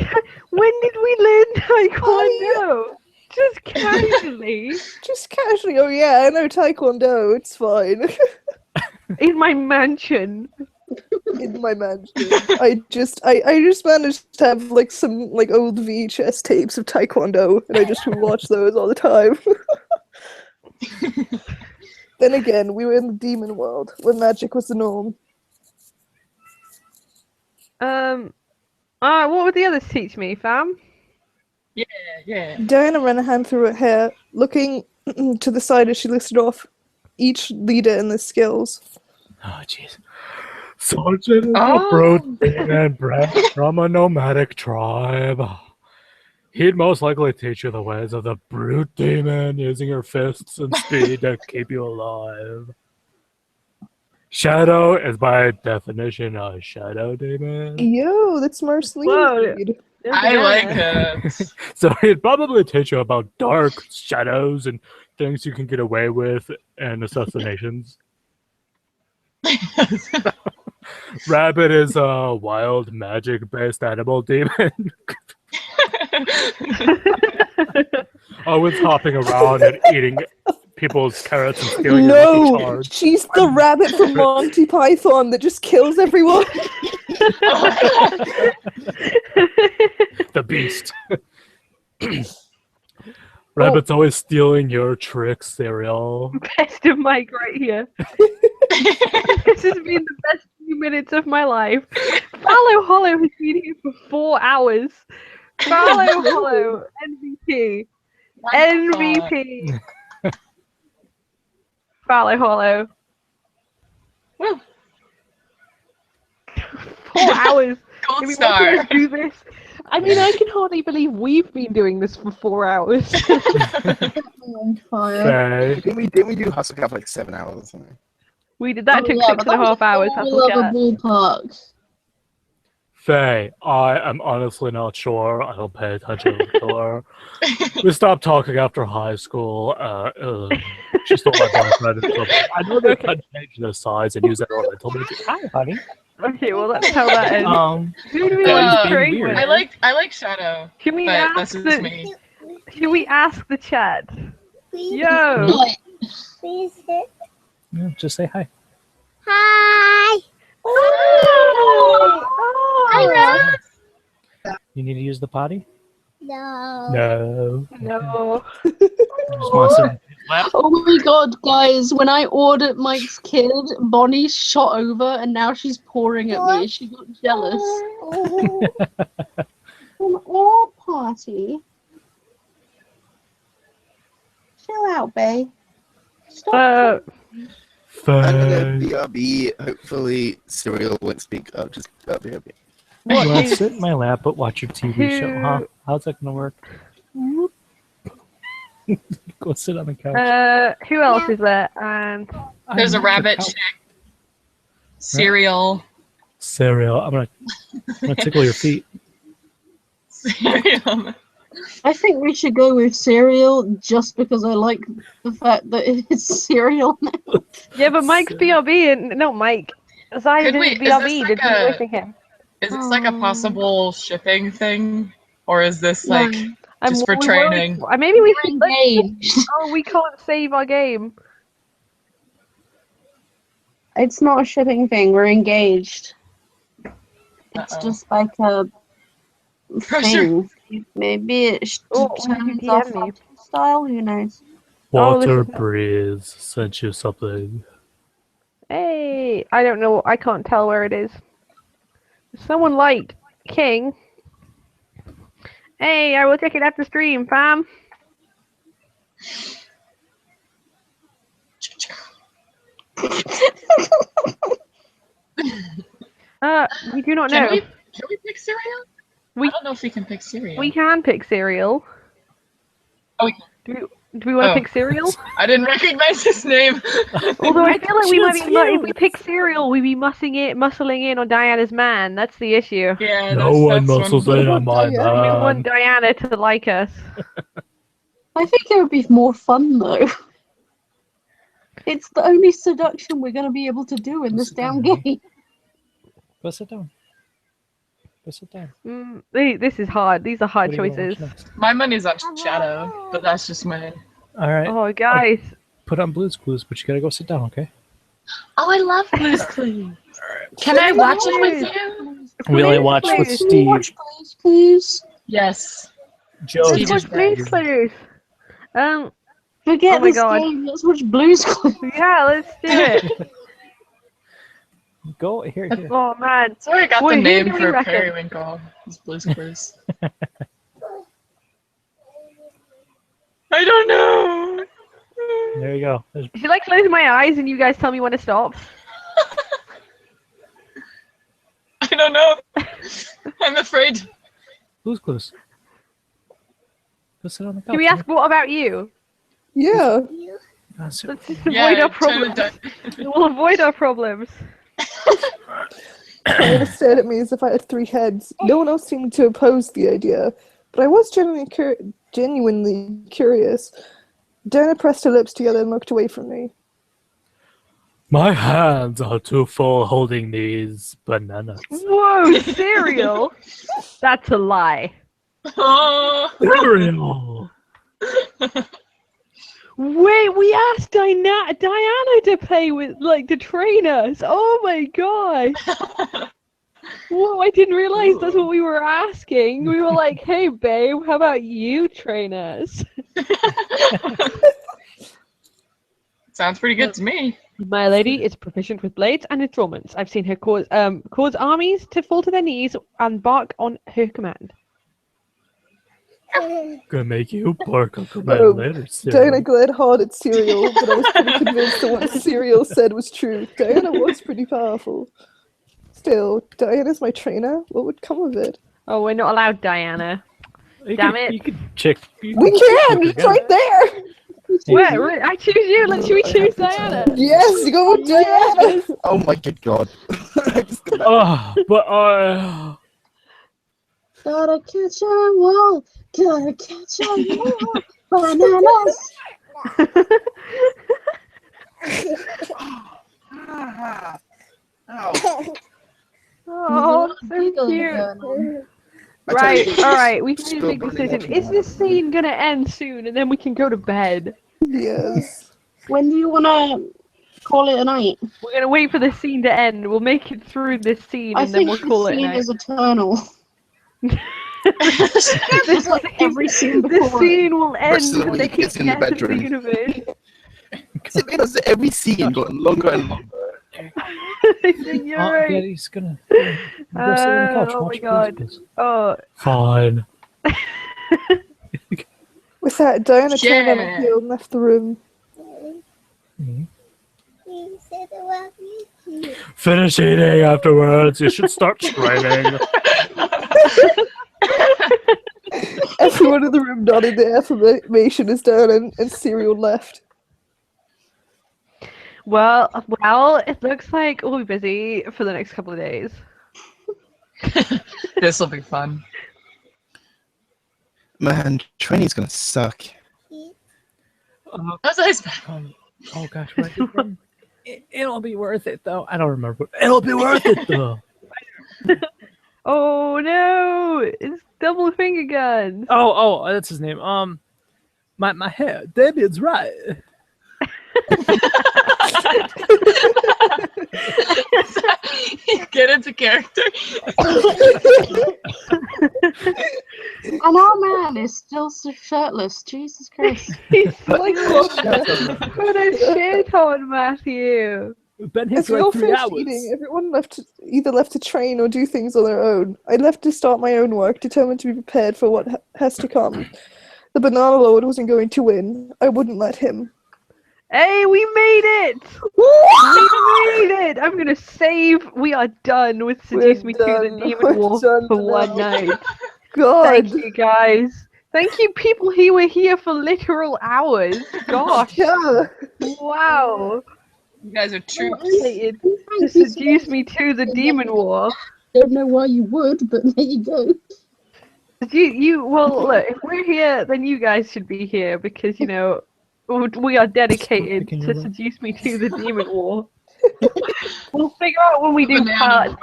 When did we learn Taekwondo? Just casually. Just casually, oh yeah, I know Taekwondo, it's fine. In my mansion. In my mansion. I just managed to have like some like old VHS tapes of Taekwondo, and I just would watch those all the time. Then again, we were in the demon world, where magic was the norm. What would the others teach me, fam? Yeah. Diana ran a hand through her hair, looking to the side as she listed off each leader and their skills. Oh, jeez. Sergeant is a brute and bred from a nomadic tribe. He'd most likely teach you the ways of the brute demon, using your fists and speed to keep you alive. Shadow is by definition a shadow demon. Yo, that's Marceline. Whoa. I like it. So he'd probably teach you about dark shadows and things you can get away with and assassinations. Rabbit is a wild magic-based animal demon. Always hopping around and eating people's carrots and stealing your lucky charms. She's the rabbit from Monty Python that just kills everyone. The beast. Rabbit's always stealing your tricks, Serial. Best of Mike right here. This has been the best few minutes of my life. Fallow Hollow has been here for 4 hours. Fallow Hollow, MVP. MVP. Fallow Hollow. Woo. 4 hours. Gold Can we star. do this? I mean, I can hardly believe we've been doing this for 4 hours. Okay. Didn't we do Hustle Cap for like 7 hours or something? We did that. Took 6.5 hours. Hustle Chat. Ballparks. Faye, I am honestly not sure. I don't pay attention to her. We stopped talking after high school. She stole my boyfriend. And stuff. I know they can change their size and use that ornamental. Hi, honey. Okay, well that's how that is. Who do we that want is to being trade weird. with? I like Shadow. Can we but ask that's just me. Should we ask the chat? Yo. Yeah, just say hi. Hi. Hi, You need to use the potty? No. No. No. Just want to sit on his lap. Oh my god, guys, when I ordered Mike's kid, Bonnie shot over and now she's pouring at me. She got jealous. An all party. Chill out, babe. Stop. I'm gonna BRB. Hopefully, Serial won't speak. I'll just BRB. You want to sit in my lap but watch your TV show, huh? How's that gonna work? Go sit on the couch. Who else is there? There's a I'm rabbit the chick. Cereal. Cereal. I'm gonna tickle your feet. Cereal. I think we should go with cereal just because I like the fact that it's cereal now. Yeah, but Mike's BRB and no Mike. Zaya Could we- didn't is BRB. this Did like you a- away from him? Is this like a possible shipping thing? Or is this like I'm just for worried- training? Maybe we should engaged. Oh, we can't save our game. It's not a shipping thing. We're engaged. It's just like a thing. Maybe it determines our fighting style. Who knows? Water Breeze sent you something. Hey, I don't know. I can't tell where it is. Someone liked King. Hey, I will check it after stream, fam. We do not know. Can we pick cereal? I don't know if we can pick cereal. We can pick cereal. Oh, we can. Do we want to pick cereal? I didn't recognize his name. Although I feel like we might be, if we pick cereal, we'd be muscling in on Diana's man. That's the issue. Yeah, No one muscles in on my We man. want Diana to like us. I think it would be more fun though. It's the only seduction we're going to be able to do in this damn game. Go sit down. Go sit down. This is hard. These are hard What do you wanna choices. watch next? My money's on Shadow, but that's just mine. All right. Oh, guys. Put on Blue's Clues, but you gotta go sit down, okay? Oh, I love Blue's Clues. Can I watch it with you? We only watch with Steve. Please. Yes. Joe. Let's watch Blue's Clues. Forget oh my this God. game. Let's watch Blue's Clues. Yeah, let's do it. Go here. Oh man. So I got Wait, the who name do we for reckon? Periwinkle. It's Blue's Clues. I don't know. There you go. There's Should I close my eyes and you guys tell me when to stop? I don't know. I'm afraid. Blue's Clues. Go sit on the couch. Can we ask what about you? Yeah. Let's just Yeah, avoid our turn it problems. We'll avoid our problems. Diana stared at me as if I had 3 heads. No one else seemed to oppose the idea, but I was genuinely curious. Diana pressed her lips together and looked away from me. My hands are too full holding these bananas. Whoa, cereal? That's a lie. Cereal. Wait, we asked Diana to play with, like, to train us. Oh my gosh. Whoa, I didn't realize that's what we were asking. We were like, hey babe, how about you train us? Sounds pretty good to me. My lady is proficient with blades and instruments. I've seen her cause armies to fall to their knees and bark on her command. Gonna make you bark on command later, Cereal. Diana glared hard at Cereal, but I was pretty convinced that what Cereal said was true. Diana was pretty powerful. Still, Diana's my trainer. What would come of it? Oh, we're not allowed Diana. Damn it. You could check. We can! It's right there! Where? I choose you. Should we choose Diana? Yes, you go with Diana! Oh my good god. Oh, but I. Gotta catch a wall. Gotta catch a wall. Bananas. Oh, so cute. Right, alright, we've made a big decision. Is this scene gonna end soon and then we can go to bed? Yes. When do you wanna call it a night. We're gonna wait for the scene to end. We'll make it through this scene I and then think we'll this call it a scene night. is eternal. Just like every scene This before scene it. will end Ursula, when the he gets in the end of the bedroom. universe. It made us every scene gotten longer and longer. You're Aunt right. Getty's gonna go sit on the couch Oh and my watch god. Please. Oh. Fine. With that, Diana turned on Yeah. her heel and left the room. Finish eating afterwards. You should start training. Everyone in the room nodded their affirmation as Diana and Serial left. Well, it looks like we'll be busy for the next couple of days. This will be fun. Man, training's gonna suck. How's ice Oh gosh, what I did wrong. It'll be worth it though. I don't remember. It'll be worth it though. Oh no! It's double finger guns. Oh, that's his name. My hair. Damien's right. Get into character. And our man is still shirtless. Jesus Christ. He's Like put a shit on Matthew. We've been here As for we all like 3 finished hours. eating, everyone either left to train or do things on their own. I left to start my own work, determined to be prepared for what has to come. The Banana Lord wasn't going to win. I wouldn't let him. Hey, we made it! We made it! I'm gonna save. We are done with Seduce Me to the Demon War for one night. God. Thank you, guys. Thank you, people who were here for literal hours. Gosh. Yeah. Wow. You guys are troops. Excited to seduce me to the Demon War. Don't know why you would, but there you go. Well, look, if we're here, then you guys should be here because, you know, we are dedicated to seduce me to the Demon War. We'll figure out when we do part 2.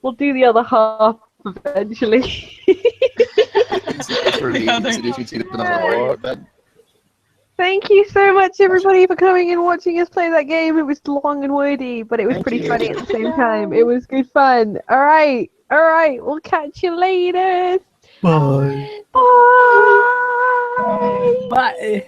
We'll do the other half eventually. Thank you so much, everybody, for coming and watching us play that game. It was long and wordy, but it was pretty funny at the same time. It was good fun. All right. We'll catch you later. Bye. Bye. Bye.